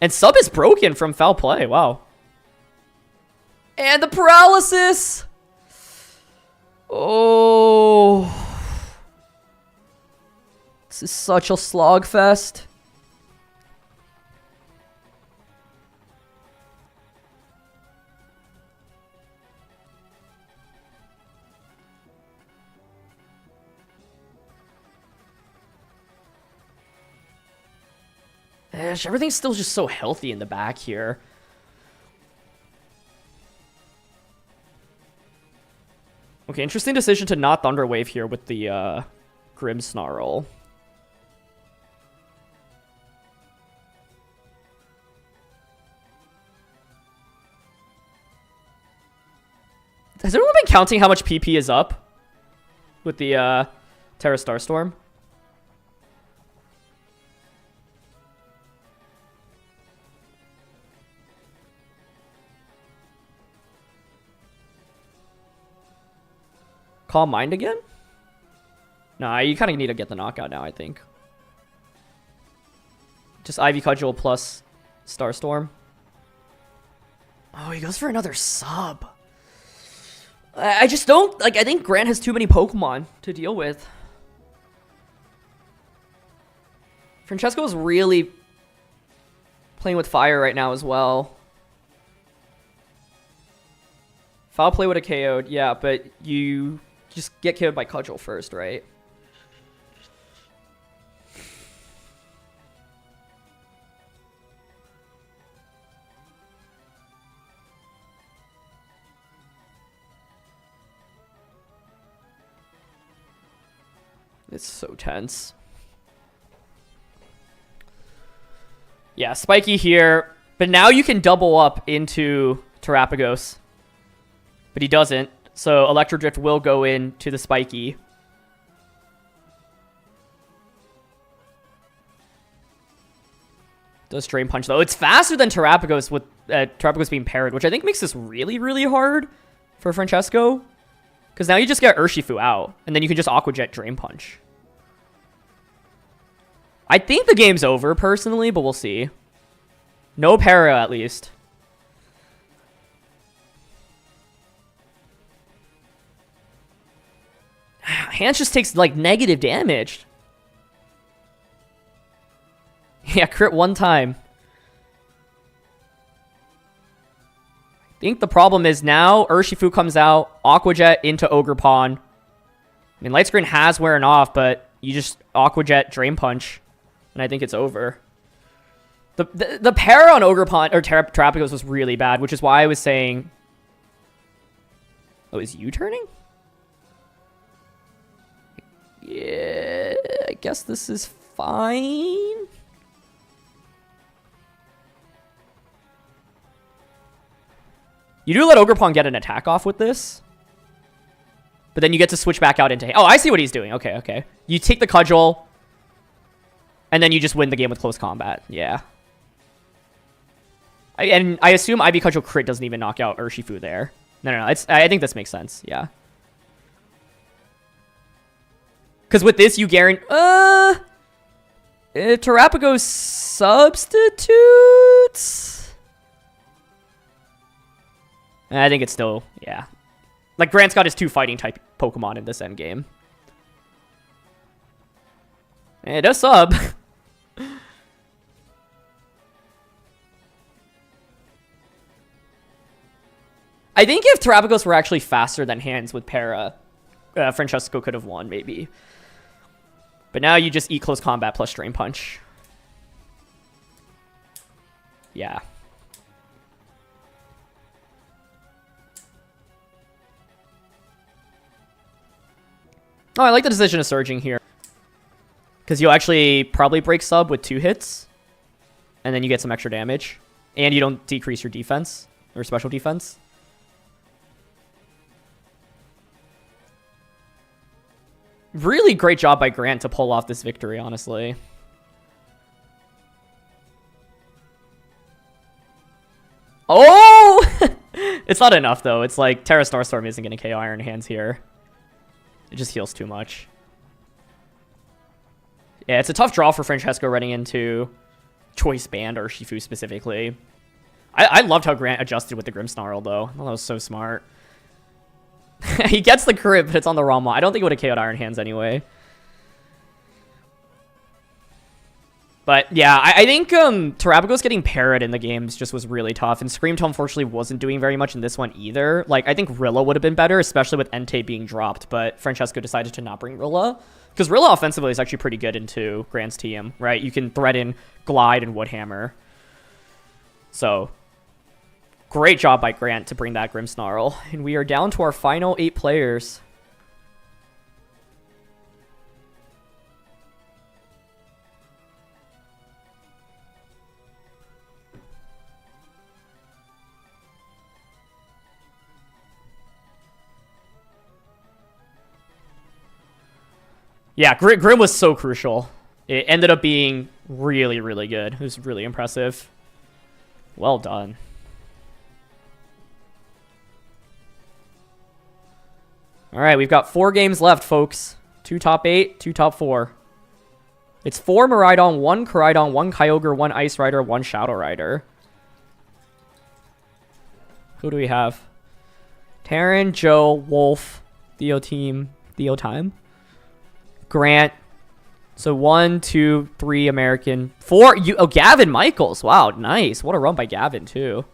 [SPEAKER 1] And sub is broken from foul play. Wow. And the paralysis! Oh, this is such a slog fest. Everything's still just so healthy in the back here. Okay, interesting decision to not Thunder Wave here with the Grim Snarl. Has everyone been counting how much PP is up with the Terra Starstorm? Calm Mind again? Nah, you kind of need to get the knockout now, I think. Just Ivy Cudgel plus Starstorm. Oh, he goes for another sub. I just don't... Like, I think Grant has too many Pokemon to deal with. Franchesco is really playing with fire right now as well. Foul play would have KO'd, yeah, but you... just get KO'd by Cudgel first, right? It's so tense. Yeah, spiky here. But now you can double up into Terapagos. But he doesn't. So Electro Drift will go into the spiky. Does Drain Punch, though. It's faster than Terapagos with Terapagos being parried, which I think makes this really, really hard for Franchesco. Because now you just get Urshifu out, and then you can just Aqua Jet Drain Punch. I think the game's over, personally, but we'll see. No para, at least. Hans just takes, like, negative damage. Yeah, crit one time. I think the problem is now Urshifu comes out, Aqua Jet into Ogre Pawn. I mean, Light Screen has wearing off, but you just Aqua Jet Drain Punch, and I think it's over. The para on Ogre Pawn, or Terapagos was really bad, which is why I was saying... Oh, is you turning? Yeah, I guess this is fine. You do let Ogerpon get an attack off with this. But then you get to switch back out into... Oh, I see what he's doing. Okay, okay. You take the Cudgel. And then you just win the game with close combat. Yeah. And I assume Ivy Cudgel crit doesn't even knock out Urshifu there. No. I think this makes sense. Yeah. Because with this, you guarantee... Terapagos substitutes... I think it's still, yeah. Like, Grant's got his 2 fighting type Pokemon in this endgame. It does sub. I think if Terapagos were actually faster than Hands with Para, Franchesco could have won, maybe. But now you just eat close combat plus Drain Punch. Yeah. Oh, I like the decision of surging here. Because you'll actually probably break sub with 2 hits. And then you get some extra damage. And you don't decrease your defense. Or special defense. Really great job by Grant to pull off this victory, honestly. Oh! It's not enough, though. It's like Terra Starstorm isn't going to KO Iron Hands here. It just heals too much. Yeah, it's a tough draw for Franchesco running into Choice Band or Urshifu specifically. I loved how Grant adjusted with the Grimmsnarl, though. I thought that was so smart. He gets the crit, but it's on the wrong one. I don't think it would have KO'd Iron Hands anyway. But yeah, I think Terapagos getting parried in the games just was really tough. And Screamtail unfortunately wasn't doing very much in this one either. Like, I think Rilla would have been better, especially with Entei being dropped. But Franchesco decided to not bring Rilla. Because Rilla offensively is actually pretty good into Grant's team, right? You can threaten Glide and Woodhammer. So, great job by Grant to bring that Grimmsnarl. And we are down to our final 8 players. Yeah, Grim was so crucial. It ended up being really, really good. It was really impressive. Well done. All right, we've got 4 games left, folks. 2 top 8, 2 top 4. It's 4 Miraidon, 1 Koraidon, 1 Kyogre, 1 Ice Rider, 1 Shadow Rider. Who do we have? Taran, Joe, Wolf, Theo Team, Theo Time. Grant. So 1, 2, 3 American. 4. Oh, Gavin Michaels. Wow, nice. What a run by Gavin, too.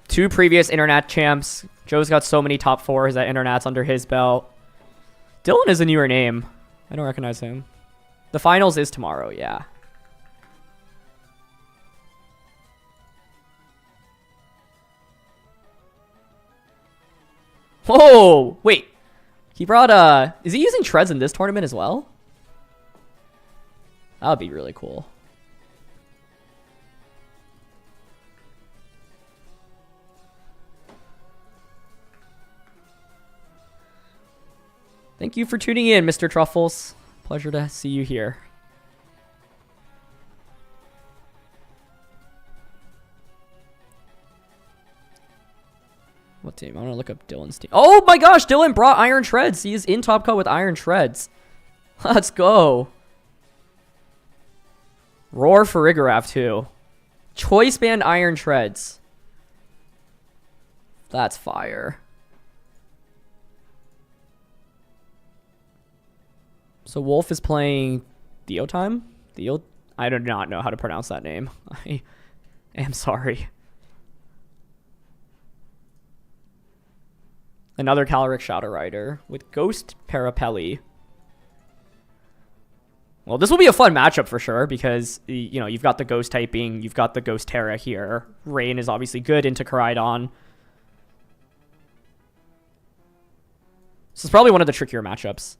[SPEAKER 1] 2 previous internet champs. Joe's got so many top 4s that internet's under his belt. Dylan is a newer name. I don't recognize him. The finals is tomorrow, yeah.
[SPEAKER 6] Oh, wait. He brought, is he using treads in this tournament as well? That would be really cool. Thank you for tuning in, Mr. Truffles. Pleasure to see you here. What team? I want to look up Dylan's team. Oh my gosh, Dylan brought Iron Treads. He is in top cut with Iron Treads. Let's go. Roar for Rigoraph too. Choice band Iron Treads. That's fire. So Wolf is playing Theotime? I do not know how to pronounce that name. I am sorry. Another Caloric Shadow Rider with Ghost Parapelli. Well, this will be a fun matchup for sure because, you know, you've got the Ghost typing, you've got the Ghost Terra here. Rain is obviously good into Koraidon. This is probably one of the trickier matchups.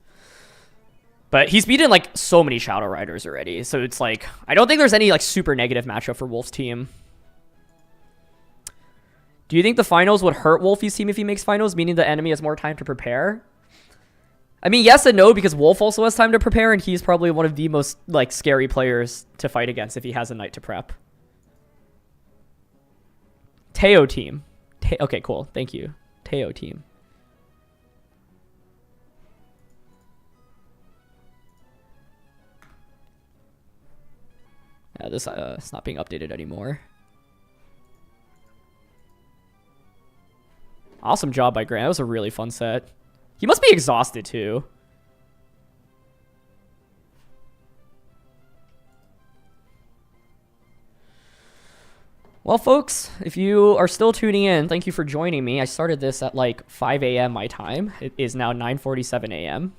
[SPEAKER 6] But he's beaten, like, so many Shadow Riders already. So it's like, I don't think there's any, like, super negative matchup for Wolf's team. Do you think the finals would hurt Wolfie's team if he makes finals, meaning the enemy has more time to prepare? I mean, yes and no, because Wolf also has time to prepare, and he's probably one of the most, like, scary players to fight against if he has a night to prep. Teo team. Okay, cool. Thank you. Teo team. Yeah, this it's not being updated anymore. Awesome job by Grant. That was a really fun set. He must be exhausted too. Well, folks, if you are still tuning in, thank you for joining me. I started this at like 5 a.m. my time. It is now 9:47 a.m.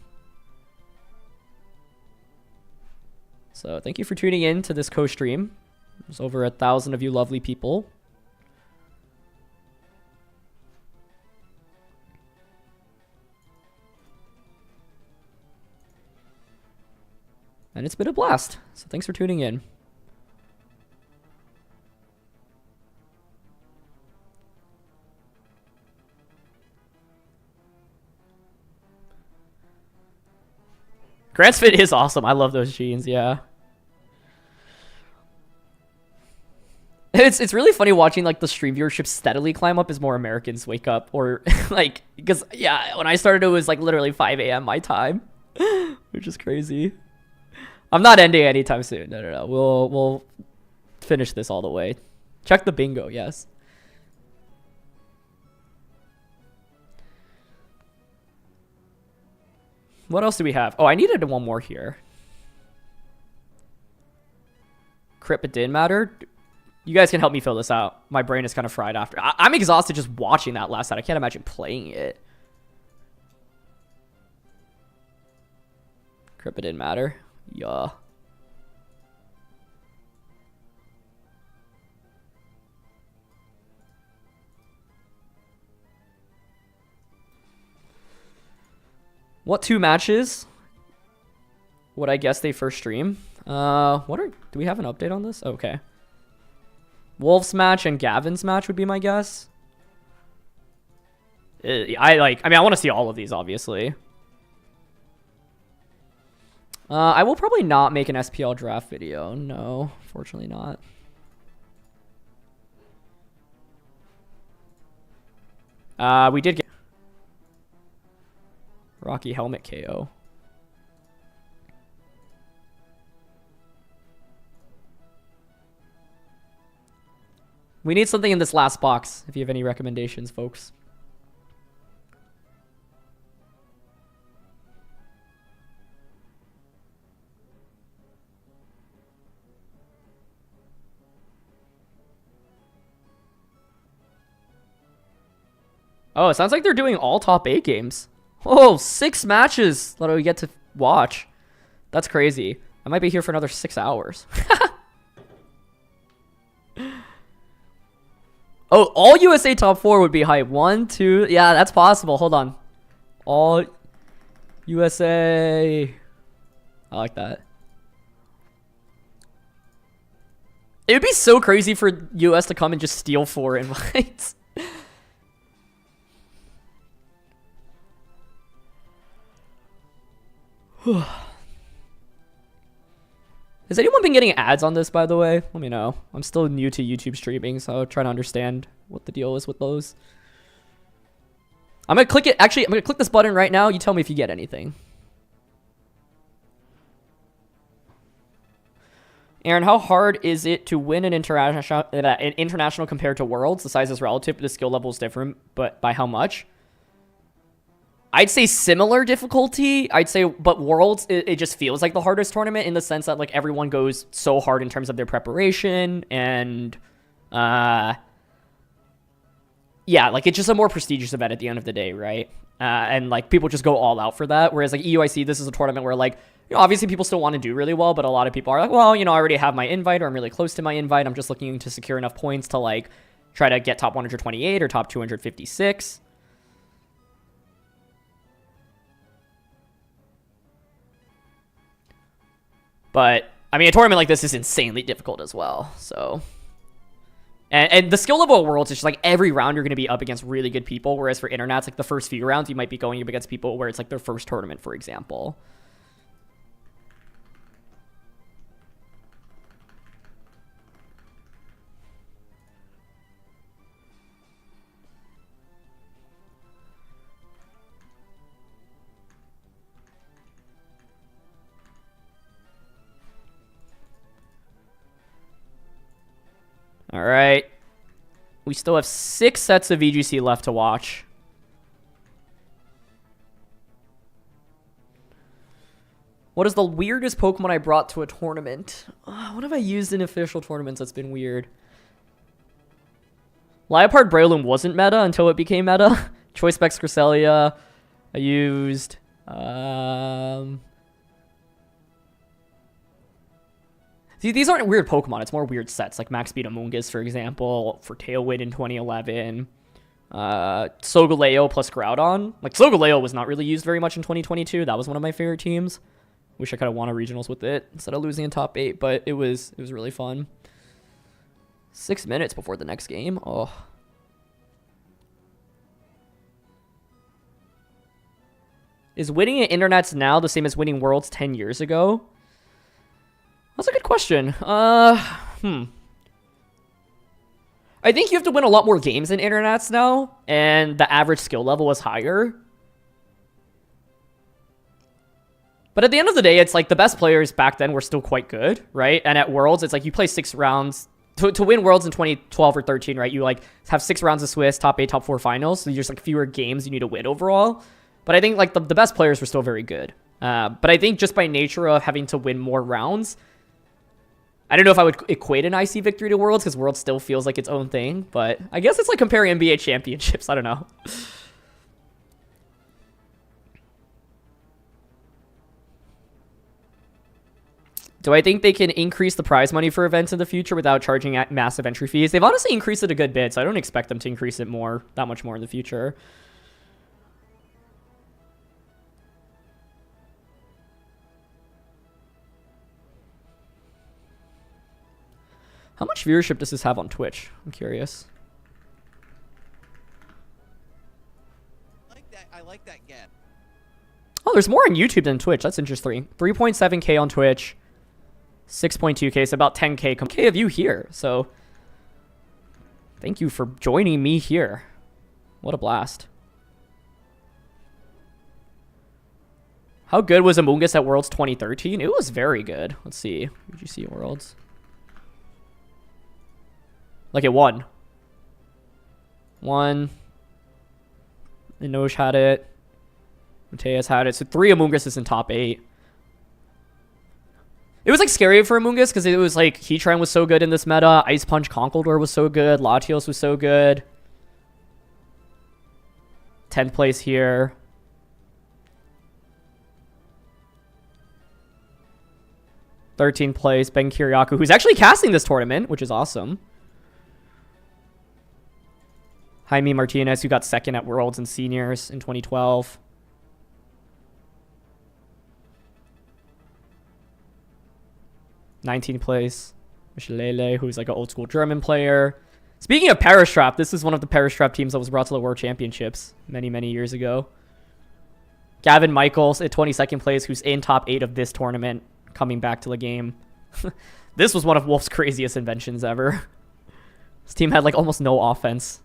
[SPEAKER 6] So thank you for tuning in to this co-stream. There's over 1,000 of you lovely people. And it's been a blast. So thanks for tuning in. Grant's fit is awesome. I love those jeans, yeah. It's really funny watching like the stream viewership steadily climb up as more Americans wake up, or like, because yeah, when I started it was like literally 5 a.m. my time, which is crazy. I'm not ending anytime soon. No. We'll finish this all the way. Check the bingo, yes. What else do we have? Oh, I needed one more here. Crit, but didn't matter. You guys can help me fill this out. My brain is kind of fried after. I'm exhausted just watching that last set. I can't imagine playing it. Crit, but didn't matter. Yeah. What two matches would I guess they first stream? Do we have an update on this? Okay. Wolf's match and Gavin's match would be my guess. I want to see all of these, obviously. I will probably not make an SPL draft video. No, fortunately not. We did get Rocky Helmet KO. We need something in this last box, if you have any recommendations, folks. Oh, it sounds like they're doing all top 8 games. Oh, 6 matches that we get to watch. That's crazy. I might be here for another 6 hours. Oh, all USA top 4 would be hype. 1, 2. Yeah, that's possible. Hold on. All USA. I like that. It would be so crazy for US to come and just steal 4 invites. Has anyone been getting ads on this, by the way? Let me know. I'm still new to YouTube streaming, so I'm trying to understand what the deal is with those. I'm going to click it. Actually, I'm going to click this button right now. You tell me if you get anything. Aaron, how hard is it to win an international compared to Worlds? The size is relative, but the skill level is different, but by how much? I'd say similar difficulty. I'd say, but Worlds, it just feels like the hardest tournament in the sense that like everyone goes so hard in terms of their preparation and, yeah, like it's just a more prestigious event at the end of the day, right? And like people just go all out for that. Whereas like EUIC, this is a tournament where like, you know, obviously people still want to do really well, but a lot of people are like, well, you know, I already have my invite or I'm really close to my invite. I'm just looking to secure enough points to like try to get top 128 or top 256. But, I mean, a tournament like this is insanely difficult as well, so. And the skill level of Worlds is just like every round you're going to be up against really good people, whereas for Internats, like the first few rounds, you might be going up against people where it's like their first tournament, for example. All right. We still have 6 sets of VGC left to watch. What is the weirdest Pokemon I brought to a tournament? What have I used in official tournaments that's been weird? Liepard Breloom wasn't meta until it became meta. Choice Specs Cresselia. I used... See, these aren't weird Pokemon. It's more weird sets, like Max Speed Amoonguss, for example, for Tailwind in 2011. Solgaleo plus Groudon. Like, Solgaleo was not really used very much in 2022. That was one of my favorite teams. Wish I could have won a regionals with it instead of losing in top 8, but it was really fun. 6 minutes before the next game. Oh. Is winning at Internets now the same as winning Worlds 10 years ago? That's a good question. I think you have to win a lot more games in Internets now, and the average skill level is higher. But at the end of the day, it's like the best players back then were still quite good, right? And at Worlds, it's like you play 6 rounds. To win Worlds in 2012 or 13, right? You like have 6 rounds of Swiss, top 8, top 4 finals. So there's like fewer games you need to win overall. But I think like the best players were still very good. But I think just by nature of having to win more rounds, I don't know if I would equate an IC victory to Worlds because Worlds still feels like its own thing, but I guess it's like comparing NBA championships. I don't know. Do I think they can increase the prize money for events in the future without charging massive entry fees? They've honestly increased it a good bit, so I don't expect them to increase it that much more in the future. How much viewership does this have on Twitch? I'm curious.
[SPEAKER 5] I like that gap.
[SPEAKER 6] Oh, there's more on YouTube than Twitch. That's interesting. 3.7K on Twitch. 6.2K, so about 10K of you here. So thank you for joining me here. What a blast. How good was Amoonguss at Worlds 2013? It was very good. Let's see. Did you see Worlds? Like it won. Inosh had it. Mateus had it. So 3 Amoongusses in top 8. It was like scary for Amoonguss because it was like Heatran was so good in this meta. Ice Punch Conkeldurr was so good. Latios was so good. 10th place here. '13th place, Ben Kiriakou, who's actually casting this tournament, which is awesome. Jaime Martinez, who got second at Worlds and Seniors in 2012. '19th place. Michelele, who's like an old school German player. Speaking of Parastrap, this is one of the Parastrap teams that was brought to the World Championships many, many years ago. Gavin Michaels at 22nd place, who's in top 8 of this tournament, coming back to the game. This was one of Wolf's craziest inventions ever. This team had like almost no offense.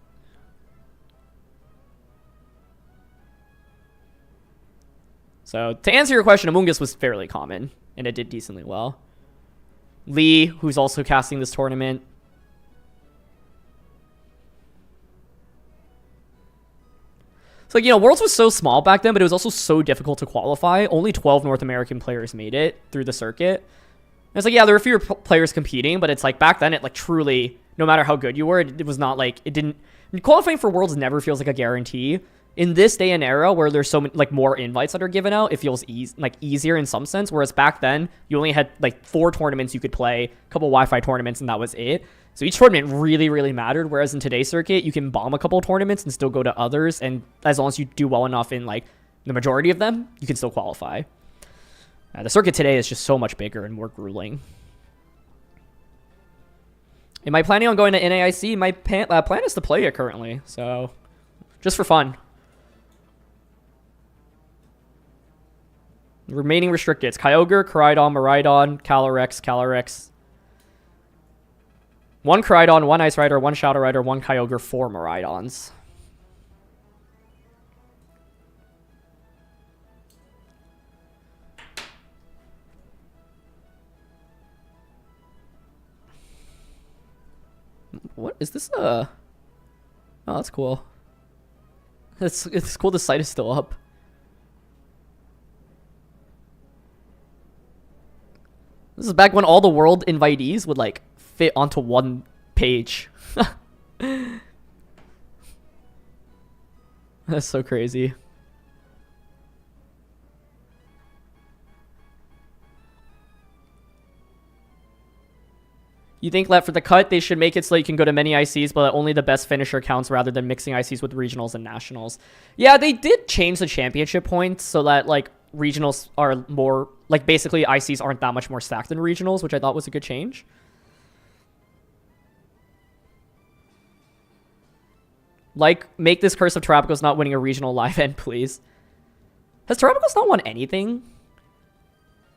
[SPEAKER 6] So to answer your question, Amoongus was fairly common, and it did decently well. Lee, who's also casting this tournament. So, like, you know, Worlds was so small back then, but it was also so difficult to qualify. Only 12 North American players made it through the circuit. And it's like, yeah, there were fewer players competing, but it's like back then it like truly, no matter how good you were, it was not like, it didn't, qualifying for Worlds never feels like a guarantee. In this day and era where there's so many, like, more invites that are given out, it feels easier in some sense. Whereas back then, you only had like 4 tournaments you could play, a couple Wi-Fi tournaments, and that was it. So each tournament really, really mattered. Whereas in today's circuit, you can bomb a couple tournaments and still go to others. And as long as you do well enough in like the majority of them, you can still qualify. The circuit today is just so much bigger and more grueling. Am I planning on going to NAIC? My plan is to play it currently. So just for fun. Remaining restricted. Kyogre, Koraidon, Miraidon, Calyrex. 1 Koraidon, 1 Ice Rider, 1 Shadow Rider, 1 Kyogre, 4 Miraidons. What is this? Oh, that's cool. It's cool the site is still up. This is back when all the world invitees would like fit onto one page. That's so crazy. You think that for the cut, they should make it so you can go to many ICs, but only the best finisher counts rather than mixing ICs with regionals and nationals. Yeah, they did change the championship points so that like regionals are more, like basically ICs aren't that much more stacked than regionals, which I thought was a good change. Like, make this Curse of Terrapagos not winning a regional live end, please. Has Terrapagos not won anything?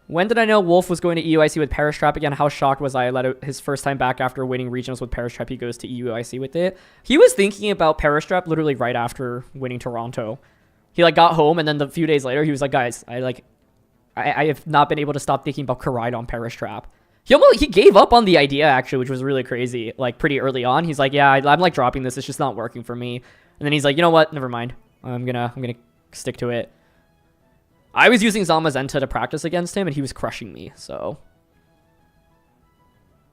[SPEAKER 6] When did I know Wolf was going to EUIC with Parastrap again? How shocked was I that his first time back after winning regionals with Parastrap, he goes to EUIC with it? He was thinking about Parastrap literally right after winning Toronto. He like got home and then a few days later he was like, guys, I have not been able to stop thinking about Koraidon Parastrap. He gave up on the idea actually, which was really crazy. Like pretty early on, he's like, yeah, I'm like dropping this. It's just not working for me. And then he's like, you know what? Never mind. I'm gonna stick to it. I was using Zamazenta to practice against him, and he was crushing me, so.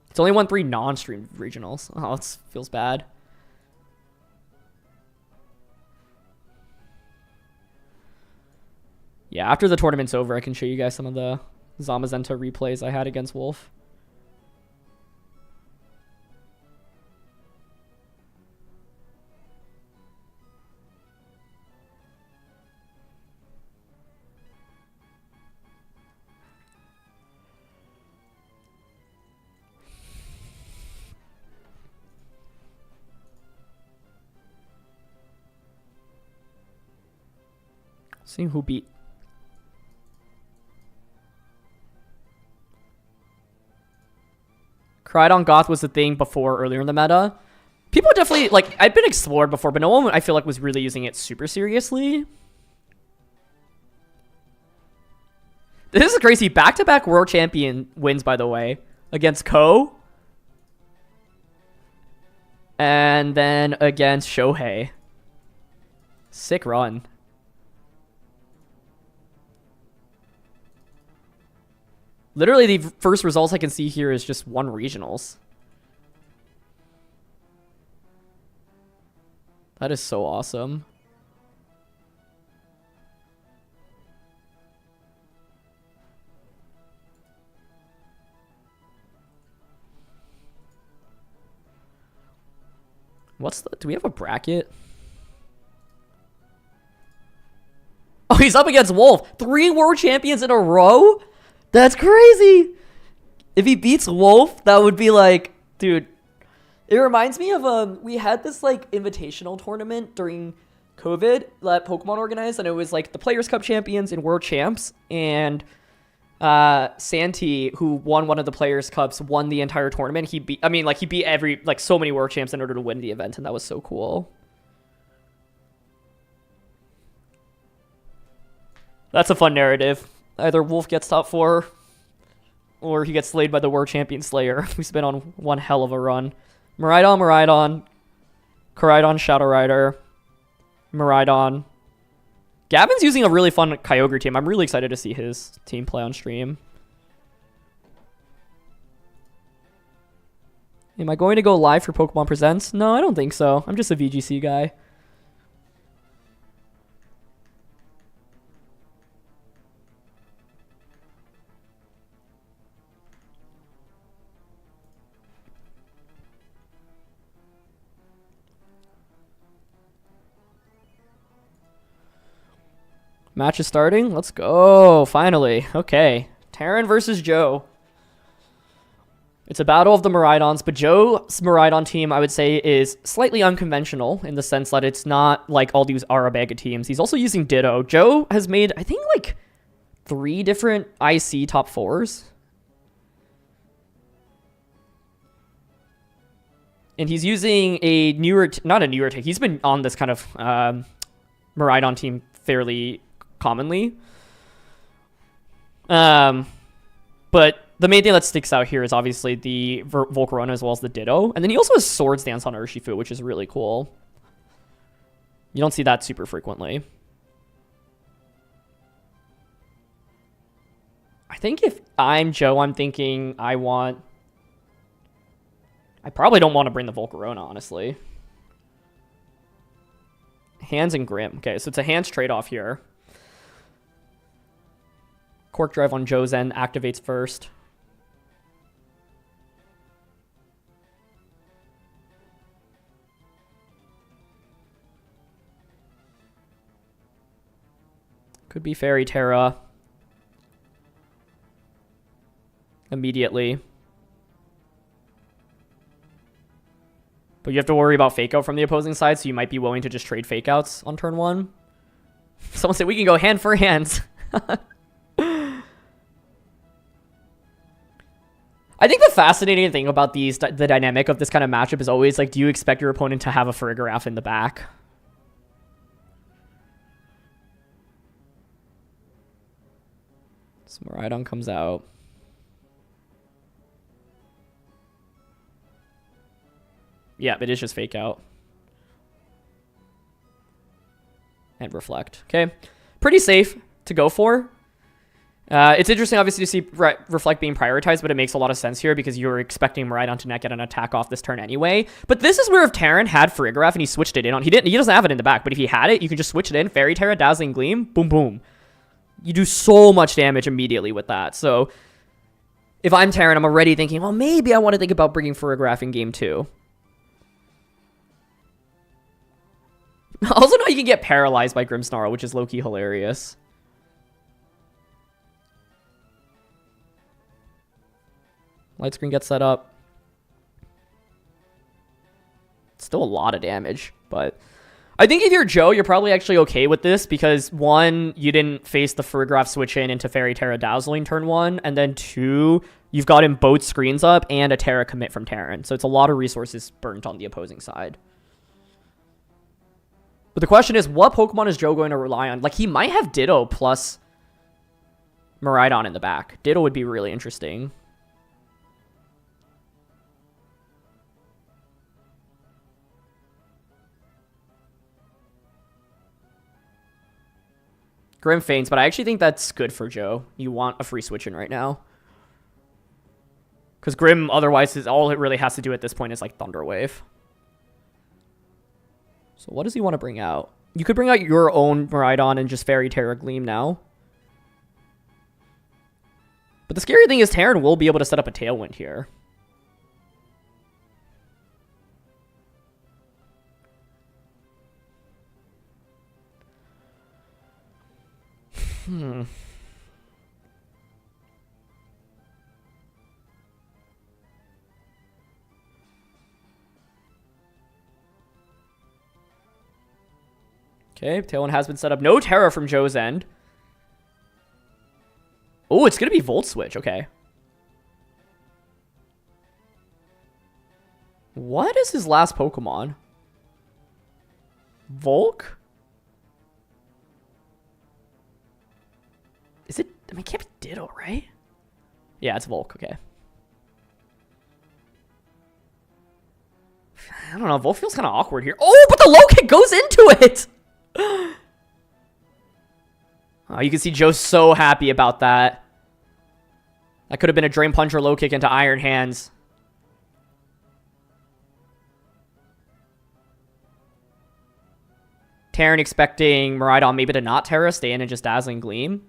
[SPEAKER 6] It's only won 3 non-streamed regionals. Oh, it feels bad. Yeah, after the tournament's over, I can show you guys some of the Zamazenta replays I had against Wolf. Seeing who beat. Koraidon Goth was the thing before, earlier in the meta. People definitely, like, I'd been explored before, but no one, I feel like, was really using it super seriously. This is crazy. Back-to-back world champion wins, by the way, against Ko. And then against Shohei. Sick run. Literally, the first results I can see here is just 1 regionals. That is so awesome. Do we have a bracket? Oh, he's up against Wolf. 3 world champions in a row? That's crazy. If he beats Wolf, that would be like, dude. It reminds me of we had this like invitational tournament during COVID that Pokemon organized, and it was like the Players Cup champions and world champs, and Santi, who won one of the Players Cups, won the entire tournament. He beat every like so many world champs in order to win the event, and that was so cool. That's a fun narrative. Either Wolf gets top 4, or he gets slayed by the world champion Slayer, who's been on one hell of a run. Miraidon, Koraidon, Shadow Rider, Miraidon. Gavin's using a really fun Kyogre team. I'm really excited to see his team play on stream. Am I going to go live for Pokemon Presents? No, I don't think so. I'm just a VGC guy. Match is starting. Let's go. Finally. Okay. Taran versus Joe. It's a battle of the Miraidons, but Joe's Miraidon team, I would say, is slightly unconventional in the sense that it's not like all these Arabaga teams. He's also using Ditto. Joe has made, I think, like 3 different IC top 4s. And he's using a newer, not a newer take. He's been on this kind of Miraidon team fairly commonly. But the main thing that sticks out here is obviously the Volcarona as well as the Ditto. And then he also has Swords Dance on Urshifu, which is really cool. You don't see that super frequently. I think if I'm Joe, I'm thinking I probably don't want to bring the Volcarona, honestly. Hands and Grim. Okay, so it's a hands trade-off here. Cork Drive on Joe's end activates first. Could be Fairy Terra. Immediately. But you have to worry about Fake Out from the opposing side, so you might be willing to just trade Fake Outs on turn 1. Someone said we can go hand for hands. I think the fascinating thing about the dynamic of this kind of matchup is always like, do you expect your opponent to have a Farigiraf in the back? So Miraidon comes out. Yeah, it is just Fake Out. And Reflect. Okay. Pretty safe to go for. It's interesting, obviously, to see Reflect being prioritized, but it makes a lot of sense here because you're expecting Miraidon to not get an attack off this turn anyway. But this is where if Taran had Farigiraf and he switched it in on... He doesn't have it in the back, but if he had it, you can just switch it in. Fairy Terra, Dazzling Gleam, boom, boom. You do so much damage immediately with that. So if I'm Taran, I'm already thinking, well, maybe I want to think about bringing Farigiraf in game 2. Also, now you can get paralyzed by Grimmsnarl, which is low-key hilarious. Light screen gets set up. Still a lot of damage, but I think if you're Joe, you're probably actually okay with this because 1, you didn't face the Farigiraf switch in into Fairy Terra Dazzling turn 1, and then 2, you've gotten both screens up and a Terra commit from Taran, so it's a lot of resources burnt on the opposing side. But the question is, what Pokemon is Joe going to rely on? Like, he might have Ditto plus Miraidon in the back. Ditto would be really interesting. Grim faints, but I actually think that's good for Joe. You want a free switch in right now. Because Grim, otherwise, is all it really has to do at this point is, like, Thunder Wave. So what does he want to bring out? You could bring out your own Miraidon and just Fairy Terra Gleam now. But the scary thing is Taran will be able to set up a Tailwind here. Okay, Tailwind has been set up. No Terra from Joe's end. Oh, it's going to be Volt Switch. Okay. What is his last Pokemon? Volk? Is it? I mean, it can't be Ditto, right? Yeah, it's Volk. Okay. I don't know. Volk feels kind of awkward here. Oh, but the low kick goes into it! Oh, you can see Joe's so happy about that. That could have been a Drain Punch or low kick into Iron Hands. Taran expecting Miraidon maybe to not Terra, stay in and just Dazzling Gleam.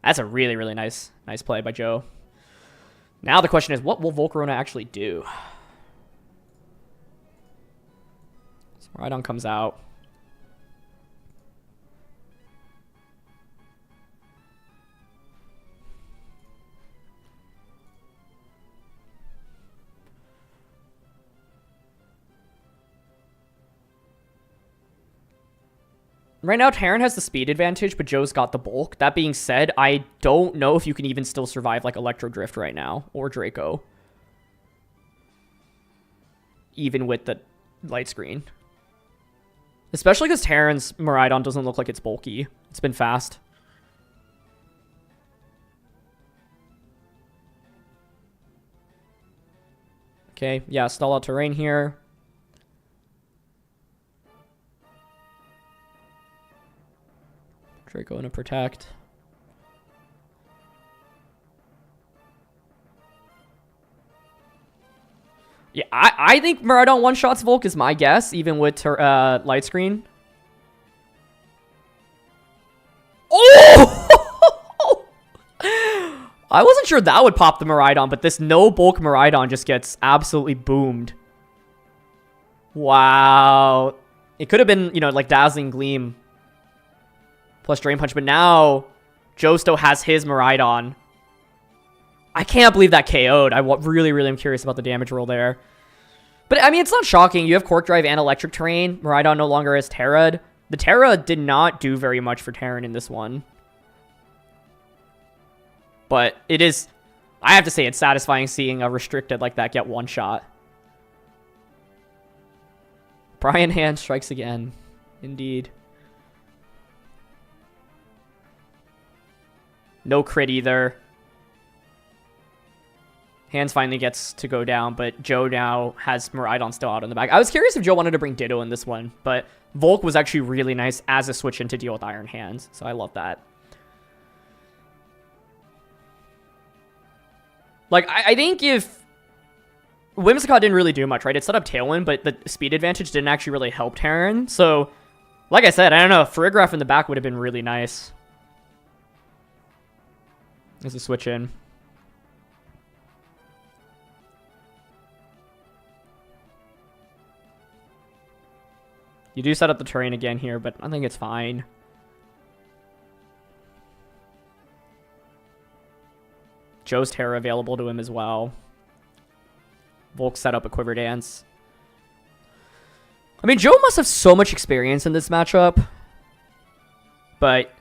[SPEAKER 6] That's a really, really nice play by Joe. Now the question is, what will Volcarona actually do? So Miraidon comes out. Right now, Taran has the speed advantage, but Joe's got the bulk. That being said, I don't know if you can even still survive like Electro Drift right now, or Draco. Even with the light screen. Especially because Taran's Miraidon doesn't look like it's bulky. It's been fast. Okay, yeah, stall out terrain here. Draco in a protect. Yeah, I think Miraidon one-shots Volk is my guess, even with light screen. Oh! I wasn't sure that would pop the Miraidon, but this no-bulk Miraidon just gets absolutely boomed. Wow. It could have been, you know, like Dazzling Gleam plus Drain Punch, but now Joe still has his Miraidon. I can't believe that KO'd. I really am curious about the damage roll there. But, I mean, it's not shocking. You have Cork Drive and Electric Terrain. Miraidon no longer has Terra'd. The Terra did not do very much for Taran in this one. But it is... I have to say, it's satisfying seeing a restricted like that get one shot. Brian Hand strikes again. Indeed. No crit either. Hands finally gets to go down, but Joe now has Miraidon still out in the back. I was curious if Joe wanted to bring Ditto in this one, but Volk was actually really nice as a switch in to deal with Iron Hands, so I love that. Like, I think if... Whimsicott didn't really do much, right? It set up Tailwind, but the speed advantage didn't actually really help Taran, so... Like I said, I don't know, Farigiraf in the back would have been really nice. As a switch in. You do set up the terrain again here, but I think it's fine. Joe's Terra available to him as well. Volk set up a Quiver Dance. I mean, Joe must have so much experience in this matchup. But...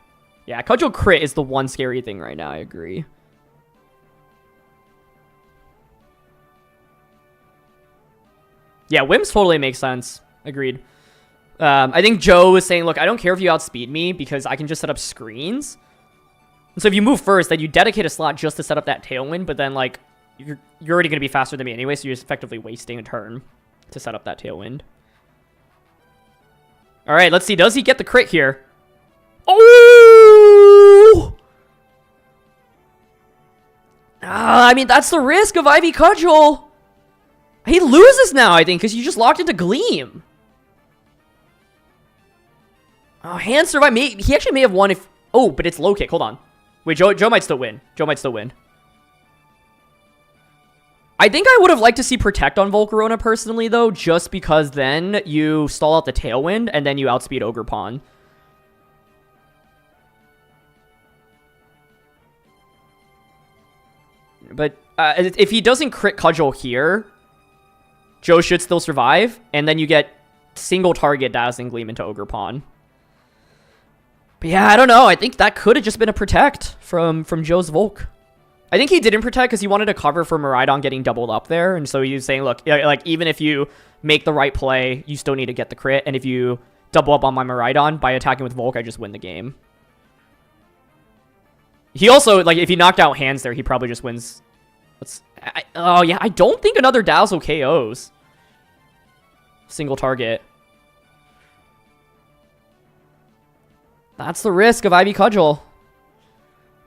[SPEAKER 6] yeah, Cudgel crit is the one scary thing right now, I agree. Yeah, Whims totally makes sense. Agreed. I think Joe was saying, look, I don't care if you outspeed me because I can just set up screens. And so if you move first, then you dedicate a slot just to set up that Tailwind, but then, like, you're already going to be faster than me anyway, so you're just effectively wasting a turn to set up that Tailwind. All right, let's see. Does he get the crit here? Oh! I mean, that's the risk of Ivy Cudgel. He loses now, I think, because you just locked into Gleam. Oh, Hand survived. He actually may have won if... oh, but it's low kick. Hold on. Wait, Joe might still win. Joe might still win. I think I would have liked to see Protect on Volcarona personally, though, just because then you stall out the Tailwind, and then you outspeed Ogerpon. But if he doesn't crit Cudgel here, Joe should still survive, and then you get single target Dazzling Gleam into Ogre Pawn. But yeah, I don't know. I think that could have just been a protect from Joe's Volk. I think he didn't protect because he wanted to cover for Miraidon getting doubled up there, and so he was saying, look, like even if you make the right play, you still need to get the crit, and if you double up on my Miraidon by attacking with Volk, I just win the game. He also, like, if he knocked out hands there, he probably just wins. Oh yeah, I don't think another Dazzle KOs. Single target. That's the risk of Ivy Cudgel.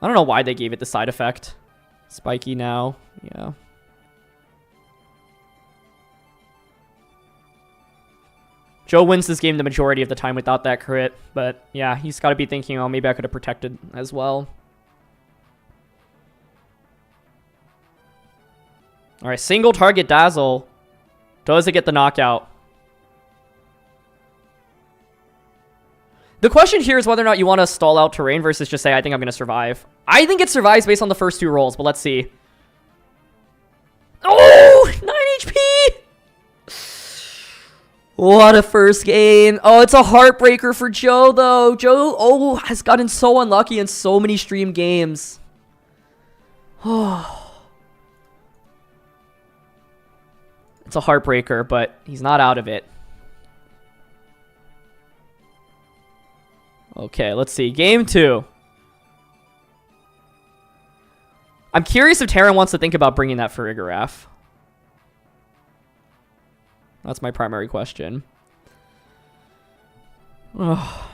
[SPEAKER 6] I don't know why they gave it the side effect. Spiky now. Yeah. Joe wins this game the majority of the time without that crit. But yeah, he's got to be thinking, oh, maybe I could have protected as well. Alright, single target Dazzle. Does it get the knockout? The question here is whether or not you want to stall out terrain versus just say, I think I'm going to survive. I think it survives based on the first two rolls, but let's see. Oh! 9 HP! What a first game. Oh, it's a heartbreaker for Joe, though. Joe, has gotten so unlucky in so many stream games. Oh. It's a heartbreaker, but he's not out of it. Okay, let's see. Game 2. I'm curious if Taran wants to think about bringing that Farigiraf. That's my primary question. Oh.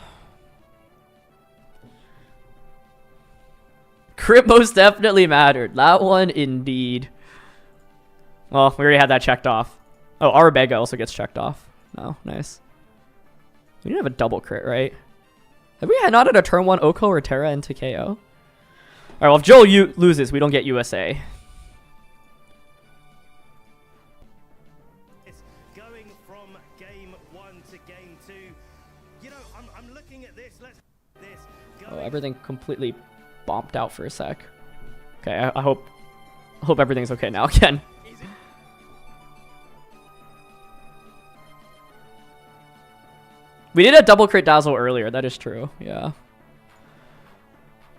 [SPEAKER 6] Crit most definitely mattered. That one, indeed. Well, we already had that checked off. Oh, Arabega also gets checked off. Oh, nice. We didn't have a double crit, right? Have we not had a turn 1 Oko or Terra into KO? Alright, well, if Joel loses, we don't get USA.
[SPEAKER 4] It's going from game 1 to game 2. You know, I'm looking at this. Let's this.
[SPEAKER 6] Oh, everything completely bombed out for a sec. Okay, I hope everything's okay now again. We did a double crit Dazzle earlier. That is true. Yeah.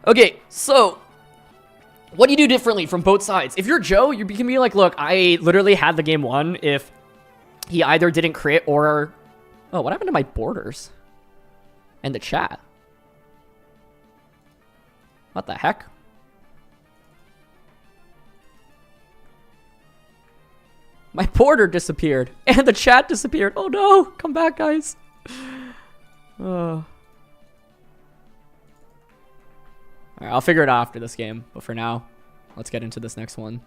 [SPEAKER 6] Okay, so what do you do differently from both sides? If you're Joe, you can be like, look, I literally had the game won if he either didn't crit or... Oh, what happened to my borders? And the chat? What the heck? My border disappeared. And the chat disappeared. Oh no! Come back, guys. Alright, I'll figure it out after this game, but for now, let's get into this next one.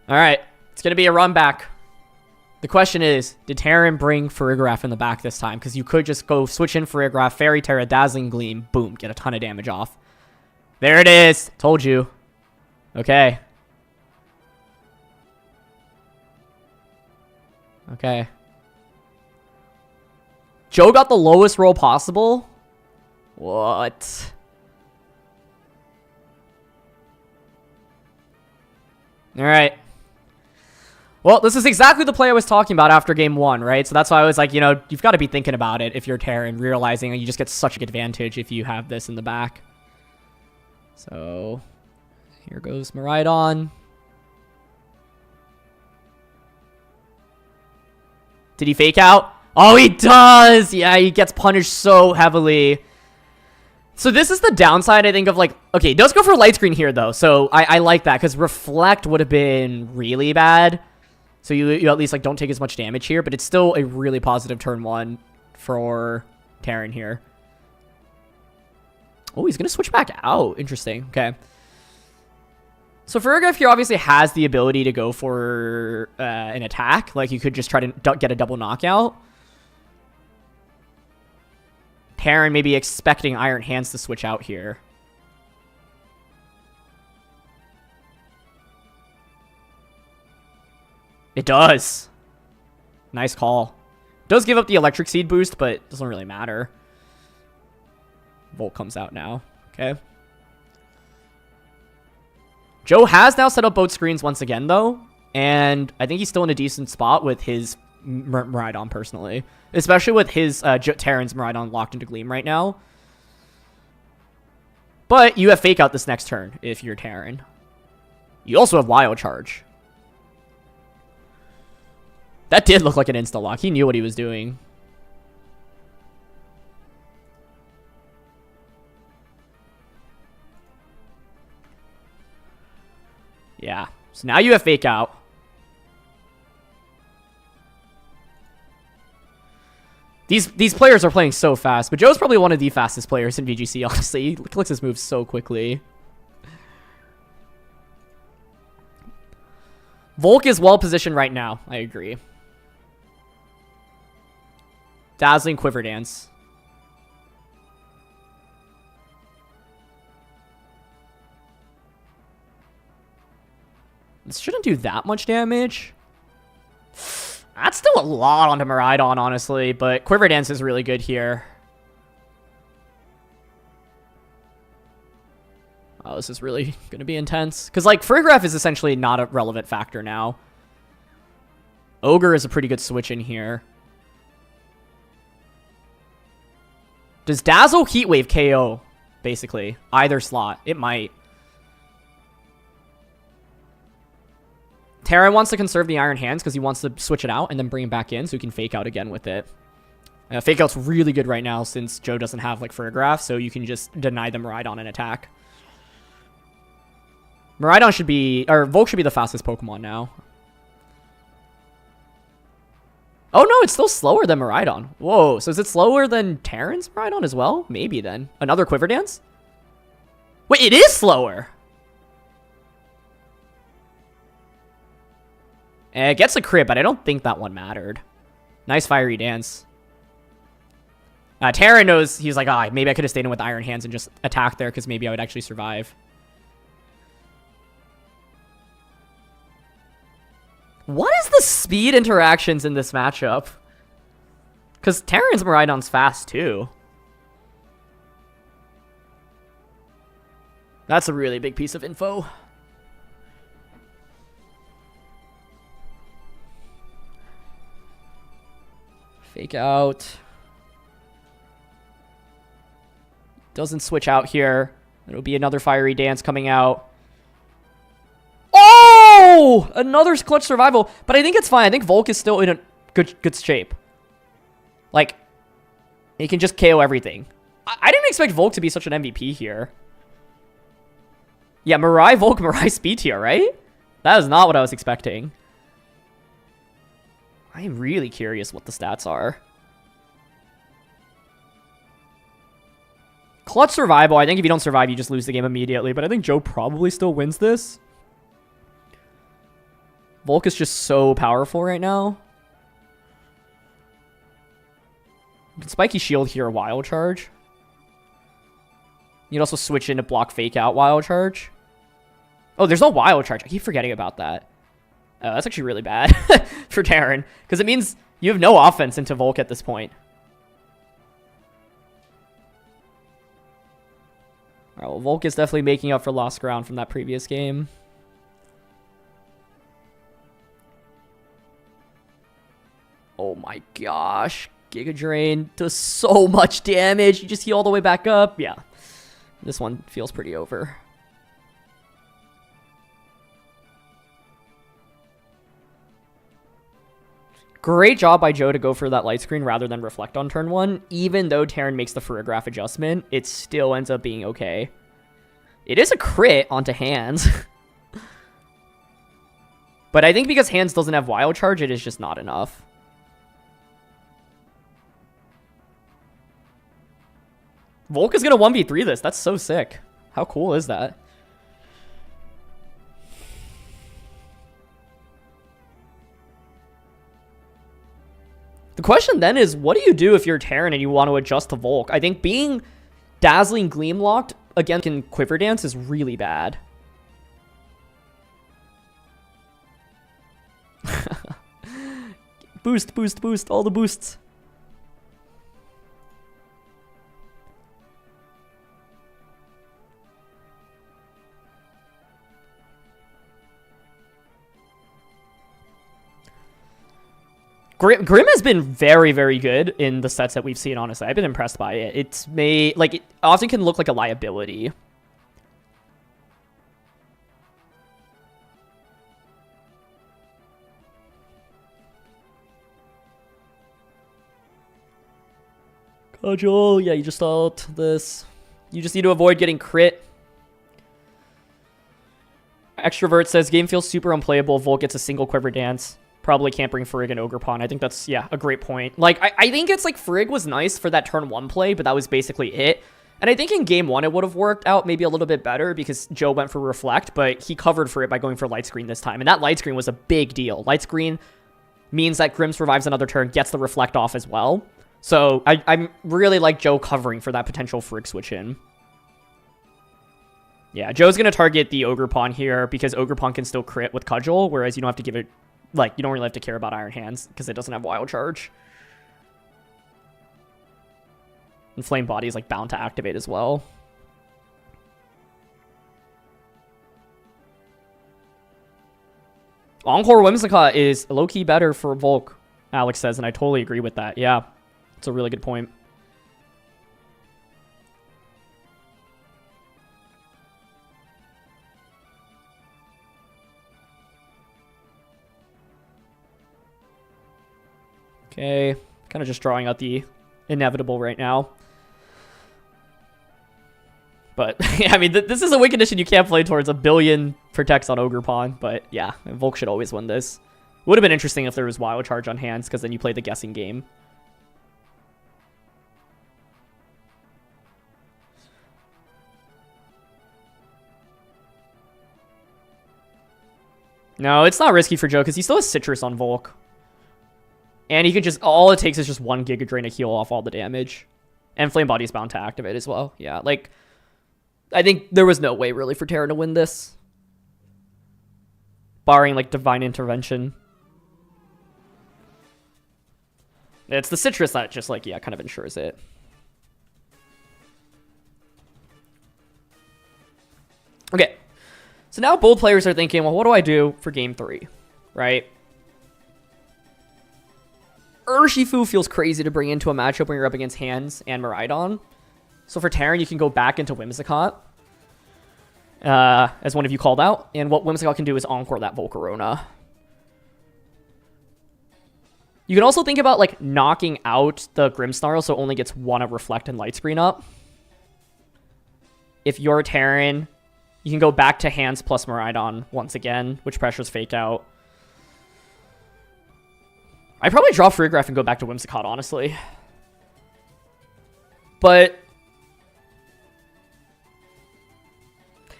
[SPEAKER 6] Alright, it's gonna be a run back. The question is, did Taran bring Farigiraf in the back this time? Because you could just go switch in Farigiraf, Fairy Terra, Dazzling Gleam, boom, get a ton of damage off. There it is! Told you. Okay. Okay. Joe got the lowest roll possible? What? Alright. Well, this is exactly the play I was talking about after game 1, right? So that's why I was like, you know, you've got to be thinking about it if you're Taran, realizing you just get such a good advantage if you have this in the back. So, here goes Miraidon. Did he fake out? Oh, he does! Yeah, he gets punished so heavily. So this is the downside, I think, of like... Okay, he does go for light screen here, though. So I like that, because Reflect would have been really bad. So you at least like don't take as much damage here, but it's still a really positive turn 1 for Taran here. Oh, he's going to switch back out. Interesting. Okay. So Farigiraf here obviously has the ability to go for an attack. Like, you could just try to get a double knockout. Taran may be expecting Iron Hands to switch out here. It does. Nice call. Does give up the Electric Seed boost, but it doesn't really matter. Volt comes out now. Okay. Joe has now set up both screens once again, though. And I think he's still in a decent spot with his Miraidon, personally. Especially with his Taran's Miraidon locked into Gleam right now. But you have Fake Out this next turn if you're Taran. You also have Wild Charge. That did look like an insta-lock. He knew what he was doing. Yeah. So now you have Fake Out. These players are playing so fast, but Joe's probably one of the fastest players in VGC, honestly. He clicks his moves so quickly. Volk is well positioned right now. I agree. Dazzling Quiver Dance. This shouldn't do that much damage. That's still a lot onto Miraidon, honestly, but Quiver Dance is really good here. Oh, this is really going to be intense. Because, like, Friggraph is essentially not a relevant factor now. Ogre is a pretty good switch in here. Does Dazzle Heatwave KO, basically? Either slot. It might. Taran wants to conserve the Iron Hands because he wants to switch it out and then bring it back in so he can Fake Out again with it. Fake Out's really good right now since Joe doesn't have, like, Friggraph, so you can just deny them Miraidon an attack. Miraidon should be... Or Volk should be the fastest Pokemon now. Oh, no, it's still slower than Miraidon. Whoa, so is it slower than Taran's Miraidon as well? Maybe, then. Another Quiver Dance? Wait, it is slower! It gets a crit, but I don't think that one mattered. Nice Fiery Dance. Taran knows, he's like, maybe I could have stayed in with Iron Hands and just attacked there because maybe I would actually survive. What is the speed interactions in this matchup? Because Taran's Miraidon's fast too. That's a really big piece of info. Fake Out. Doesn't switch out here. It'll be another Fiery Dance coming out. Oh! Another clutch survival. But I think it's fine. I think Volk is still in a good shape. Like, he can just KO everything. I didn't expect Volk to be such an MVP here. Yeah, Mirai, Volk, Mirai speed tier, right? That is not what I was expecting. I am really curious what the stats are. Clutch survival. I think if you don't survive, you just lose the game immediately. But I think Joe probably still wins this. Volk is just so powerful right now. You can Spiky Shield here, Wild Charge. You'd also switch in to block Fake Out Wild Charge. Oh, there's no Wild Charge. I keep forgetting about that. Oh, that's actually really bad for Taran. Because it means you have no offense into Volk at this point. Alright, well, Volk is definitely making up for lost ground from that previous game. Oh my gosh. Giga Drain does so much damage. You just heal all the way back up. Yeah. This one feels pretty over. Great job by Joe to go for that light screen rather than reflect on turn one. Even though Taran makes the Friggraph adjustment, it still ends up being okay. It is a crit onto Hands. But I think because Hands doesn't have Wild Charge, it is just not enough. Volk is going to 1v3 this. That's so sick. How cool is that? The question then is, what do you do if you're Taran and you want to adjust to Volk? I think being Dazzling Gleam locked against Quiver Dance is really bad. Boost, boost, boost, all the boosts. Grim has been very, very good in the sets that we've seen, honestly. I've been impressed by it. It often can look like a liability. Cudgel, yeah, you just ult this. You just need to avoid getting crit. Extrovert says, game feels super unplayable. Volt gets a single quiver dance. Probably can't bring Frigg and Ogerpon. I think that's, yeah, a great point. Like, I think it's like Frigg was nice for that turn 1 play, but that was basically it. And I think in game 1 it would have worked out maybe a little bit better because Joe went for Reflect, but he covered for it by going for Light Screen this time. And that Light Screen was a big deal. Light Screen means that Grim survives another turn, gets the Reflect off as well. So I really like Joe covering for that potential Frigg switch in. Yeah, Joe's going to target the Ogerpon here because Ogerpon can still crit with Cudgel, whereas you don't have to give it, like, you don't really have to care about Iron Hands because it doesn't have Wild Charge. And Flame Body is, like, bound to activate as well. Encore Whimsicott is low-key better for Volk, Alex says, and I totally agree with that. Yeah, it's a really good point. Okay, kind of just drawing out the inevitable right now. But, yeah, I mean, this is a win condition you can't play towards. 1 billion protects on Ogerpon, but yeah, Volk should always win this. Would have been interesting if there was Wild Charge on hands, because then you play the guessing game. No, it's not risky for Joe, because he still has Citrus on Volk. And he can just, all it takes is just 1 Giga Drain to heal off all the damage. And Flame Body is bound to activate as well. Yeah, like, I think there was no way really for Taran to win this. Barring, like, Divine Intervention. It's the Citrus that just, like, yeah, kind of ensures it. Okay. So now both players are thinking, well, what do I do for game 3? Right? Urshifu feels crazy to bring into a matchup when you're up against Hands and Miraidon. So for Taran, you can go back into Whimsicott, as one of you called out. And what Whimsicott can do is Encore that Volcarona. You can also think about, like, knocking out the Grimmsnarl so it only gets 1 of Reflect and Light Screen up. If you're Taran, you can go back to Hands plus Miraidon once again, which pressures Fake Out. I'd probably draw Freegraph and go back to Whimsicott, honestly. But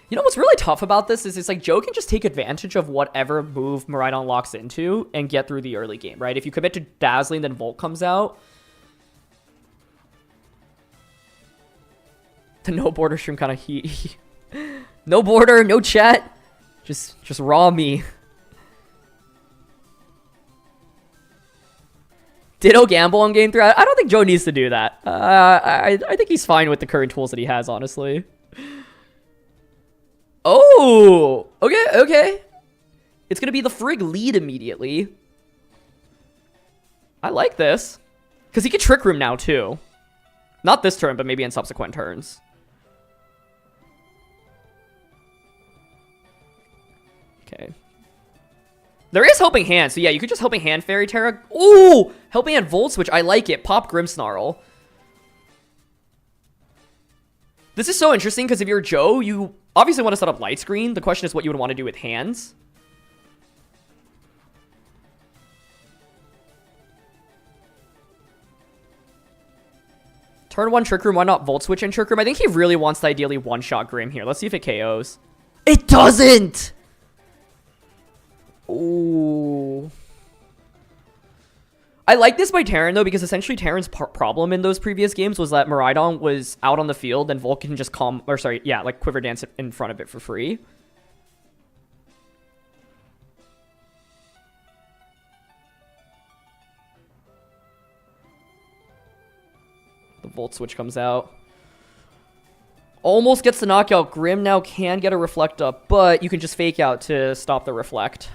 [SPEAKER 6] you know what's really tough about this is it's like Joe can just take advantage of whatever move Miraidon locks into and get through the early game, right? If you commit to Dazzling, then Volt comes out. The no border stream kind of no border, no chat. Just raw me. Ditto gamble on game 3. I don't think Joe needs to do that. I think he's fine with the current tools that he has, honestly. Oh, okay. It's going to be the Frigg lead immediately. I like this. Because he can Trick Room now, too. Not this turn, but maybe in subsequent turns. Okay. There is Helping Hand, so yeah, you could just Helping Hand Fairy Terra. Ooh! Helping Hand Volt Switch, I like it. Pop Grimmsnarl. This is so interesting, because if you're Joe, you obviously want to set up Light Screen. The question is what you would want to do with hands. Turn 1 Trick Room, why not Volt Switch and Trick Room? I think he really wants to ideally one-shot Grim here. Let's see if it KOs. It doesn't! Ooh. I like this by Taran, though, because essentially Taran's problem in those previous games was that Miraidon was out on the field and Volk can just Quiver Dance in front of it for free. The Volt Switch comes out. Almost gets the knockout. Grim now can get a Reflect up, but you can just Fake Out to stop the Reflect.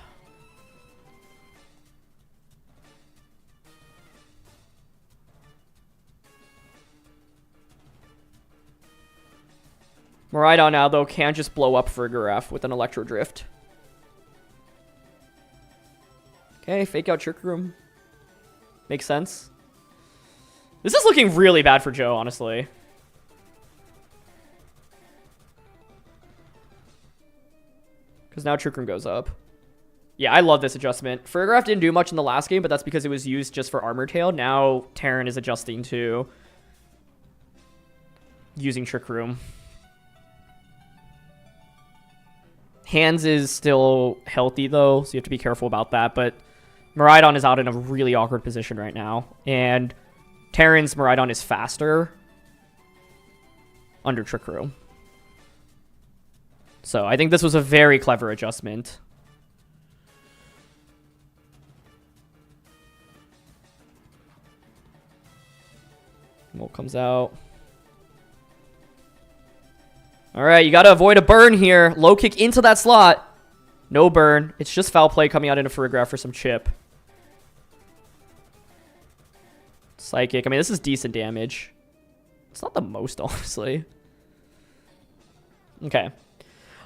[SPEAKER 6] Miraidon now, though, can just blow up Farigiraf with an Electro Drift. Okay, fake out Trick Room. Makes sense. This is looking really bad for Joe, honestly. Because now Trick Room goes up. Yeah, I love this adjustment. Farigiraf didn't do much in the last game, but that's because it was used just for Armor Tail. Now Taran is adjusting to using Trick Room. Hands is still healthy, though, so you have to be careful about that. But Miraidon is out in a really awkward position right now. And Taran's Miraidon is faster under Trick Room. So I think this was a very clever adjustment. Molt comes out. All right, you got to avoid a burn here. Low kick into that slot. No burn. It's just foul play coming out into Farigiraf for some chip. Psychic. I mean, this is decent damage. It's not the most, honestly. Okay.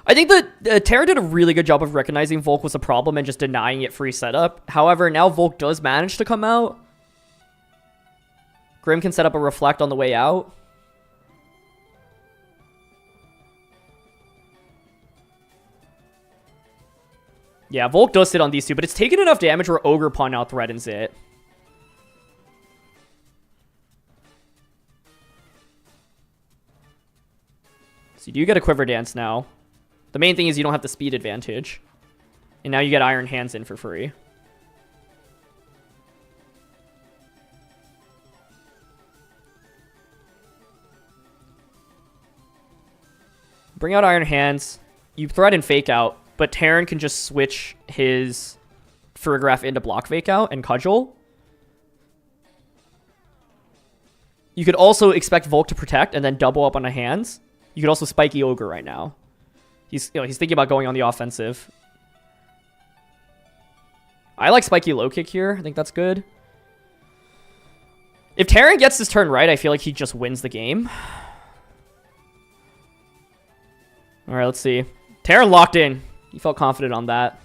[SPEAKER 6] I think that Taran did a really good job of recognizing Volk was a problem and just denying it free setup. However, now Volk does manage to come out. Grim can set up a Reflect on the way out. Yeah, Volk does sit on these two, but it's taken enough damage where Ogre Pawn now threatens it. So you do get a Quiver Dance now. The main thing is you don't have the speed advantage. And now you get Iron Hands in for free. Bring out Iron Hands. You threaten Fake Out, but Taran can just switch his Farigiraf into block Fake Out and Cudgel. You could also expect Volk to protect and then double up on the hands. You could also Spiky Ogre right now. He's thinking about going on the offensive. I like Spiky Low Kick here. I think that's good. If Taran gets this turn right, I feel like he just wins the game. All right, let's see. Taran locked in. He felt confident on that.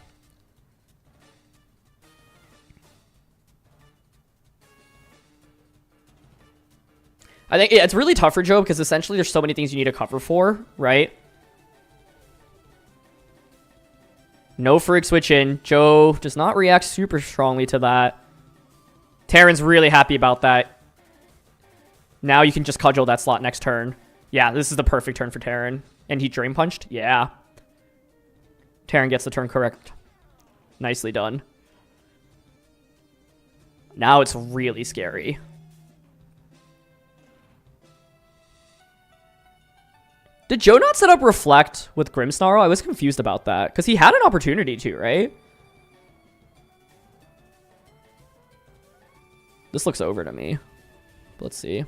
[SPEAKER 6] I think it's really tough for Joe because essentially there's so many things you need to cover for, right? No Frig switch in. Joe does not react super strongly to that. Taran's really happy about that. Now you can just cudgel that slot next turn. Yeah, this is the perfect turn for Taran. And he Drain Punched? Yeah. Taran gets the turn correct. Nicely done. Now it's really scary. Did Joe not set up Reflect with Grimmsnarl? I was confused about that. Because he had an opportunity to, right? This looks over to me. Let's see.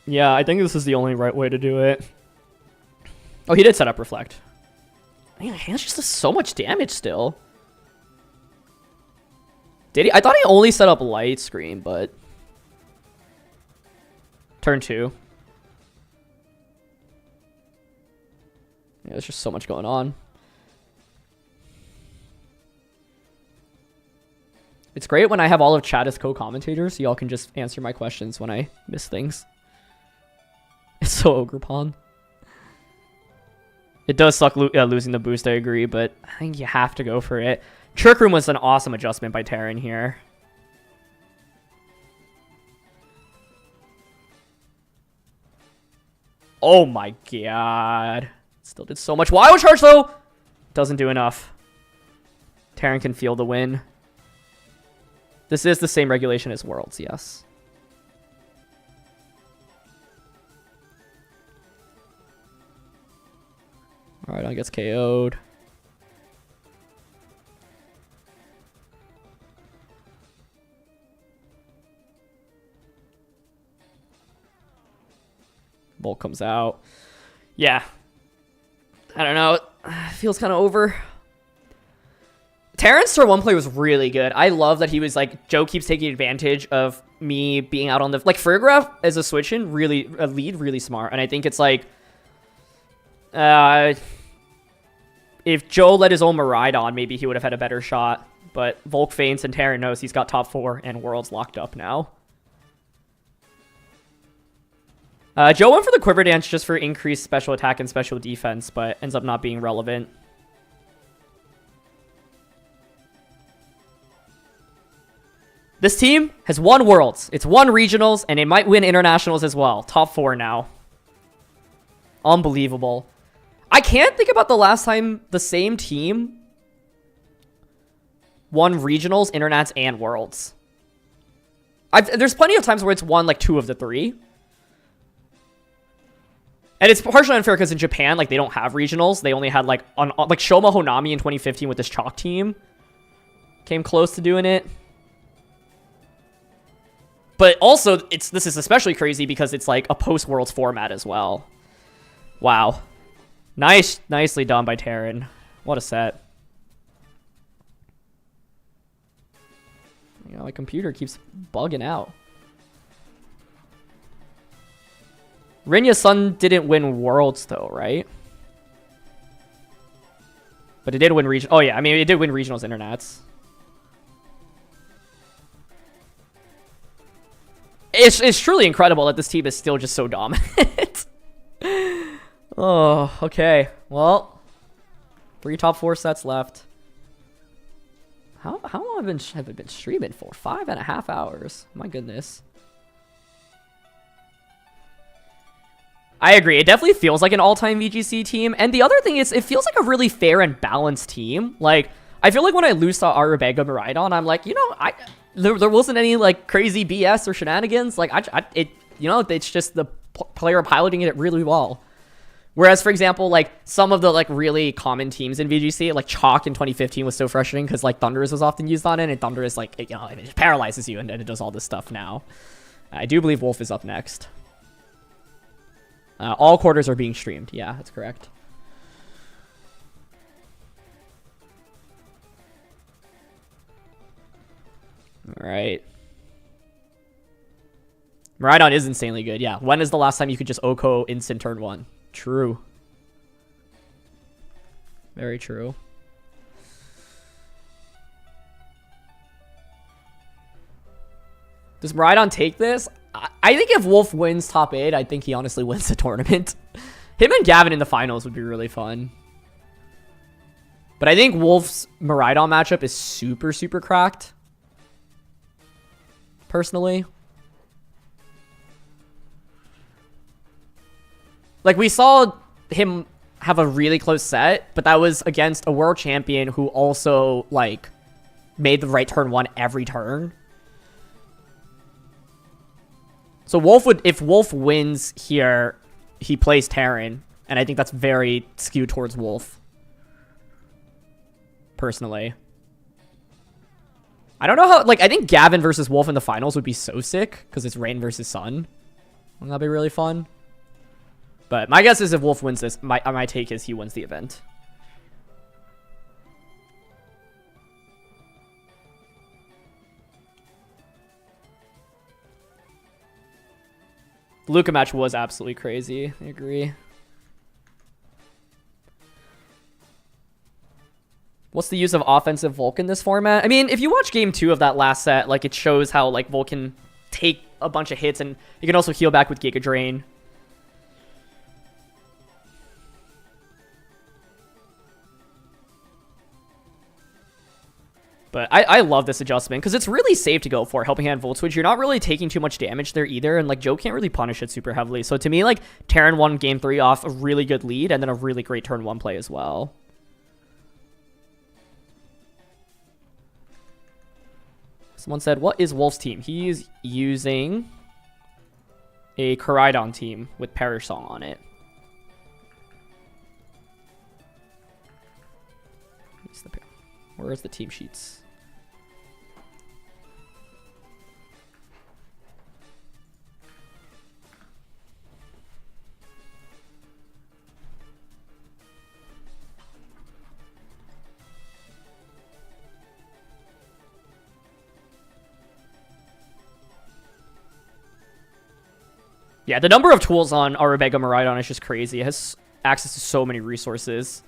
[SPEAKER 6] Yeah, I think this is the only right way to do it. Oh, he did set up Reflect. Man, Hands just does so much damage still. Did he? I thought he only set up Light Screen, but... Turn 2. Yeah, there's just so much going on. It's great when I have all of chat as co-commentators, so y'all can just answer my questions when I miss things. It's so Ogre Pawn. It does suck losing the boost, I agree, but I think you have to go for it. Trick Room was an awesome adjustment by Taran here. Oh my god. Still did so much. Wild Charge, though! Doesn't do enough. Taran can feel the win. This is the same regulation as Worlds, yes. Alright, I gets KO'd. Bolt comes out. Yeah. I don't know. It feels kind of over. Taran's turn 1 play was really good. I love that he was like, Joe keeps taking advantage of me being out on the, like, Fergraph as a switch-in, really, a lead, really smart. And I think it's like, if Joe let his own Miraidon, maybe he would have had a better shot. But Volk feints and Taran knows he's got top 4 and World's locked up now. Joe went for the Quiver Dance just for increased special attack and special defense, but ends up not being relevant. This team has won Worlds. It's won Regionals, and it might win Internationals as well. Top 4 now. Unbelievable. I can't think about the last time the same team won Regionals, Internats, and Worlds. There's plenty of times where it's won like 2 of the 3. And it's partially unfair because in Japan, like, they don't have regionals. They only had, like, like Shoma Honami in 2015 with this Chalk team. Came close to doing it. But also, this is especially crazy because it's, like, a post-Worlds format as well. Wow. Nicely done by Taran. What a set. You know, my computer keeps bugging out. Rinya's son didn't win Worlds, though, right? But it did win region. Oh, yeah. I mean, it did win Regionals Internats. It's truly incredible that this team is still just so dominant. Oh, okay. Well, 3 top 4 sets left. How long have I been streaming for? 5.5 hours. My goodness. I agree. It definitely feels like an all-time VGC team. And the other thing is, it feels like a really fair and balanced team. Like, I feel like when I lose to Arabega Miraidon, I'm like, you know, there wasn't any, like, crazy BS or shenanigans. Like, you know, it's just the player piloting it really well. Whereas, for example, like, some of the, like, really common teams in VGC, like, Chalk in 2015 was so frustrating because, like, Thunderous was often used on it, and Thunderous, like, you know, it paralyzes you, and then it does all this stuff now. I do believe Wolf is up next. All quarters are being streamed. Yeah, that's correct. All right. Miraidon is insanely good. Yeah. When is the last time you could just Oko instant turn 1? True. Very true. Does Miraidon take this? I think if Wolf wins top 8, I think he honestly wins the tournament. Him and Gavin in the finals would be really fun. But I think Wolf's Miraidon matchup is super, super cracked. Personally. Like, we saw him have a really close set, but that was against a world champion who also, like, made the right turn 1 every turn. So Wolf would, if Wolf wins here, he plays Taran, and I think that's very skewed towards Wolf. Personally. I don't know how, like, I think Gavin versus Wolf in the finals would be so sick, because it's Rain versus Sun. Wouldn't that be really fun? But my guess is if Wolf wins this, my take is he wins the event. The Luca match was absolutely crazy. I agree. What's the use of offensive Volk in this format? I mean, if you watch game 2 of that last set, like, it shows how, like, Volk can take a bunch of hits, and you can also heal back with Giga Drain. But I love this adjustment because it's really safe to go for Helping Hand Volt Switch. You're not really taking too much damage there either, and like Joe can't really punish it super heavily. So to me, like, Taran won game 3 off a really good lead and then a really great turn 1 play as well. Someone said, what is Wolf's team? He's using a Koraidon team with Perish Song on it. Where's the team sheets? Yeah, the number of tools on Arubega Miraidon is just crazy. It has access to so many resources.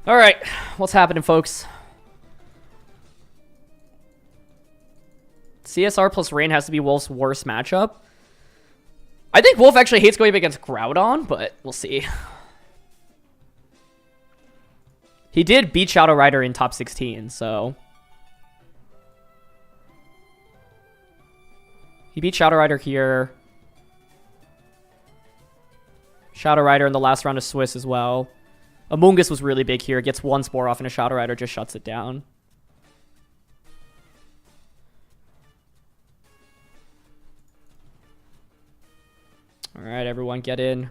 [SPEAKER 6] All right, what's happening, folks? CSR plus Rain has to be Wolf's worst matchup. I think Wolf actually hates going up against Groudon, but we'll see. He did beat Shadow Rider in top 16, so... He beat Shadow Rider here. Shadow Rider in the last round of Swiss as well. Amoongus was really big here. Gets one Spore off and a Shadow Rider just shuts it down. Alright, everyone get in.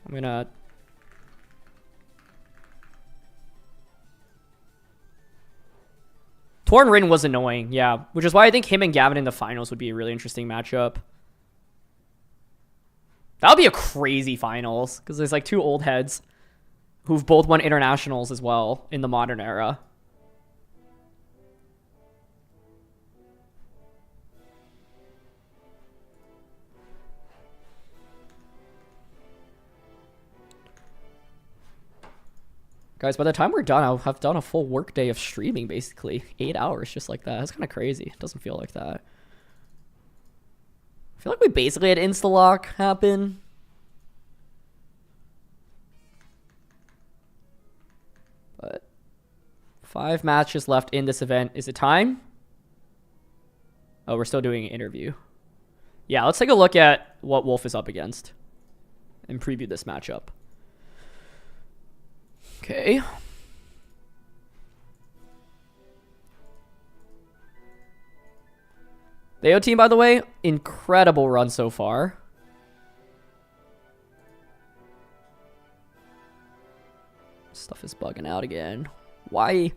[SPEAKER 6] I'm gonna... Torn Rin was annoying, yeah. Which is why I think him and Gavin in the finals would be a really interesting matchup. That would be a crazy finals, because there's like two old heads who've both won internationals as well in the modern era. Guys, by the time we're done, I'll have done a full work day of streaming, basically. 8 hours, just like that. That's kind of crazy. It doesn't feel like that. I feel like we basically had Instalock happen. But 5 matches left in this event. Is it time? Oh, we're still doing an interview. Yeah, let's take a look at what Wolf is up against and preview this matchup. Okay. The AO team, by the way, incredible run so far. Stuff is bugging out again. Why?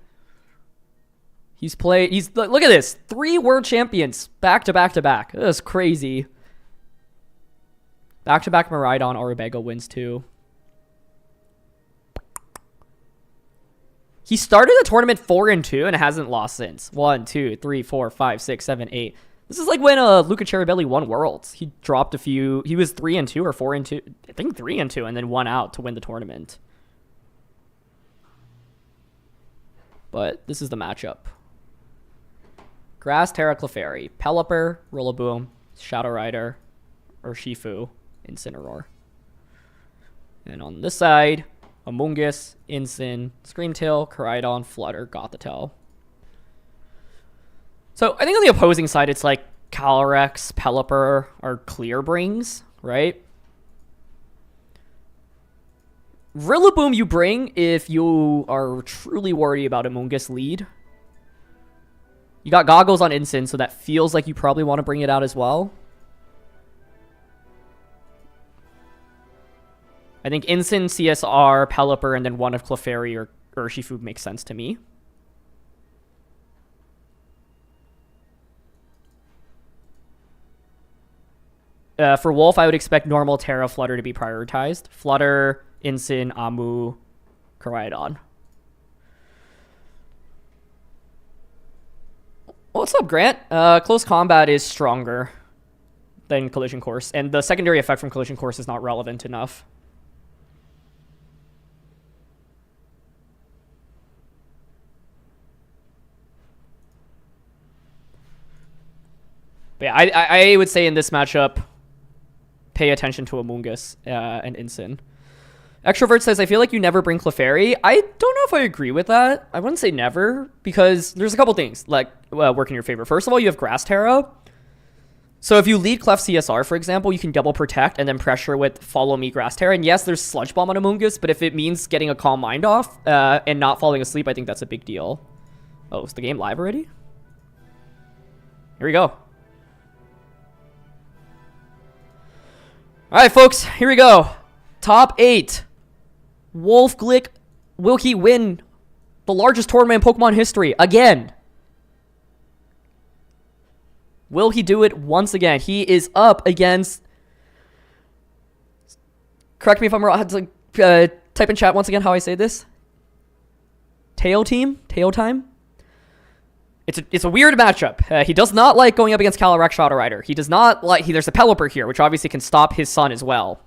[SPEAKER 6] Look at this. 3 world champions back to back to back. That's crazy. Back to back Miraidon Arubega wins too. He started the tournament 4-2 and hasn't lost since. 1, 2, 3, 4, 5, 6, 7, 8. This is like when Luca Cherubelli won Worlds. He dropped a few. He was 3-2 or 4-2. I think 3-2 and then 1 out to win the tournament. But this is the matchup. Grass, Terra, Clefairy, Pelipper, Rillaboom, Shadow Rider, or Shifu, Incineroar. And on this side, Amoongus, Incin, Screamtail, Koraidon, Flutter, Gothitelle. So I think on the opposing side, it's like Calyrex, Pelipper, or Clear Brings, right? Rillaboom you bring if you are truly worried about Amoongus lead. You got Goggles on Incin, so that feels like you probably want to bring it out as well. I think Incin, CSR, Pelipper, and then one of Clefairy or Urshifu makes sense to me. For Wolf, I would expect normal Terra Flutter to be prioritized. Flutter, Incin, Amu, Koraidon. What's up, Grant? Close combat is stronger than Collision Course, and the secondary effect from Collision Course is not relevant enough. But yeah, I would say in this matchup, pay attention to Amoongus and Incin. Extrovert says, I feel like you never bring Clefairy. I don't know if I agree with that. I wouldn't say never, because there's a couple things like work in your favor. First of all, you have Grass Terra. So if you lead Clef CSR, for example, you can double protect and then pressure with Follow Me Grass Terra. And yes, there's Sludge Bomb on Amoonguss, but if it means getting a Calm Mind off and not falling asleep, I think that's a big deal. Oh, is the game live already? Here we go. All right, folks, here we go. Top 8. Wolf Glick, will he win the largest tournament in Pokemon history again? Will he do it once again? He is up against... Correct me if I'm wrong. I had to type in chat once again how I say this. Teo Team? Teo Time? It's a weird matchup. He does not like going up against Calyrex Shadow Rider. He does not like... There's a Pelipper here, which obviously can stop his son as well.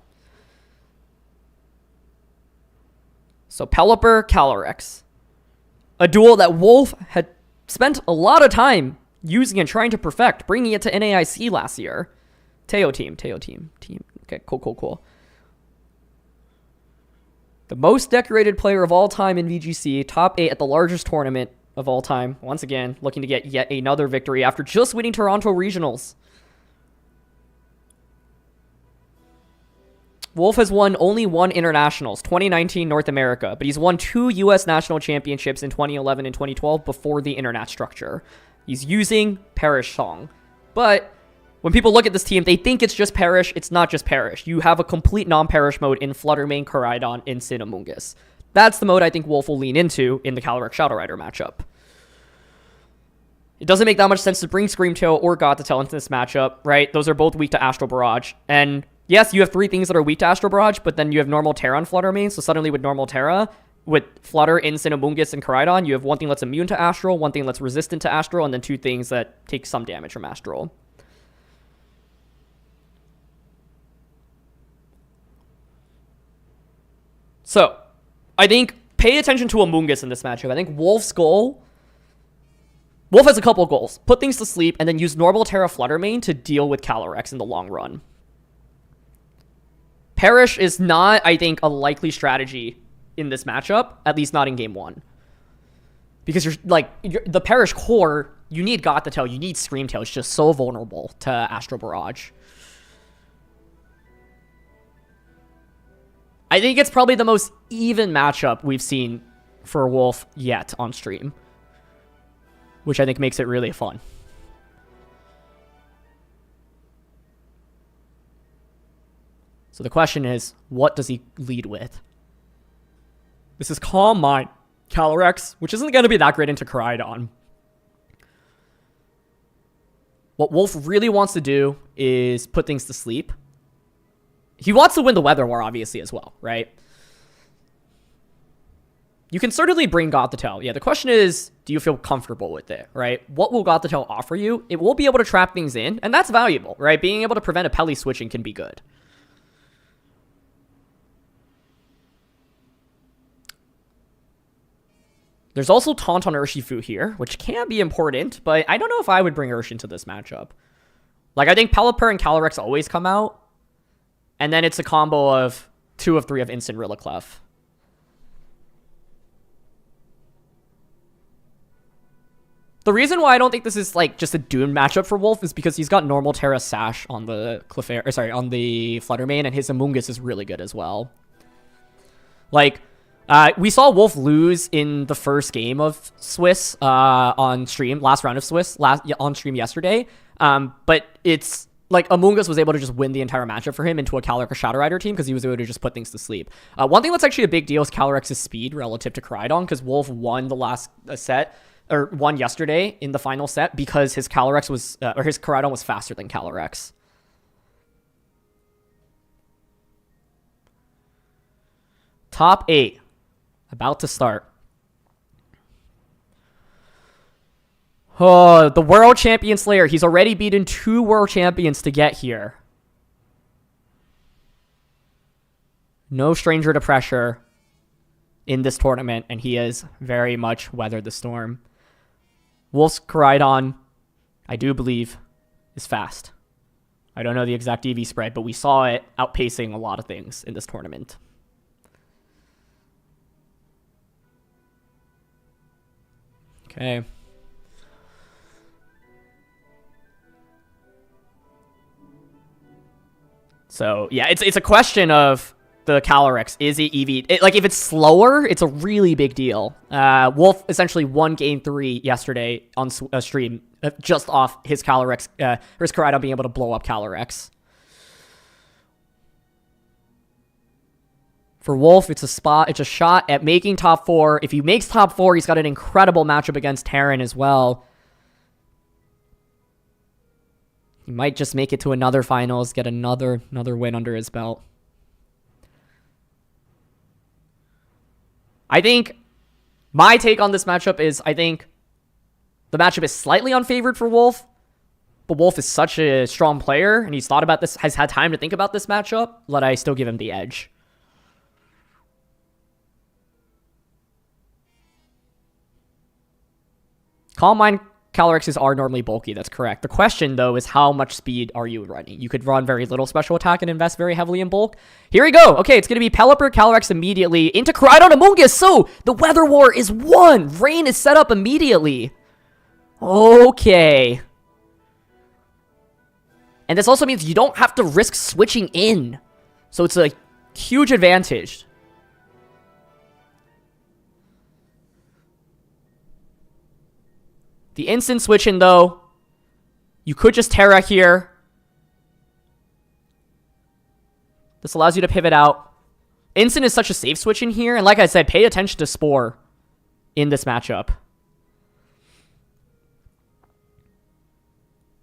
[SPEAKER 6] So Pelipper, Calyrex. A duel that Wolf had spent a lot of time using and trying to perfect, bringing it to NAIC last year. Teo Team. Okay, cool. The most decorated player of all time in VGC, top 8 at the largest tournament of all time. Once again, looking to get yet another victory after just winning Toronto Regionals. Wolf has won only 1 Internationals, 2019 North America, but he's won 2 US National Championships in 2011 and 2012 before the Internet structure. He's using Perish Song. But when people look at this team, they think it's just Perish. It's not just Perish. You have a complete non-Perish mode in Fluttermane, Koraidon, and Cinnamomgus. That's the mode I think Wolf will lean into in the Calyrex Shadow Rider matchup. It doesn't make that much sense to bring Screamtail or Gothitelle into this matchup, right? Those are both weak to Astral Barrage. And yes, you have 3 things that are weak to Astral Barrage, but then you have normal Terra on Fluttermane, so suddenly with normal Terra, with Flutter, Cinnamomgus, and Koraidon, you have 1 thing that's immune to Astral, 1 thing that's resistant to Astral, and then 2 things that take some damage from Astral. So, I think pay attention to Amoonguss in this matchup. I think Wolf's goal... Wolf has a couple goals. Put things to sleep, and then use normal Terra Fluttermane to deal with Calyrex in the long run. Perish is not, I think, a likely strategy in this matchup, at least not in game 1. Because the Perish core, you need Gothitelle, you need Screamtail. It's just so vulnerable to Astral Barrage. I think it's probably the most even matchup we've seen for Wolf yet on stream, which I think makes it really fun. So the question is, what does he lead with? This is Calm Mind, Calyrex, which isn't going to be that great into Koraidon. What Wolf really wants to do is put things to sleep. He wants to win the Weather War, obviously, as well, right? You can certainly bring Gothitelle. Yeah, the question is, do you feel comfortable with it, right? What will Gothitelle offer you? It will be able to trap things in, and that's valuable, right? Being able to prevent a Peli switching can be good. There's also Taunt on Urshifu here, which can be important, but I don't know if I would bring Ursh into this matchup. Like, I think Pelipper and Calyrex always come out, and then it's a combo of 2 of 3 of Instant Rilliclef. The reason why I don't think this is like just a Dune matchup for Wolf is because he's got normal Terra Sash on the on the Fluttermane, and his Amoonguss is really good as well. Like, we saw Wolf lose in the first game of Swiss on stream, last round of Swiss, on stream yesterday. But it's like Amoonguss was able to just win the entire matchup for him into a Calyrex Shadow Rider team because he was able to just put things to sleep. One thing that's actually a big deal is Calyrex's speed relative to Koraidon, because Wolf won the last set, or won yesterday in the final set because his Calyrex was, or his Koraidon was faster than Calyrex. Top 8. About to start. Oh, the World Champion Slayer. He's already beaten 2 World Champions to get here. No stranger to pressure in this tournament, and he has very much weathered the storm. Wolf's Koraidon, I do believe, is fast. I don't know the exact EV spread, but we saw it outpacing a lot of things in this tournament. Okay. So, yeah, it's a question of the Calyrex. Is it EV? Like, if it's slower, it's a really big deal. Wolf essentially won Game 3 yesterday on stream just off his Calyrex, or his Koraidon being able to blow up Calyrex. For Wolf, it's a shot at making top 4. If he makes top 4, he's got an incredible matchup against Taran as well. He might just make it to another finals, get another win under his belt. I think my take on this matchup is I think the matchup is slightly unfavored for Wolf, but Wolf is such a strong player, and he's thought about this, has had time to think about this matchup, that I still give him the edge. Calm Mind Calyrexes are normally bulky, that's correct. The question, though, is how much speed are you running? You could run very little special attack and invest very heavily in bulk. Here we go. Okay, it's going to be Pelipper, Calyrex immediately into Koraidon Amoonguss. So, the Weather War is won. Rain is set up immediately. Okay. And this also means you don't have to risk switching in. So, it's a huge advantage. The instant switch in, though, you could just Terra here. This allows you to pivot out. Instant is such a safe switch in here. And like I said, pay attention to Spore in this matchup.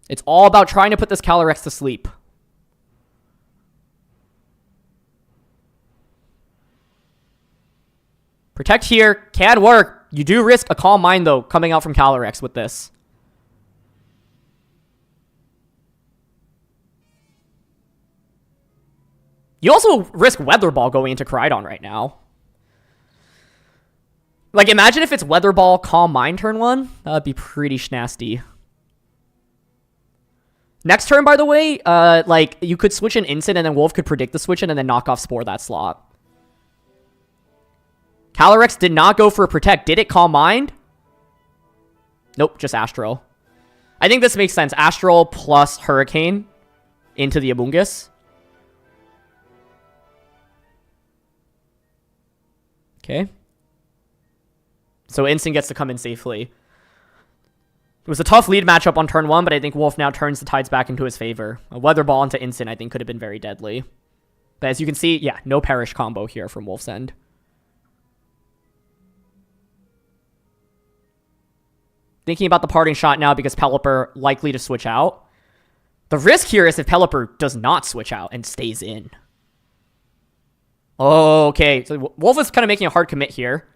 [SPEAKER 6] It's all about trying to put this Calyrex to sleep. Protect here. Can work. You do risk a Calm Mind, though, coming out from Calyrex with this. You also risk Weather Ball going into Koraidon right now. Like, imagine if it's Weather Ball, Calm Mind turn 1. That would be pretty schnasty. Next turn, by the way, like, you could switch an Instant, and then Wolf could predict the switch in and then knock off Spore that slot. Calyrex did not go for a Protect. Did it Calm Mind? Nope, just Astral. I think this makes sense. Astral plus Hurricane into the Amoonguss. Okay. So Instant gets to come in safely. It was a tough lead matchup on turn 1, but I think Wolf now turns the tides back into his favor. A Weather Ball into Instant, I think, could have been very deadly. But as you can see, yeah, no Perish combo here from Wolf's end. Thinking about the parting shot now because Pelipper likely to switch out. The risk here is if Pelipper does not switch out and stays in. Okay, so Wolf is kind of making a hard commit here.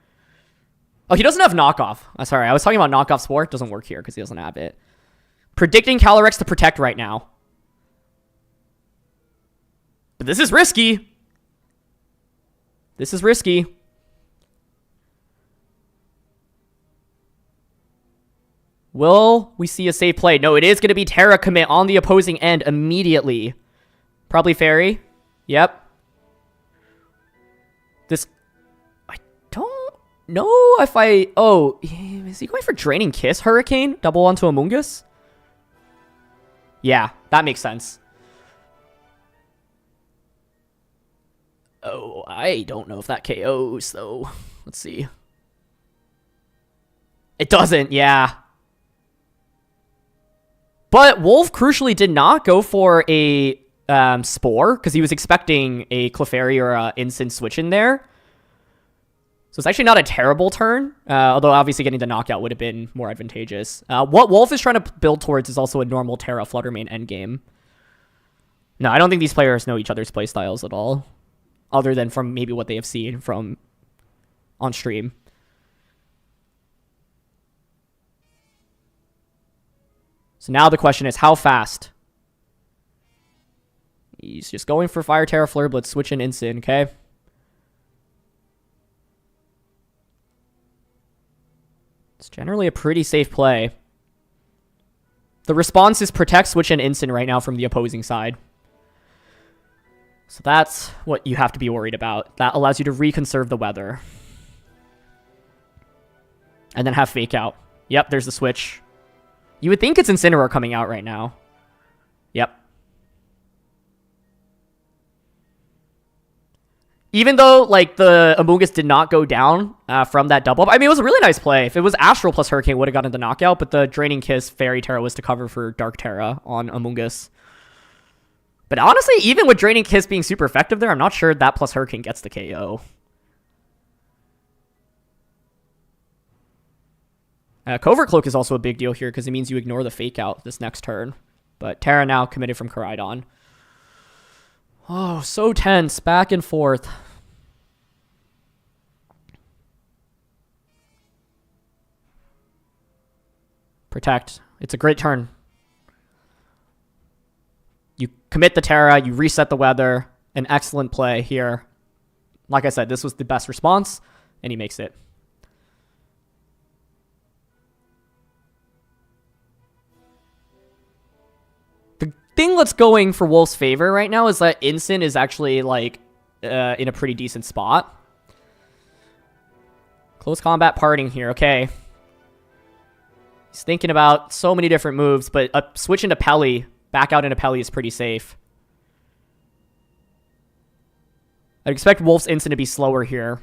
[SPEAKER 6] Oh, he doesn't have knockoff. Sorry, I was talking about knockoff Spore. It doesn't work here because he doesn't have it. Predicting Calyrex to protect right now. But this is risky. This is risky. Will we see a safe play? No, it is going to be Terra commit on the opposing end immediately. Probably Fairy. Yep. This... I don't know if I... Oh, is he going for Draining Kiss Hurricane? Double onto Amoonguss? Yeah, that makes sense. Oh, I don't know if that KOs, though. Let's see. It doesn't, yeah. But Wolf crucially did not go for a Spore because he was expecting a Clefairy or a Instant switch in there. So it's actually not a terrible turn, although obviously getting the knockout would have been more advantageous. What Wolf is trying to build towards is also a normal Terra Fluttermane endgame. No, I don't think these players know each other's playstyles at all, other than from maybe what they have seen from on stream. So now the question is, how fast? He's just going for Fire Terra Flare Blitz, switch in Instant, okay? It's generally a pretty safe play. The response is Protect, switch in Instant right now from the opposing side. So that's what you have to be worried about. That allows you to reconserve the weather. And then have Fake Out. Yep, there's the switch. You would think it's Incineroar coming out right now. Yep. Even though, like, the Amoonguss did not go down from that double up. I mean, it was a really nice play. If it was Astral plus Hurricane, it would have gotten the knockout, but the Draining Kiss Fairy Terra was to cover for Dark Terra on Amoonguss. But honestly, even with Draining Kiss being super effective there, I'm not sure that plus Hurricane gets the KO. Covert Cloak is also a big deal here because it means you ignore the Fake Out this next turn. But Terra now committed from Koraidon. Oh, so tense. Back and forth. Protect. It's a great turn. You commit the Terra, you reset the weather. An excellent play here. Like I said, this was the best response, and he makes it. The thing that's going for Wolf's favor right now is that Incin is actually, like, in a pretty decent spot. Close combat parting here, okay. He's thinking about so many different moves, but a switch into Pelly, back out into Pelly is pretty safe. I'd expect Wolf's Incin to be slower here.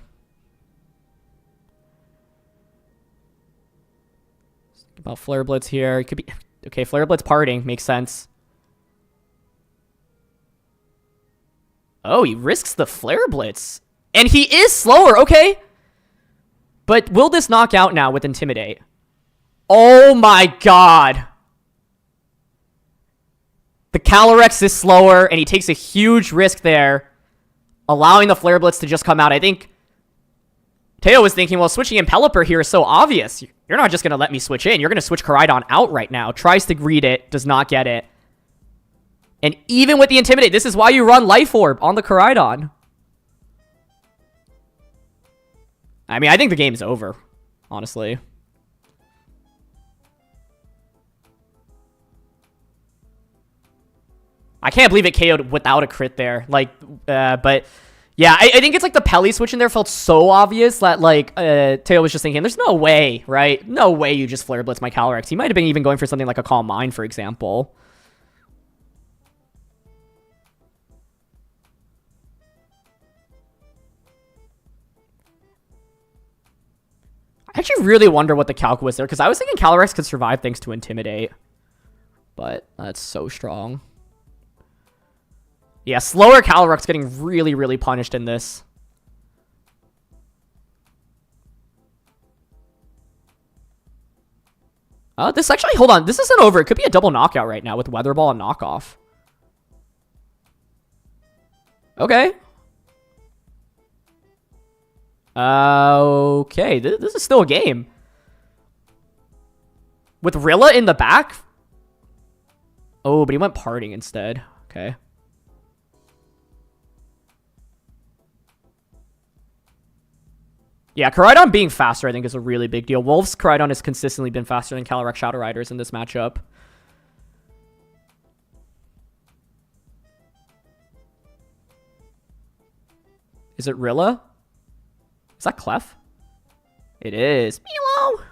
[SPEAKER 6] Think about Flare Blitz here. It could be... Okay, Flare Blitz parting. Makes sense. Oh, he risks the Flare Blitz. And he is slower, okay. But will this knock out now with Intimidate? Oh my god. The Calyrex is slower, and he takes a huge risk there, allowing the Flare Blitz to just come out. I think Teo was thinking, well, switching in Pelipper here is so obvious. You're not just going to let me switch in. You're going to switch Koraidon out right now. Tries to read it, does not get it. And even with the Intimidate, this is why you run Life Orb on the Koraidon. I mean, I think the game's over, honestly. I can't believe it KO'd without a crit there. Like, but yeah, I think it's like the Pelly switch in there felt so obvious that, like, Teo was just thinking, there's no way, right? No way you just Flare Blitz my Calyrex. He might have been even going for something like a Calm Mind, for example. I actually really wonder what the calc was there, because I was thinking Calyrex could survive thanks to Intimidate. But that's so strong. Yeah, slower Calyrex getting really, really punished in this. This actually, hold on. This isn't over. It could be a double knockout right now with Weather Ball and Knockoff. Okay. Okay, this is still a game. With Rilla in the back? Oh, but he went parting instead. Okay. Yeah, Koraidon being faster, I think, is a really big deal. Wolf's Koraidon has consistently been faster than Calyrex Shadow Riders in this matchup. Is it Rilla? Is that Clef? It is. Milo!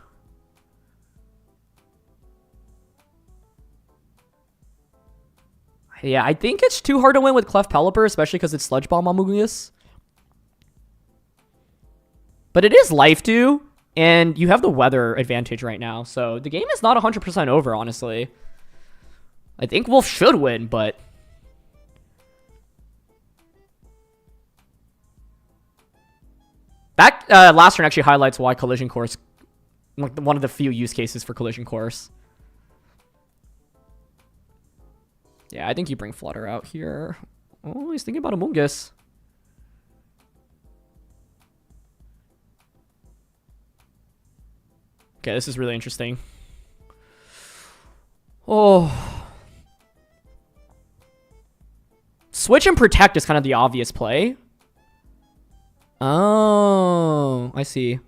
[SPEAKER 6] Yeah, I think it's too hard to win with Clef Pelipper, especially because it's Sludge Bomb Amoonguss. But it is Life Dew, and you have the weather advantage right now, so the game is not 100% over, honestly. I think Wolf should win, but... That last turn actually highlights why Collision Course, like one of the few use cases for Collision Course. Yeah, I think you bring Flutter out here. Oh, he's thinking about Amoonguss. Okay, this is really interesting. Oh. Switch and Protect is kind of the obvious play. Oh, I see.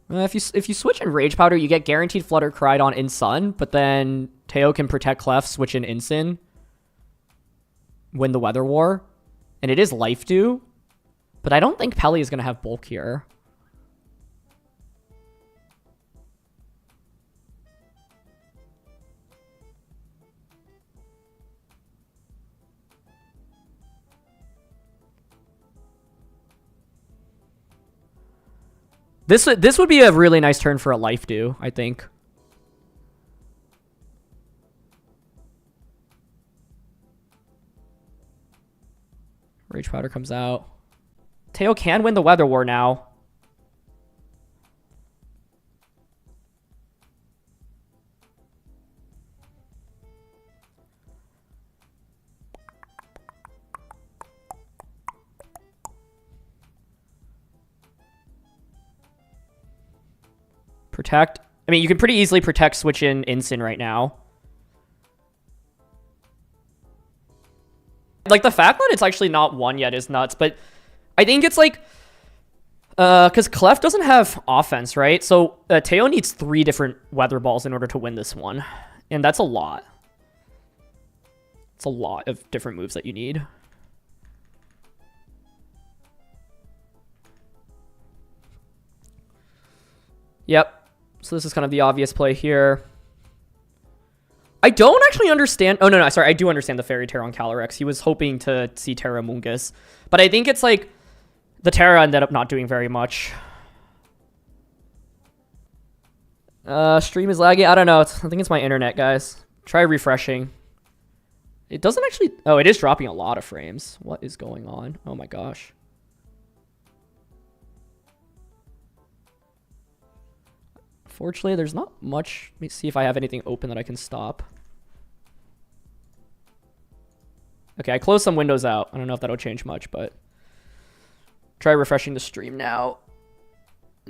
[SPEAKER 6] If you switch in Rage Powder, you get guaranteed Flutter Koraidon in Sun, but then Teo can Protect Clef, switch in Incin, win the Weather War, and it is Life Dew, but I don't think Pelly is going to have bulk here. This would be a really nice turn for a life do, I think. Rage Powder comes out. Teo can win the Weather War now. Protect. I mean, you can pretty easily protect switch in Incin right now. Like, the fact that it's actually not won yet is nuts, but I think it's like... because Clef doesn't have offense, right? So Teo needs 3 different Weather Balls in order to win this one. And that's a lot. It's a lot of different moves that you need. Yep. So this is kind of the obvious play here. I don't actually understand... Oh, no, sorry. I do understand the Fairy Terra on Calyrex. He was hoping to see Terra Mungus. But I think it's like... The Terra ended up not doing very much. Stream is lagging. I don't know. I think it's my internet, guys. Try refreshing. It doesn't actually... Oh, it is dropping a lot of frames. What is going on? Oh my gosh. Fortunately, there's not much. Let me see if I have anything open that I can stop. Okay, I closed some windows out. I don't know if that'll change much, but... Try refreshing the stream now.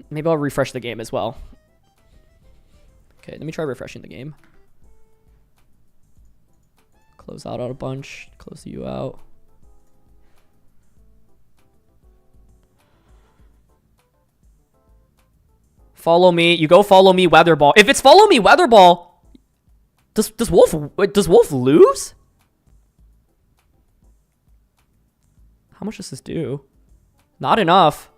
[SPEAKER 6] Maybe I'll refresh the game as well. Okay, let me try refreshing the game. Close out a bunch. Close you out. Follow me. You go follow me, Weather Ball. If it's follow me, Weather Ball, does Wolf lose? How much does this do? Not enough.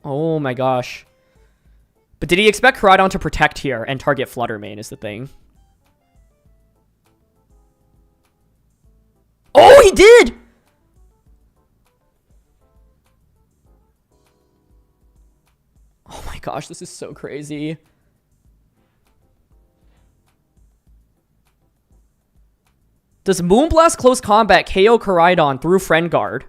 [SPEAKER 6] Oh my gosh. But did he expect Koraidon to protect here and target Flutter Mane is the thing? Oh, he did! Oh my gosh, this is so crazy. Does Moonblast Close Combat KO Koraidon through Friend Guard?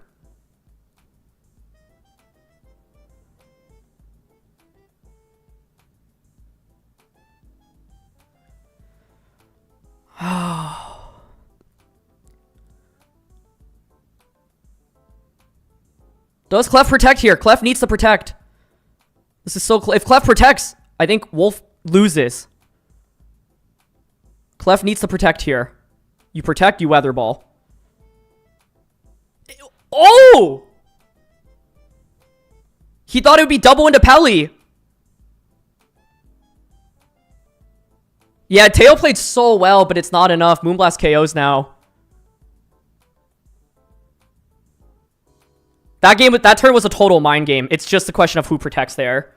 [SPEAKER 6] Does Clef protect here? Clef needs to protect. This is so... If Clef protects, I think Wolf loses. Clef needs to protect here. You protect, you Weather Ball. Oh! He thought it would be double into Pelly. Yeah, Teo played so well, but it's not enough. Moonblast KOs now. That turn was a total mind game. It's just a question of who protects there.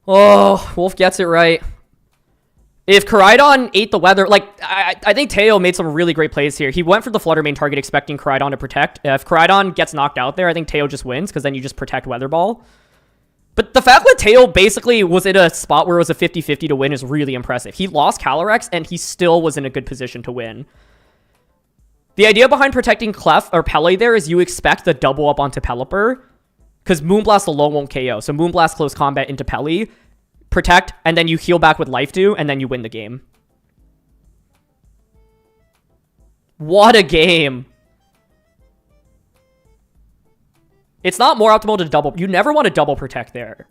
[SPEAKER 6] Oh, Wolf gets it right. If Koraidon ate the weather, like, I think Teo made some really great plays here. He went for the Flutter Mane target expecting Koraidon to protect. If Koraidon gets knocked out there, I think Teo just wins because then you just protect Weather Ball. But the fact that Teo basically was in a spot where it was a 50-50 to win is really impressive. He lost Calyrex and he still was in a good position to win. The idea behind protecting Clef or Pele there is you expect the double up onto Pelipper because Moonblast alone won't KO. So Moonblast Close Combat into Pele, protect, and then you heal back with Life Dew, and then you win the game. What a game. It's not more optimal to double. You never want to double protect there.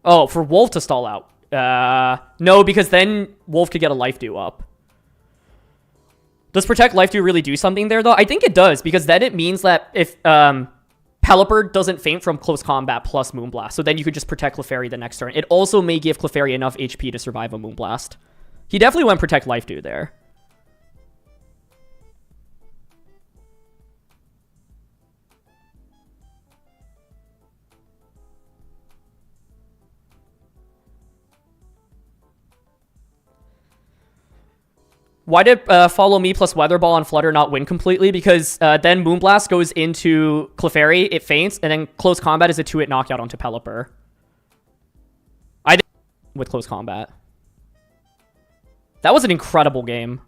[SPEAKER 6] Oh, for Wolf to stall out. No, because then Wolf could get a Life Dew up. Does protect Life Dew really do something there, though? I think it does, because then it means that if Pelipper doesn't faint from close combat plus Moonblast, so then you could just protect Clefairy the next turn. It also may give Clefairy enough HP to survive a Moonblast. He definitely went protect Life Dew there. Why did Follow Me plus Weather Ball on Flutter not win completely? Because then Moonblast goes into Clefairy, it faints, and then Close Combat is a 2-hit knockout onto Pelipper. I think with Close Combat. That was an incredible game.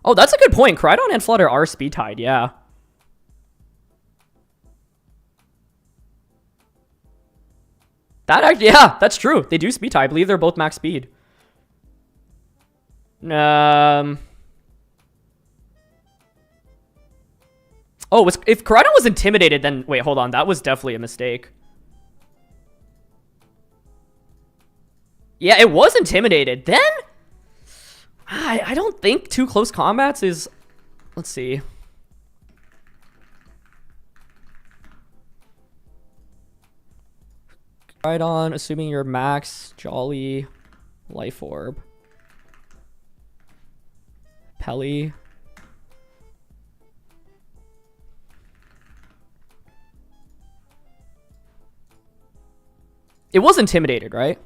[SPEAKER 6] Oh, that's a good point. Crydon and Flutter are speed tied, yeah. That actually, yeah, that's true. They do speed tie. I believe they're both max speed. Oh, if Crydon was intimidated, then wait, hold on. That was definitely a mistake. Yeah, it was intimidated. Then I don't think 2 close combats is... Let's see. Right on, assuming you're max, Jolly, Life Orb. Pelly. It was intimidated, right?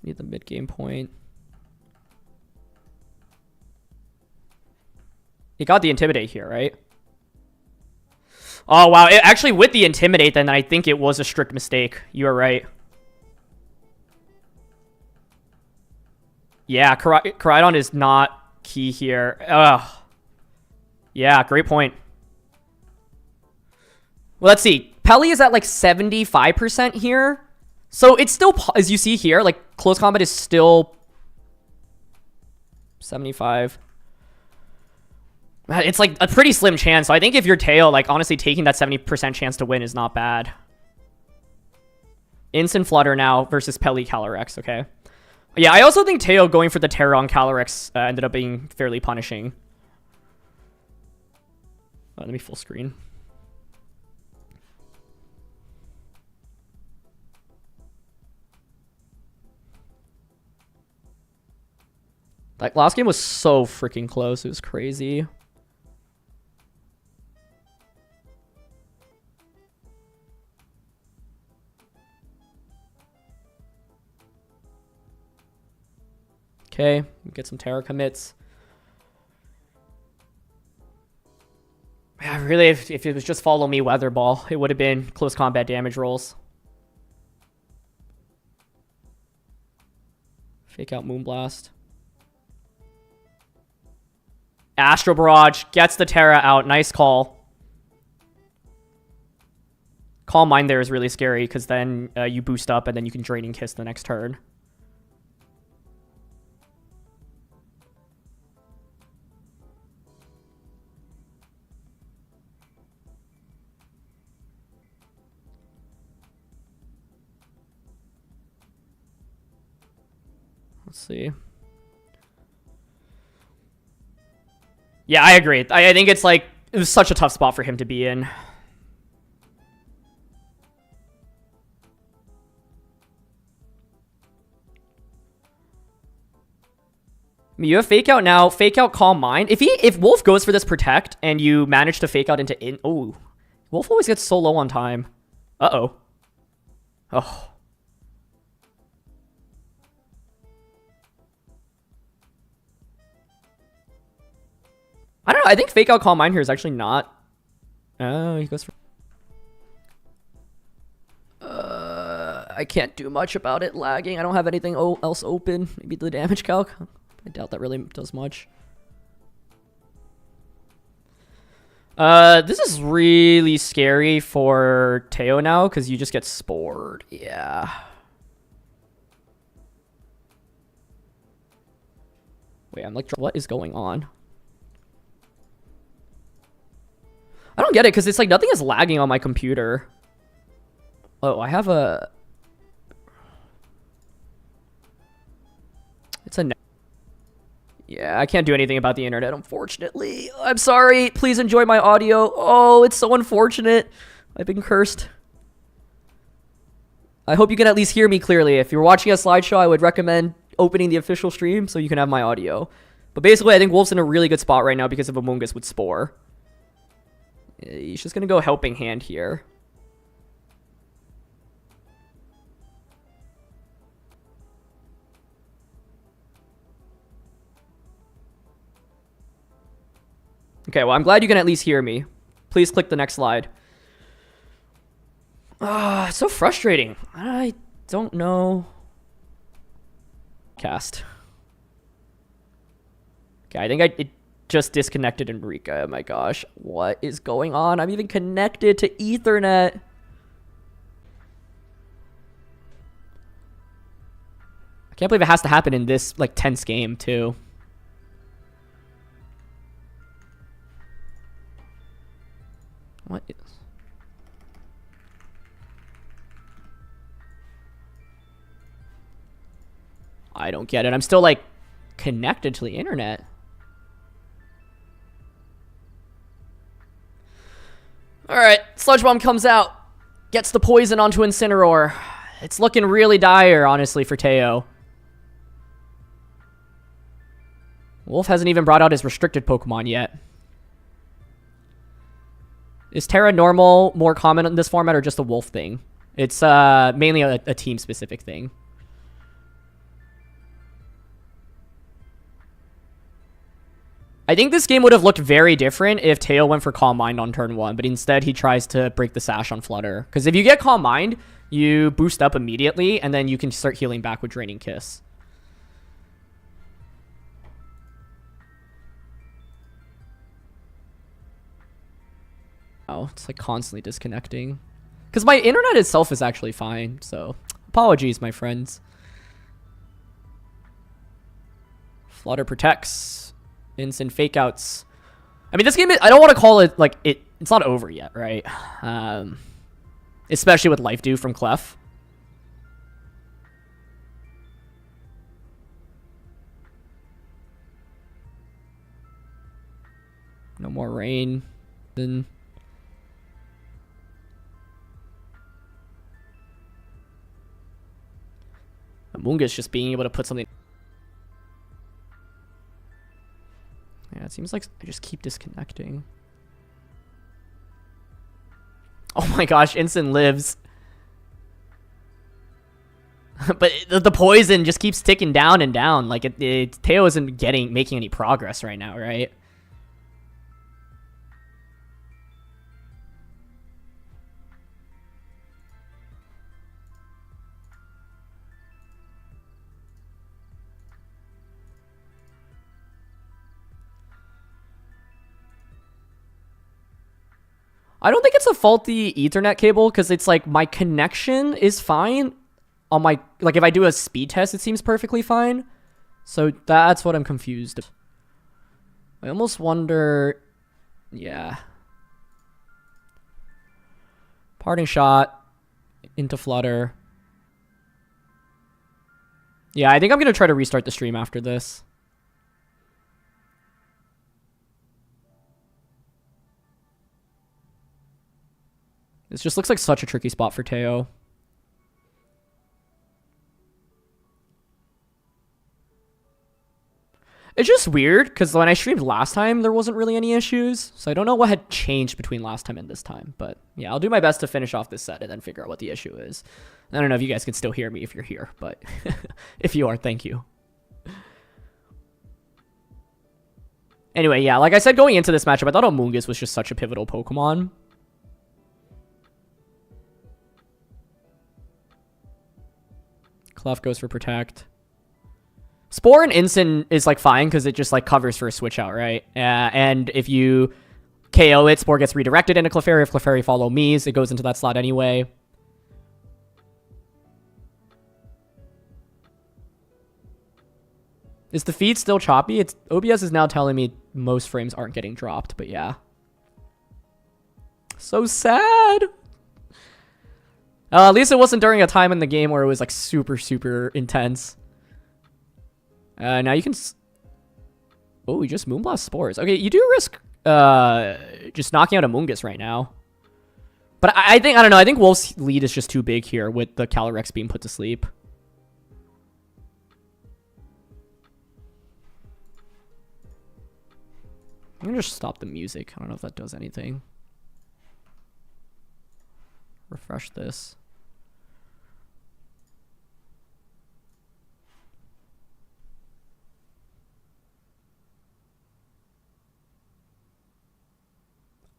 [SPEAKER 6] Need the mid-game point. It got the Intimidate here, right? Oh, wow. Actually, with the Intimidate, then I think it was a strict mistake. You are right. Yeah, Crydon is not key here. Ugh. Yeah, great point. Well, let's see. Pelly is at like 75% here. So it's still, as you see here, like close combat is still 75. It's like a pretty slim chance. So I think if you're Teo, like honestly taking that 70% chance to win is not bad. Instant Flutter now versus Pelly Calyrex, okay. Yeah, I also think Teo going for the Terra on Calyrex ended up being fairly punishing. Let me full screen. That last game was so freaking close. It was crazy. Okay, get some Terra commits. Yeah, really, if it was just Follow Me Weather Ball, it would have been close combat damage rolls. Fake out Moonblast. Astro Barrage gets the Terra out. Nice call. Calm Mind there is really scary because then you boost up and then you can Draining Kiss the next turn. Let's see. Yeah, I agree. I think it's like, it was such a tough spot for him to be in. I mean, you have Fake Out now. Fake Out Calm Mind. If Wolf goes for this Protect and you manage to Fake Out into in... Oh. Wolf always gets so low on time. Uh-oh. Oh. I don't know. I think Fake Out Calm Mind here is actually not. Oh, he goes for... I can't do much about it lagging. I don't have anything else open. Maybe the damage calc. I doubt that really does much. This is really scary for Teo now because you just get spored. Yeah. Wait, I'm like, what is going on? I don't get it because it's like nothing is lagging on my computer. Oh, I have a... It's a... Yeah, I can't do anything about the internet, unfortunately. I'm sorry. Please enjoy my audio. Oh, it's so unfortunate. I've been cursed. I hope you can at least hear me clearly. If you're watching a slideshow, I would recommend opening the official stream so you can have my audio. But basically, I think Wolf's in a really good spot right now because of Amoonguss with Spore. He's just going to go Helping Hand here. Okay, well, I'm glad you can at least hear me. Please click the next slide. It's so frustrating. I don't know. Cast. Okay, I think it just disconnected Enrica. Oh my gosh. What is going on? I'm even connected to Ethernet. I can't believe it has to happen in this, like, tense game, too. What is... I don't get it. I'm still, like, connected to the internet. Alright, Sludge Bomb comes out. Gets the poison onto Incineroar. It's looking really dire, honestly, for Teo. Wolf hasn't even brought out his restricted Pokemon yet. Is Terra normal more common in this format or just a Wolf thing? It's mainly a team-specific thing. I think this game would have looked very different if Teo went for Calm Mind on turn 1, but instead he tries to break the Sash on Flutter. Because if you get Calm Mind, you boost up immediately, and then you can start healing back with Draining Kiss. Oh, it's like constantly disconnecting. Because my internet itself is actually fine, so apologies, my friends. Flutter protects. Instant fake outs. I mean, this game, I don't want to call it, like, it's not over yet, right? Especially with Life Dew from Clef. No more rain. Then Amoonguss just being able to put something. Yeah, it seems like I just keep disconnecting. Oh my gosh, Instant lives. But the poison just keeps ticking down and down. Like, Teo isn't making any progress right now, right? I don't think it's a faulty Ethernet cable because it's like my connection is fine on my, like if I do a speed test, it seems perfectly fine. So that's what I'm confused. I almost wonder, yeah. Parting Shot into Flutter. Yeah, I think I'm going to try to restart the stream after this. This just looks like such a tricky spot for Teo. It's just weird, because when I streamed last time, there wasn't really any issues. So I don't know what had changed between last time and this time. But yeah, I'll do my best to finish off this set and then figure out what the issue is. I don't know if you guys can still hear me if you're here, but if you are, thank you. Anyway, yeah, like I said going into this matchup, I thought Amoonguss was just such a pivotal Pokemon. Clef goes for Protect. Spore and Instant is like fine because it just like covers for a switch out, right? And if you KO it, Spore gets redirected into Clefairy. If Clefairy follow Mies, it goes into that slot anyway. Is the feed still choppy? It's OBS is now telling me most frames aren't getting dropped, but yeah. So sad. At least it wasn't during a time in the game where it was like super, super intense. Now you can... Oh, you just Moonblast Spores. Okay, you do risk just knocking out Amoonguss right now. But I think, I don't know, I think Wolf's lead is just too big here with the Calyrex being put to sleep. I'm gonna just stop the music. I don't know if that does anything. Refresh this.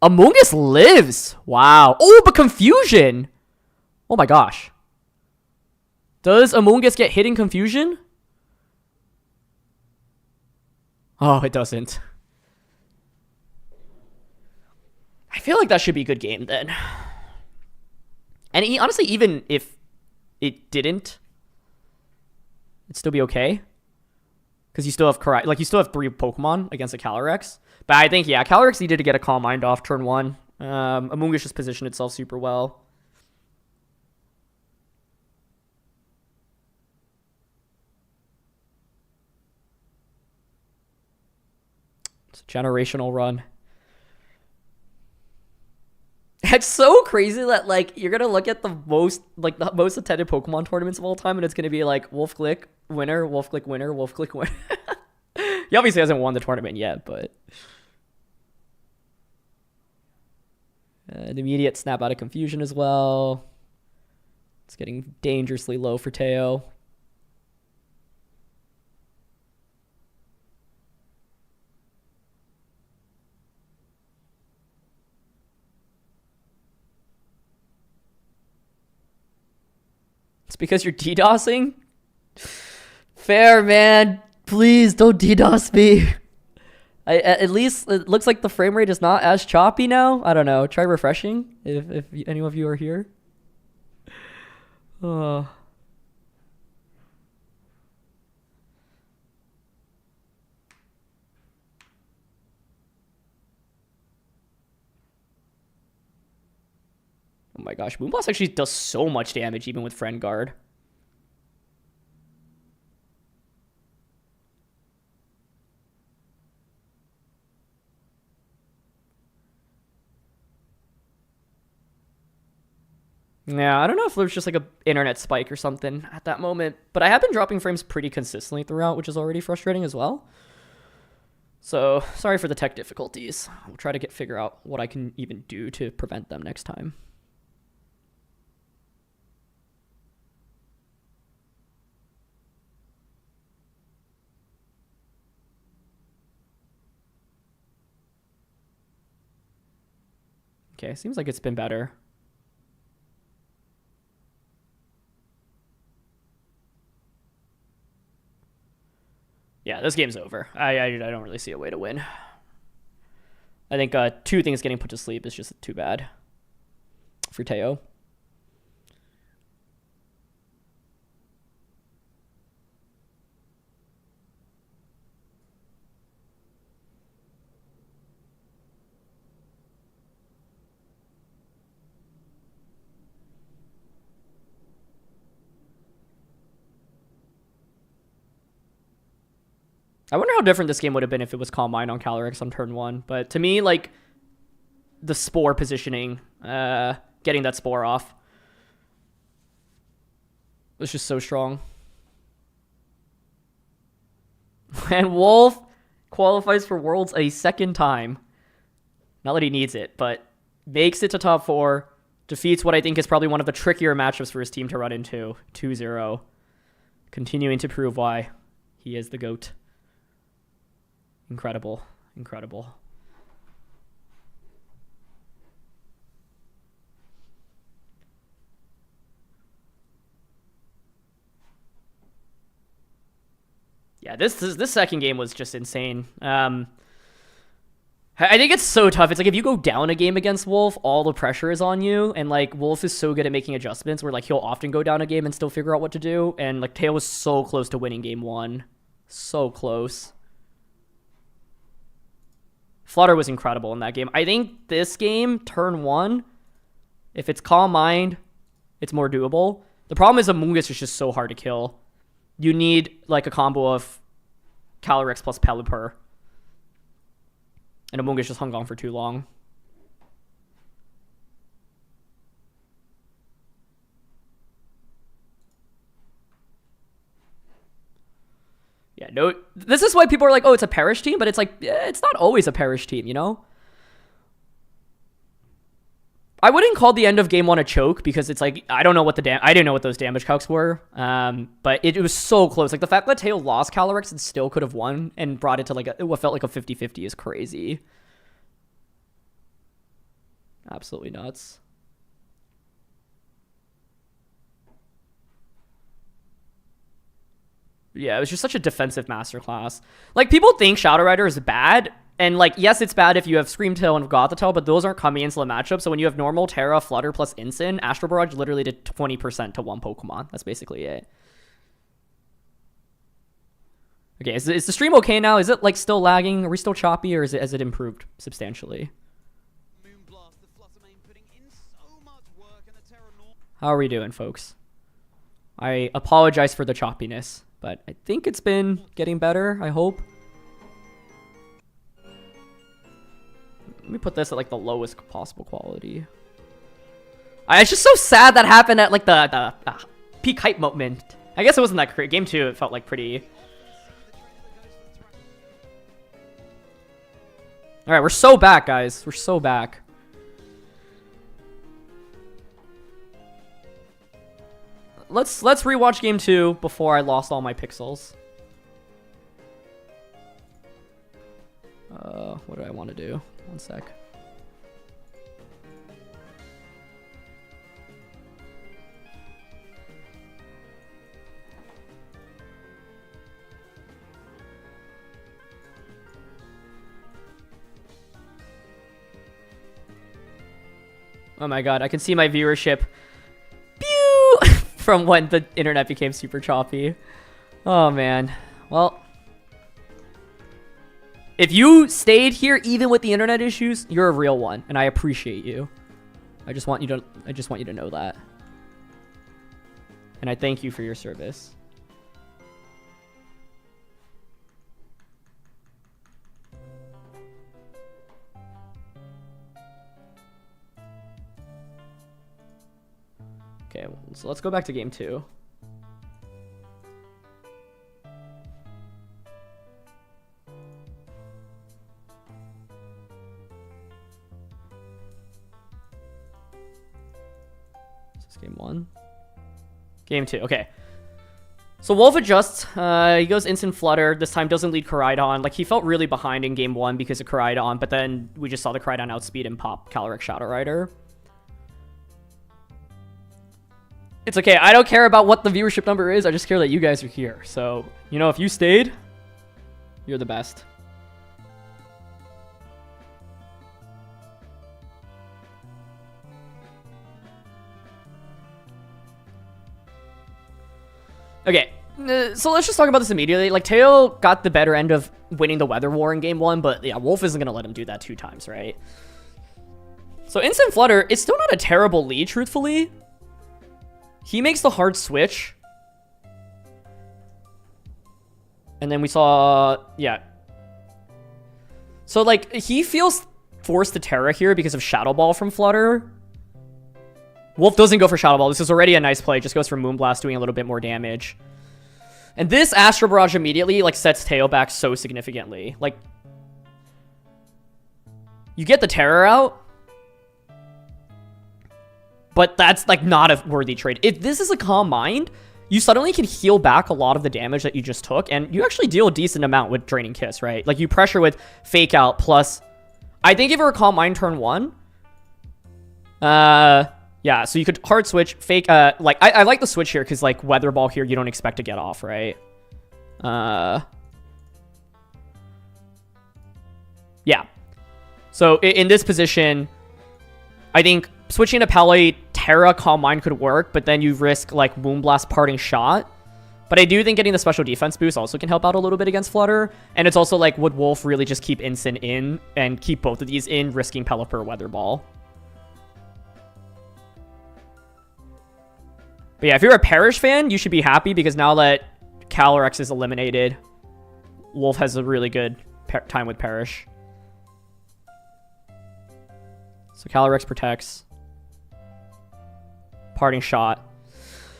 [SPEAKER 6] Among Us lives. Wow. Oh, but confusion. Oh my gosh. Does Among Us get hit in confusion? Oh, it doesn't. I feel like that should be a good game then. And honestly, even if it didn't, it'd still be okay. Because you still have you still have 3 Pokemon against a Calyrex. But I think, yeah, Calyrex needed to get a Calm Mind off turn 1. Among Us just positioned itself super well. It's a generational run. It's so crazy that, like, you're gonna look at the most attended Pokemon tournaments of all time, and it's gonna be like Wolf Click winner, Wolf Click winner, Wolf Click winner. He obviously hasn't won the tournament yet, but an immediate snap out of confusion as well. It's getting dangerously low for Teo. It's because you're DDoSing? Fair, man. Please don't DDoS me. At least it looks like the frame rate is not as choppy now. I don't know. Try refreshing if any of you are here. Oh. Oh my gosh, Moonblast actually does so much damage even with Friend Guard. Yeah, I don't know if there's just like a internet spike or something at that moment, but I have been dropping frames pretty consistently throughout, which is already frustrating as well. So, sorry for the tech difficulties. I'll try to figure out what I can even do to prevent them next time. Okay, seems like it's been better. Yeah, this game's over. I don't really see a way to win. I think 2 things getting put to sleep is just too bad for Teo. I wonder how different this game would have been if it was Calm Mind on Calyrex on turn 1. But to me, like, the Spore positioning, getting that Spore off, was just so strong. And Wolf qualifies for Worlds a second time. Not that he needs it, but makes it to top 4. Defeats what I think is probably one of the trickier matchups for his team to run into. 2-0. Continuing to prove why he is the GOAT. Incredible. Incredible. Yeah, this second game was just insane. I think it's so tough. It's like if you go down a game against Wolf, all the pressure is on you, and like Wolf is so good at making adjustments where like he'll often go down a game and still figure out what to do, and like Teo was so close to winning game 1. So close. Flutter was incredible in that game. I think this game, turn 1, if it's Calm Mind, it's more doable. The problem is Among Us is just so hard to kill. You need like a combo of Calyrex plus Pelipper. And Among Us just hung on for too long. Yeah, no, this is why people are like, oh, it's a Perish team, but it's like, yeah, it's not always a Perish team, you know? I wouldn't call the end of game 1 a choke because it's like, I don't know what I didn't know what those damage calcs were, but it was so close. Like, the fact that Teo lost Calyrex and still could have won and brought it to like what felt like a 50-50 is crazy. Absolutely nuts. Yeah, it was just such a defensive masterclass. Like, people think Shadow Rider is bad, and like, yes, it's bad if you have Screamtail and Gothitelle, but those aren't coming into the matchup. So when you have normal Terra, Flutter plus Incin, Astral Barrage literally did 20% to one Pokemon. That's basically it. Okay, is the stream okay now? Is it like still lagging? Are we still choppy, or has it improved substantially?
[SPEAKER 5] Moonblast, the Flutter main putting in so much work, and the Terra North.
[SPEAKER 6] How are we doing, folks? I apologize for the choppiness, but I think it's been getting better, I hope. Let me put this at like the lowest possible quality. It's just so sad that happened at like the peak hype moment. I guess it wasn't that great. Game 2, it felt like pretty... Alright, we're so back, guys. We're so back. Let's rewatch game 2 before I lost all my pixels. What do I want to do? One sec. Oh my god, I can see my viewership. Pew! From when the internet became super choppy. Oh man. Well, if you stayed here even with the internet issues, you're a real one, and I appreciate you. I just want you to know that. And I thank you for your service. Okay, so let's go back to game 2. Is this game 1? Game 2, okay. So Wolf adjusts, he goes Instant Flutter, this time doesn't lead Koraidon. Like, he felt really behind in game 1 because of Koraidon, but then we just saw the Koraidon outspeed and pop Calyrex Shadow Rider. It's okay, I don't care about what the viewership number is, I just care that you guys are here. So, you know, if you stayed, you're the best. Okay, so let's just talk about this immediately. Like, Teo got the better end of winning the Weather War in game 1, but yeah, Wolf isn't going to let him do that 2 times, right? So Instant Flutter, it's still not a terrible lead, truthfully. He makes the hard switch. And then we saw... Yeah. So, like, he feels forced to Terra here because of Shadow Ball from Flutter. Wolf doesn't go for Shadow Ball. This is already a nice play. Just goes for Moonblast, doing a little bit more damage. And this Astral Barrage immediately, like, sets Teo back so significantly. Like, you get the Terror out. But that's, like, not a worthy trade. If this is a Calm Mind, you suddenly can heal back a lot of the damage that you just took, and you actually deal a decent amount with Draining Kiss, right? Like, you pressure with Fake Out, plus... I think if it were Calm Mind turn 1... yeah, so you could hard switch, Fake... like, I like the switch here, because, like, Weather Ball here, you don't expect to get off, right? Yeah. So, in this position, I think... Switching to Pele, Terra, Calm Mind could work, but then you risk, like, Moonblast Parting Shot. But I do think getting the special defense boost also can help out a little bit against Flutter. And it's also, like, would Wolf really just keep Instant in and keep both of these in, risking Pelipper Weather Ball? But yeah, if you're a Perish fan, you should be happy, because now that Calyrex is eliminated, Wolf has a really good time with Perish. So Calyrex protects. Parting Shot.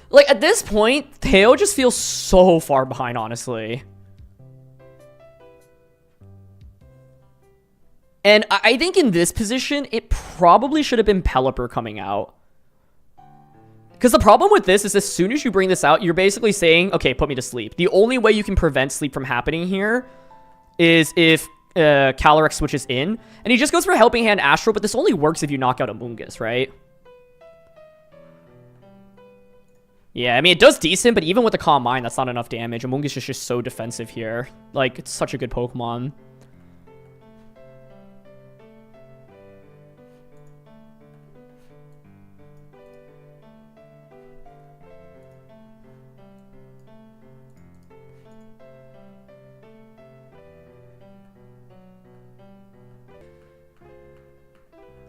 [SPEAKER 6] Like, at this point, Teo just feels so far behind, honestly. And I think in this position, it probably should have been Pelipper coming out. Because the problem with this is as soon as you bring this out, you're basically saying, okay, put me to sleep. The only way you can prevent sleep from happening here is if Calyrex switches in. And he just goes for Helping Hand Astro, but this only works if you knock out Amoonguss, right? Yeah, I mean, it does decent, but even with the Calm Mind, that's not enough damage. Amoonguss is just so defensive here. Like, it's such a good Pokemon.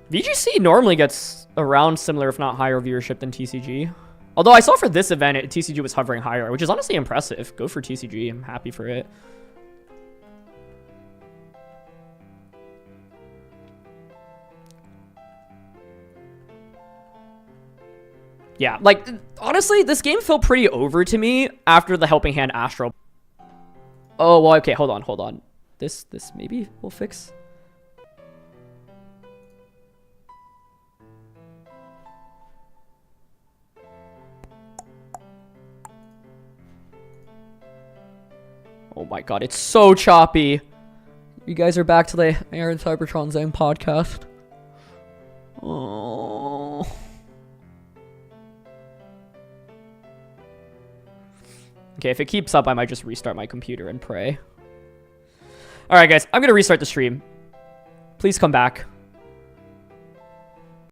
[SPEAKER 6] VGC normally gets around similar, if not higher, viewership than TCG. Although I saw for this event, TCG was hovering higher, which is honestly impressive. Go for TCG. I'm happy for it. Yeah, like, honestly, this game felt pretty over to me after the Helping Hand Astro. Oh, well, okay, hold on. This maybe will fix. Oh my god, it's so choppy. You guys are back to the Aaron Cybertron Zang podcast. Oh. Okay, if it keeps up, I might just restart my computer and pray. Alright, guys, I'm going to restart the stream. Please come back.